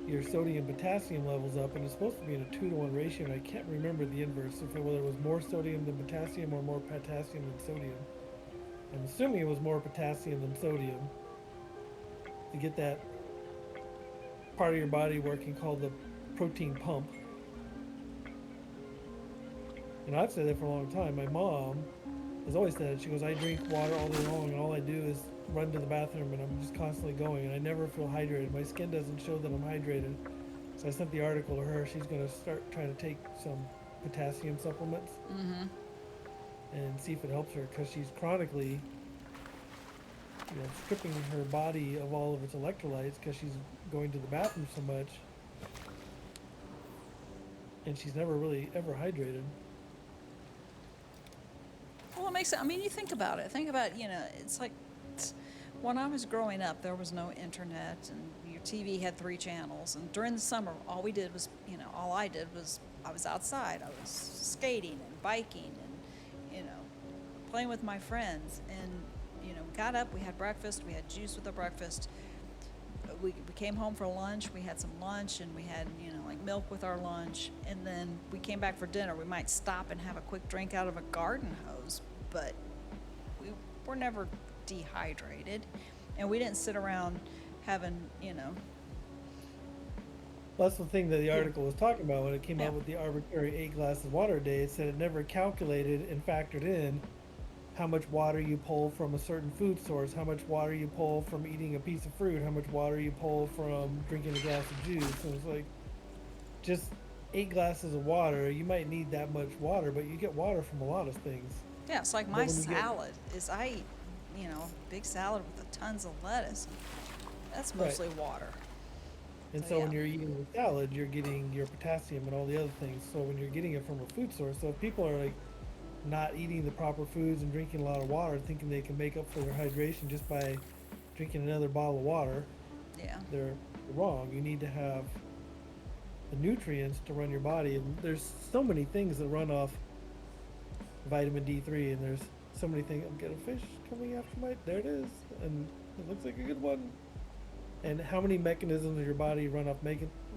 your sodium potassium levels up, and it's supposed to be in a 2-to-1 ratio, and I can't remember the inverse, whether it was more sodium than potassium or more potassium than sodium. I'm assuming it was more potassium than sodium to get that part of your body working called the protein pump. And I've said that for a long time. My mom has always said it. She goes, I drink water all day long, and all I do is run to the bathroom, and I'm just constantly going, and I never feel hydrated. My skin doesn't show that I'm hydrated. So I sent the article to her. She's going to start trying to take some potassium supplements and see if it helps her, because she's chronically stripping her body of all of its electrolytes because she's going to the bathroom so much, and she's never really ever hydrated. Well, it makes sense. I mean, you think about it. Think about, it's like when I was growing up, there was no internet, and your TV had 3 channels. And during the summer, all we did was, all I did was I was outside. I was skating and biking and, playing with my friends. And, we got up, we had breakfast, we had juice with our breakfast. We came home for lunch, we had some lunch, and we had, like milk with our lunch. And then we came back for dinner. We might stop and have a quick drink out of a garden hose, but we were never dehydrated. And we didn't sit around having, Well, that's the thing that the Yeah. article was talking about when it came Yeah. out with the arbitrary 8 glasses of water a day. It said it never calculated and factored in how much water you pull from a certain food source, how much water you pull from eating a piece of fruit, how much water you pull from drinking a glass of juice. And it's like just 8 glasses of water. You might need that much water, but you get water from a lot of things. Yeah, it's like But my when you get salad is I eat, big salad with tons of lettuce. That's right, mostly water. and So so yeah. when you're eating the salad, you're getting your potassium and all the other things. So when you're getting it from a food source, so if people are like not eating the proper foods and drinking a lot of water, thinking they can make up for their hydration just by drinking another bottle of water, Yeah. they're wrong. You need to have the nutrients to run your body. And there's so many things that run off vitamin D3, and there's so many things. I'm getting a fish coming after my. There it is, and it looks like a good one. And how many mechanisms of your body run off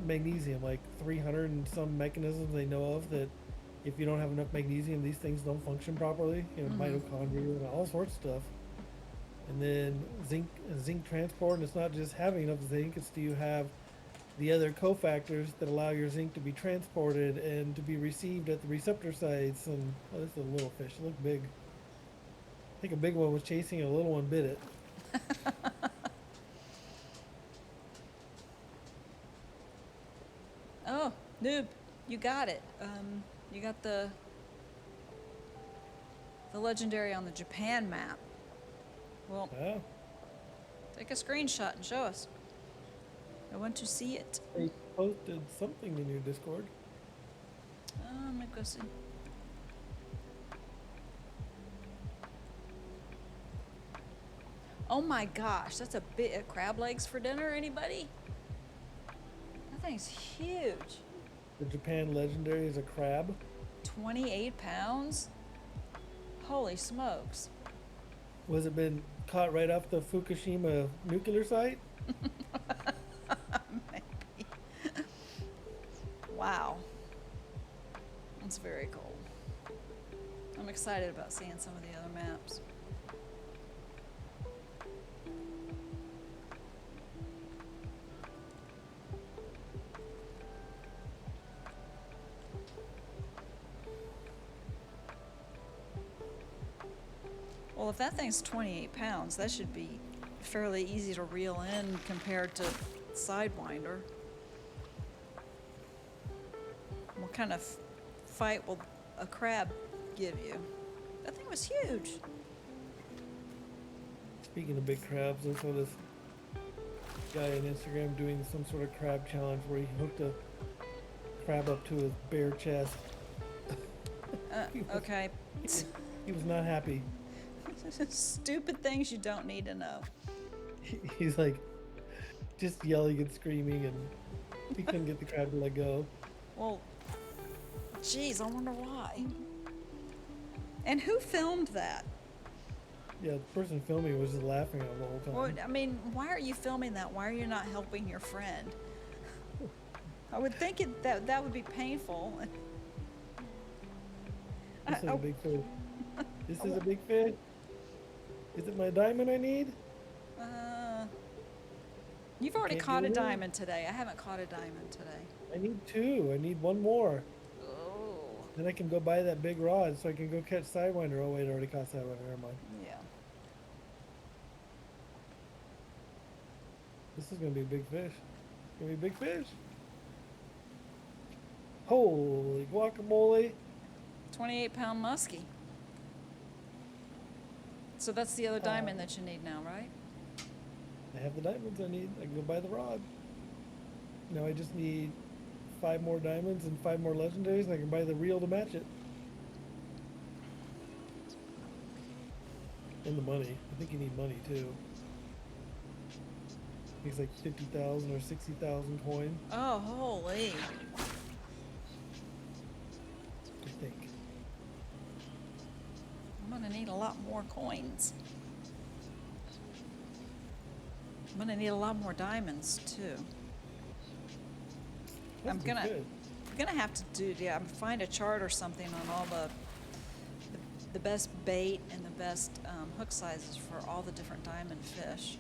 magnesium? Like 300 and some mechanisms they know of that if you don't have enough magnesium, these things don't function properly. Mitochondria and all sorts of stuff. And then zinc transport, and it's not just having enough zinc, it's do you have the other cofactors that allow your zinc to be transported and to be received at the receptor sites. And oh, this is a little fish. It looked big. I think a big one was chasing it, a little one bit it. Oh, noob, you got it. You got the legendary on the Japan map. Well, Oh, take a screenshot and show us. I want to see it. they posted something in your Discord. Let me go see. Oh my gosh, that's a bit of crab legs for dinner, anybody? That thing's huge. The Japan legendary is a crab. 28 pounds? Holy smokes. Was it been caught right off the Fukushima nuclear site? Maybe. Wow. That's very cool. I'm excited about seeing some of the other maps. Well, if that thing's 28 pounds, that should be fairly easy to reel in compared to Sidewinder. What kind of fight will a crab give you? That thing was huge. Speaking of big crabs, I saw this guy on Instagram doing some sort of crab challenge where he hooked a crab up to his bare chest. Okay. He was not happy. Stupid things you don't need to know. He's like just yelling and screaming, and he couldn't get the crab to let go. Well, geez, I wonder why. And who filmed that? Yeah, the person filming was just laughing at him the whole time. Well, I mean, why are you filming that? Why are you not helping your friend? I would think that would be painful. This is a big fish. This is a big fish. Is it my diamond I need? You've already Can't caught get a it in? diamond today. I haven't caught a diamond today. I need 2. I need 1 more. Oh. Then I can go buy that big rod so I can go catch Sidewinder. Oh wait, I already caught Sidewinder. Never mind. Yeah. This is gonna be a big fish. It's gonna be a big fish. Holy guacamole! 28-pound muskie. So that's the other diamond that you need now, right? I have the diamonds I need. I can go buy the rod. Now I just need 5 more diamonds and 5 more legendaries, and I can buy the reel to match it. And the money. I think you need money too. It's like 50,000 or 60,000 coin, Oh, holy. I think. I'm gonna need a lot more coins. I'm gonna need a lot more diamonds too. That's I'm good. gonna have to find a chart or something on all the best bait and the best hook sizes for all the different diamond fish.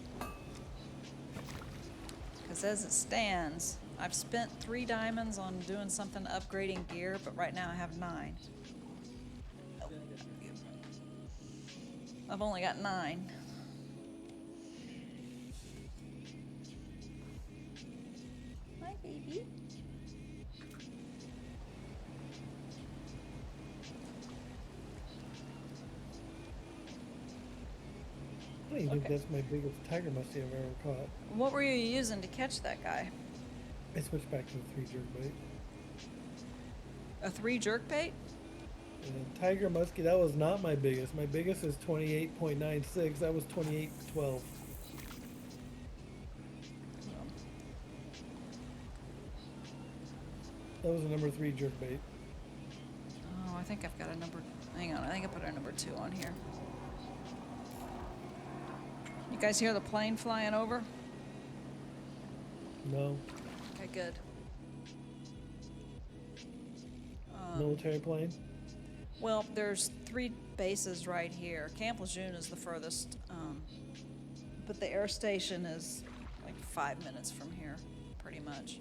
Because as it stands, I've spent 3 diamonds on doing something upgrading gear, but right now I have 9. I've only got 9. Hi, baby. I don't even think Okay. that's my biggest tiger muskie I've ever caught. What were you using to catch that guy? I switched back to the 3 jerkbait. A 3 jerkbait? And tiger muskie, that was not my biggest. My biggest is 28.96. That was 28.12. That was a number 3 jerkbait. Oh, I think I've got a number. Hang on, I think I put a number 2 on here. You guys hear the plane flying over? No. Okay, good. Military plane. Well, there's 3 bases right here. Camp Lejeune is the furthest, but the air station is like 5 minutes from here, pretty much.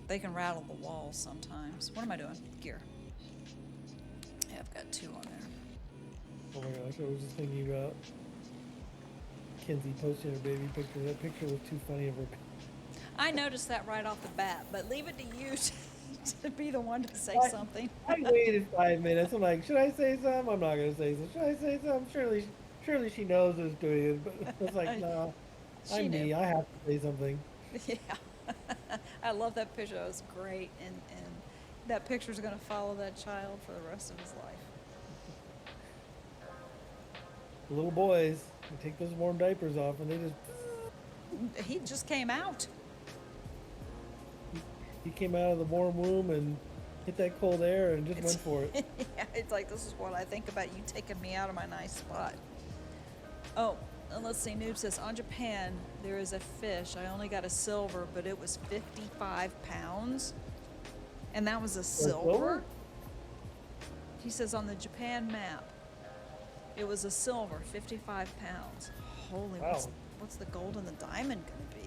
They can rattle the walls sometimes. What am I doing? Gear. Yeah, I've got 2 on there. Oh my gosh, I was just thinking about Kenzie posting her baby picture. That picture was too funny of her. I noticed that right off the bat, but leave it to you to be the one to say something. I waited 5 minutes. I'm like, should I say something? I'm not gonna say something. Should I say something? Surely she knows who's doing it. But it's like, no, She I'm knew. me. I have to say something. Yeah. I love that picture. It was great. And that picture's going to follow that child for the rest of his life. Little boys, they take those warm diapers off and they just. He just came out. He came out of the warm womb and hit that cold air and just went for it. Yeah, it's like, this is what I think about you taking me out of my nice spot. Oh, and let's see. Noob says, on Japan, there is a fish. I only got a silver, but it was 55 pounds. And that was a silver? silver? He says, on the Japan map, it was a silver, 55 pounds. Holy, Wow. what's the gold and the diamond going to be?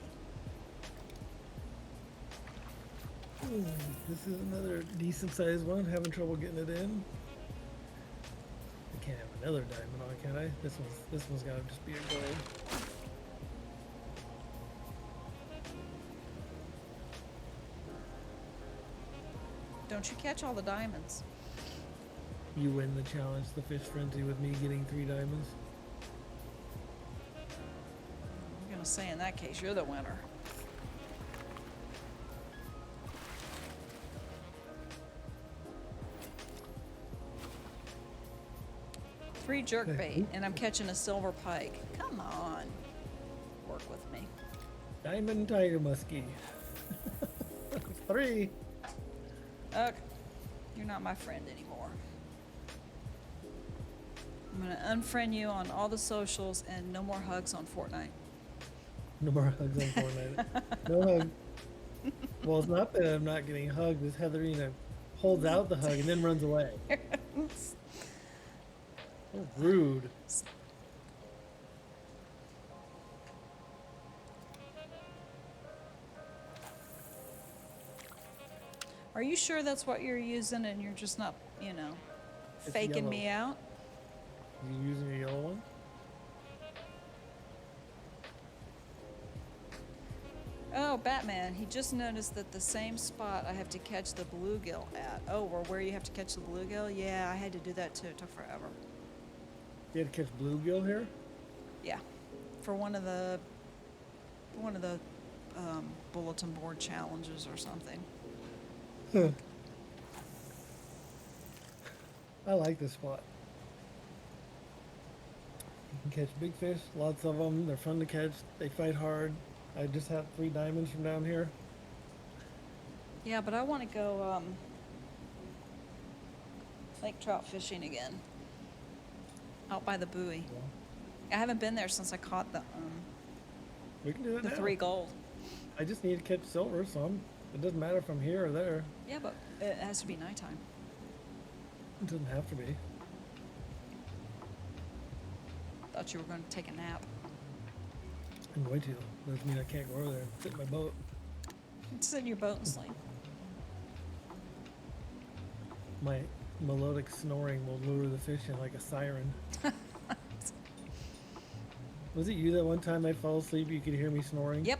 This is another decent sized one. Having trouble getting it in. I can't have another diamond on, can I? This one's gotta just be a gold. Don't you catch all the diamonds? You win the challenge, the fish frenzy, with me getting 3 diamonds. I'm going to say in that case, you're the winner. Three jerkbait, and I'm catching a silver pike. Come on. Work with me. Diamond tiger muskie. 3. Okay. You're not my friend anymore. I'm going to unfriend you on all the socials and no more hugs on Fortnite. No more hugs on Fortnite. No hug. Well, it's not that I'm not getting hugged. It's Heatherina holds out the hug and then runs away. Oh, rude. Are you sure that's what you're using and you're just not, It's faking me yellow. out? You using a yellow one? Oh, Batman, he just noticed that the same spot I have to catch the bluegill at. Oh, or where you have to catch the bluegill? Yeah, I had to do that too. It took forever. You had to catch bluegill here? Yeah, for one of the bulletin board challenges or something. Huh. I like this spot. You can catch big fish, lots of them. They're fun to catch. They fight hard. I just have 3 diamonds from down here. Yeah, but I want to go lake trout fishing again. Out by the buoy. I haven't been there since I caught We can do that the now. 3 gold. I just need to catch silver, so it doesn't matter if I'm here or there. Yeah, but it has to be nighttime. It doesn't have to be. Thought you were going to take a nap. I'm going to. Doesn't mean I can't go over there and sit in my boat. Sit in your boat and sleep. My melodic snoring will lure the fish in like a siren. Was it you that one time I fell asleep you could hear me snoring? Yep.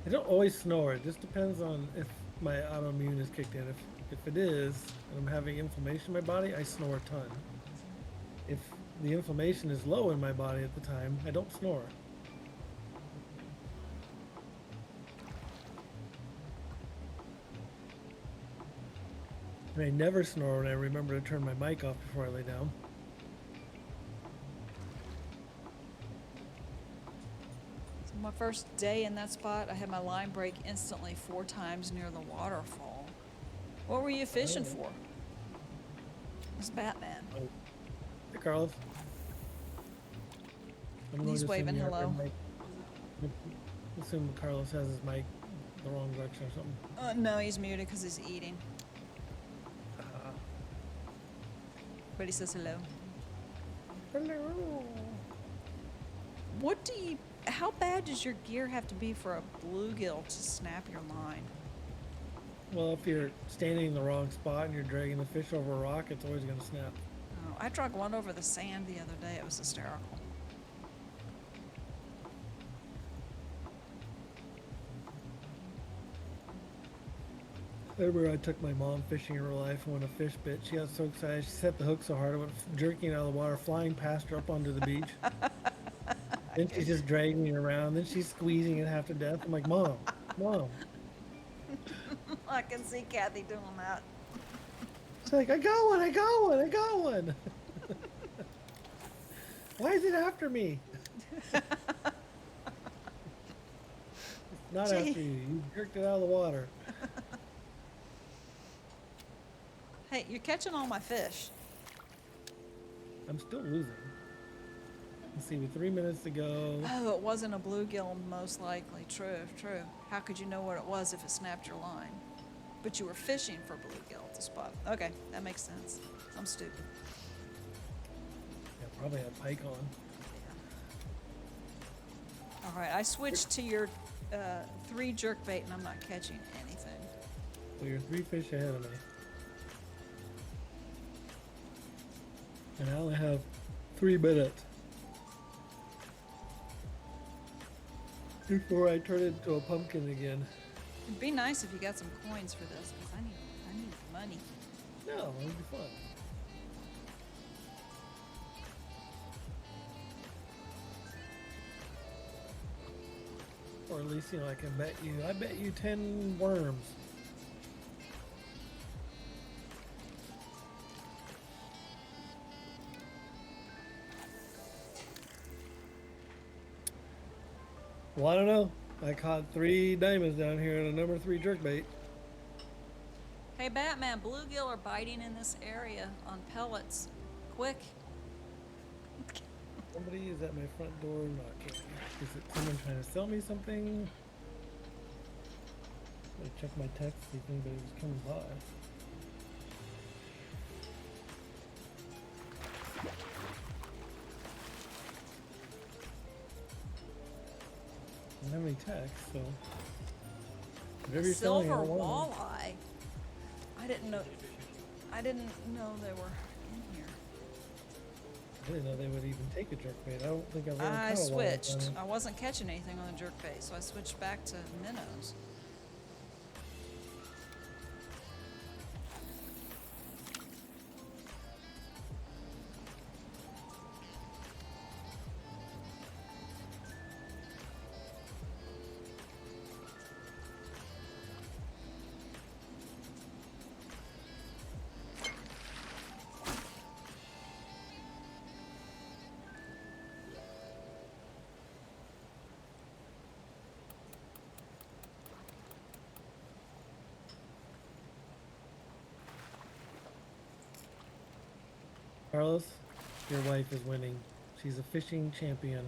I don't always snore. It just depends on if my autoimmune is kicked in. If it is, and I'm having inflammation in my body, I snore a ton. If the inflammation is low in my body at the time, I don't snore. And I never snore when I remember to turn my mic off before I lay down. So my first day in that spot, I had my line break instantly 4 times near the waterfall. What were you fishing for? It was Batman. Oh. Hey, Carlos. I'm going He's to assume waving you have hello. your mic- Assume Carlos has his mic the wrong direction or something. No, he's muted because he's eating. But he says hello. Hello. How bad does your gear have to be for a bluegill to snap your line? Well, if you're standing in the wrong spot and you're dragging the fish over a rock, it's always going to snap. Oh, I dragged one over the sand the other day. It was hysterical. I remember I took my mom fishing in real life, and when a fish bit, she got so excited. She set the hook so hard, it went jerking out of the water, flying past her up onto the beach. Then she's just dragging me around. Then she's squeezing it half to death. I'm like, Mom, Mom. I can see Kathy doing that. She's like, I got one, I got one, I got one. Why is it after me? It's not Gee. after you. You jerked it out of the water. Hey, you're catching all my fish. I'm still losing. Let's see, with 3 minutes to go. Oh, it wasn't a bluegill, most likely. True, true. How could you know what it was if it snapped your line? But you were fishing for bluegill at the spot. Okay, that makes sense. I'm stupid. Yeah, probably had pike on. All right, I switched to your 3 jerkbait, and I'm not catching anything. Well, you're 3 fish ahead of me. And I only have 3 minutes before I turn into a pumpkin again. It'd be nice if you got some coins for this, because I need money. No, it'll be fun. Or at least, I can bet you. I bet you 10 worms. Well, I don't know. I caught 3 diamonds down here and a number 3 jerkbait. Hey, Batman, bluegill are biting in this area on pellets. Quick. Somebody is at my front door knocking. Is it someone trying to sell me something? Gotta check my text, see if anybody was coming by. I don't have any text, so whatever you're selling, I Silver don't want them. walleye. I didn't know they were in here. I didn't know they would even take a jerkbait. I don't think I've ever I caught a walleye switched. on it. I wasn't catching anything on the jerkbait, so I switched back to minnows. Carlos, your wife is winning. She's a fishing champion.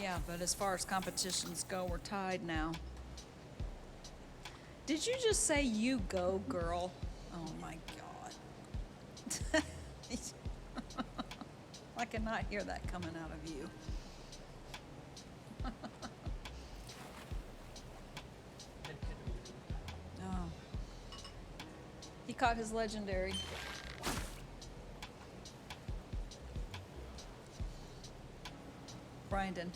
Yeah, but as far as competitions go, we're tied now. Did you just say you go, girl? Oh my God. I cannot hear that coming out of you. Oh. He caught his legendary. Brandon.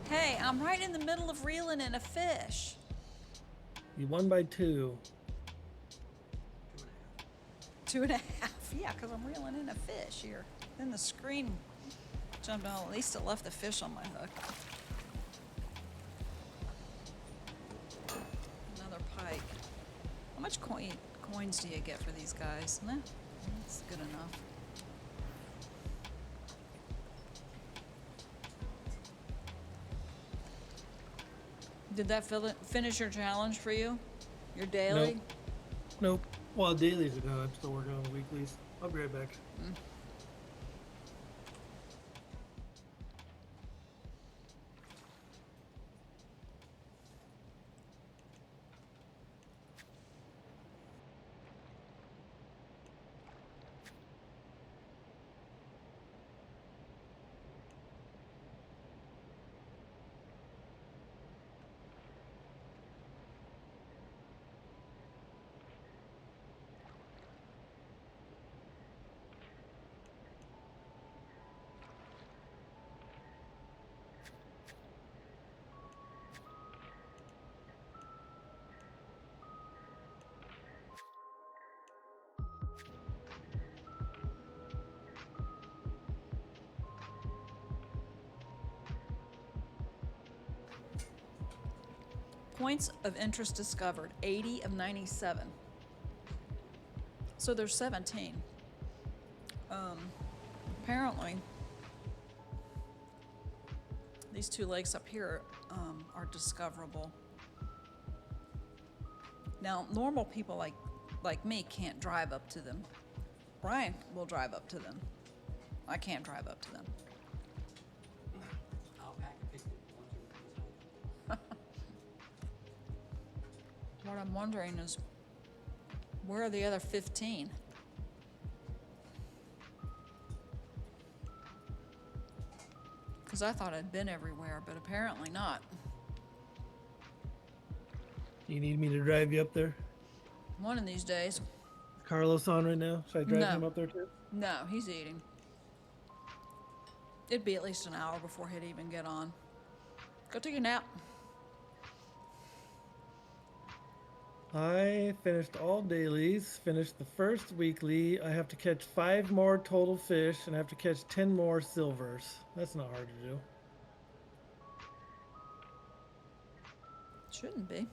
Hey, I'm right in the middle of reeling in a fish. You won by 2. 2.5. Yeah, because I'm reeling in a fish here. Then the screen jumped on. At least it left the fish on my hook. Another pike. How much coins do you get for these guys? Nah, that's good enough. Did that finish your challenge for you? Your daily? Nope. Well, dailies are done. I'm still working on the weeklies. I'll be right back. Points of interest discovered, 80 of 97. So there's 17. Apparently, these 2 lakes up here are discoverable. Now, normal people like me can't drive up to them. Brian will drive up to them. I can't drive up to them. What I'm wondering is, where are the other 15? Because I thought I'd been everywhere, but apparently not. You need me to drive you up there? One of these days. Carlos on right now? Should I drive No. him up there too? No, he's eating. It'd be at least an hour before he'd even get on. Go take a nap. I finished all dailies, finished the first weekly. I have to catch 5 more total fish, and I have to catch 10 more silvers. That's not hard to do. Shouldn't be.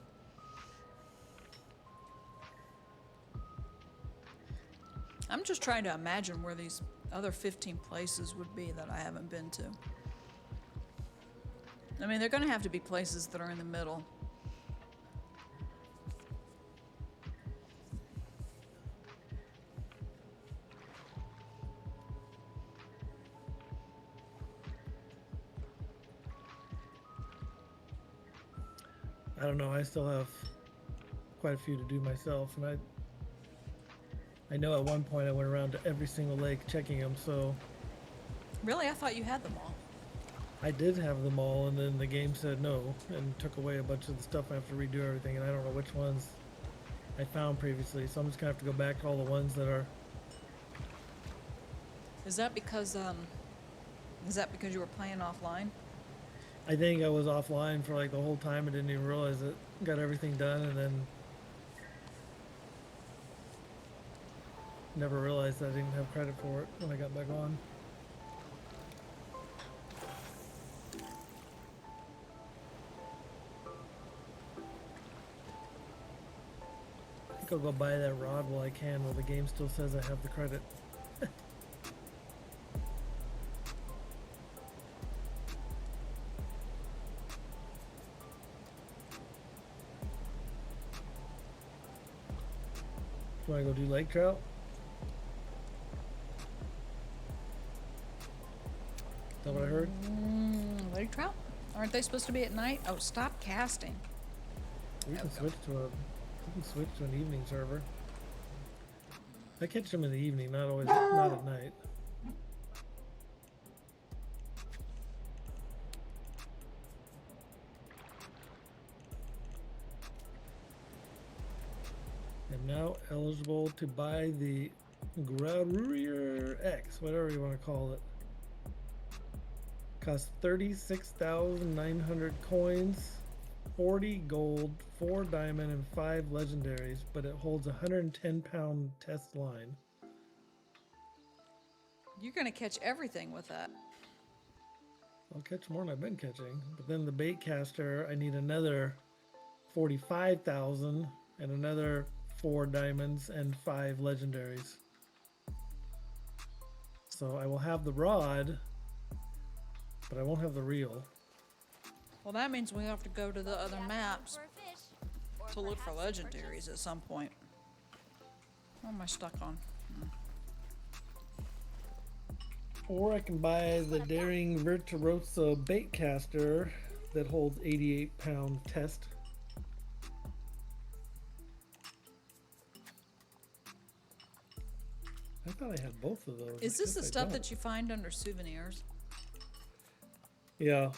I'm just trying to imagine where these other 15 places would be that I haven't been to. I mean, they're going to have to be places that are in the middle. I don't know. I still have quite a few to do myself, and I know at one point I went around to every single lake checking them, so Really? I thought you had them all. I did have them all, and then the game said no and took away a bunch of the stuff. I have to redo everything, and I don't know which ones I found previously, so I'm just gonna have to go back to all the ones that are. Is that because you were playing offline? I think I was offline for like the whole time and didn't even realize it. Got everything done, and then never realized I didn't have credit for it when I got back on. I think I'll go buy that rod while I can, while the game still says I have the credit. Do I go do lake trout? Is that what I heard? Aren't they supposed to be at night? Oh, stop casting. We can switch to an evening server. I catch them in the evening, not at night. I'm now eligible to buy the Grurier X, whatever you want to call it. Costs 36,900 coins, 40 gold, 4 diamond, and 5 legendaries, but it holds a 110-pound test line. You're gonna catch everything with that. I'll catch more than I've been catching. But then the bait caster, I need another 45,000 and another 4 diamonds and 5 legendaries. So I will have the rod, but I won't have the reel. Well, that means we have to go to the other Gather maps for a fish, or to look for perhaps a legendaries purchase. at some point. What am I stuck on? Or I can buy the Daring Virtuoso bait caster that holds 88-pound test. I thought I had both of those. Is I this the guess I stuff don't. that you find under souvenirs? Yeah.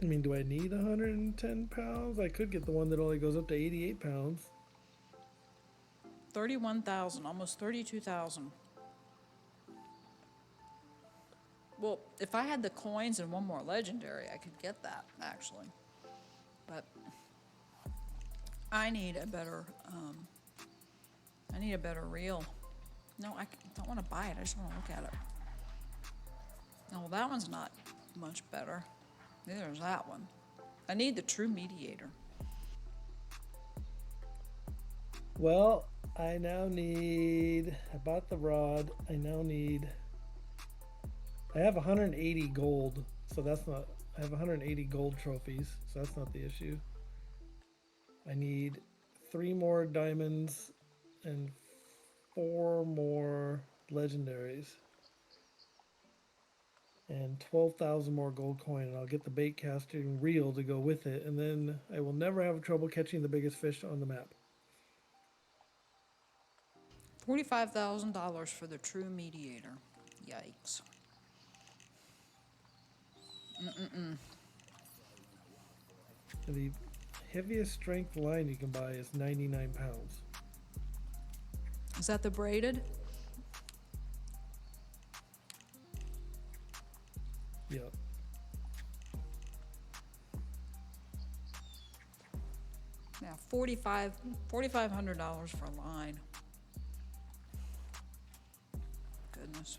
I mean, do I need 110 pounds? I could get the one that only goes up to 88 pounds. 31,000, almost 32,000. Well, if I had the coins and one more legendary, I could get that, actually. But I need a better reel. No, I don't want to buy it. I just want to look at it. No, that one's not much better. Neither is that one. I need the true mediator. Well, I bought the rod. I have 180 gold, so I have 180 gold trophies, so that's not the issue. I need 3 more diamonds and 4 more legendaries. And 12,000 more gold coin, and I'll get the bait casting reel to go with it, and then I will never have trouble catching the biggest fish on the map. $45,000 for the true mediator. Yikes. The heaviest strength line you can buy is 99 pounds. Is that the braided? Yep. Yeah, $4,500 for a line. Goodness.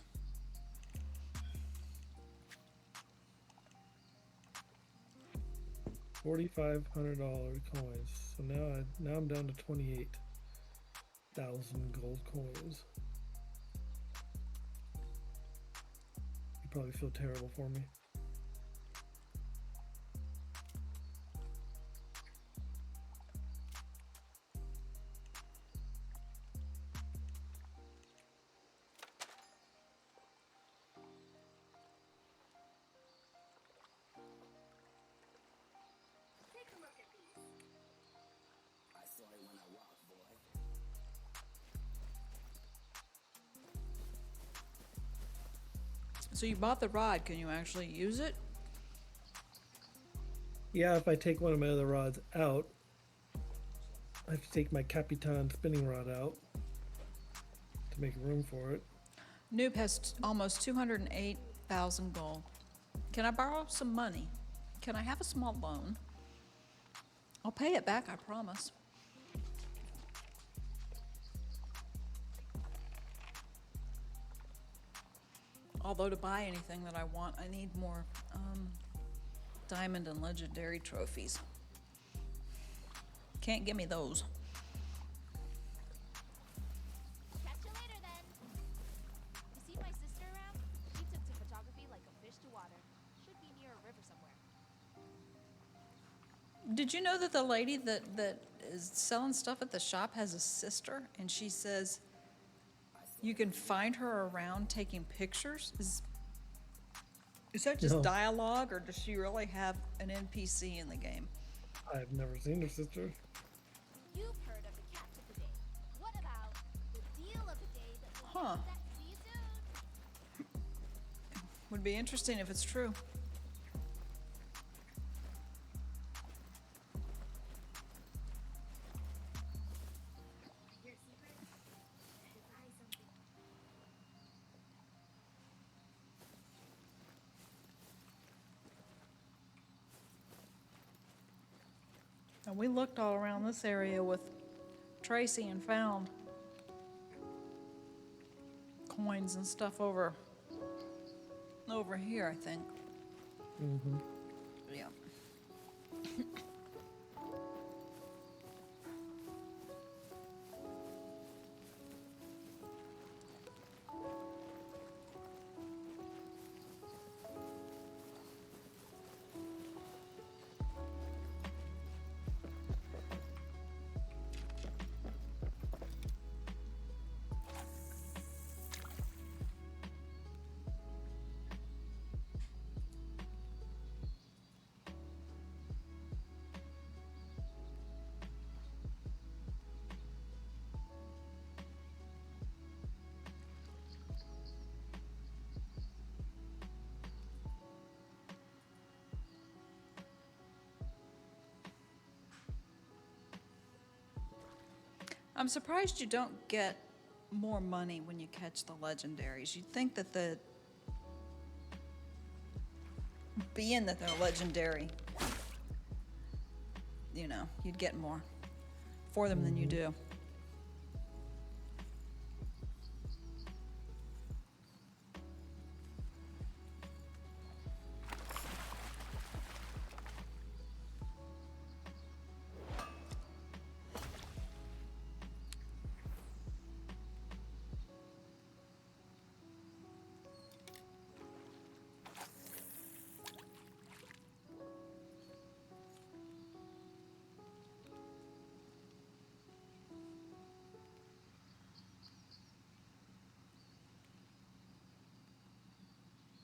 $4,500 coins. So now I'm down to 28,000 gold coins. You probably feel terrible for me. Take a look at these. I saw it when I walked, boy. So you bought the rod. Can you actually use it? Yeah, if I take one of my other rods out, I have to take my Capitan spinning rod out to make room for it. Noob has almost 208,000 gold. Can I borrow some money? Can I have a small loan? I'll pay it back, I promise. Although to buy anything that I want, I need more diamond and legendary trophies. Can't give me those. Catch you later then. You see my sister around? She took to photography like a fish to water. Should be near a river somewhere. Did you know that the lady that is selling stuff at the shop has a sister, and she says you can find her around taking pictures? Is that just No. dialogue, or does she really have an NPC in the game? I've never seen her sister. You've heard of the catch of the day. What about the deal of the day that will Huh. that see you soon? Would be interesting if it's true. And we looked all around this area with Tracy and found coins and stuff over here, I think. Mm-hmm. Yeah. I'm surprised you don't get more money when you catch the legendaries. You'd think that being that they're legendary, you know, you'd get more for them than you do.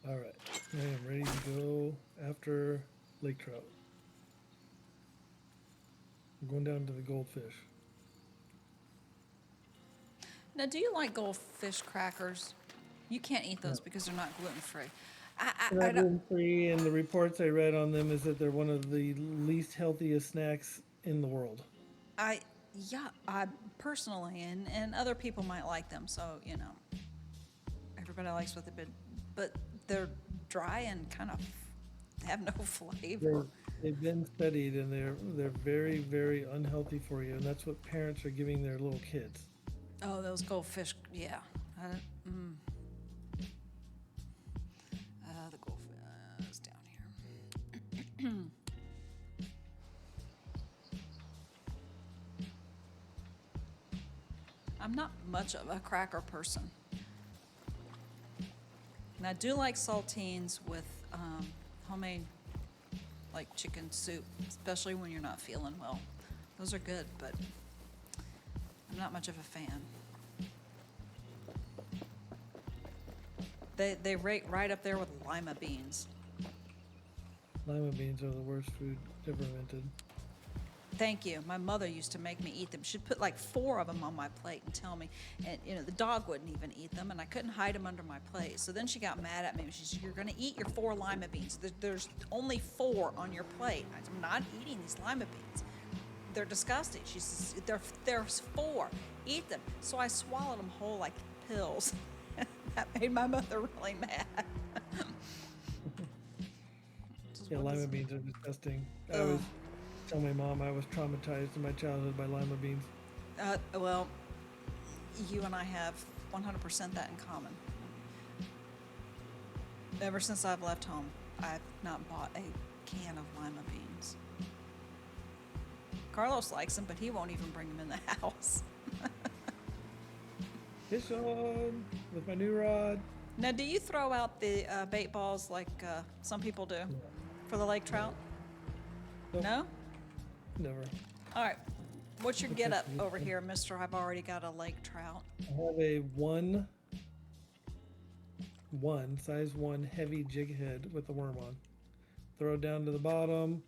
All right, I am ready to go after lake trout. I'm going down to the goldfish. Now, do you like goldfish crackers? You can't eat those No. because they're not gluten-free. They're I not don't, gluten-free, and the reports I read on them is that they're one of the least healthiest snacks in the world. yeah, I personally, and other people might like them, so, you know, everybody likes what but they're dry and kind of have no flavor. They've been studied, and they're very, very unhealthy for you, and that's what parents are giving their little kids. Oh, those goldfish, yeah. The goldfish is down here. I'm not much of a cracker person. And I do like saltines with homemade, like chicken soup, especially when you're not feeling well. Those are good, but I'm not much of a fan. They rate right up there with lima beans. Lima beans are the worst food ever invented. Thank you. My mother used to make me eat them. She'd put like 4 of them on my plate and tell me, and you know, the dog wouldn't even eat them, and I couldn't hide them under my plate. So then she got mad at me. She said, "You're going to eat your 4 lima beans. There's only 4 on your plate." I said, "I'm not eating these lima beans. They're disgusting." She says, "There's 4. Eat them." So I swallowed them whole like pills. That made my mother really mad. Yeah, lima beans are disgusting. I was telling my mom I was traumatized in my childhood by lima beans. Well, you and I have 100% that in common. Ever since I've left home, I've not bought a can of lima beans. Carlos likes them, but he won't even bring them in the house. Fish on with my new rod. Now, do you throw out the bait balls like some people do for the lake trout? Nope. No? Never. All right. What's your Okay, get up so- over here, mister? I've already got a lake trout. I have a size 1 heavy jig head with a worm on. Throw it down to the bottom,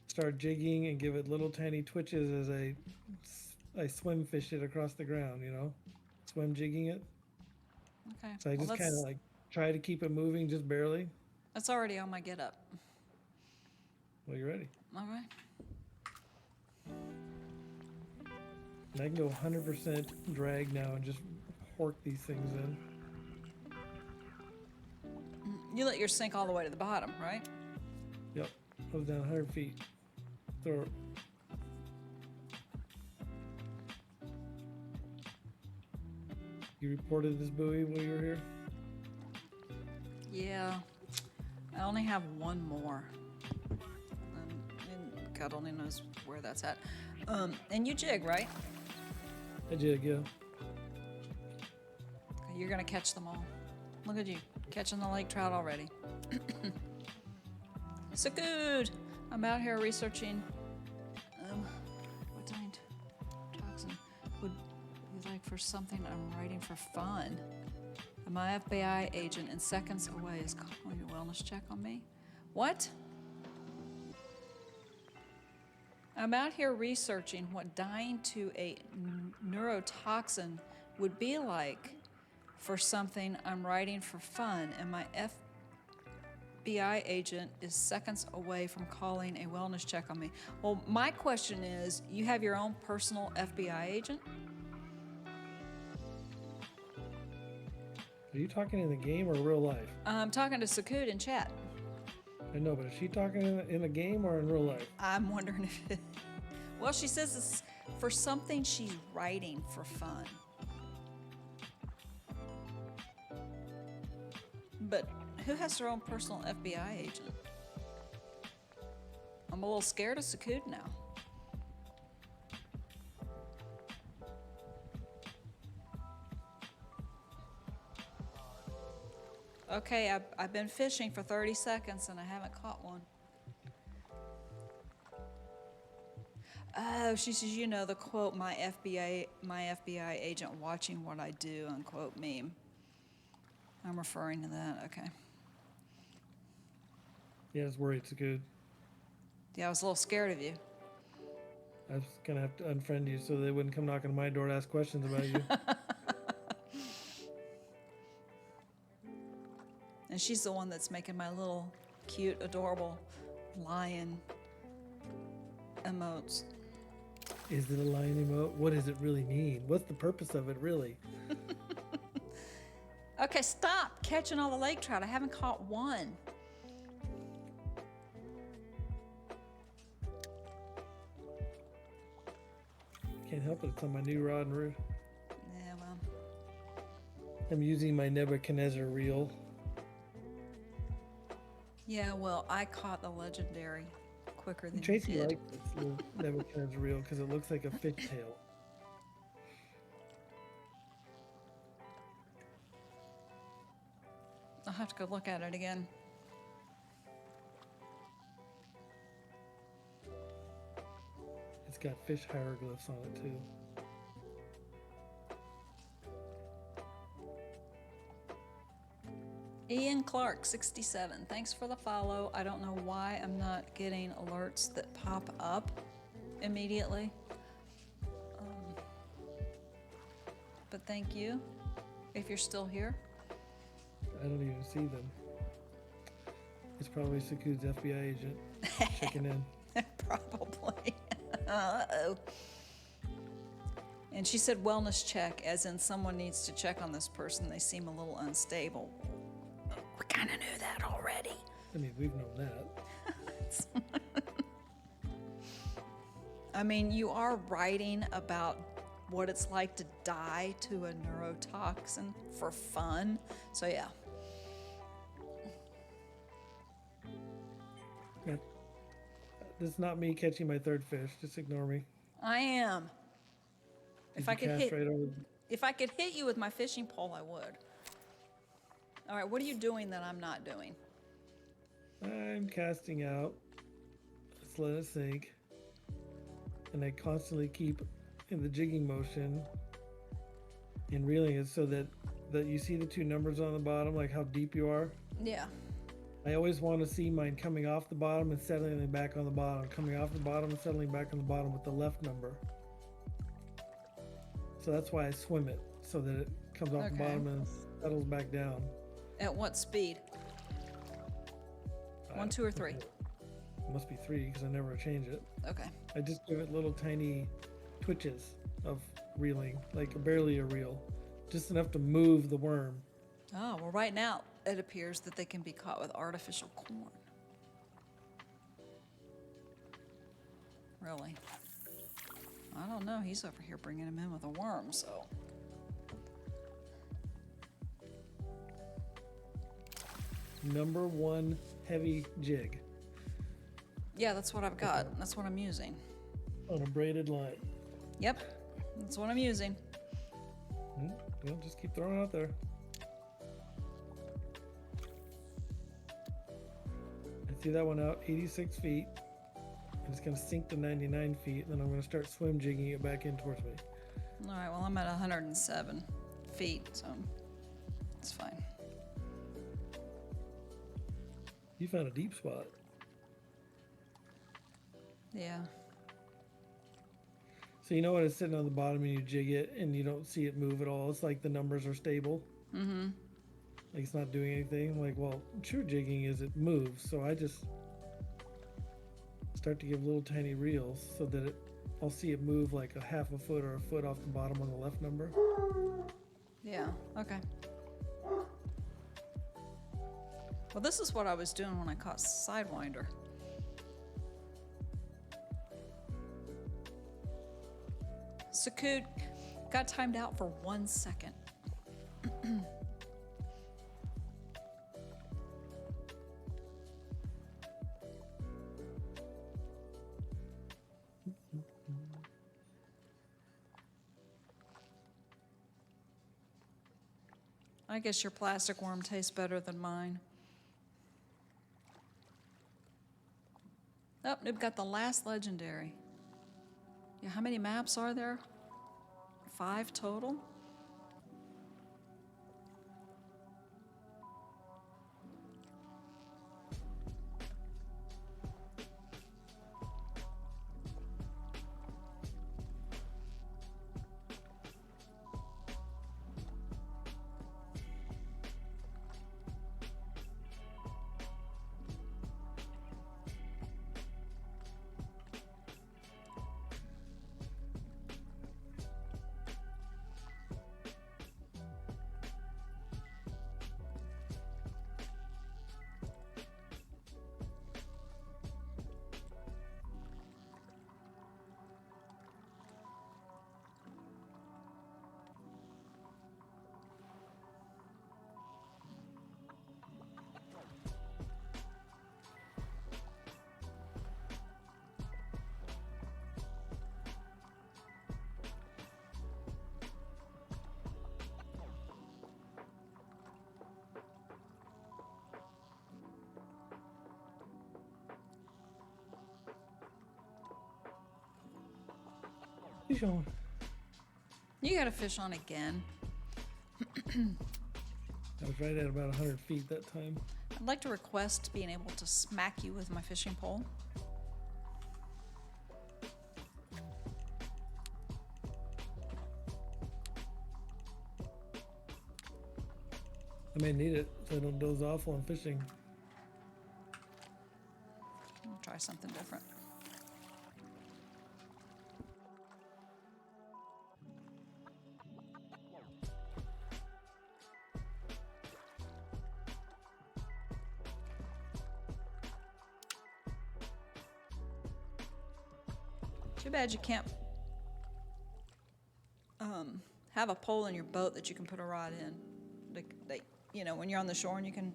start jigging, and give it little tiny twitches as I swim fish it across the ground, you know? Swim jigging it. Okay. So I Well, just kind of like try to keep it moving just barely. that's already on my get up. Well, you're ready. All right. And I can go 100% drag now and just hork these things in. You let yours sink all the way to the bottom, right? Yep. I was down 100 feet. Throw it. You reported this buoy while you were here? Yeah. I only have one more. And God only knows where that's at. And you jig, right? I jig, yeah. Okay, you're gonna catch them all. Look at you, catching the lake trout already. So good. I'm out here researching what giant toxin would be like for something I'm writing for fun. My FBI agent in seconds away is calling a wellness check on me. What? I'm out here researching what dying to a neurotoxin would be like for something I'm writing for fun, and my FBI agent is seconds away from calling a wellness check on me. Well, my question is, you have your own personal FBI agent? Are you talking in the game or real life? I'm talking to Sakut in chat. I know, but is she talking in a game or in real life? I'm wondering if it... Well, she says it's for something she's writing for fun. But who has their own personal FBI agent? I'm a little scared of Sakut now. Okay, I've been fishing for 30 seconds and I haven't caught one. Oh, she says, you know, the quote, my FBI agent watching what I do, unquote meme. I'm referring to that, okay. Yeah, I was worried. It's good. Yeah, I was a little scared of you. I was gonna have to unfriend you so they wouldn't come knocking on my door to ask questions about you. And she's the one that's making my little cute, adorable lion emotes. Is it a lion emote? What does it really mean? What's the purpose of it, really? Okay, stop catching all the lake trout. I haven't caught one. Can't help it. It's on my new rod and reel. Yeah, well, I'm using my Nebuchadnezzar reel. yeah, well, I caught the legendary quicker than Tracy you did. likes this little Nebuchadnezzar reel because it looks like a fish tail. I'll have to go look at it again. It's got fish hieroglyphs on it too. Ian Clark, 67. Thanks for the follow. I don't know why I'm not getting alerts that pop up immediately. But thank you, if you're still here. I don't even see them. It's probably Sakut's FBI agent checking in. Probably. Uh-oh. And she said wellness check, as in someone needs to check on this person. They seem a little unstable. We kind of knew that already. I mean, we've known that. I mean, you are writing about what it's like to die to a neurotoxin for fun. So, yeah. Yeah. This is not me catching my third fish. Just ignore me. I am. If I Did you could cast hit, right over? if I could hit you with my fishing pole, I would. All right, what are you doing that I'm not doing? I'm casting out. Let's let it sink. and I constantly keep in the jigging motion and reeling it so that you see the two numbers on the bottom, like how deep you are. Yeah. I always want to see mine coming off the bottom and settling back on the bottom, coming off the bottom and settling back on the bottom with the left number. So that's why I swim it, so that it comes off the Okay. bottom and settles back down. At what speed? 1, 2, or 3? It must be 3 because I never change it. Okay. I just give it little tiny twitches of reeling, like barely a reel, just enough to move the worm. Oh, well, right now it appears that they can be caught with artificial corn. Really? I don't know. He's over here bringing him in with a worm, so. Number 1 heavy jig Yeah, that's what I've got. That's what I'm using. on a braided line. Yep, that's what I'm using. Well, just keep throwing it out there. I threw that one out 86 feet. And it's going to sink to 99 feet, and then I'm going to start swim jigging it back in towards me. All right, well, I'm at 107 feet, so it's fine. You found a deep spot. Yeah. So you know when it's sitting on the bottom and you jig it and you don't see it move at all? It's like the numbers are stable. Mm-hmm. Like it's not doing anything. I'm like, well, true jigging is it moves. So I just start to give little tiny reels so that I'll see it move like a half a foot or a foot off the bottom on the left number. Yeah, okay. Well, this is what I was doing when I caught Sidewinder. Sakud got timed out for 1 second. I guess your plastic worm tastes better than mine. Oh, we've got the last legendary. Yeah, how many maps are there? 5 total? Fish on. You got a fish on again. I was right at about 100 feet that time. I'd like to request being able to smack you with my fishing pole. I may need it so I don't doze off while I'm fishing. I'll try something different. Too bad you can't have a pole in your boat that you can put a rod in. You know, when you're on the shore and you can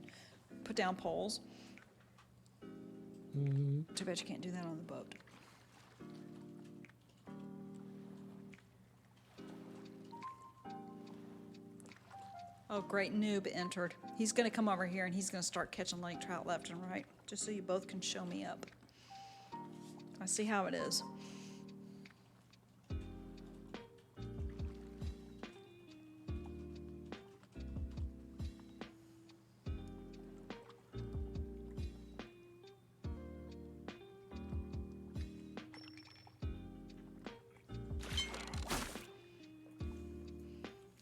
put down poles. Too bad you can't do that on the boat. Oh, great, noob entered. He's going to come over here and he's going to start catching lake trout left and right, just so you both can show me up. I see how it is.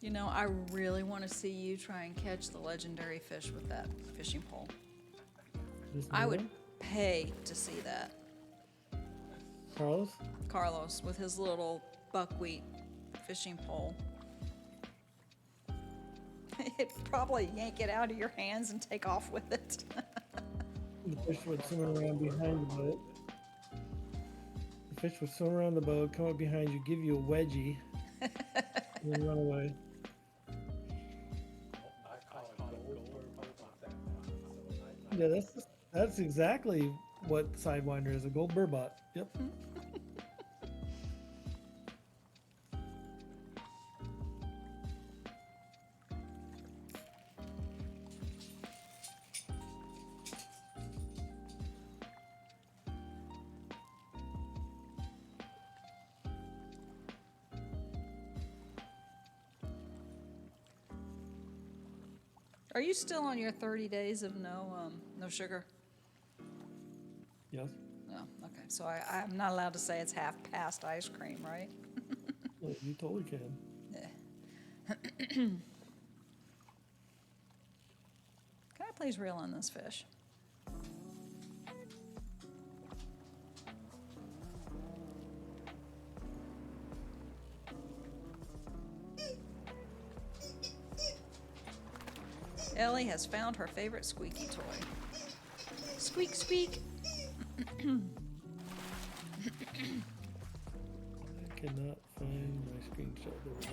You know, I really want to see you try and catch the legendary fish with that fishing pole. This I new would one? pay to see that. Carlos? Carlos with his little buckwheat fishing pole. It'd probably yank it out of your hands and take off with it. The fish would swim around behind the boat. The fish would swim around the boat, come up behind you, give you a wedgie, and then run away. Yeah, that's exactly what Sidewinder is, a gold burbot. Yep. Are you still on your 30 days of no sugar? Yes. No, okay. So I'm not allowed to say it's half past ice cream, right? Well, you totally can. Yeah. Can I please reel in this fish? Ellie has found her favorite squeaky toy. Squeak, squeak. I cannot find my screenshot. There we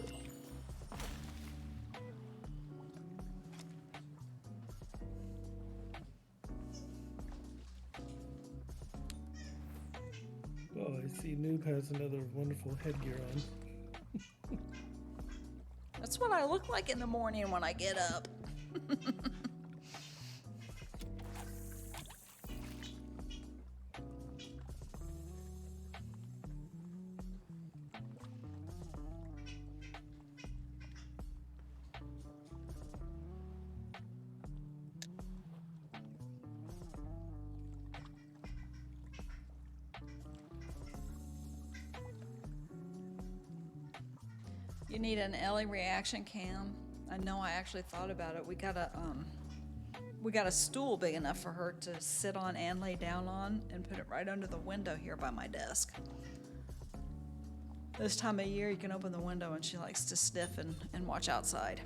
go. Oh, I see Noob has another wonderful headgear on. That's what I look like in the morning when I get up. You need an Ellie reaction cam. I know I actually thought about it. We got a stool big enough for her to sit on and lay down on and put it right under the window here by my desk. This time of year you can open the window and she likes to sniff and watch outside.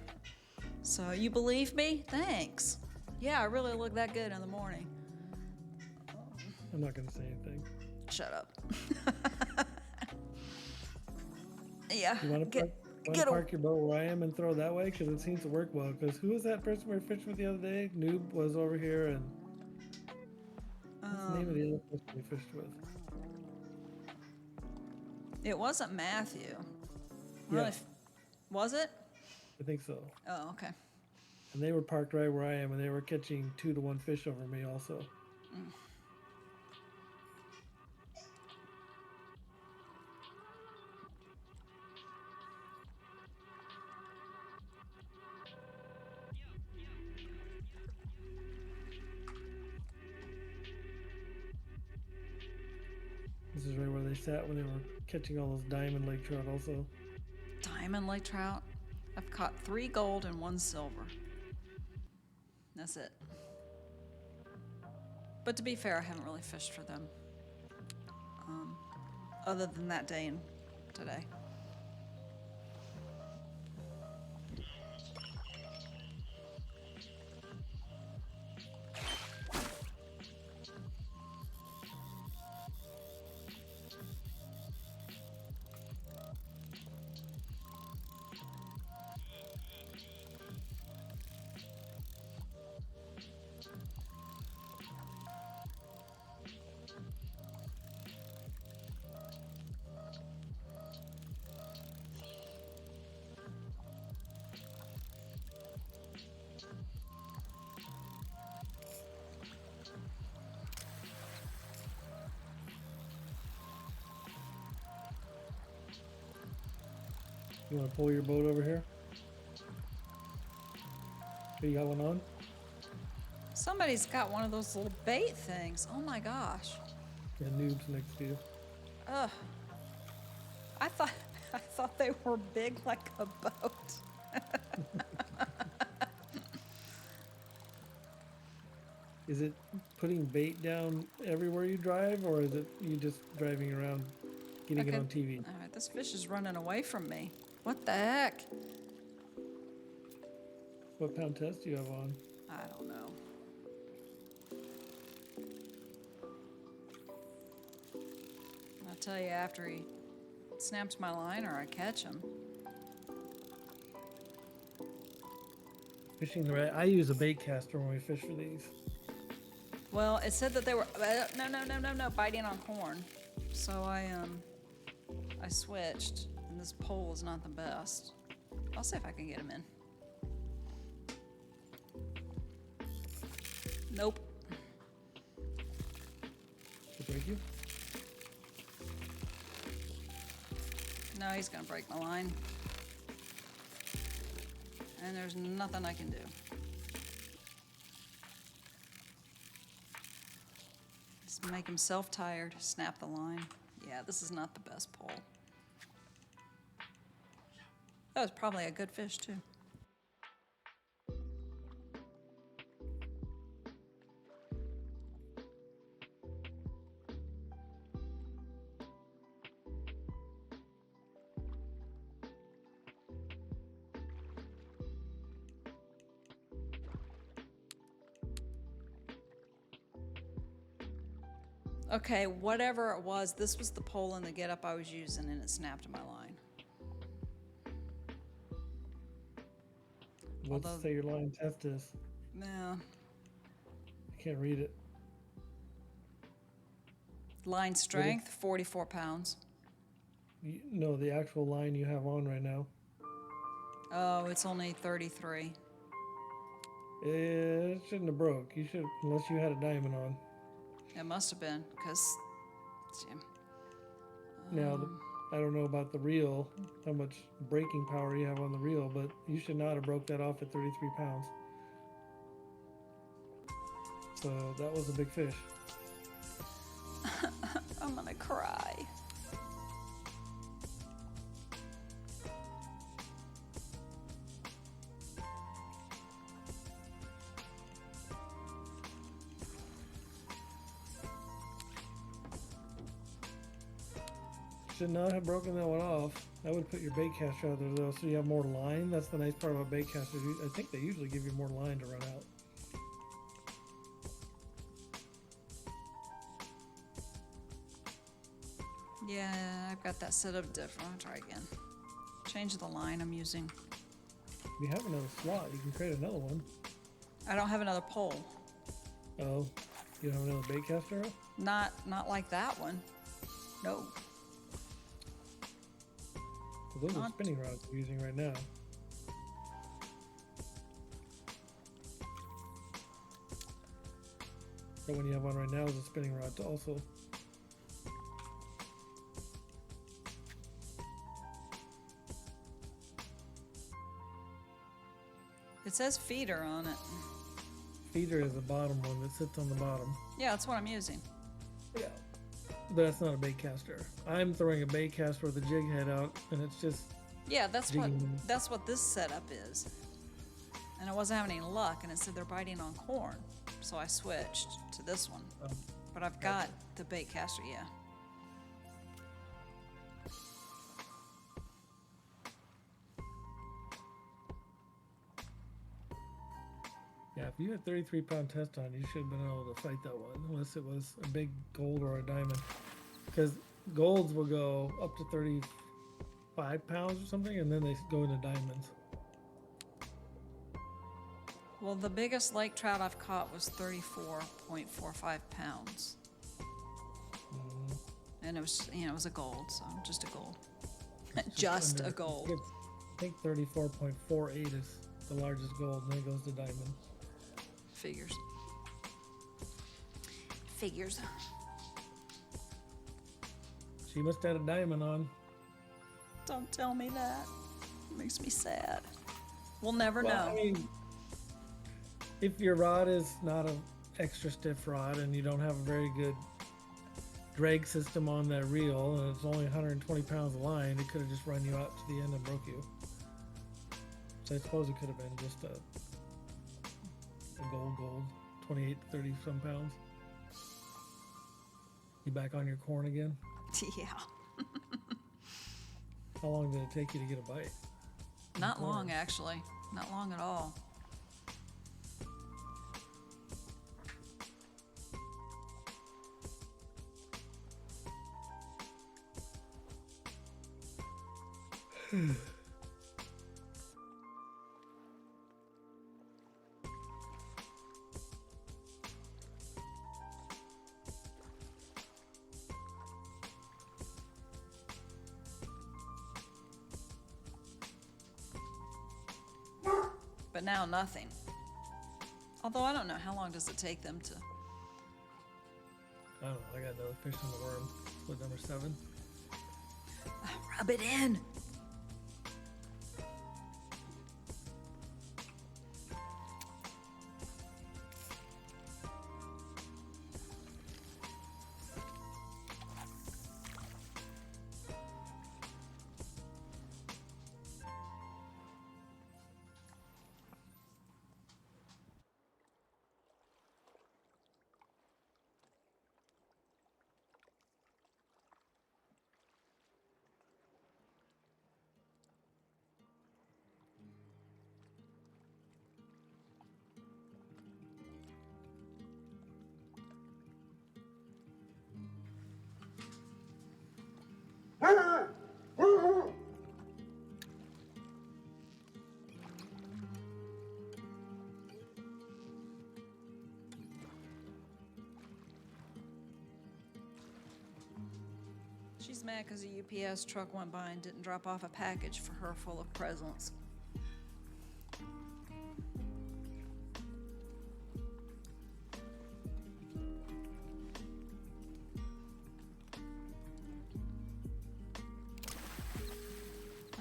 So you believe me? Thanks. Yeah, I really look that good in the morning. I'm not gonna say anything. Shut up. Yeah. You want to get a- park your boat where I am and throw that way? Because it seems to work well. Because who was that person we were fishing with the other day? Noob was over here, and what's the name of the other person we fished with? It wasn't Matthew. Yeah. Really? Was it? I think so. Oh, okay. And they were parked right where I am, and they were catching 2-to-1 fish over me also. This is right where they sat when they were catching all those diamond lake trout also. Diamond lake trout. I've caught 3 gold and 1 silver. That's it. But to be fair, I haven't really fished for them. Other than that day and today. You want to pull your boat over here? Okay, you got one on? Somebody's got one of those little bait things. Oh my gosh. Yeah, Noob's next to you. Ugh. I thought they were big like a boat. Is it putting bait down everywhere you drive, or is it you just driving around getting it Okay. on TV? All right, this fish is running away from me. What the heck? What pound test do you have on? I don't know. I'll tell you after he snaps my line or I catch him. Fishing the right. I use a bait caster when we fish for these. Well, it said that they were no biting on corn. So I switched, and this pole is not the best. I'll see if I can get him in. Nope. To break you? No, he's gonna break my line. And there's nothing I can do. Just make himself tired, snap the line. Yeah, this is not the best pole. That was probably a good fish too. Okay, whatever it was, this was the pole and the getup I was using, and it snapped my line. Let's Although- say your line test is. No. I can't read it. Line strength, 44 pounds. No, the actual line you have on right now. Oh, it's only 33. It shouldn't have broke. You should, unless you had a diamond on. It must have been, because... Now, I don't know about the reel, how much braking power you have on the reel, but you should not have broke that off at 33 pounds. So that was a big fish. I'm gonna cry. Should not have broken that one off. I would put your bait caster out there though, so you have more line. That's the nice part about bait casters. I think they usually give you more line to run out. Yeah, I've got that set up different. I'll try again. Change the line I'm using. If you have another slot, you can create another one. I don't have another pole. Oh, you don't have another bait caster? Not like that one. No. Well, those are Not- spinning rods we're using right now. The one you have on right now is a spinning rod also. It says feeder on it. Feeder is the bottom one that sits on the bottom. Yeah, that's what I'm using. Yeah. But that's not a bait caster. I'm throwing a bait caster with a jig head out, and it's just Yeah, that's Jigging. what this setup is. And I wasn't having any luck, and it said they're biting on corn, so I switched to this one. But I've got the bait caster, yeah. yeah. If you had 33-pound test on, you should have been able to fight that one, unless it was a big gold or a diamond. Because golds will go up to 35 pounds or something, and then they go into diamonds. Well, the biggest lake trout I've caught was 34.45 pounds. And it was, it was a gold, so just a gold. Just a Under- gold. I think 34.48 is the largest gold, and then it goes to diamond. Figures. Figures. She must have had a diamond on. Don't tell me that. It makes me sad. We'll never Well, know. I mean, if your rod is not an extra stiff rod and you don't have a very good drag system on that reel and it's only 120 pounds of line, it could have just run you out to the end and broke you. So I suppose it could have been just a gold, 28, 30 some pounds. You back on your corn again? Yeah. How long did it take you to get a bite? Not long, actually. Not long at all. But now nothing. Although I don't know, how long does it take them to... I don't know. I got another fish in the worm. Split number 7. Rub it in. She's mad because a UPS truck went by and didn't drop off a package for her full of presents.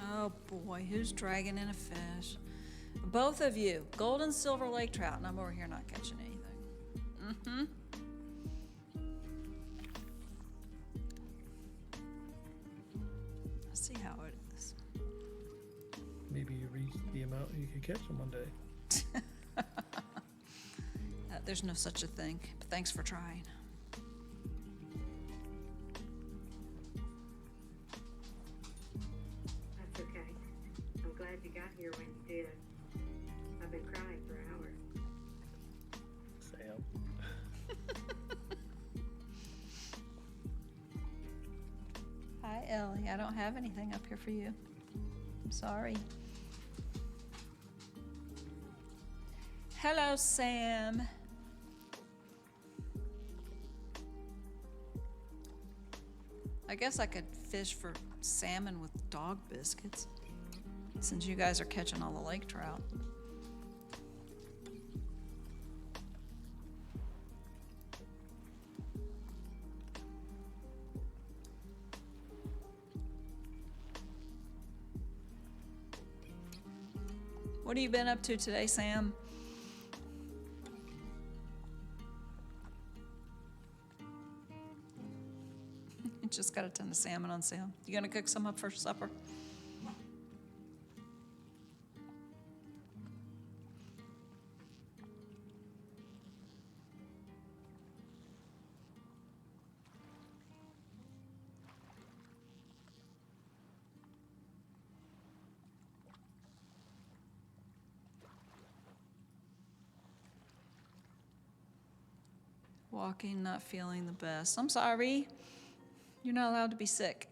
Oh boy, who's dragging in a fish? Both of you, gold and silver lake trout, and I'm over here not catching anything. Mm-hmm. I see how it is. Maybe you reached the amount you could catch in one day. There's no such a thing, but thanks for trying. That's okay. I'm glad you got here when you did. I've been crying for hours. Sam. Hi, Ellie. I don't have anything up here for you. I'm sorry. Hello, Sam. I guess I could fish for salmon with dog biscuits, since you guys are catching all the lake trout. What have you been up to today, Sam? You just got a ton of salmon on sale. You gonna cook some up for supper? Walking, not feeling the best. I'm sorry. You're not allowed to be sick.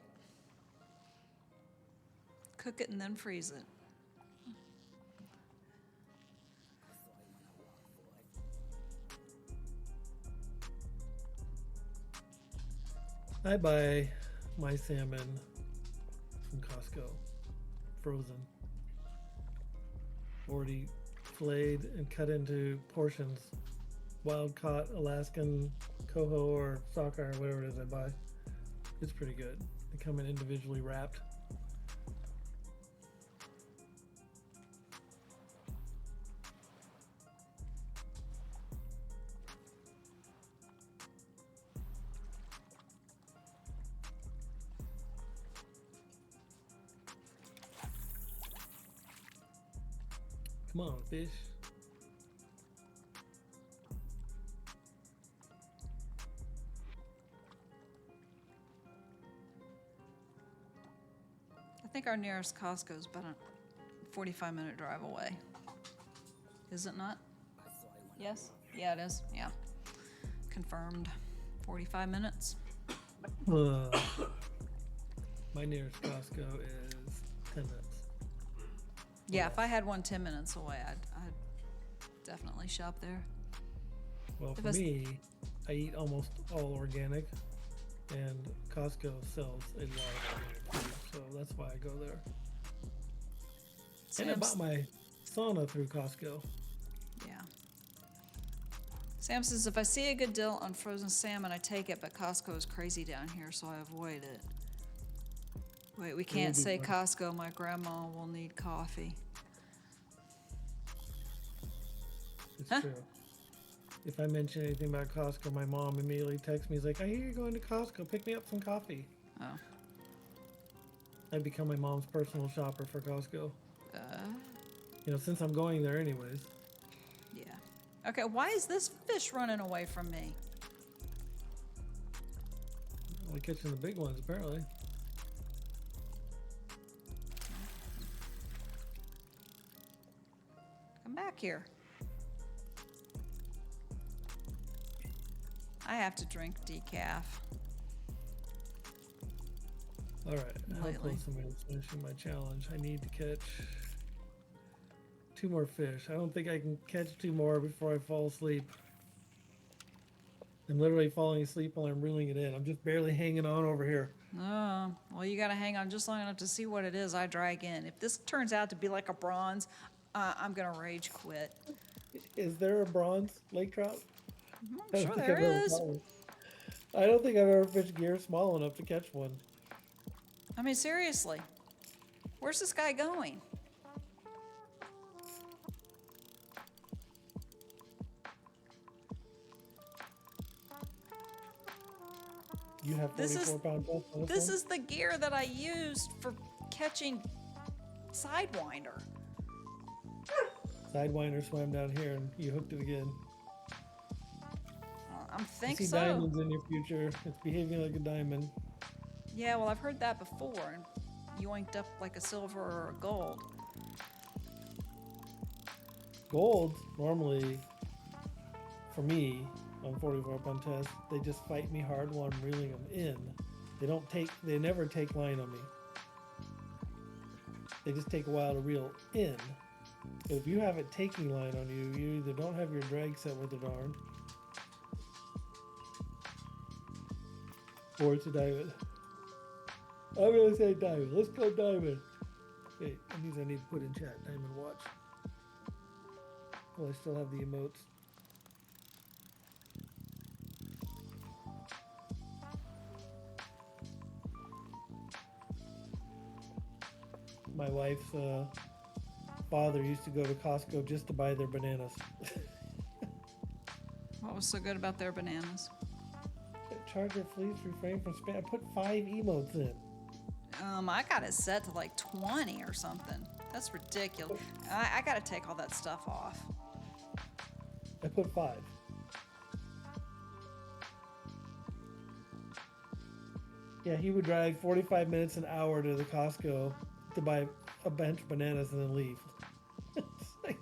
Cook it and then freeze it. I buy my salmon from Costco, frozen, already filleted and cut into portions. Wild caught Alaskan coho or sockeye or whatever it is I buy. It's pretty good. They come in individually wrapped. Come on, fish. I think our nearest Costco is about a 45-minute drive away. Is it not? Yes? Yeah, it is. Yeah. Confirmed. 45 minutes. My nearest Costco is 10 minutes. Yeah, if I had one 10 minutes away, I'd definitely shop there. Well, If for I s- me, I eat almost all organic, and Costco sells a lot of organic food, so that's why I go there. And I Sam's- bought my sauna through Costco. Yeah. Sam says if I see a good deal on frozen salmon, I take it, but Costco is crazy down here, so I avoid it. Wait, we can't be say fun. Costco. My grandma will need coffee. It's Huh? true. If I mention anything about Costco, my mom immediately texts me. He's like, I hear you're going to Costco. Pick me up some coffee. Oh. I become my mom's personal shopper for Costco. Uh, You know, since I'm going there anyways. yeah. Okay, why is this fish running away from me? Only catching the big ones, apparently. Come back here. I have to drink decaf. All right. How Lately. close am I to finishing my challenge? I need to catch 2 more fish. I don't think I can catch 2 more before I fall asleep. I'm literally falling asleep while I'm reeling it in. I'm just barely hanging on over here. Oh, well, you got to hang on just long enough to see what it is I drag in. If this turns out to be like a bronze, I'm going to rage quit. Is there a bronze lake trout? I'm I sure don't think there I've ever is. caught one. I don't think I've ever fished gear small enough to catch one. I mean, seriously. Where's this guy going? You have 44 This is- pound test on This one? is the gear that I used for catching Sidewinder. Sidewinder swam down here and you hooked it again. I I think see so. diamonds in your future. It's behaving like a diamond. Yeah, well, I've heard that before, and yoinked up like a silver or a gold. Golds, normally, for me, on 44 pound test, they just fight me hard while I'm reeling them in. They never take line on me. They just take a while to reel in. But if you have it taking line on you, you either don't have your drag set with the darn, or it's a diamond. I'm gonna say diamond. Let's go diamond. Wait, that means I need to put in chat diamond watch. Well, I still have the emotes. My wife's father used to go to Costco just to buy their bananas. What was so good about their bananas? Charger, please refrain from spam. I put 5 emotes in. I got it set to like 20 or something. That's ridiculous. I got to take all that stuff off. I put 5. Yeah, he would drive 45 minutes an hour to the Costco to buy a bunch of bananas and then leave. It's like,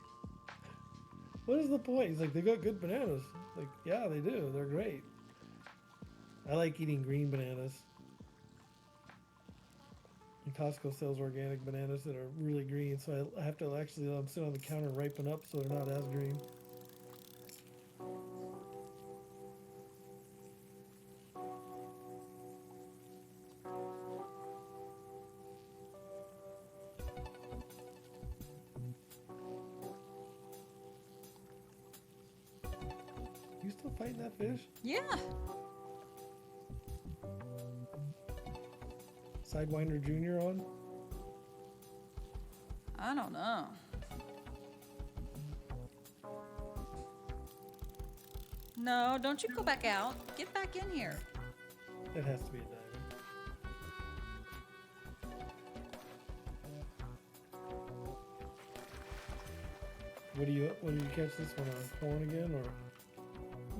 what is the point? He's like, they got good bananas. Like, yeah, they do. They're great. I like eating green bananas. And Costco sells organic bananas that are really green, so I have to actually let them sit on the counter and ripen up so they're not as green. You still fighting that fish? Yeah. Sidewinder Jr. on? I don't know. No, don't you go back out. Get back in here. It has to be a diamond. What do you catch this one on? Corn again or?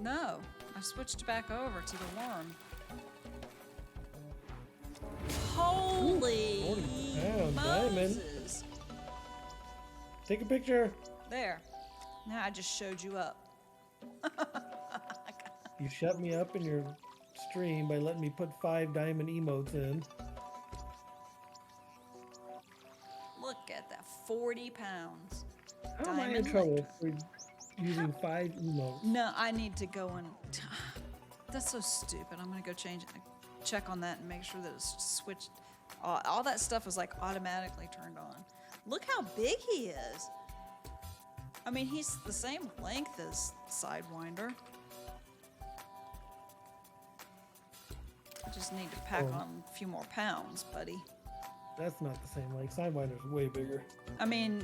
No, I switched back over to the worm. Holy 40 pound diamond. Moses! Take a picture. There. Now I just showed you up. You shut me up in your stream by letting me put 5 diamond emotes in. Look at that, 40 pounds. How am I in Diamond trouble link. for using 5 emotes? No, I need to go and. That's so stupid. I'm gonna go check on that and make sure that it's switched. All that stuff is like automatically turned on. Look how big he is. I mean, he's the same length as Sidewinder. I just need to pack Oh. on a few more pounds, buddy. That's not the same. Like Sidewinder's way bigger. I mean,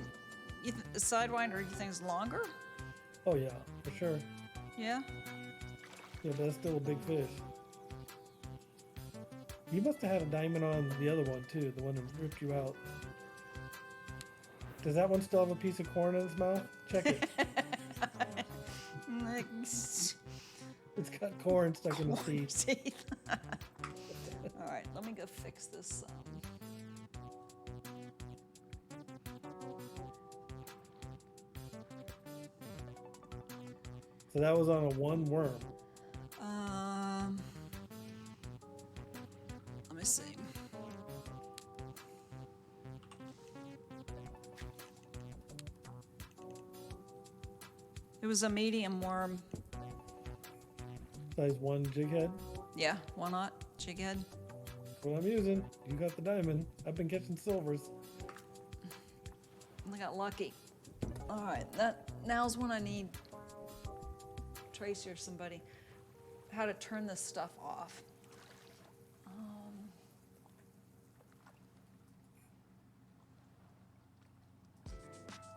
the Sidewinder, you think is longer? Oh yeah, for sure. Yeah. Yeah, but that's still a big fish. You must have had a diamond on the other one too, the one that ripped you out. Does that one still have a piece of corn in its mouth? Check it. It's got corn stuck in the teeth. Teeth. All right, let me go fix this. So that was on a 1 worm. Let me see. It was a medium worm. Size 1 jig head. Yeah, why not? Jig head. That's what I'm using. You got the diamond. I've been catching silvers. I got lucky. All right, now's when I need Tracy or somebody how to turn this stuff off.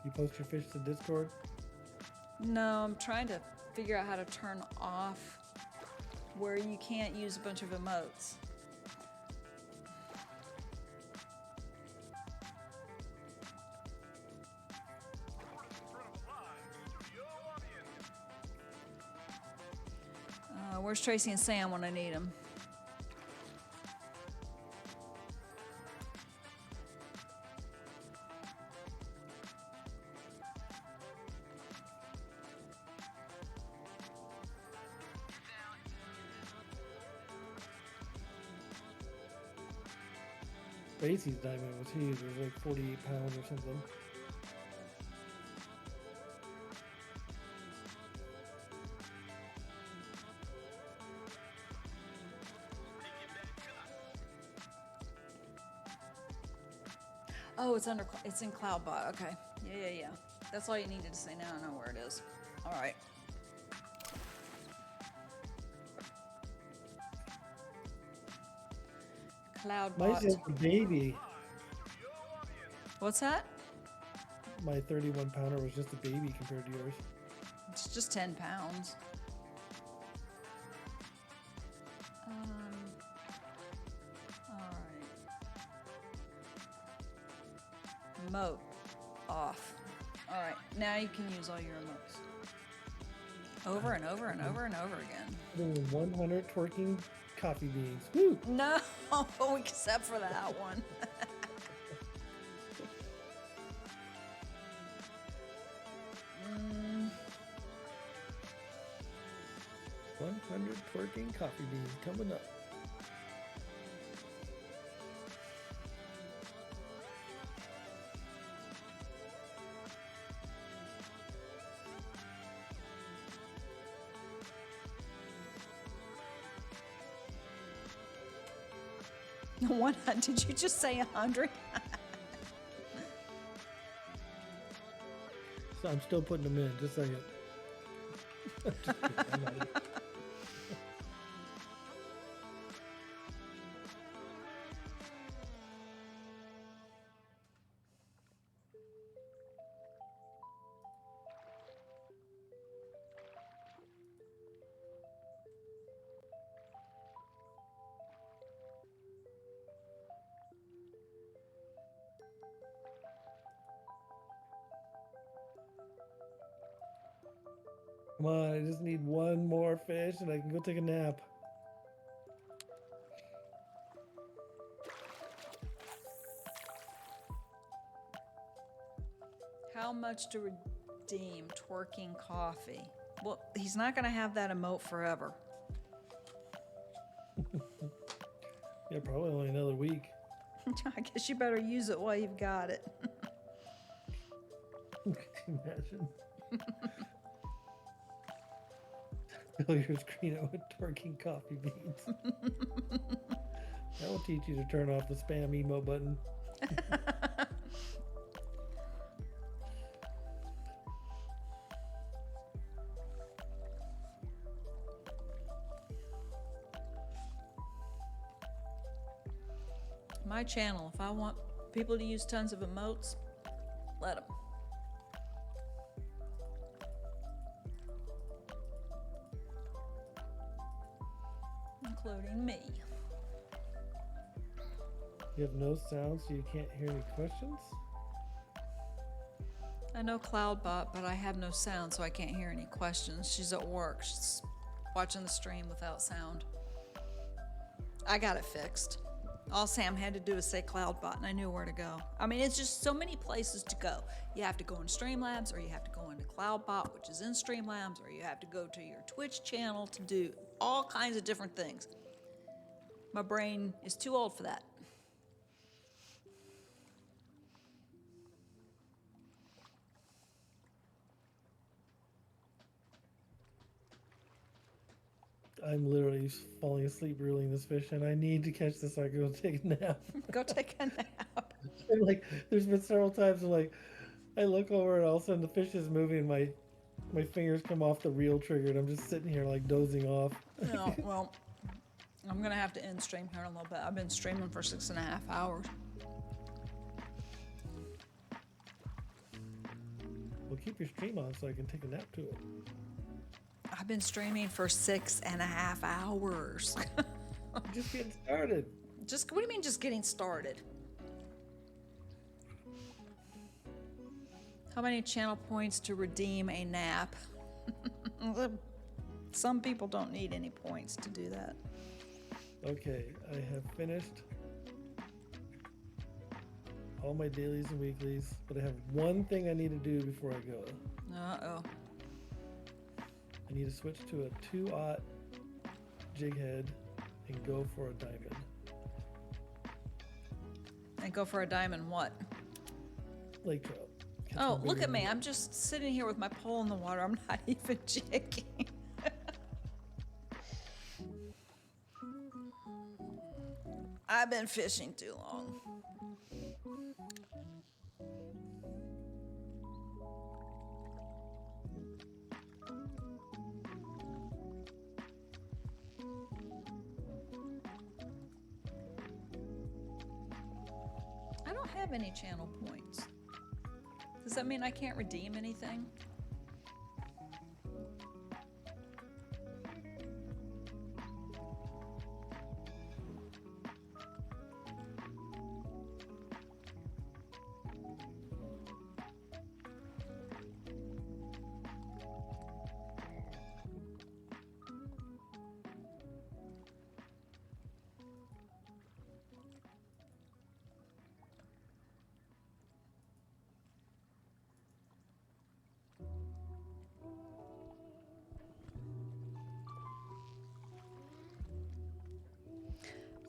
You post your fish to Discord? No, I'm trying to figure out how to turn off where you can't use a bunch of emotes. Where's Tracy and Sam when I need them? Basie's diamond was huge. It was like 48 pounds or something. Oh, it's in CloudBot. Okay. Yeah. That's all you needed to say. Now I know where it is. All right. Mine's CloudBot. just a baby. What's that? My 31 pounder was just a baby compared to yours. It's just 10 pounds. All right. Emote off. All right. Now you can use all your emotes. Over and over and over and over again. Doing 100 twerking coffee beans. Woo! No, except for that one. 100 twerking coffee beans coming up. What? Did you just say 100? So I'm still putting them in, just a second. Just kidding, I'm not. Come on, I just need one more fish and I can go take a nap. How much to redeem twerking coffee? Well, he's not going to have that emote forever. Yeah, probably only another week. I guess you better use it while you've got it. Could you imagine? Fill your screen out with twerking coffee beans. That will teach you to turn off the spam emo button. My channel, if I want people to use tons of emotes, let them. Including me. You have no sound, so you can't hear any questions? I know CloudBot, but I have no sound, so I can't hear any questions. She's at work. She's watching the stream without sound. I got it fixed. All Sam had to do was say CloudBot, and I knew where to go. I mean, it's just so many places to go. You have to go in Streamlabs, or you have to go into CloudBot, which is in Streamlabs, or you have to go to your Twitch channel to do all kinds of different things. My brain is too old for that. I'm literally falling asleep reeling this fish, and I need to catch this so I can go take a nap. Go take a nap. And like, there's been several times where, like, I look over and all of a sudden the fish is moving, and my fingers come off the reel trigger, and I'm just sitting here like dozing off. No, well, I'm gonna have to end stream here in a little bit. I've been streaming for 6.5 hours. Well, keep your stream on so I can take a nap to it. I've been streaming for 6.5 hours. Just getting started. What do you mean just getting started? How many channel points to redeem a nap? Some people don't need any points to do that. Okay, I have finished all my dailies and weeklies, but I have one thing I need to do before I go. Uh-oh. I need to switch to a 2-aught jig head and go for a diamond. And go for a diamond what? Lake trout. Catch Oh, one look bigger at me. one. I'm just sitting here with my pole in the water. I'm not even jigging. I've been fishing too long. I don't have any channel points. Does that mean I can't redeem anything?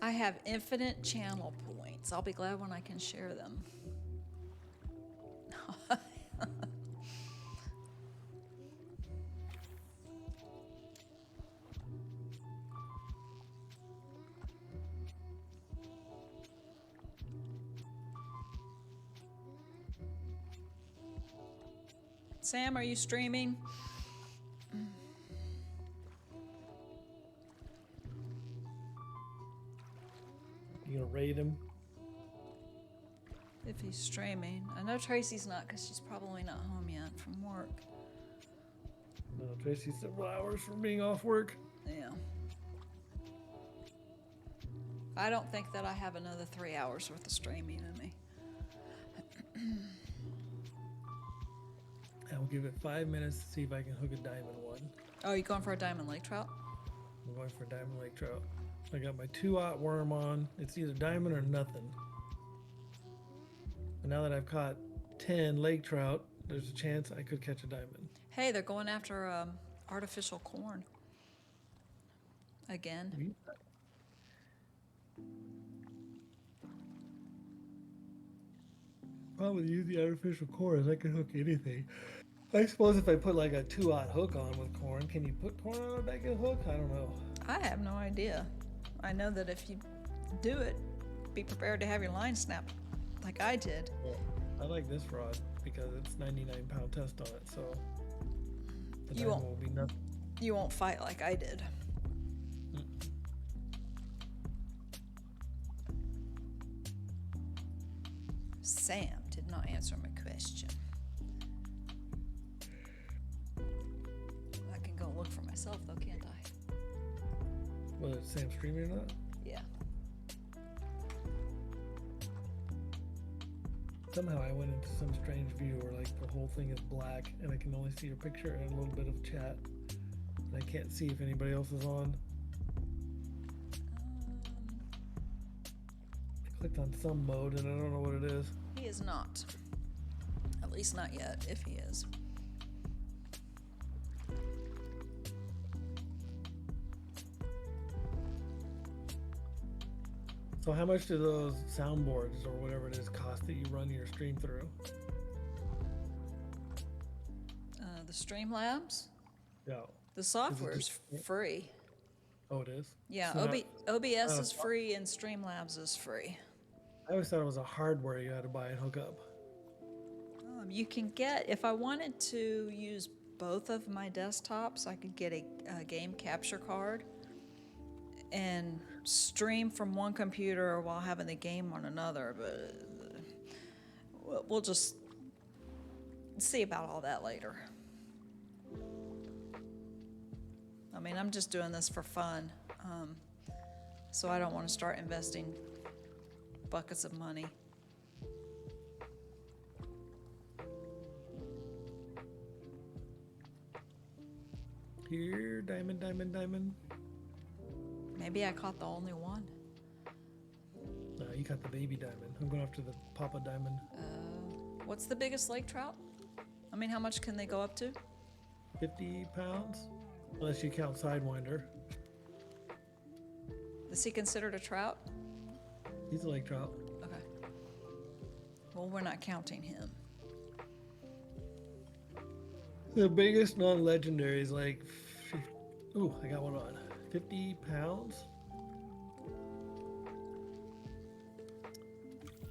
I have infinite channel points. I'll be glad when I can share them. Sam, are you streaming? You gonna raid him? If he's streaming. I know Tracy's not because she's probably not home yet from work. No, Tracy's several hours from being off work. Yeah. I don't think that I have another 3 hours worth of streaming in me. And we'll give it 5 minutes to see if I can hook a diamond one. Oh, you going for a diamond lake trout? I'm going for a diamond lake trout. I got my 2-aught worm on. It's either diamond or nothing. And now that I've caught 10 lake trout, there's a chance I could catch a diamond. Hey, they're going after artificial corn. Again. Problem with using artificial corn is I can hook anything. I suppose if I put like a 2-aught hook on with corn, can you put corn on a bacon hook? I don't know. I have no idea. I know that if you do it, be prepared to have your line snapped like I did. Well, I like this rod because it's 99-pound test on it, so the You diamond won't- will be nothing. You won't fight like I did. Sam did not answer my question. I can go look for myself though, can't I? Whether it's Sam streaming or not. Yeah. Somehow I went into some strange view where like the whole thing is black and I can only see your picture and a little bit of chat. And I can't see if anybody else is on. I clicked on some mode and I don't know what it is. He is not. At least not yet, if he is. So how much do those soundboards or whatever it is cost that you run your stream through? The Streamlabs, No. the software's free. Oh, it is? Yeah, So OBS not- is free and Streamlabs is free. I always thought it was a hardware you had to buy and hook up. You can get, if I wanted to use both of my desktops, I could get a game capture card and stream from one computer while having the game on another, but we'll just see about all that later. I mean, I'm just doing this for fun, so I don't want to start investing buckets of money. Here, diamond, diamond, diamond. Maybe I caught the only one. No, you got the baby diamond. I'm going after the papa diamond. What's the biggest lake trout? I mean, how much can they go up to? 50 pounds? Unless you count Sidewinder. Is he considered a trout? He's a lake trout. Okay. Well, we're not counting him. The biggest non-legendary is like, ooh, I got one on. 50 pounds?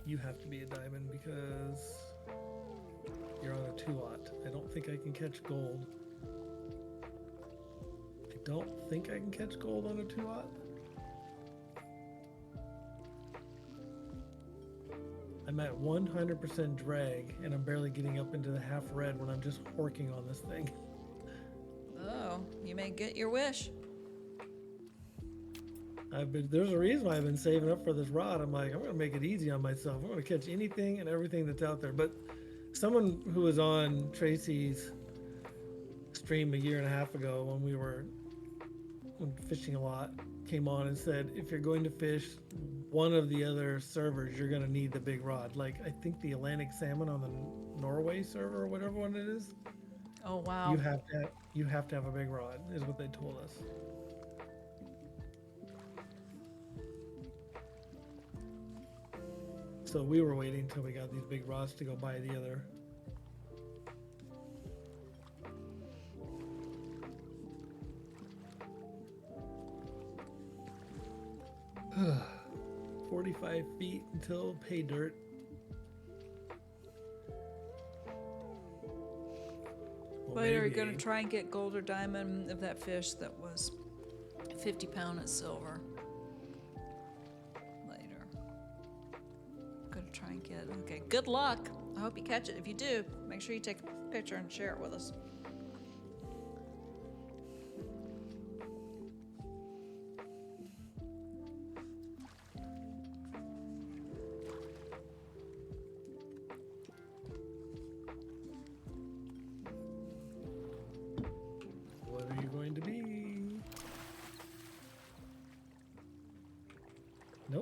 You have to be a diamond because you're on a 2-aught. I don't think I can catch gold. I don't think I can catch gold on a 2-aught. I'm at 100% drag and I'm barely getting up into the half red when I'm just working on this thing. Oh, you may get your wish. There's a reason why I've been saving up for this rod. I'm like, I'm gonna make it easy on myself. I'm gonna catch anything and everything that's out there. But someone who was on Tracy's stream a year and a half ago when we were fishing a lot came on and said, if you're going to fish one of the other servers, you're gonna need the big rod. Like I think the Atlantic salmon on the Norway server or whatever one it is. Oh, wow. You have to have a big rod, is what they told us. So we were waiting until we got these big rods to go buy the other. *sighs* 45 feet until pay dirt. Well, But are you maybe. going to try and get gold or diamond of that fish that was 50 pound at silver? Later. Going to try and get, okay, good luck. I hope you catch it. If you do, make sure you take a picture and share it with us.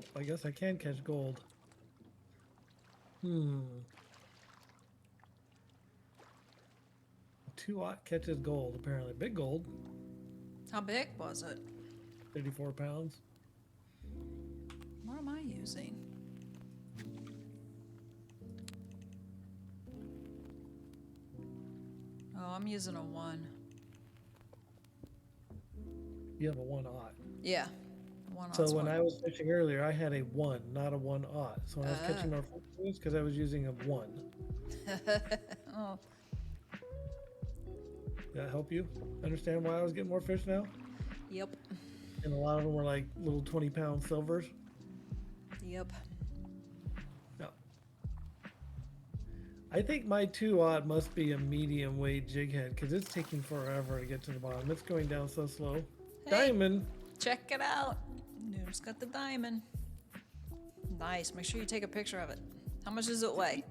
Nope, I guess I can catch gold. 2-aught catches gold, apparently. Big gold, How big was it? 34 pounds. What am I using? Oh, I'm using a 1. You have a 1-aught. Yeah. 1 So ounce when one. I was fishing earlier, I had a 1, not a 1-aught. So when I was catching more fish, because I was using a 1. Oh, Did that help you understand why I was getting more fish now? yep. And a lot of them were like little 20-pound silvers. Yep. No. I think my 2-aught must be a medium weight jig head because it's taking forever to get to the bottom. It's going down so slow. Hey. Diamond. Check it out. Noom's got the diamond. Nice. Make sure you take a picture of it. How much does it weigh?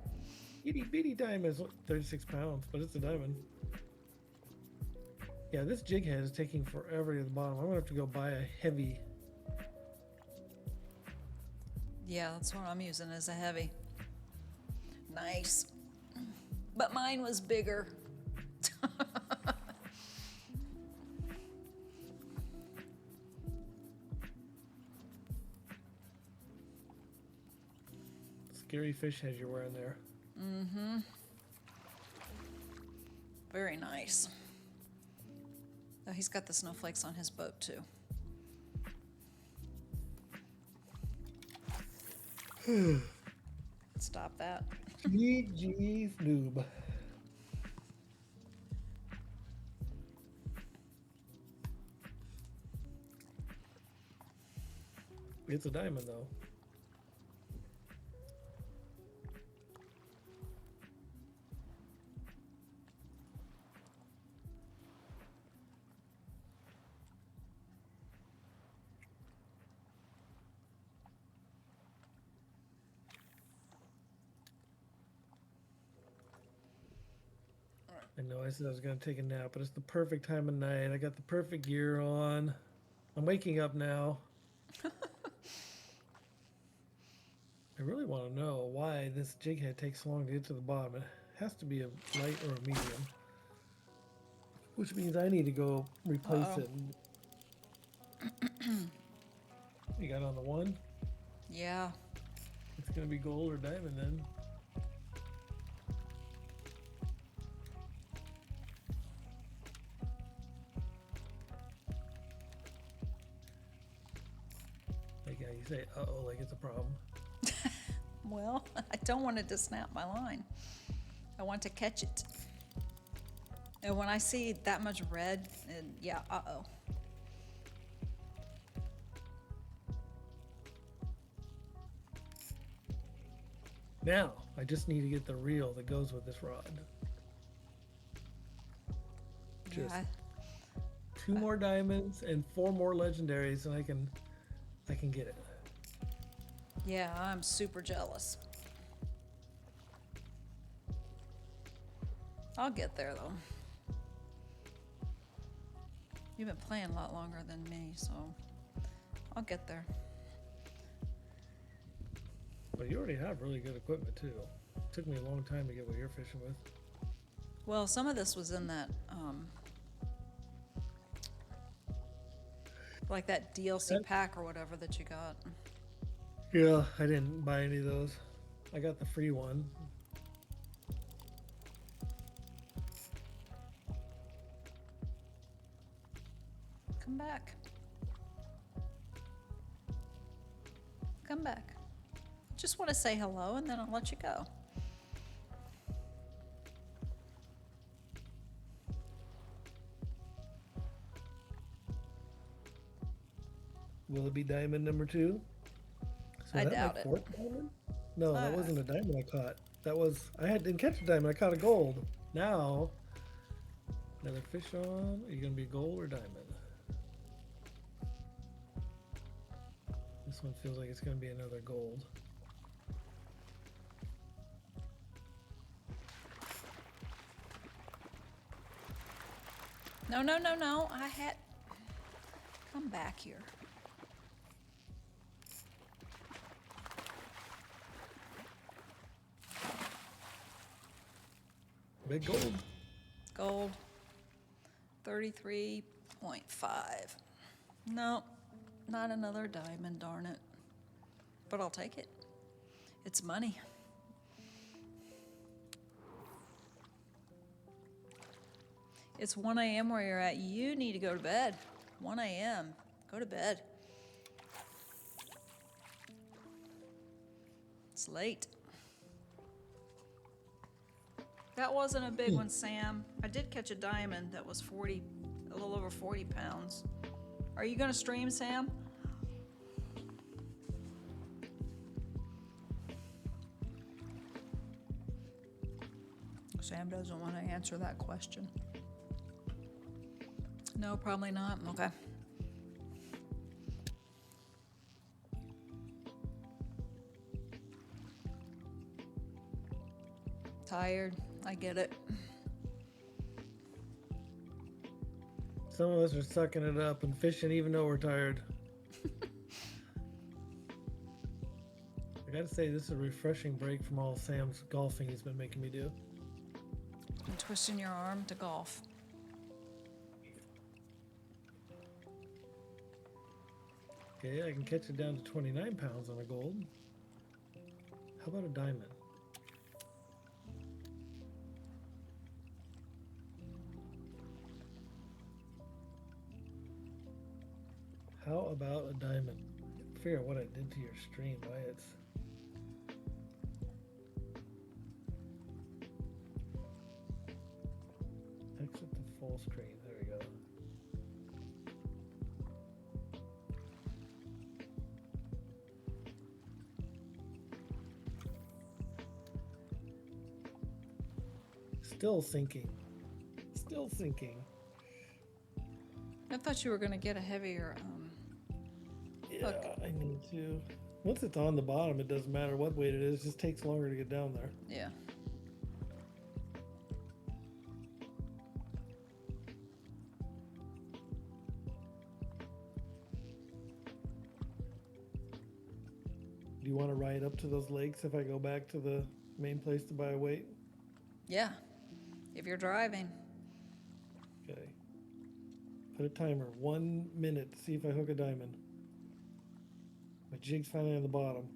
Itty bitty diamond is 36 pounds, but it's a diamond. Yeah, this jig head is taking forever to the bottom. I'm gonna have to go buy a heavy. Yeah, that's what I'm using as a heavy. Nice. But mine was bigger. Scary fish head you're wearing there. Very nice. Oh, he's got the snowflakes on his boat too. Stop that. GG's noob. It's a diamond though. I know I said I was going to take a nap, but it's the perfect time of night. I got the perfect gear on. I'm waking up now. I really want to know why this jig head takes so long to get to the bottom. It has to be a light or a medium, which means I need to go replace it. You got on the 1? Yeah. It's going to be gold or diamond then. Like how you say, uh-oh, like it's a problem. Well, I don't want it to snap my line. I want to catch it. And when I see that much red, and yeah, uh-oh. Now, I just need to get the reel that goes with this rod. Just Yeah, 2 more diamonds and 4 more legendaries, and I can get it. yeah, I'm super jealous. I'll get there though. You've been playing a lot longer than me, so I'll get there. But you already have really good equipment too. It took me a long time to get what you're fishing with. Well, some of this was in that, like that DLC pack or whatever that you got. Yeah, I didn't buy any of those. I got the free one. Come back. Come back. Just want to say hello and then I'll let you go. Will it be diamond number 2? So I that doubt my it. 4th diamond? No, that Ah. wasn't a diamond I caught. That was, I didn't catch a diamond, I caught a gold. Now, another fish on. Are you gonna be gold or diamond? This one feels like it's gonna be another gold. No, no, no, no. I had. Come back here. Big gold. Gold. 33.5. No, not another diamond, darn it. But I'll take it. It's money. It's 1 a.m. where you're at. You need to go to bed. 1 a.m. Go to bed. It's late. That wasn't a big one, Sam. I did catch a diamond that was a little over 40 pounds. Are you gonna stream, Sam? Sam doesn't want to answer that question. No, probably not. Okay. Tired. I get it. Some of us are sucking it up and fishing even though we're tired. I gotta say, this is a refreshing break from all Sam's golfing he's been making me do. I'm twisting your arm to golf. Okay, I can catch it down to 29 pounds on a gold. How about a diamond? How about a diamond? I figure out what I did to your stream, why it's... Exit the full screen, there we go. Still sinking. Still sinking. I thought you were gonna get a heavier. Yeah, Look. I need to. Once it's on the bottom, it doesn't matter what weight it is. It just takes longer to get down there. Yeah. Do you want to ride up to those lakes if I go back to the main place to buy a weight? Yeah. If you're driving. Okay. Put a timer. 1 minute to see if I hook a diamond. My jig's finally on the bottom.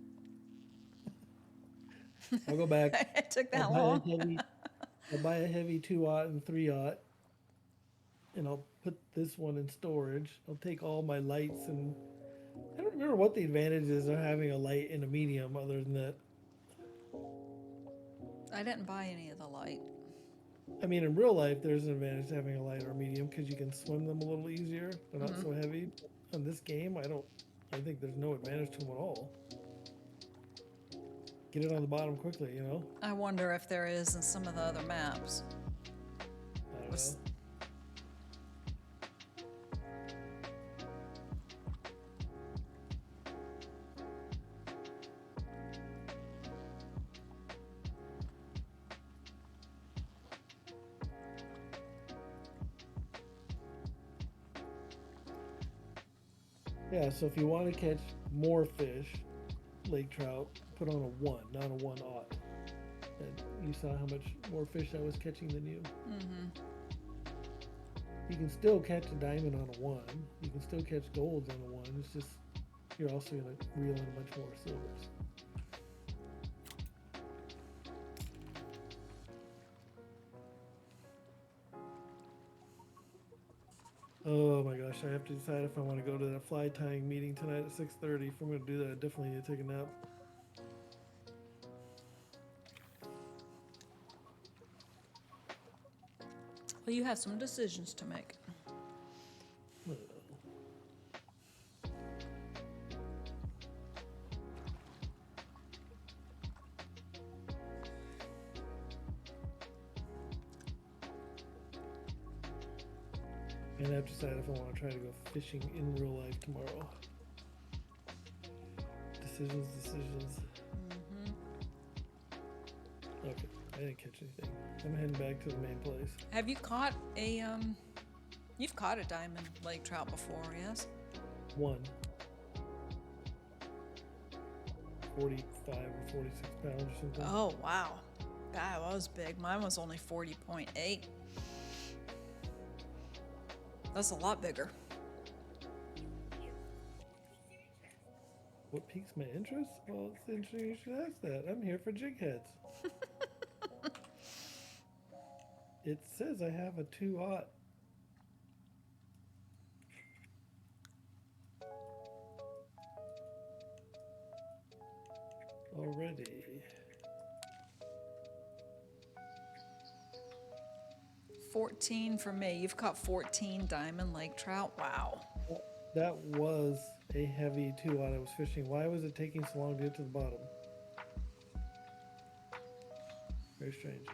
I'll go back. It took that I'll buy long. I'll buy a heavy 2/0 and 3/0, and I'll put this one in storage. I'll take all my lights, and I don't remember what the advantage is of having a light in a medium other than that. I didn't buy any of the light. I mean, in real life, there's an advantage to having a light or a medium because you can swim them a little easier. They're not so heavy. On this game, I think there's no advantage to them at all. Get it on the bottom quickly, you know? I wonder if there is in some of the other maps. I don't Was- know. Yeah, so if you want to catch more fish, lake trout, put on a 1, not a 1/0. And you saw how much more fish I was catching than you. Mm-hmm. You can still catch a diamond on a 1. You can still catch golds on a 1. It's just, you're also going to reel in a bunch more silvers. Oh my gosh, I have to decide if I want to go to that fly tying meeting tonight at 6:30. If I'm going to do that, I definitely need to take a nap. Well, you have some decisions to make. And I have to decide if I want to try to go fishing in real life tomorrow. Decisions. Okay, I didn't catch anything. I'm heading back to the main place. Have you caught you've caught a diamond lake trout before, yes? 1. 45 or 46 pounds or something. Oh, wow. That was big. Mine was only 40.8. That's a lot bigger. What piques my interest? Well, it's interesting you should ask that. I'm here for jig heads. It says I have a 2/0. Already. 14 for me. You've caught 14 diamond lake trout. Wow. That was a heavy 2/0 I was fishing. Why was it taking so long to get to the bottom? Very strange.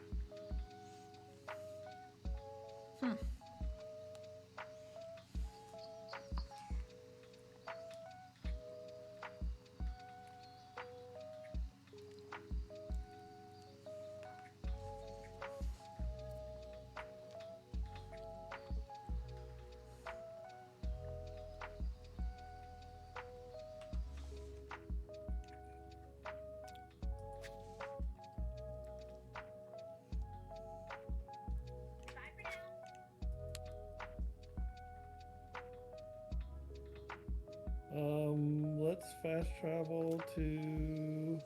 Let's fast travel to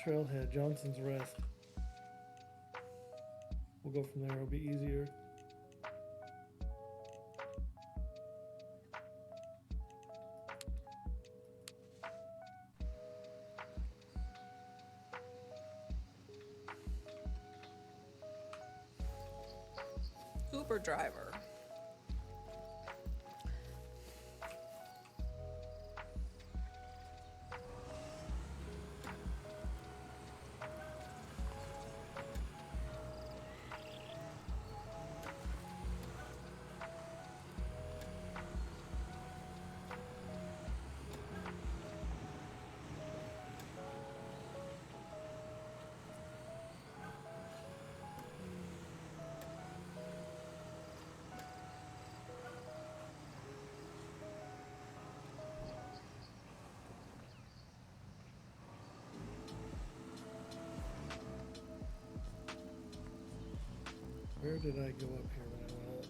Trailhead, Johnson's Rest. We'll go from there, it'll be easier. Uber driver. Where did I go up here when I went up?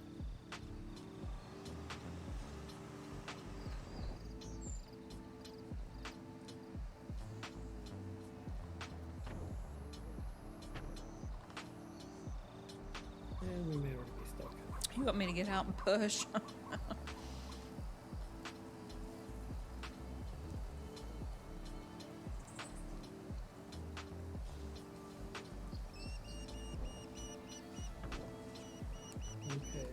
And we may already be stuck. You want me to get out and push? Okay.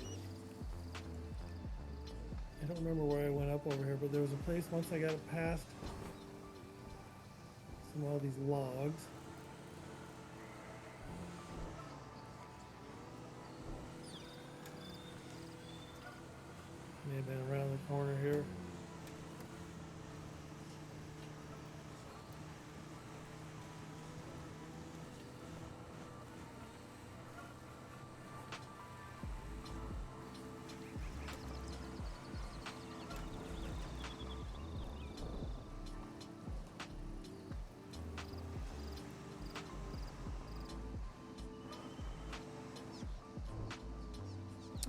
I don't remember where I went up over here, but there was a place once I got it past all these logs. May have been around the corner here.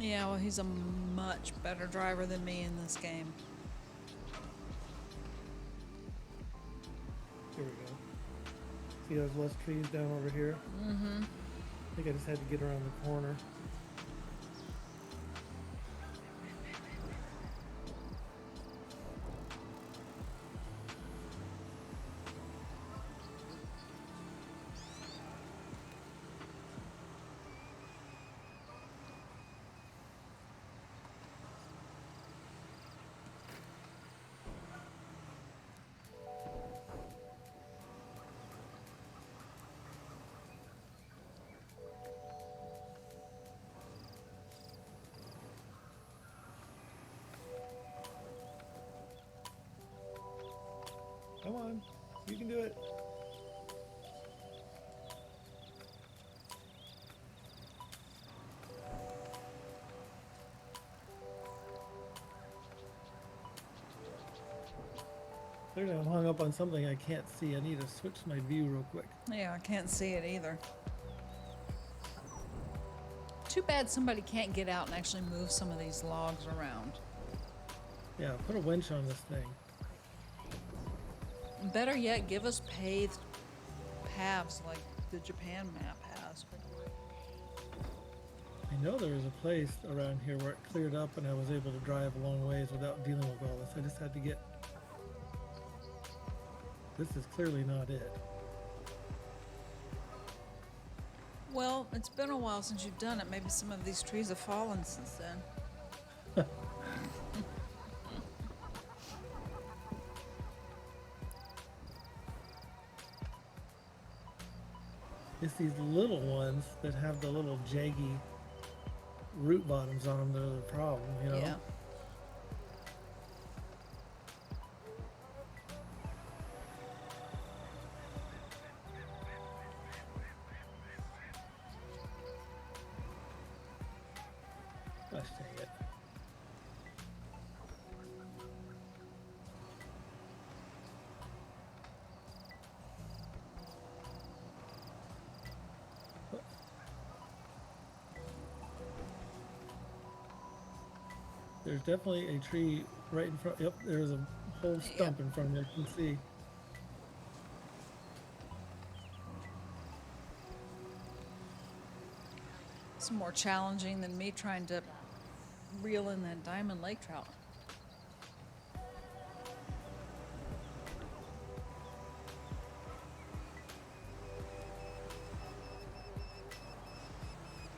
Yeah, well, he's a much better driver than me in this game. Here we go. See those less trees down over here? Mm-hmm. I think I just had to get around the corner. Come on, you can do it. Clearly, I'm hung up on something I can't see. I need to switch my view real quick. Yeah, I can't see it either. Too bad somebody can't get out and actually move some of these logs around. Yeah, put a winch on this thing. Better yet, give us paved paths like the Japan map has. I know there was a place around here where it cleared up and I was able to drive a long ways without dealing with all this. I just had to get... This is clearly not it. Well, it's been a while since you've done it. Maybe some of these trees have fallen since then. It's these little ones that have the little jaggy root bottoms on them that are the problem, you know? Yeah. Gosh dang it. There's definitely a tree right in front. Yep, there's a whole stump in front of me. I can see. It's more challenging than me trying to reel in that diamond lake trout.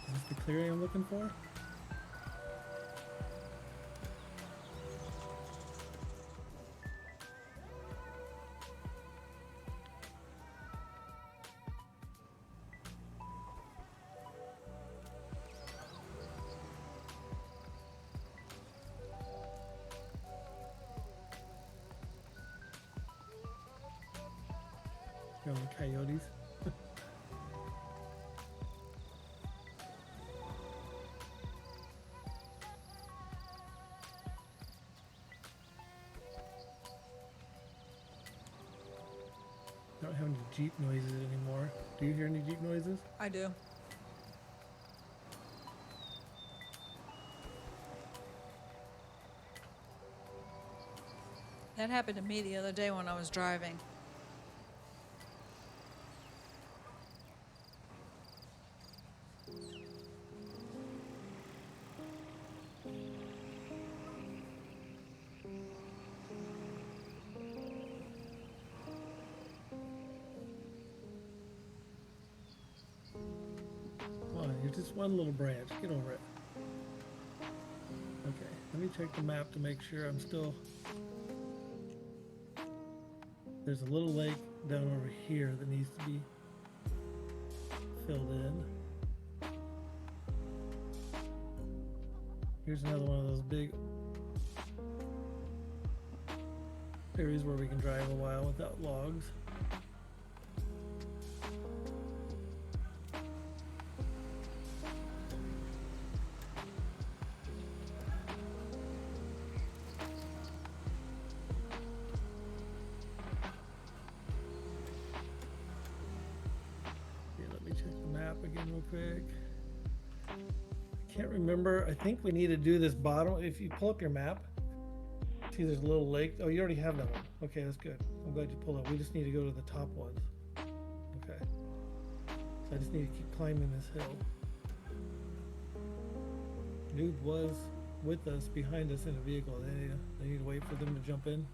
Is this the clearing I'm looking for? Here are the coyotes. I don't have any Jeep noises anymore. Do you hear any Jeep noises? I do. That happened to me the other day when I was driving. Come on, you're just one little branch. Get over it. Okay, let me check the map to make sure I'm still... There's a little lake down over here that needs to be filled in. Here's another one of those big areas where we can drive a while without logs. Again real quick. I can't remember. I think we need to do this bottom. If you pull up your map, see there's a little lake. Oh, you already have that one. Okay, that's good. I'm glad you pulled up. We just need to go to the top ones. Okay. So I just need to keep climbing this hill. Dude was with us behind us in a vehicle. They need to wait for them to jump in.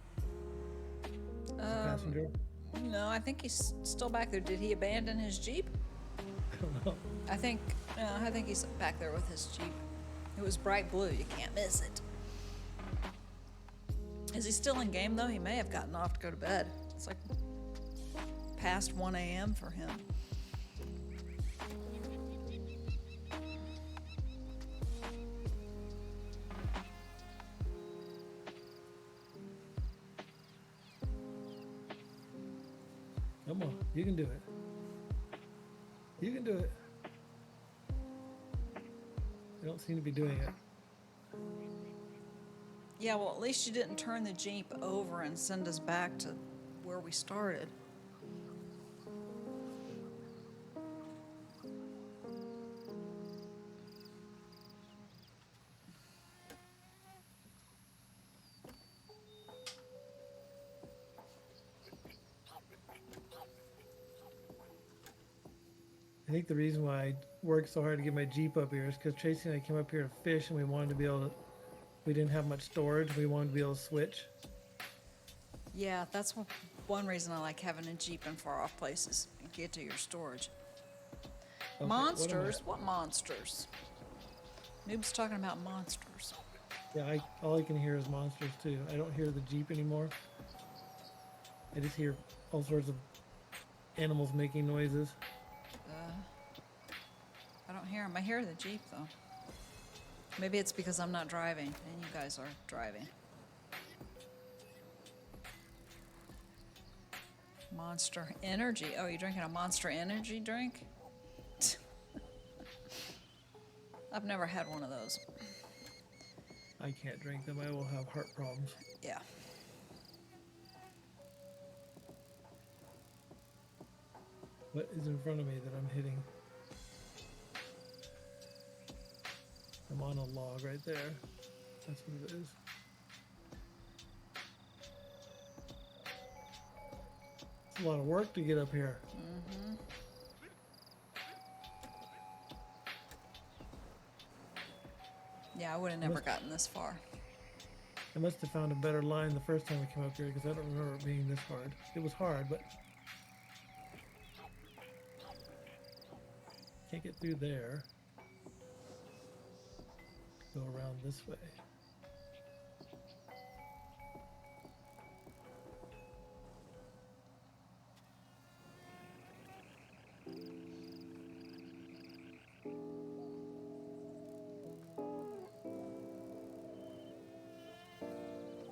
As a passenger. No, I think he's still back there. Did he abandon his Jeep? I don't know. I think he's back there with his Jeep. It was bright blue. You can't miss it. Is he still in game though? He may have gotten off to go to bed. It's like past 1 a.m. for him. Come on, you can do it. You can do it. You don't seem to be doing it. Yeah, well, at least you didn't turn the Jeep over and send us back to where we started. I think the reason why I worked so hard to get my Jeep up here is because Tracy and I came up here to fish and we wanted to be able to, we didn't have much storage. We wanted to be able to switch. Yeah, that's one reason I like having a Jeep in far off places. You get to your storage. Okay, Monsters? What monsters? Noob's talking about monsters. Yeah, all I can hear is monsters too. I don't hear the Jeep anymore. I just hear all sorts of animals making noises. I don't hear them. I hear the Jeep, though. Maybe it's because I'm not driving, and you guys are driving. Monster Energy. Oh, you drinking a Monster Energy drink? I've never had one of those. I can't drink them. I will have heart problems. Yeah. What is in front of me that I'm hitting? I'm on a log right there. That's what it is. It's a lot of work to get up here. Mm-hmm. Yeah, I would have never gotten this far. I must have found a better line the first time I came up here because I don't remember it being this hard. It was hard, but can't get through there. Go around this way.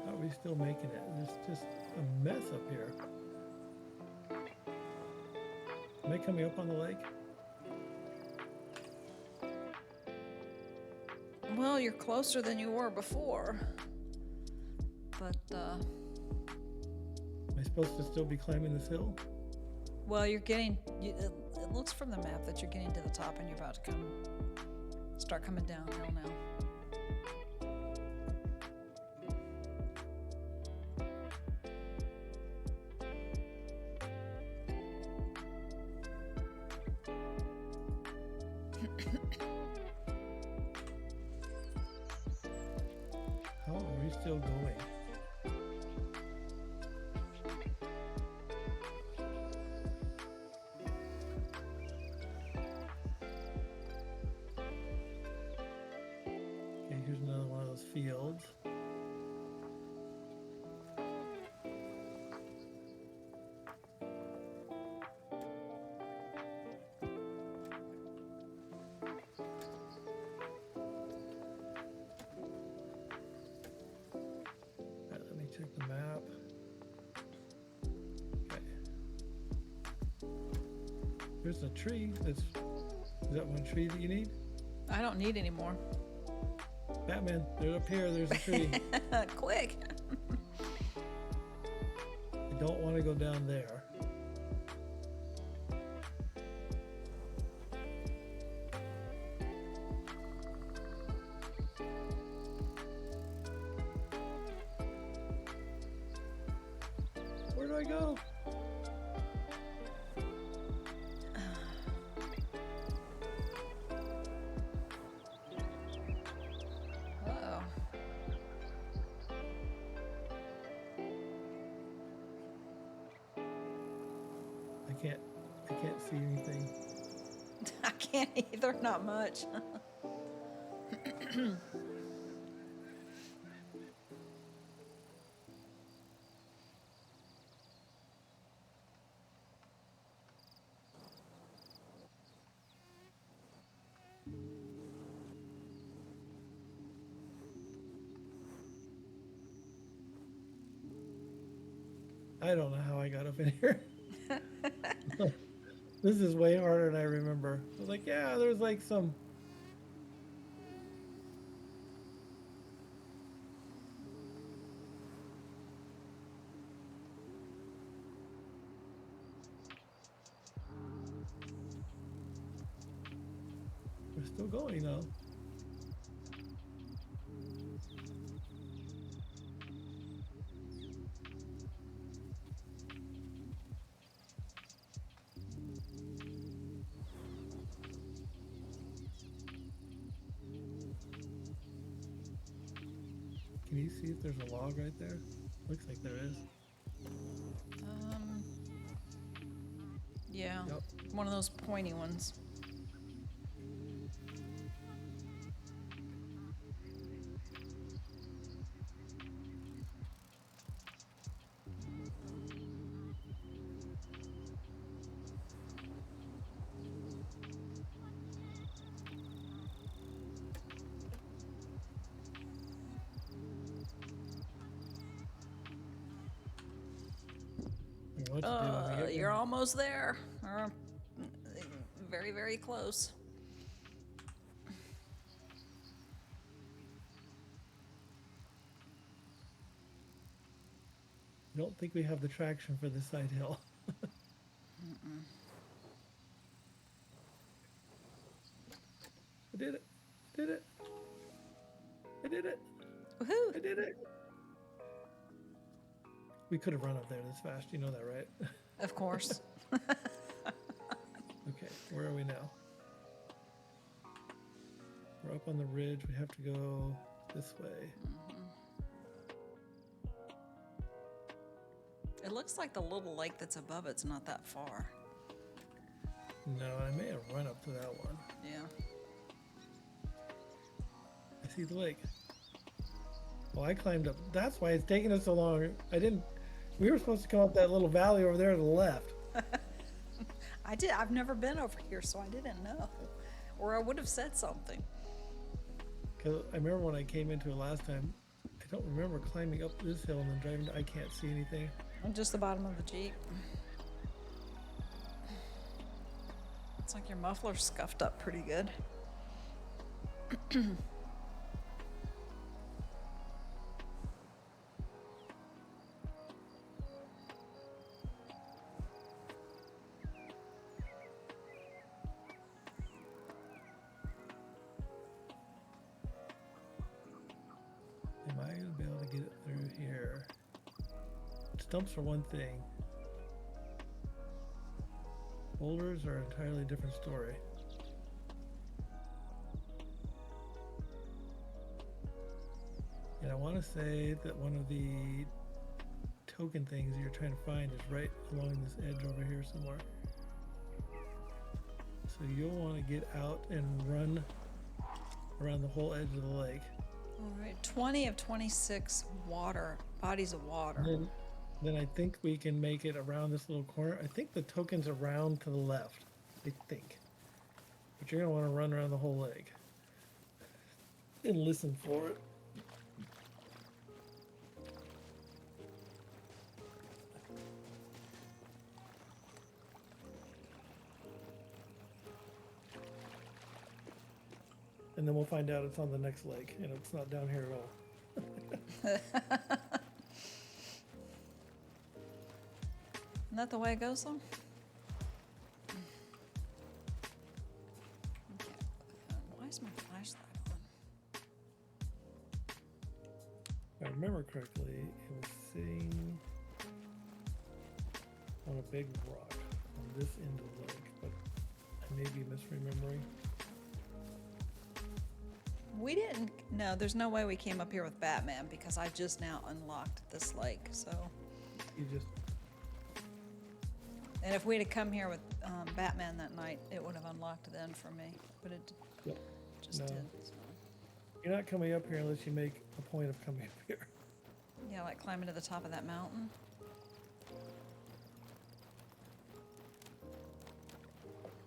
How are we still making it? There's just a mess up here. Am I coming up on the lake? Well, you're closer than you were before. But, Am I supposed to still be climbing this hill? well, you're getting, it looks from the map that you're getting to the top and you're about to start coming downhill now. How are we still going? Okay, here's another one of those fields. Alright, let me check the map. Okay. There's a tree is that one tree that you need? I don't need any more. Batman, they're up here, there's a tree. Quick! I don't want to go down there. Where do I go? Uh-oh. I can't see anything. I can't either, not much. I don't know how I got up in here. This is way harder than I remember. I was like, yeah, there's like some. We're still going though. Can you see if there's a log right there? Looks like there is. Yeah, Yep. one of those pointy ones. What to do when we get You're there? almost there. Or, very, very close. I don't think we have the traction for this side hill. I did it. Did it. I did it. Woohoo! I did it. We could have run up there this fast. You know that, right? Of course. Okay, where are we now? We're up on the ridge. We have to go this way. It looks like the little lake that's above it's not that far. No, I may have run up to that one. Yeah. I see the lake. Oh, I climbed up. That's why it's taking us so long. I didn't. We were supposed to come up that little valley over there to the left. I did. I've never been over here, so I didn't know. Or I would have said something. Because I remember when I came into it last time, I don't remember climbing up this hill and then driving. I can't see anything. Just the bottom of the Jeep. It's like your muffler's scuffed up pretty good. Am I going to be able to get it through here? Stumps for one thing. Boulders are an entirely different story. And I want to say that one of the token things you're trying to find is right along this edge over here somewhere. So you'll want to get out and run around the whole edge of the lake. All right, 20 of 26 bodies of water. Then I think we can make it around this little corner. I think the token's around to the left. I think. But you're going to want to run around the whole lake. And listen for it. And then we'll find out it's on the next lake, and it's not down here at all. Isn't that the way it goes, though? Okay. Why is my flashlight on? If I remember correctly, it was sitting on a big rock on this end of the lake, but I may be misremembering. We didn't. No, there's no way we came up here with Batman because I just now unlocked this lake. So, You just, and if we'd have come here with Batman that night, it would have unlocked then for me. But it yep. just No. did. So. You're not coming up here unless you make a point of coming up here. Yeah, like climbing to the top of that mountain.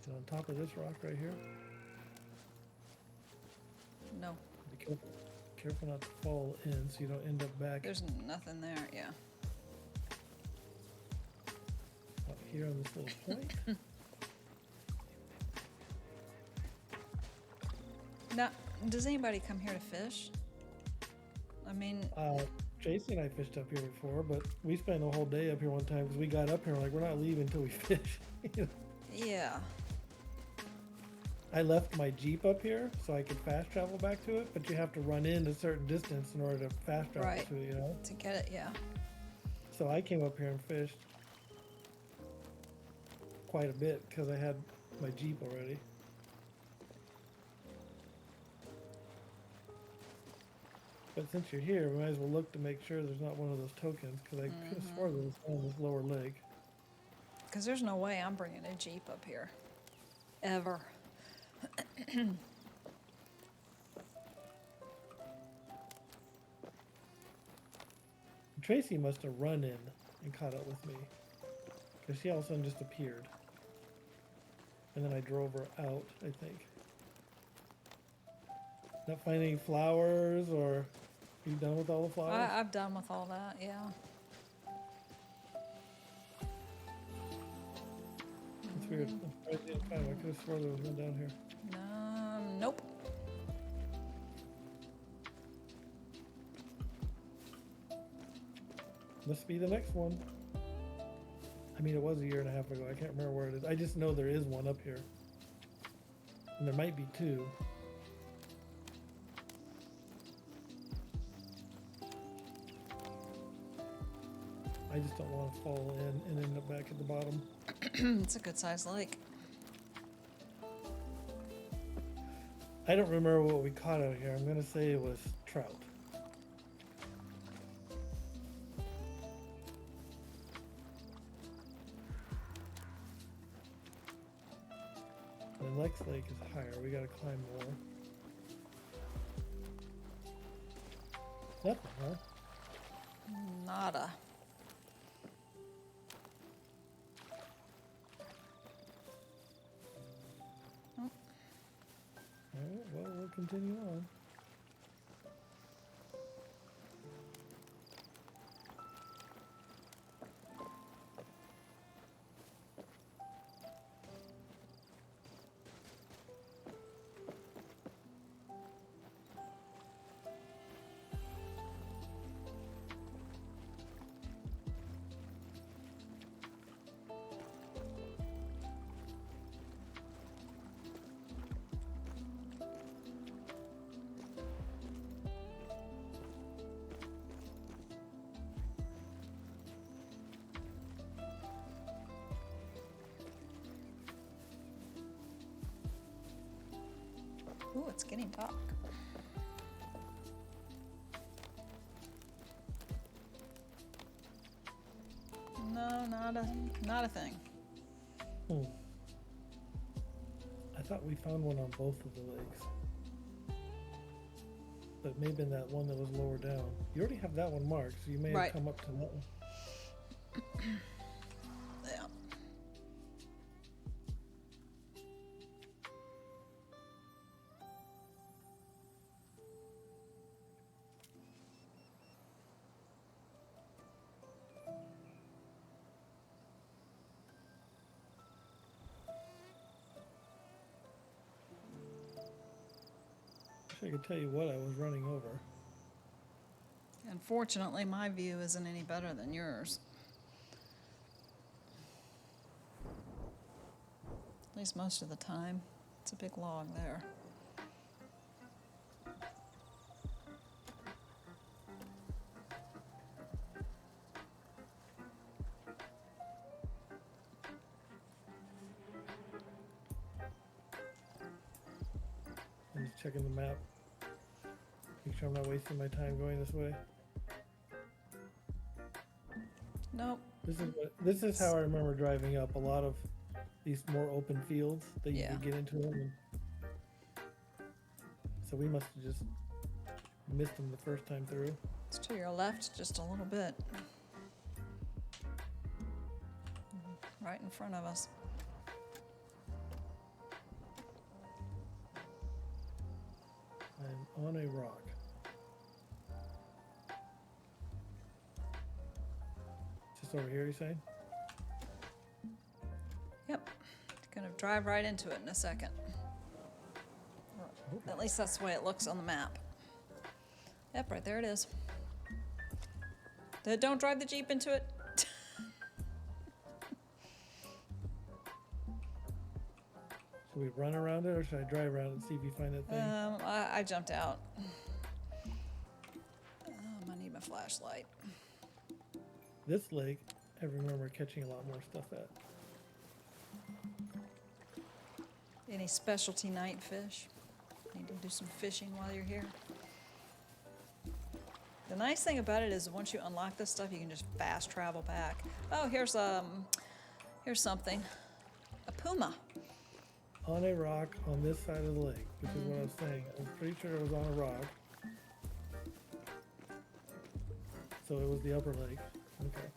Is it on top of this rock right here? No, Be careful, careful not to fall in so you don't end up back there's nothing there. Yeah. up here on this little point. Now, does anybody come here to fish? I mean, Jason and I fished up here before, but we spent the whole day up here one time because we got up here like we're not leaving until we fish. You know? yeah. I left my Jeep up here so I could fast travel back to it, but you have to run in a certain distance in order to fast travel Right. to it, you know? To get it, yeah. So I came up here and fished quite a bit because I had my Jeep already. But since you're here, we might as well look to make sure there's not one of those tokens because I could have swore there was one on this lower leg. Because there's no way I'm bringing a Jeep up here. Ever. Tracy must have run in and caught up with me because she all of a sudden just appeared. And then I drove her out, I think. Not finding any flowers, or are you done with all the flowers? I've done with all that, yeah. It's weird. I'm surprised I didn't find one. I could have sworn there was one down here. Nope. Must be the next one. I mean, it was a year and a half ago. I can't remember where it is. I just know there is one up here. And there might be two. I just don't want to fall in and end up back at the bottom. It's a good sized lake. I don't remember what we caught out here. I'm going to say it was trout. The next lake is higher. We got to climb more. Nothing, huh? Nada. Alright, well, we'll continue on. Ooh, it's getting dark. No, not a thing. Hmm. I thought we found one on both of the lakes. But maybe in that one that was lower down. You already have that one marked, so you may have Right. come up to that one. Yeah. Wish I could tell you what I was running over. Unfortunately, my view isn't any better than yours. At least most of the time. It's a big log there. I'm just checking the map. Make sure I'm not wasting my time going this way. Nope. This is how I remember driving up. A lot of these more open fields that you Yeah. could get into them. And so we must have just missed them the first time through. It's to your left just a little bit. Right in front of us. I'm on a rock. Just over here, you saying? Yep. Gonna drive right into it in a second. At least that's the way it looks on the map. Yep, right there it is. Don't drive the Jeep into it. Should we run around it or should I drive around it and see if you find that thing? I jumped out. I need my flashlight. This lake, I remember catching a lot more stuff at. Any specialty night fish? Need to do some fishing while you're here. The nice thing about it is once you unlock this stuff, you can just fast travel back. Oh, here's something. A puma. On a rock on this side of the lake, which is what I was saying. I'm pretty sure it was on a rock. So it was the upper lake. Okay.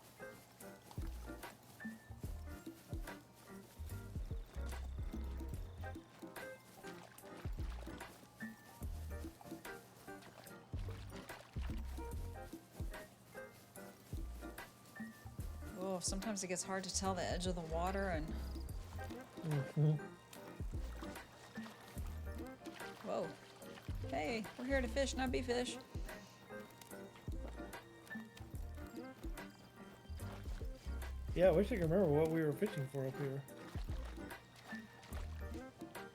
Oh, sometimes it gets hard to tell the edge of the water and Mm-hmm. whoa. Hey, we're here to fish, not be fish. Yeah, I wish I could remember what we were fishing for up here.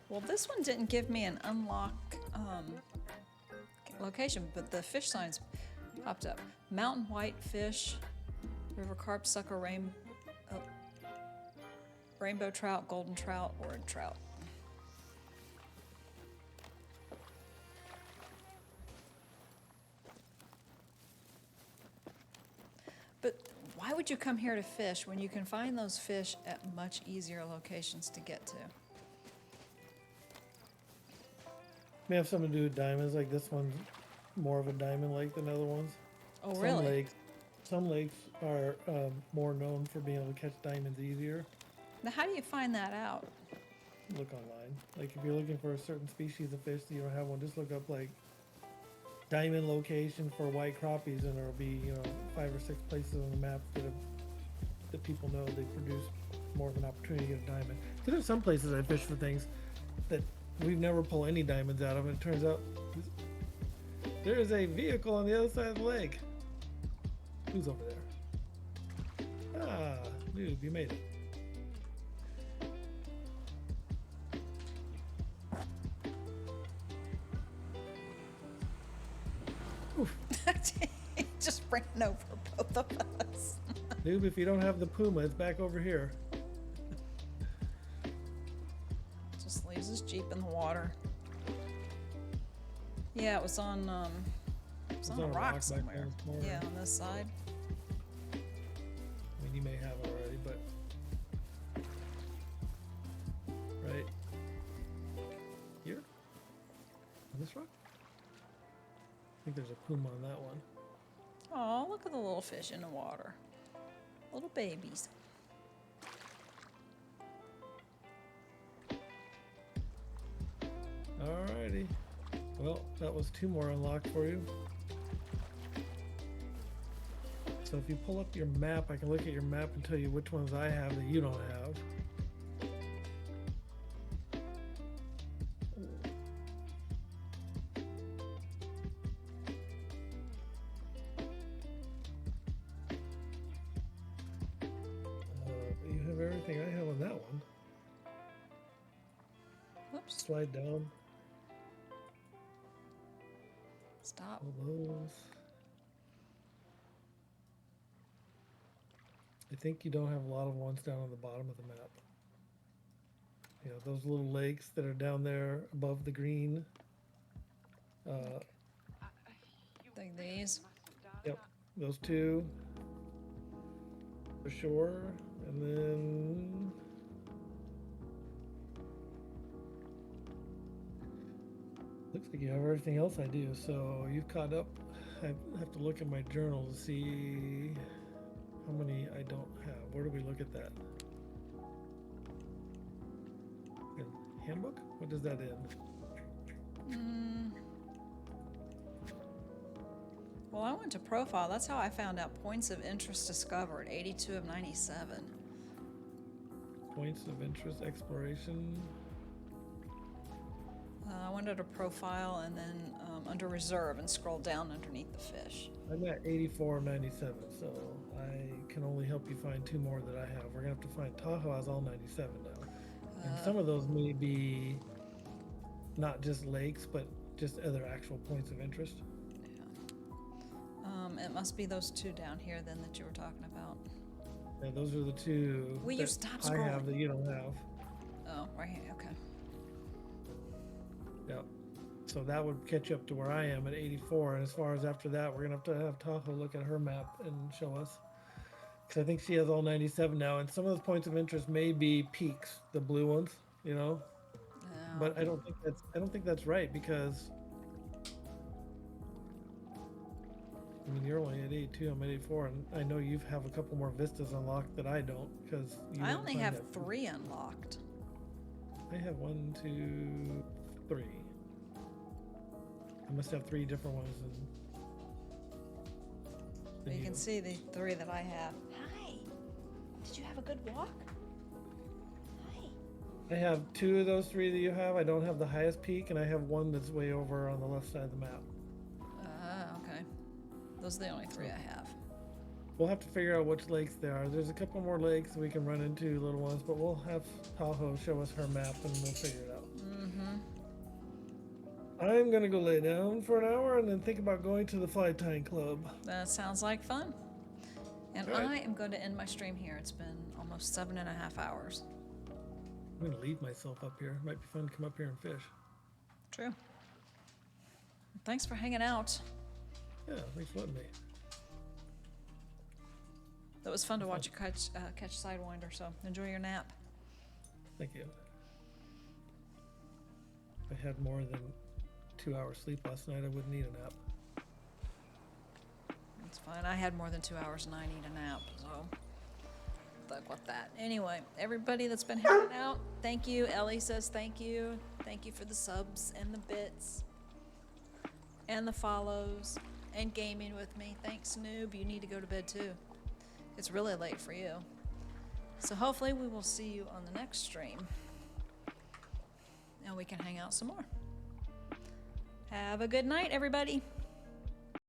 Well, this one didn't give me an unlock location, but the fish signs popped up. Mountain whitefish, river carp, sucker, rainbow trout, golden trout, orange trout. But why would you come here to fish when you can find those fish at much easier locations to get to? May have something to do with diamonds. Like this one's more of a diamond lake than other ones. Oh, really? Some lakes are more known for being able to catch diamonds easier. Now, how do you find that out? Look online. Like if you're looking for a certain species of fish that you don't have one, just look up like diamond location for white crappies, and there'll be 5 or 6 places on the map that people know they produce more of an opportunity to get a diamond. Because there's some places I fish for things that we've never pulled any diamonds out of, and it turns out there is a vehicle on the other side of the lake. Who's over there? Ah, noob, you made it. Just ran over both of us. Noob, if you don't have the puma, it's back over here. Just leaves his Jeep in the water. Yeah, it was on a rock back somewhere. there this morning. Yeah, on this side. I mean, you may have it already, but right here on this rock. I think there's a puma on that one. Oh, look at the little fish in the water. Little babies. Alrighty. Well, that was 2 more unlocked for you. So if you pull up your map, I can look at your map and tell you which ones I have that you don't have. You have everything I have on that one. Whoops. Slide down. Stop. All those. I think you don't have a lot of ones down on the bottom of the map. You know, those little lakes that are down there above the green. Like these. Yep, those 2 for sure. And then looks like you have everything else I do. So you've caught up. I have to look at my journal to see how many I don't have. Where do we look at that? In handbook? What does that end? Well, I went to profile. That's how I found out points of interest discovered. 82 of 97. Points of interest, exploration. I went to profile and then under reserve and scrolled down underneath the fish. I'm at 84 of 97, so I can only help you find 2 more that I have. We're gonna have to find Tahoe has all 97 now. And some of those may be not just lakes, but just other actual points of interest. It must be those two down here then that you were talking about. Yeah, those are the two Will you that stop I have scrolling? that you don't have. Oh, right here, okay. Yep. So that would catch you up to where I am at 84. And as far as after that, we're gonna have Tahoe look at her map and show us. Because I think she has all 97 now, and some of those points of interest may be peaks, the blue ones, you know. Yeah. But I don't think that's right because I mean you're only at 82, I'm at 84, and I know you have a couple more vistas unlocked that I don't because I only have 3 unlocked. I have 1, 2, 3. I must have 3 different ones. But you can see the 3 that I have. Hi. Did you have a good walk? Hi. I have 2 of those 3 that you have. I don't have the highest peak, and I have 1 that's way over on the left side of the map. Okay. Those are the only 3 I have. We'll have to figure out which lakes there are. There's a couple more lakes we can run into, little ones, but we'll have Tahoe show us her map and we'll figure it out. Mm-hmm. I'm gonna go lay down for an hour and then think about going to the fly tying club. That sounds like fun. And All right. I am going to end my stream here. It's been almost 7.5 hours. I'm gonna leave myself up here. Might be fun to come up here and fish. True. Thanks for hanging out. Yeah, thanks for letting me. That was fun to watch you catch Sidewinder, so enjoy your nap. Thank you. If I had more than 2 hours sleep last night, I wouldn't need a nap. It's fine. I had more than 2 hours and I need a nap, so fuck with that. Anyway, everybody that's been hanging out, thank you. Ellie says thank you. Thank you for the subs and the bits and the follows and gaming with me. Thanks, noob. You need to go to bed too. It's really late for you. So hopefully we will see you on the next stream. And we can hang out some more. Have a good night, everybody.